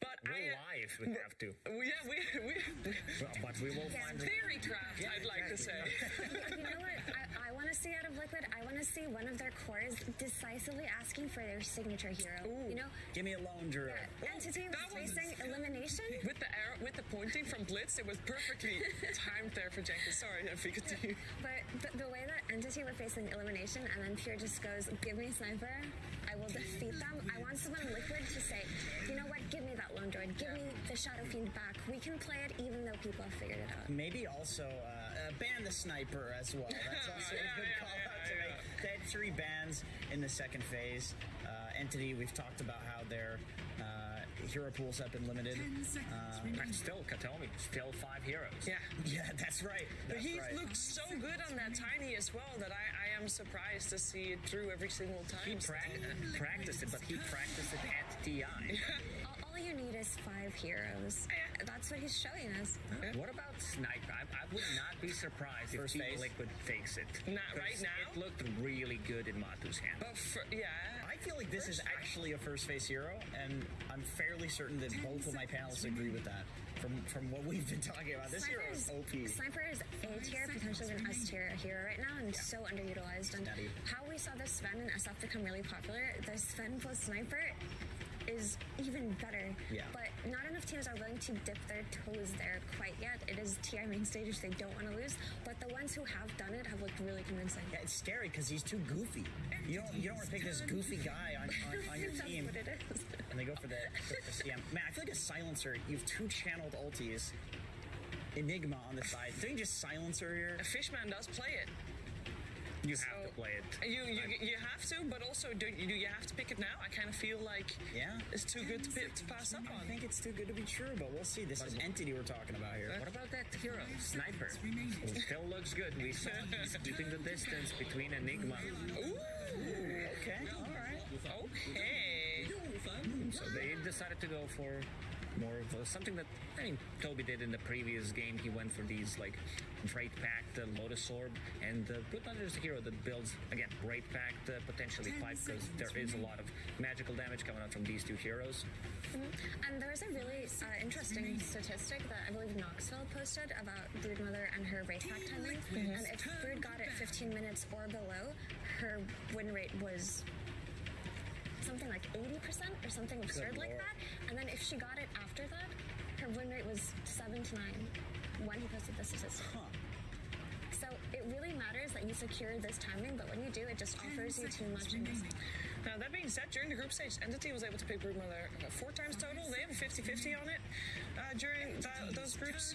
[SPEAKER 3] But
[SPEAKER 19] we're live. We have to.
[SPEAKER 3] Yeah,
[SPEAKER 19] but we will find
[SPEAKER 3] theory craft. I'd like to say.
[SPEAKER 5] You know what? I want to see out of Liquid. I want to see one of their cores decisively asking for their signature hero.
[SPEAKER 4] Ooh, give me a lone druid.
[SPEAKER 5] Yeah. Entity was facing elimination
[SPEAKER 3] with the arrow, with the pointing from Blitz. It was perfectly timed there for Jenkins. Sorry, if we continue.
[SPEAKER 5] But the way that Entity were facing elimination, and then Pure just goes, "Give me sniper. I will defeat them." I want someone Liquid to say, "You know what? Give me that lone droid. Give me the Shadow Fiend back. We can play it even though people have figured it out."
[SPEAKER 4] Maybe also ban the sniper as well. That's also a good call out to make. They had 3 bans in the second phase. Entity, we've talked about how their hero pools have been limited.
[SPEAKER 19] Still, Katomi, still 5 heroes.
[SPEAKER 3] Yeah,
[SPEAKER 4] that's right.
[SPEAKER 3] But he looked so good on that tiny as well that I am surprised to see it through every single time.
[SPEAKER 19] He practiced it, but he practiced it at TI.
[SPEAKER 5] All you need is 5 heroes. That's what he's showing us.
[SPEAKER 19] What about Sniper? I would not be surprised if Team Liquid takes it.
[SPEAKER 3] Not right now?
[SPEAKER 19] It looked really good in Matu's hand.
[SPEAKER 4] I feel like this is actually a first phase hero, and I'm fairly certain that both of my panelists agree with that. From what we've been talking about, this hero is OP.
[SPEAKER 5] Sniper is A tier, potentially an S tier hero right now, and so underutilized. And how we saw this Sven and SF become really popular, the Sven plus Sniper is even better. But not enough teams are willing to dip their toes there quite yet. It is TI main stage, which they don't want to lose, but the ones who have done it have looked really convincing.
[SPEAKER 4] Yeah, it's scary because he's too goofy. You don't want to pick this goofy guy on your team.
[SPEAKER 5] That's what it is.
[SPEAKER 4] And they go for the CM. Man, I feel like a silencer. You have 2 channeled ultis. Enigma on the side. Don't you just silencer here?
[SPEAKER 3] A Fishman does play it.
[SPEAKER 19] You have to play it.
[SPEAKER 3] You have to, but also do you have to pick it now? I kind of feel like it's too good to pass up on.
[SPEAKER 4] I think it's too good to be true, but we'll see. This is Entity we're talking about here.
[SPEAKER 19] What about that hero, Sniper? It still looks good. We saw he's keeping the distance between Enigma.
[SPEAKER 3] Ooh,
[SPEAKER 4] okay, all right.
[SPEAKER 3] Okay.
[SPEAKER 19] So they decided to go for more of something that Toby did in the previous game. He went for these Wraith Pact, Lotus Orb, and Bloodmother is a hero that builds again Wraith Pact, potentially pipe, because there is a lot of magical damage coming out from these 2 heroes.
[SPEAKER 5] And there's a really interesting statistic that I believe Knoxville posted about Broodmother and her Wraith Pact timing. And if Brood got it 15 minutes or below, her win rate was something like 80% or something absurd like that. And then if she got it after that, her win rate was 7 to 9 when he posted the statistic. So it really matters that you secure this timing, but when you do, it just offers you too much in this.
[SPEAKER 3] Now, that being said, during the group stage, Entity was able to pick Broodmother 4 times total. They have a 50-50 on it during those groups.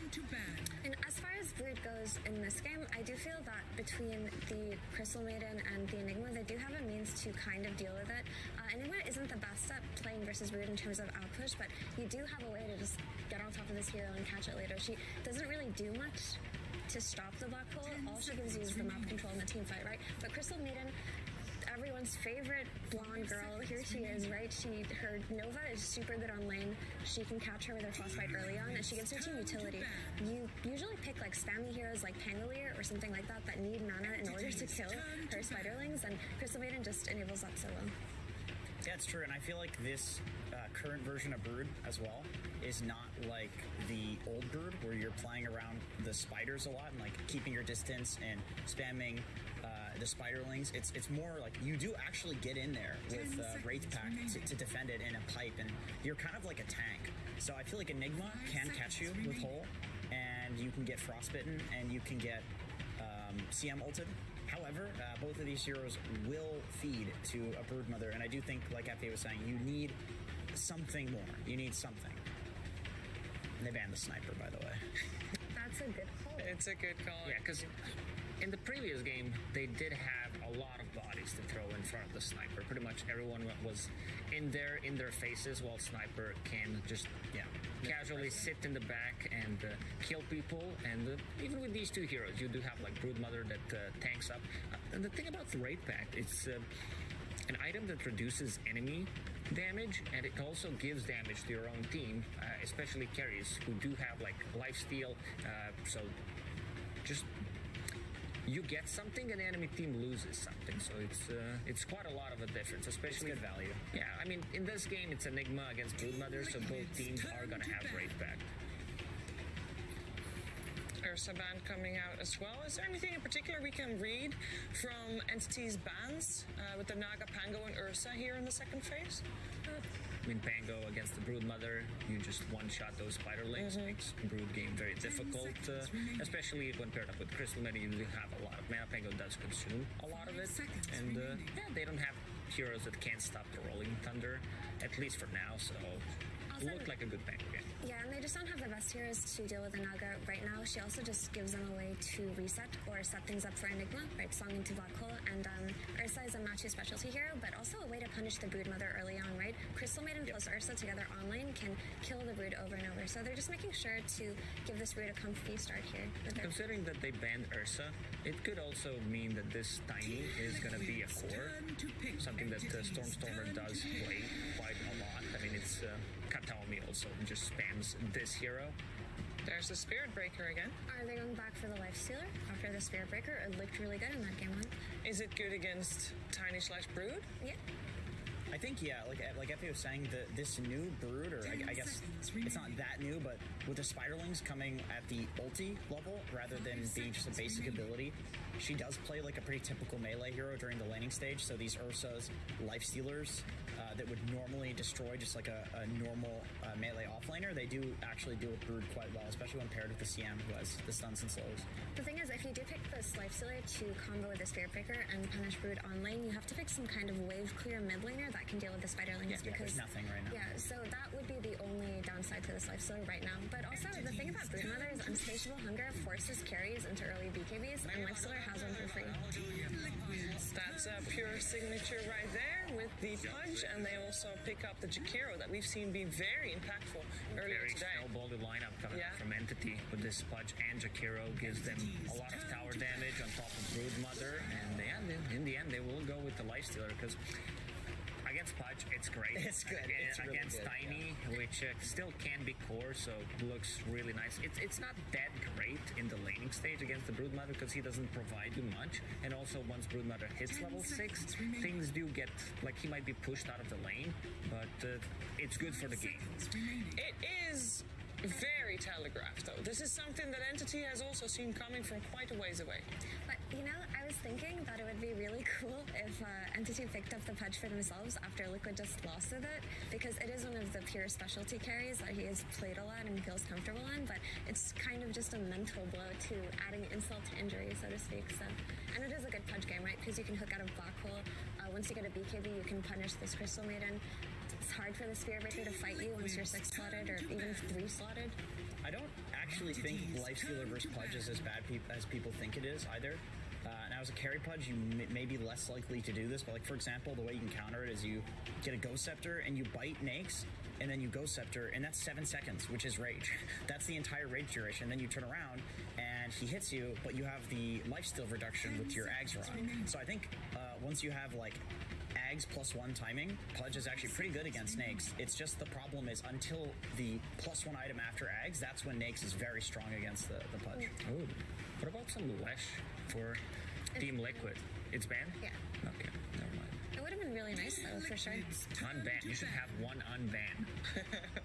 [SPEAKER 5] And as far as Brood goes in this game, I do feel that between the Crystal Maiden and the Enigma, they do have a means to kind of deal with it. Enigma isn't the best at playing versus Brood in terms of outpush, but you do have a way to just get on top of this hero and catch it later. She doesn't really do much to stop the black hole. All she gives you is the map control in the team fight, right? But Crystal Maiden, everyone's favorite blonde girl, here she is, right? Her Nova is super good on lane. She can catch her with her frostbite early on, and she gives her team utility. You usually pick spammy heroes like Pangolier or something like that need mana in order to kill her spiderlings, and Crystal Maiden just enables that so well.
[SPEAKER 4] Yeah, it's true, and I feel like this current version of Brood as well is not like the old Brood where you're playing around the spiders a lot and keeping your distance and spamming the spiderlings. It's more like you do actually get in there with Wraith Pact to defend it in a pipe, and you're kind of like a tank. So I feel like Enigma can catch you with Hole, and you can get frostbitten, and you can get CM ulted. However, both of these heroes will feed to a Broodmother, and I do think, like Effie was saying, you need something more. You need something. And they banned the Sniper, by the way.
[SPEAKER 5] That's a good call.
[SPEAKER 3] It's a good call.
[SPEAKER 19] Yeah, because in the previous game, they did have a lot of bodies to throw in front of the sniper. Pretty much everyone was in their faces, while sniper can just casually sit in the back and kill people. And even with these two heroes, you do have like Broodmother that tanks up. And the thing about the Raid Pact, it's an item that reduces enemy damage, and it also gives damage to your own team, especially carries who do have like lifesteal. So just you get something and the enemy team loses something, so it's quite a lot of a difference, especially
[SPEAKER 4] it's good value.
[SPEAKER 19] Yeah, I mean in this game it's Enigma against Broodmother, so both teams are gonna have Raid Pact.
[SPEAKER 3] Ursa ban coming out as well. Is there anything in particular we can read from Entity's bans with the Naga, Pango, and Ursa here in the second phase?
[SPEAKER 19] I mean, Pango against the Broodmother, you just one-shot those spiderlings, makes Brood game very difficult, especially when paired up with Crystal Meta. You do have a lot of mana. Pango does consume a lot of it, and they don't have heroes that can't stop the Rolling Thunder, at least for now, so it looked like a good Pango game.
[SPEAKER 5] Yeah, and they just don't have the best heroes to deal with the Naga right now. She also just gives them a way to reset or set things up for Enigma, right? Song into Black Hole. And Ursa is a matchy specialty hero, but also a way to punish the Broodmother early on, right? Crystal Maiden plus Ursa together online can kill the Brood over and over. So they're just making sure to give this Brood a comfy start here.
[SPEAKER 19] Considering that they banned Ursa, it could also mean that this Tiny is going to be a core, something that Stormstormer does play quite a lot. I mean, it's Kataomi also just spams this hero.
[SPEAKER 3] There's the Spirit Breaker again.
[SPEAKER 5] Are they going back for the Lifestealer after the Spirit Breaker? It looked really good in that game one.
[SPEAKER 3] Is it good against Tiny/Brood?
[SPEAKER 5] Yeah.
[SPEAKER 4] I think, like Effie was saying, this new Brood, or I guess it's not that new, but with the Spiderlings coming at the ulti level rather than being just a basic ability, she does play like a pretty typical melee hero during the laning stage. So these Ursas, Lifestealers, that would normally destroy just like a normal melee offlaner, they do actually deal with Brood quite well, especially when paired with the CM, who has the stuns and slows.
[SPEAKER 5] The thing is, if you do pick this Lifestealer to combo with the Spirit Breaker and punish Brood on lane, you have to pick some kind of wave clear mid laner that can deal with the Spiderlings, because
[SPEAKER 4] there's nothing right now.
[SPEAKER 5] Yeah, so that would be the only downside to this Lifestealer right now. But also, the thing about Broodmother is Unsatiable Hunger forces carries into early BKBs, and Lifestealer has one for free.
[SPEAKER 3] That's a pure signature right there with the punch, and they also pick up the Jakiro that we've seen be very impactful earlier
[SPEAKER 19] very
[SPEAKER 3] today.
[SPEAKER 19] snowballed lineup coming from Entity with this Pudge and Jakiro gives them a lot of tower damage on top of Broodmother, and in the end they will go with the Lifestealer, because against Pudge, it's great.
[SPEAKER 4] It's good. It's really
[SPEAKER 19] against
[SPEAKER 4] good,
[SPEAKER 19] Tiny, which still can be core, so looks really nice. It's not that great in the laning stage against the Broodmother because he doesn't provide you much. And also, once Broodmother hits level 6, things do get, like, he might be pushed out of the lane, but it's good for the game.
[SPEAKER 3] It is very telegraphed, though. This is something that Entity has also seen coming from quite a ways away.
[SPEAKER 5] But, you know, I was thinking that it would be really cool if Entity picked up the Pudge for themselves after Liquid just lost with it, because it is one of the pure specialty carries that he has played a lot and feels comfortable in, but it's kind of just a mental blow to adding insult to injury, so to speak. So, and it is a good Pudge game, right? Because you can hook out of Black Hole. Once you get a BKB, you can punish this Crystal Maiden. It's hard for the Spirit Breaker to fight you once you're 6 slotted or even 3 slotted.
[SPEAKER 4] I don't actually think Lifestealer versus Pudge is as bad as people think it is either. Now, as a carry Pudge, you may be less likely to do this, but like for example, the way you can counter it is you get a Ghost Scepter and you bite Nakes, and then you Ghost Scepter, and that's 7 seconds, which is rage. That's the entire rage duration. Then you turn around and he hits you, but you have the lifesteal reduction with your Ags run. So I think once you have like Ags +1 timing, Pudge is actually pretty good against Nakes. It's just the problem is until the +1 item after Ags, that's when Nakes is very strong against the Pudge.
[SPEAKER 19] Oh, what about some Lesh for Team Liquid? It's banned?
[SPEAKER 5] Yeah.
[SPEAKER 19] Okay, never mind.
[SPEAKER 5] It would have been really nice, though, for sure.
[SPEAKER 19] Unban. You should have one unban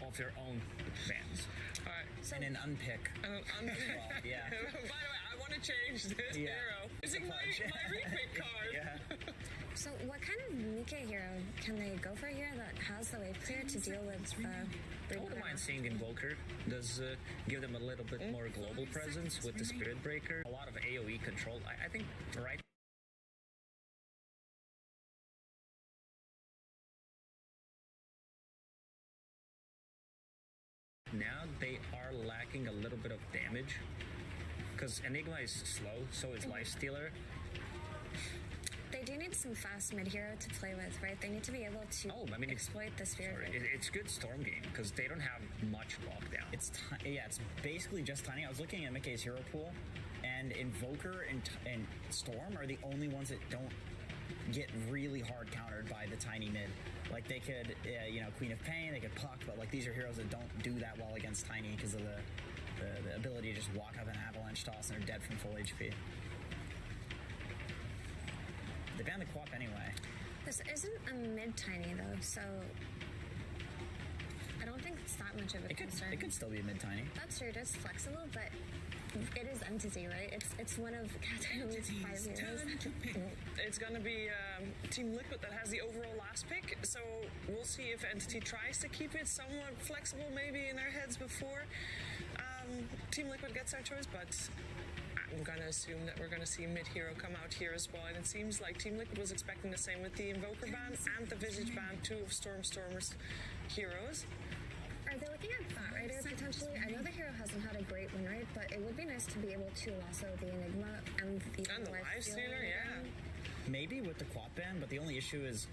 [SPEAKER 19] of your own bans.
[SPEAKER 3] All right.
[SPEAKER 4] So, and an unpick.
[SPEAKER 3] Well,
[SPEAKER 4] yeah.
[SPEAKER 3] By the way, I want to change this hero. Using my repick card.
[SPEAKER 4] Yeah.
[SPEAKER 5] So what kind of Nikkei hero can they go for here that has the wave clear to deal with the...
[SPEAKER 19] I wouldn't mind seeing Invoker. Does give them a little bit more global presence with the Spirit Breaker. A lot of AoE control. I think right now they are lacking a little bit of damage. because Enigma is slow, so is Lifestealer.
[SPEAKER 5] They do need some fast mid-hero to play with, right? They need to be able to exploit the Spirit Breaker.
[SPEAKER 19] It's good Storm game, because they don't have much lockdown.
[SPEAKER 4] It's basically just Tiny. I was looking at Mickey's hero pool, and Invoker and Storm are the only ones that don't get really hard countered by the Tiny mid. Like they could, Queen of Pain, they could Puck, but like these are heroes that don't do that well against Tiny because of the ability to just walk up an avalanche toss and they're dead from full HP. They banned the Quap anyway.
[SPEAKER 5] This isn't a mid-Tiny though, so I don't think it's that much of a concern.
[SPEAKER 4] It could still be a mid-Tiny.
[SPEAKER 5] That's true, it's flexible, but it is Entity, right? It's one of Cat's 5 years.
[SPEAKER 3] It's going to be Team Liquid that has the overall last pick, so we'll see if Entity tries to keep it somewhat flexible maybe in their heads before Team Liquid gets their choice, but I'm going to assume that we're going to see mid-hero come out here as well, and it seems like Team Liquid was expecting the same with the Invoker ban and the Visage ban, two of Storm's heroes.
[SPEAKER 5] Are they looking at Bat Rider potentially? I know the hero hasn't had a great win rate, but it would be nice to be able to lasso the Enigma and the
[SPEAKER 3] Lifestealer, yeah.
[SPEAKER 4] Maybe with the Quap ban, but the only issue is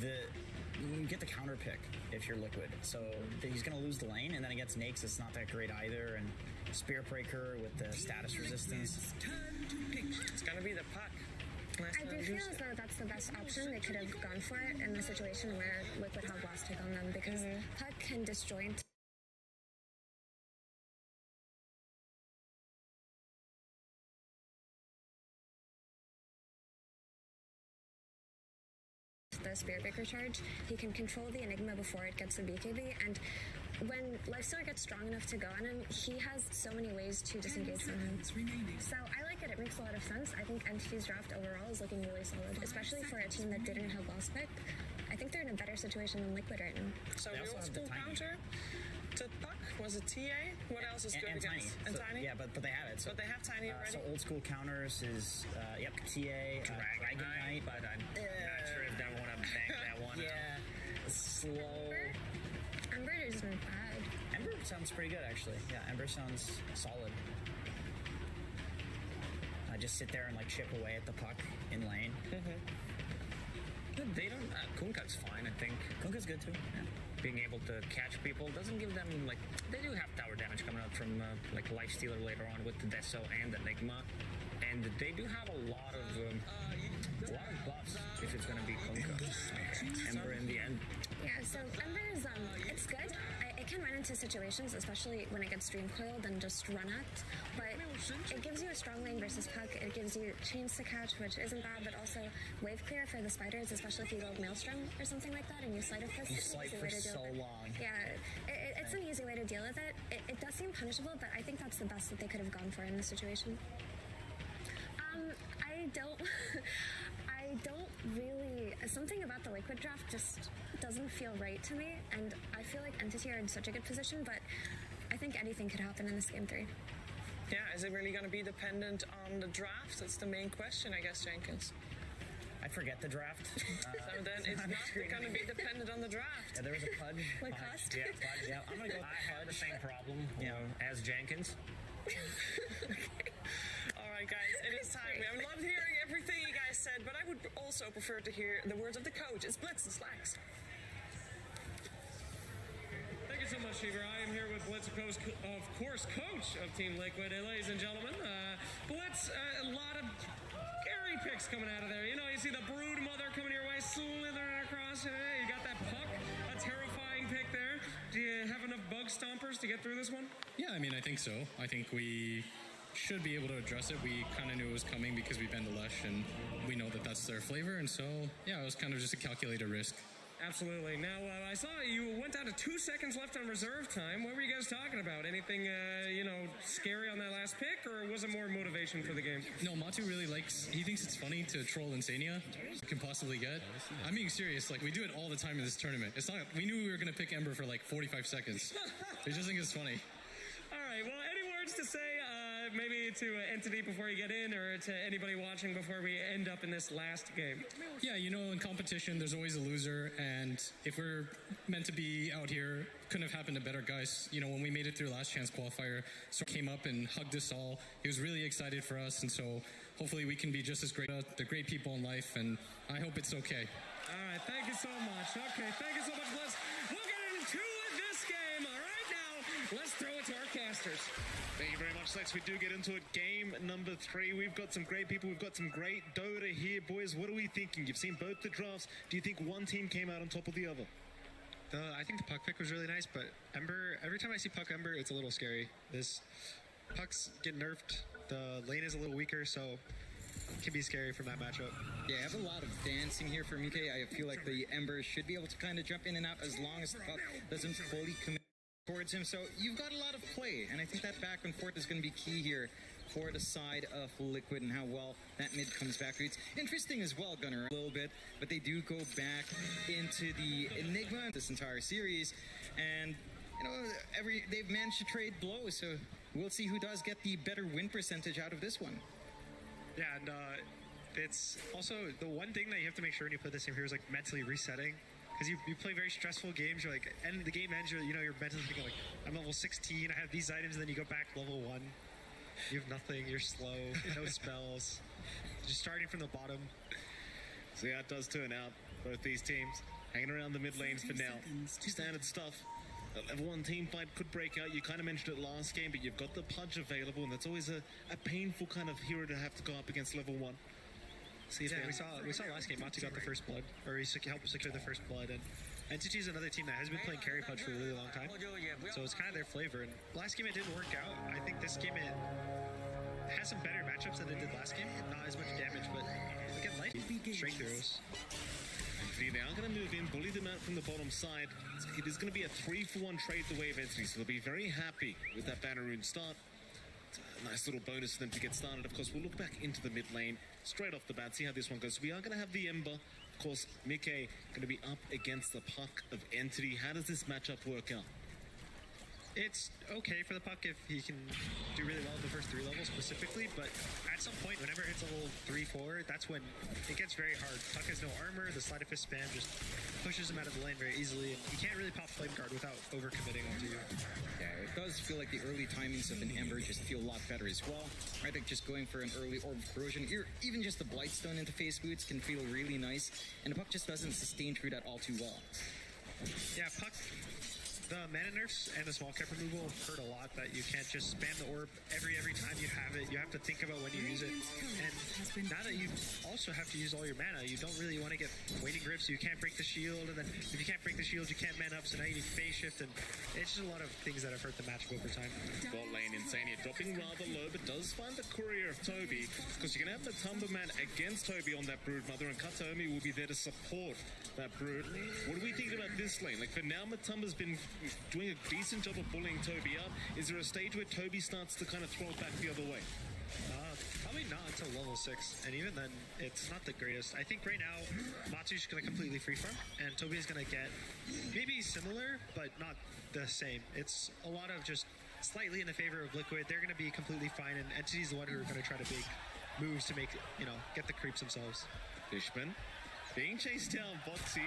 [SPEAKER 4] you get the counter pick if you're Liquid. So he's going to lose the lane, and then against Nakes, it's not that great either. And Spirit Breaker with the status resistance.
[SPEAKER 3] It's going to be the Puck.
[SPEAKER 5] I do feel as though that's the best option. They could have gone for it in the situation where Liquid have last pick on them, because Puck can disjoint the Spirit Breaker charge. He can control the Enigma before it gets the BKB, and when Lifestealer gets strong enough to go on him, he has so many ways to disengage from him. So I like it. It makes a lot of sense. I think Entity's draft overall is looking really solid, especially for a team that didn't have last pick. I think they're in a better situation than Liquid right now.
[SPEAKER 3] So the old school counter to Puck was it TA? What else is good
[SPEAKER 4] and
[SPEAKER 3] against?
[SPEAKER 4] Tiny.
[SPEAKER 3] And
[SPEAKER 4] So,
[SPEAKER 3] Tiny?
[SPEAKER 4] yeah, but they have it. So,
[SPEAKER 3] But they have Tiny already.
[SPEAKER 4] So old school counters is TA, Dragon Knight,
[SPEAKER 19] but I'm not sure if they want to bank that one.
[SPEAKER 4] Yeah, slow.
[SPEAKER 5] Ember isn't bad.
[SPEAKER 4] Ember sounds pretty good actually. Yeah, Ember sounds solid. Just sit there and like chip away at the puck in lane.
[SPEAKER 19] They don't. Kunkka's fine, I think.
[SPEAKER 4] Kunkka's good too. Yeah.
[SPEAKER 19] Being able to catch people doesn't give them like they do have tower damage coming out from like Lifestealer later on with the Deso and Enigma, and they do have a lot of buffs if it's going to be Kunkka. Ember in the end.
[SPEAKER 5] Yeah, so Ember is it's good. It can run into situations, especially when it gets dream coiled and just run at. But it gives you a strong lane versus Puck. It gives you chains to catch, which isn't bad, but also wave clear for the spiders, especially if you go Maelstrom or something like that and you slide with this.
[SPEAKER 4] You slide for so long.
[SPEAKER 5] Yeah, it's an easy way to deal with it. It does seem punishable, but I think that's the best that they could have gone for in this situation. I don't really. Something about the Liquid draft just doesn't feel right to me, and I feel like Entity are in such a good position, but I think anything could happen in this game 3.
[SPEAKER 3] Yeah, is it really going to be dependent on the draft? That's the main question, I guess, Jenkins.
[SPEAKER 4] I forget the draft.
[SPEAKER 3] So then it's not going to be dependent on the draft.
[SPEAKER 4] Yeah, there was a Pudge.
[SPEAKER 5] Like cost?
[SPEAKER 19] Yeah,
[SPEAKER 4] Pudge. Yeah, I'm going to go.
[SPEAKER 19] I had the same problem as Jenkins.
[SPEAKER 3] All right, guys, it is time. I loved hearing everything you guys said, but I would also prefer to hear the words of the coach. It's Blitz and Slacks.
[SPEAKER 2] Thank you so much, Fever. I am here with Blitz, of course, coach of Team Liquid. And ladies and gentlemen, Blitz, a lot of scary picks coming out of there. You know, you see the Brood Mother coming your way, slithering across. You got that Puck, a terrifying pick there. Do you have enough bug stompers to get through this one?
[SPEAKER 9] Yeah, I mean, I think so. I think we should be able to address it. We kind of knew it was coming because we've been to Lesh, and we know that that's their flavor. And so, yeah, it was kind of just a calculated risk.
[SPEAKER 2] Absolutely. Now, I saw you went down to 2 seconds left on reserve time. What were you guys talking about? Anything, scary on that last pick, or was it more motivation for the game?
[SPEAKER 9] No, Matu really he thinks it's funny to troll Insania. Can possibly get. I'm being serious. Like, we do it all the time in this tournament. It's not, we knew we were going to pick Ember for like 45 seconds. We just think it's funny.
[SPEAKER 2] All right. Well, any words to say maybe to Entity before you get in, or to anybody watching before we end up in this last game?
[SPEAKER 9] Yeah, you know, in competition, there's always a loser, and if we're meant to be out here, couldn't have happened to better guys. You know, when we made it through last chance qualifier, so came up and hugged us all. He was really excited for us, and so hopefully we can be just as great. They're great people in life, and I hope it's okay.
[SPEAKER 2] All right, thank you so much. Okay, thank you so much, Blitz. We'll get into this game. All right, now let's throw it to our casters.
[SPEAKER 16] Thank you very much, Lex. We do get into it. Game number 3. We've got some great people. We've got some great Dota here, boys. What are we thinking? You've seen both the drafts. Do you think one team came out on top of the other?
[SPEAKER 13] I think the puck pick was really nice, but Ember, every time I see puck Ember, it's a little scary. This pucks get nerfed. The lane is a little weaker, so it can be scary from that matchup.
[SPEAKER 15] Yeah, I have a lot of dancing here for Mike. I feel like the Ember should be able to kind of jump in and out as long as the puck doesn't fully commit towards him. So you've got a lot of play, and I think that back and forth is going to be key here for the side of Liquid and how well that mid comes back. It's interesting as well, Gunnar, a little bit, but they do go back into the Enigma this entire series, and you know, they've managed to trade blows, so we'll see who does get the better win percentage out of this one.
[SPEAKER 13] Yeah, and it's also the one thing that you have to make sure when you play this game here is like mentally resetting. Because you play very stressful games, you're like, and the game ends, you're mentally thinking like, I'm level 16, I have these items, and then you go back to level 1. You have nothing, you're slow, no spells, just starting from the bottom.
[SPEAKER 16] So yeah, it does turn out. Both these teams hanging around the mid lanes for now. Standard stuff. A level 1 team fight could break out. You kind of mentioned it last game, but you've got the Pudge available, and that's always a painful kind of hero to have to go up against level 1.
[SPEAKER 13] See, yeah, we saw last game, Matu got the first blood, or he helped secure the first blood, and Entity is another team that has been playing carry Pudge for a really long time, so it's kind of their flavor, and last game it didn't work out. I think this game it has some better matchups than it did last game, not as much damage, but again, light straight throws.
[SPEAKER 16] Entity now going to move in, bully them out from the bottom side. It is going to be a 3-for-1 trade the way of Entity, so they'll be very happy with that banner rune start. Nice little bonus for them to get started. Of course, we'll look back into the mid lane straight off the bat, see how this one goes. We are going to have the Ember. Of course, Mike going to be up against the puck of Entity. How does this matchup work out?
[SPEAKER 13] It's okay for the puck if he can do really well in the first 3 levels specifically, but at some point, whenever it hits level 3-4, that's when it gets very hard. Puck has no armor, the sleight of fist spam just pushes him out of the lane very easily, and you can't really pop flame guard without overcommitting onto you.
[SPEAKER 15] Yeah, it does feel like the early timings of an Ember just feel a lot better as well. I think just going for an early Orb of Corrosion, even just the Blightstone into face boots can feel really nice, and the puck just doesn't sustain through that all too well.
[SPEAKER 13] Yeah, puck. The mana nerfs and the small cap removal hurt a lot, that you can't just spam the orb every time you have it. You have to think about when you use it. And now that you also have to use all your mana, you don't really want to get waiting grips, so you can't break the shield, and then if you can't break the shield, you can't man up, so now you need phase shift, and it's just a lot of things that have hurt the matchup over time.
[SPEAKER 16] Bot lane Insania dropping rather low, but does find the courier of Toby, because you're going to have the Tumberman against Toby on that Broodmother, and Katomi will be there to support that Brood. What do we think about this lane? Like, for now, Matumba's been doing a decent job of bullying Toby up. Is there a stage where Toby starts to kind of throw it back the other way?
[SPEAKER 13] Probably not until level 6, and even then, it's not the greatest. I think right now, Matsu's going to completely free farm, and Toby is going to get maybe similar, but not the same. It's a lot of just slightly in the favor of Liquid. They're going to be completely fine, and Entity's the one who are going to try to make moves to make, get the creeps themselves.
[SPEAKER 16] Fishman being chased down, Boxy,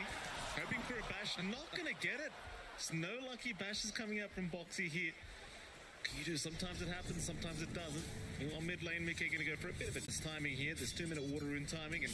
[SPEAKER 16] hoping for a bash, not going to get it. There's no lucky bashes coming out from Boxy here. Sometimes it happens, sometimes it doesn't. On mid lane, Mickey going to go for a bit of it's timing here. There's 2-minute water rune timing, and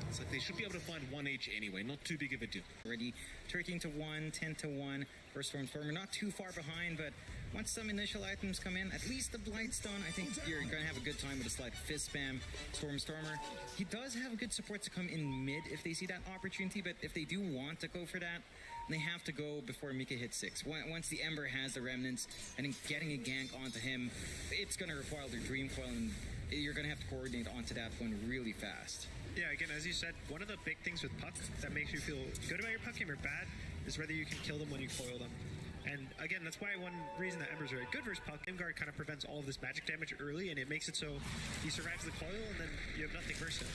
[SPEAKER 16] it's like they should be able to find 1 each anyway. Not too big of a deal.
[SPEAKER 15] Already 13-1, 10-1 for Stormstormer. Not too far behind, but once some initial items come in, at least the Blightstone, I think you're going to have a good time with a slight fist spam Stormstormer. He does have good support to come in mid if they see that opportunity, but if they do want to go for that, they have to go before Mika hits 6. Once the Ember has the remnants, I think getting a gank onto him, it's going to require their Dream Coil, and you're going to have to coordinate onto that one really fast.
[SPEAKER 13] Yeah, again, as you said, one of the big things with puck that makes you feel good about your puck game or bad is whether you can kill them when you coil them. And again, that's why one reason that Ember's very good versus puck, Guard kind of prevents all of this magic damage early, and it makes it so he survives the coil, and then you have nothing versus him.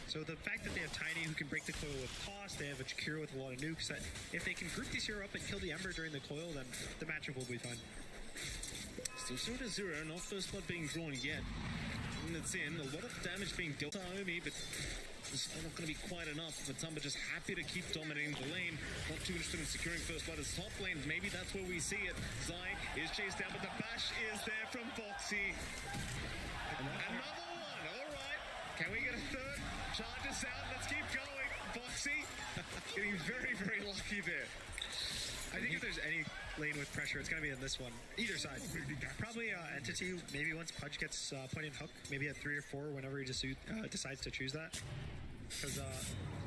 [SPEAKER 13] So the fact that they have Tiny who can break the coil with toss, they have a Jakiro with a lot of nukes, that if they can group these hero up and kill the Ember during the coil, then the matchup will be fine.
[SPEAKER 16] Still 0-0, not first blood being drawn yet. And it's in, a lot of damage being dealt to Omi, but it's not going to be quite enough. Matamba just happy to keep dominating the lane. Not too interested in securing first blood as top lane. Maybe that's where we see it. Zai is chased down, but the bash is there from Foxy. Another one, all right. Can we get a third? Charges out, let's keep going. Foxy getting very, very lucky there.
[SPEAKER 17] I think if there's any lane with pressure, it's going to be in this one. Either side. Probably Entity, maybe once Pudge gets point and hook, maybe at 3 or 4, whenever he just decides to choose that. Because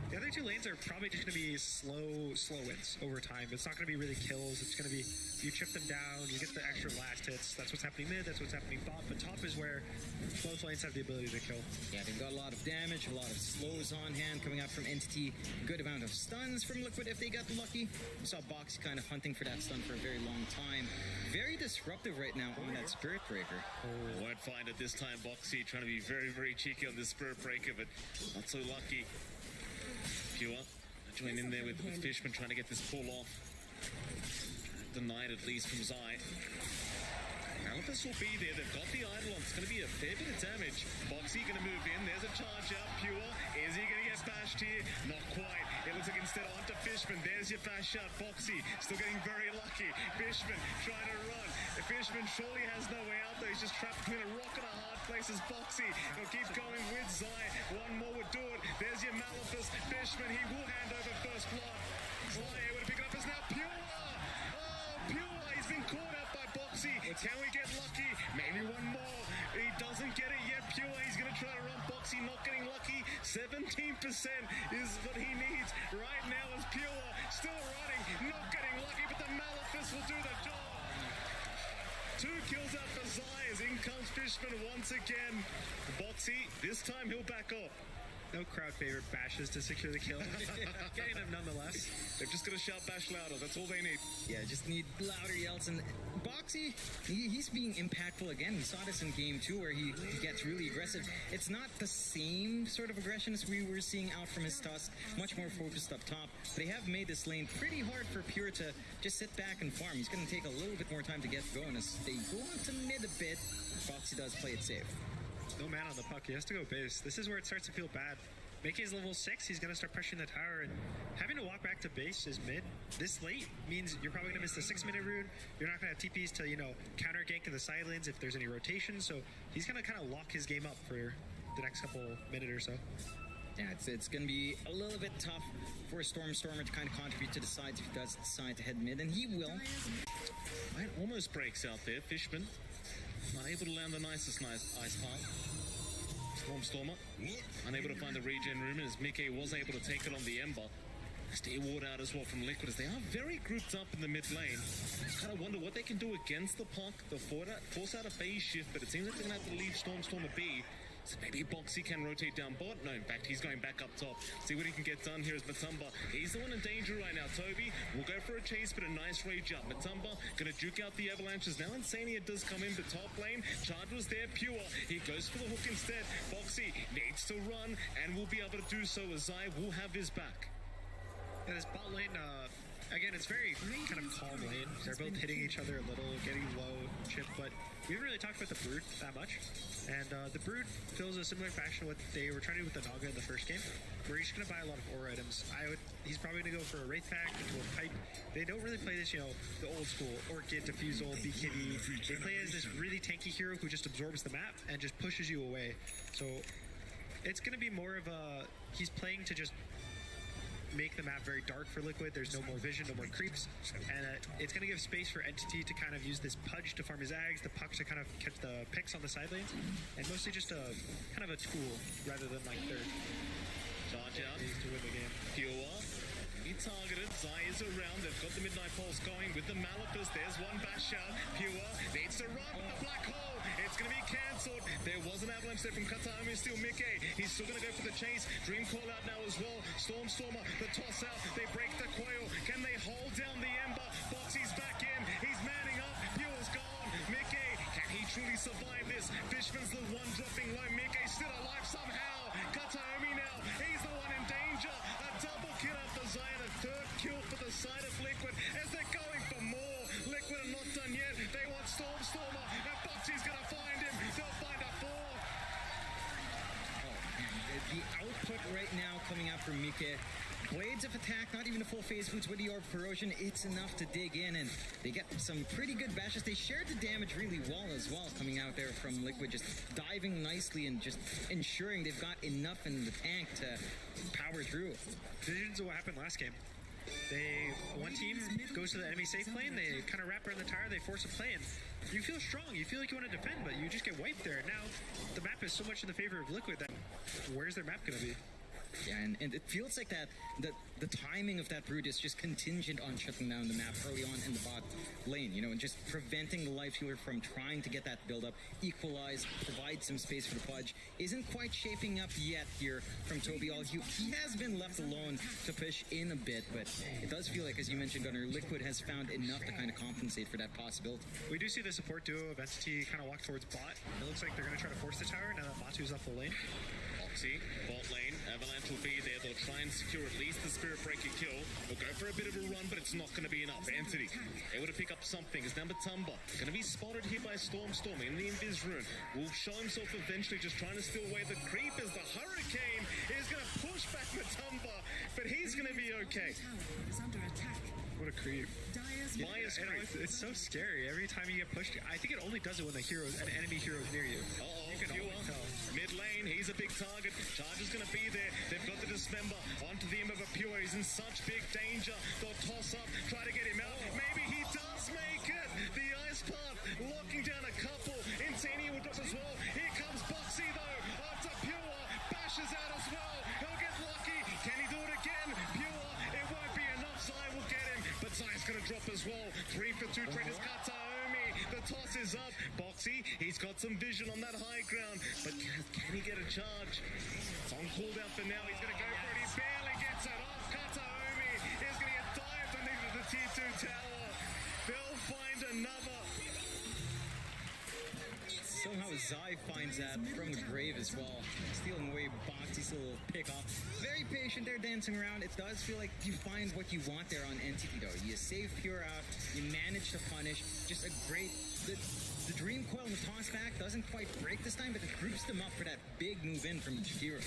[SPEAKER 17] the other two lanes are probably just going to be slow wins over time. It's not going to be really kills. It's going to be, you chip them down, you get the extra last hits. That's what's happening mid, that's what's happening bot. But top is where both lanes have the ability to kill.
[SPEAKER 15] Yeah, they've got a lot of damage, a lot of slows on hand coming out from Entity. Good amount of stuns from Liquid if they got lucky. We saw Boxy kind of hunting for that stun for a very long time. Very disruptive right now on that Spirit Breaker.
[SPEAKER 16] Won't find it this time. Boxy trying to be very, very cheeky on this Spirit Breaker, but not so lucky. Pure join in there with Fishman trying to get this pull off. Denied at least from Zai. Malphus will be there. They've got the idol on. It's going to be a fair bit of damage. Boxy going to move in. There's a charge out. Pure. Is he going to get bashed here? Not quite. It looks like instead onto Fishman. There's your bash shot. Boxy still getting very lucky. Fishman trying to run. Fishman surely has no way out there. He's just trapped between a rock and a hard place as Boxy. He'll keep going with Zai. One more would do it. There's your Malphus. Fishman, he will hand over first blood. Zai able to pick it up as now Pure. Oh, Pure. He's been caught out by Boxy. Can we get lucky? Maybe one more. He doesn't get it yet. Pure, he's going to try to run Boxy, not getting lucky. 17% is what he needs right now as Pure still running, not getting lucky, but the Malphus will do the job. 2 kills out for Zai as in comes Fishman once again. Boxy, this time he'll back off.
[SPEAKER 17] No crowd favorite bashes to secure the kill. Getting them nonetheless.
[SPEAKER 16] They're just going to shout bash louder. That's all they need.
[SPEAKER 15] Yeah, just need louder yells. And Boxy, he's being impactful again. We saw this in game 2 where he gets really aggressive. It's not the same sort of aggression as we were seeing out from his Tusk. Much more focused up top. But they have made this lane pretty hard for Pure to just sit back and farm. He's going to take a little bit more time to get going as they go on to mid a bit. Boxy does play it safe.
[SPEAKER 17] No man on the puck. He has to go base. This is where it starts to feel bad. Mickey's level 6. He's going to start pressuring the tower, and having to walk back to base is mid. This late means you're probably going to miss the 6-minute rune. You're not going to have TPs to, counter gank in the side lanes if there's any rotation. So he's going to kind of lock his game up for the next couple minutes or so.
[SPEAKER 15] Yeah, it's going to be a little bit tough for Stormer to kind of contribute to the sides if he does decide to head mid, and he will.
[SPEAKER 16] Right, almost breaks out there. Fishman not able to land the nicest ice path. Stormer unable to find the regen room as Mickey was able to take it on the Ember. Stay ward out as well from Liquid as they are very grouped up in the mid lane. Kind of wonder what they can do against the puck. They'll force out a phase shift, but it seems like they're going to have to leave Stormer be. So maybe Boxy can rotate down bot. No, in fact, he's going back up top. See what he can get done here is Matamba. He's the one in danger right now. Toby will go for a chase, but a nice rage up. Matamba going to juke out the avalanches. Now Insania does come in, but top lane, Charge was there, Pure. He goes for the hook instead. Boxy needs to run and will be able to do so as Zai will have his back.
[SPEAKER 17] Yeah, this bot lane, again, it's very kind of calm lane. They're both hitting each other a little, getting low, chip, but we haven't really talked about the Brood that much. And the Brood feels a similar fashion to what they were trying to do with the Naga in the first game, where he's just going to buy a lot of aura items. He's probably going to go for a Wraith Pack, into a Pipe. They don't really play this, the old school Orchid, Diffusal, BKB. They play as this really tanky hero who just absorbs the map and just pushes you away. So it's going to be more of a, he's playing to just make the map very dark for Liquid. There's no more vision, no more creeps, and it's going to give space for Entity to kind of use this Pudge to farm his Ags, the Puck to kind of catch the picks on the side lanes, and mostly just a kind of a tool rather than like third.
[SPEAKER 16] Charge out
[SPEAKER 17] to win the game.
[SPEAKER 16] Pure. He targeted. Zai is around. They've got the Midnight Pulse going with the Malphus. There's one bash out. Pure needs to run with the Black Hole. It's going to be cancelled. There was an avalanche there from Katami. Still Mickey. He's still going to go for the chase. Dream call out now as well. Stormer, the toss out. They break the coil. Can they hold down the Ember? Boxy's back in. He's manning up. Pure's gone. Mickey, can he truly survive this? Fishman's the one dropping low. Mickey's still alive somehow. Katami now. He's the one in danger. A double kill after Zion. A third kill for the side of Liquid as they're going for more. Liquid are not done yet. They want Stormer, and Boxy's gonna find him. They'll find a 4.
[SPEAKER 15] The output right now coming out from Mike. Blades of attack, not even a full phase boots with the Orb Corrosion. It's enough to dig in, and they get some pretty good bashes. They shared the damage really well as well, coming out there from Liquid, just diving nicely and just ensuring they've got enough in the tank to power through.
[SPEAKER 17] Visions of what happened last game. One team goes to the enemy safe lane, they kind of wrap around the tire, they force a play, and you feel strong, you feel like you want to defend, but you just get wiped there. Now, the map is so much in the favor of Liquid that where's their map going to be?
[SPEAKER 15] Yeah, and it feels like that the timing of that Brute is just contingent on shutting down the map early on in the bot lane, you know, and just preventing the life healer from trying to get that build up, equalize, provide some space for the Pudge. Isn't quite shaping up yet here from Toby. He has been left alone to push in a bit, but it does feel like, as you mentioned, Gunnar, Liquid has found enough to kind of compensate for that possibility.
[SPEAKER 17] We do see the support duo of Entity kind of walk towards bot. It looks like they're going to try to force the tower now that Matu's off the lane.
[SPEAKER 16] Bot lane, Avalanche will be there. They'll try and secure at least the Spirit Breaker kill. They'll go for a bit of a run, but it's not going to be enough. Entity able to pick up something. It's Nambatumba going to be spotted here by Storm in the Invis rune. Will show himself eventually, just trying to steal away the creep as the Hurricane is going to push back Matumba, but he's going to be okay.
[SPEAKER 17] What a creep. It's so scary. Every time you get pushed, I think it only does it when an enemy hero is near you. You can always tell.
[SPEAKER 16] Mid lane, he's a big target. Charge is going to be there. They've got the Dismember onto the Ember Pure. He's in such big danger. They'll toss up, try to get him out. Maybe he does make it. The Ice Path locking down a couple. Insani will drop as well. Here comes Boxy though. Onto Pure. Bashes out as well. He'll get lucky. Can he do it again? Pure. It won't be enough. Zai will get him. But Zai's going to drop as well. 3 for 2 traders. Kataomi. The toss is up. Boxy, he's got some vision on that high ground. But can he get a charge? It's on cooldown for now. He's going to go for it. He barely gets it off. Kataomi is going to get dived underneath the tier 2 tower. They'll find another.
[SPEAKER 15] Somehow Zai finds that from the grave as well. Stealing away Boxy's little pick off. Very patient there, dancing around. It does feel like you find what you want there on Entity though. You save Pure out, you manage to punish. Just a great... The Dream Coil and the toss back doesn't quite break this time, but it groups them up for that big move in from Jakiro.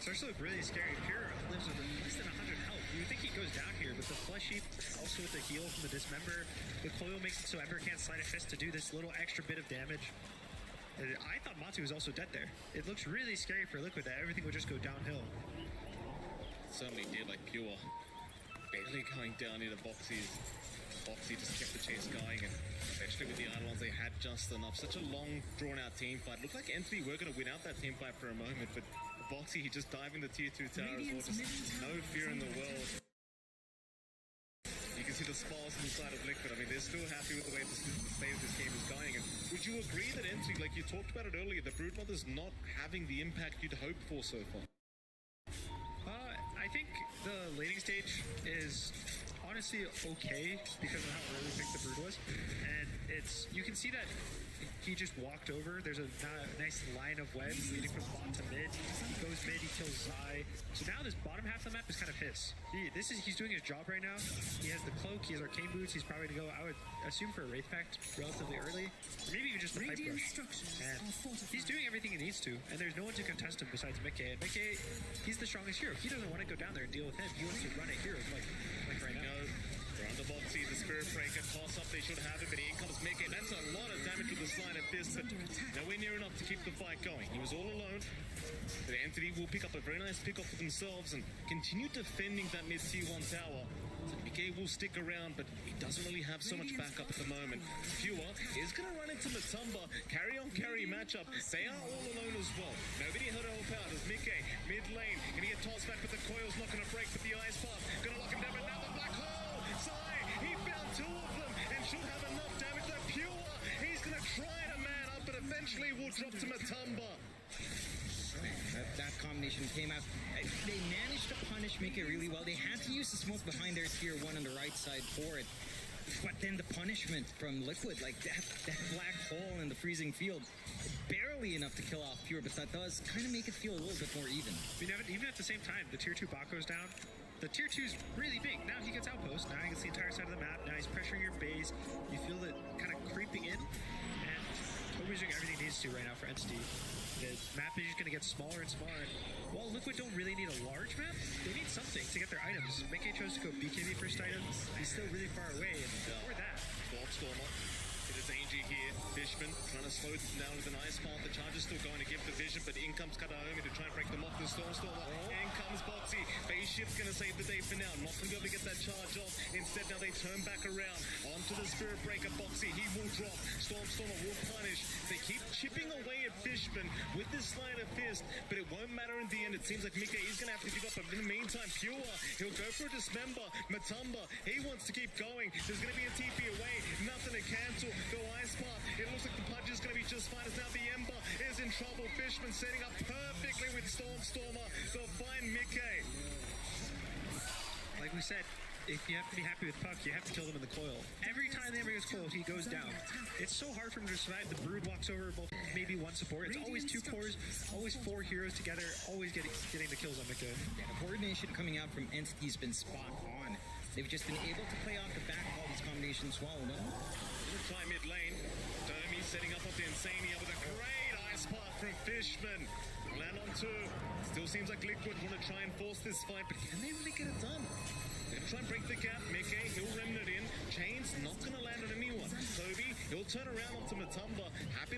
[SPEAKER 17] Starts to look really scary. Pure lives with less than 100 health. You would think he goes down here, but the Flesh Heap, also with the heal from the Dismember, the coil makes it so Ember can't slide a fist to do this little extra bit of damage. I thought Matu was also dead there. It looks really scary for Liquid that everything would just go downhill.
[SPEAKER 16] Certainly did, like Pure barely going down into Boxy. Boxy just kept the chase going, and eventually with the Iron Ones they had just enough. Such a long, drawn-out team fight. Looked like Entity were going to win out that team fight for a moment, but Boxy, he just diving the tier 2 tower as well. Just no fear in the world. You can see the smiles inside of Liquid. I mean, they're still happy with the way the state of this game is going. And would you agree that Entity, like you talked about it earlier, the Broodmother's not having the impact you'd hoped for so far?
[SPEAKER 17] I think the laning stage is honestly okay because of how early picked the Brood was. And you can see that he just walked over. There's a nice line of webs leading from bottom to mid. He goes mid, he kills Zai. So now this bottom half of the map is kind of his. He's doing his job right now. He has the cloak, he has arcane boots. He's probably going to go, I would assume, for a Wraith Pact relatively early. Or maybe even just a Pipe Rush. And he's doing everything he needs to. And there's no one to contest him besides Mickey. And Mickey, he's the strongest hero. He doesn't want to go down there and deal with him. He wants to run at heroes like right now.
[SPEAKER 16] They're on the Boxy, the Spirit Breaker, toss up, they should have it, but here comes Mickey. That's a lot of damage with the slide at this, but nowhere near enough to keep the fight going. He was all alone. The Entity will pick up a very nice pick-off for themselves and continue defending that mid-tier 1 tower. So Mickey will stick around, but he doesn't really have so much backup at the moment. Pure is going to run into Matumba. Carry matchup. They are all alone as well. Nobody had to help out as Mickey, mid-lane, going to get tossed back, but the coil's not going to break, but the Ice Path going to lock him down, but now the Black Hole! Zai, he found 2 of them and should have enough damage. That Pure, he's going to try to man up, but eventually will drop to Matumba.
[SPEAKER 15] That combination came out. They managed to punish Mickey really well. They had to use the smoke behind their tier 1 on the right side for it. But then the punishment from Liquid, like that black hole in the freezing field, barely enough to kill off Pure, but that does kind of make it feel a little bit more even.
[SPEAKER 17] I mean, even at the same time, the tier 2 bot goes down. The tier 2 is really big. Now he gets outpost. Now he gets the entire side of the map. Now he's pressuring your base. You feel it kind of creeping in.
[SPEAKER 13] needs to right now for Entity. The map is just going to get smaller and smaller. While Liquid don't really need a large map, they need something to get their items. Mickey chose to go BKB first items. He's still really far away, and for that.
[SPEAKER 16] Stormer. It is Angie here. Fishman trying to slow them down with an ice path. The charge is still going to give the vision, but in comes Kataomi to try and break them off the Stormer. In comes Boxy. Phase shift's going to save the day for now. Not going to be able to get that charge off. Instead, now they turn back around onto the Spirit Breaker. Boxy, he will drop. Stormer will punish. They keep chipping away at Fishman with this Slider Fist, but it won't matter in the end. It seems like Mika is going to have to give up. But in the meantime, Pure, he'll go for a Dismember. Matumba, he wants to keep going. There's going to be a TP away. Nothing to cancel. Go Ice Path. It looks like the Pudge is going to be just fine as now the Ember is in trouble. Fishman setting up perfectly with Stormer. They'll find Mickey.
[SPEAKER 13] Like we said, if you have to be happy with Puck, you have to kill them in the coil. Every time the Ember gets coiled, he goes down. It's so hard for him to survive. The Brood walks over both, maybe one support. It's always 2 cores, always 4 heroes together, always getting the kills on Mickey.
[SPEAKER 15] Yeah, the coordination coming out from Entity's been spot on. They've just been able to play off the back of all these combinations well enough.
[SPEAKER 16] Try mid lane. Domi setting up the Insania with a great ice path from Fishman. Land on 2. Still seems like Liquid want to try and force this fight, but can they really get it done? They're going to try and break the gap. Mickey, he'll remnant in. Chain's not going to land on anyone. Toby, he'll turn around onto Matumba. Happy to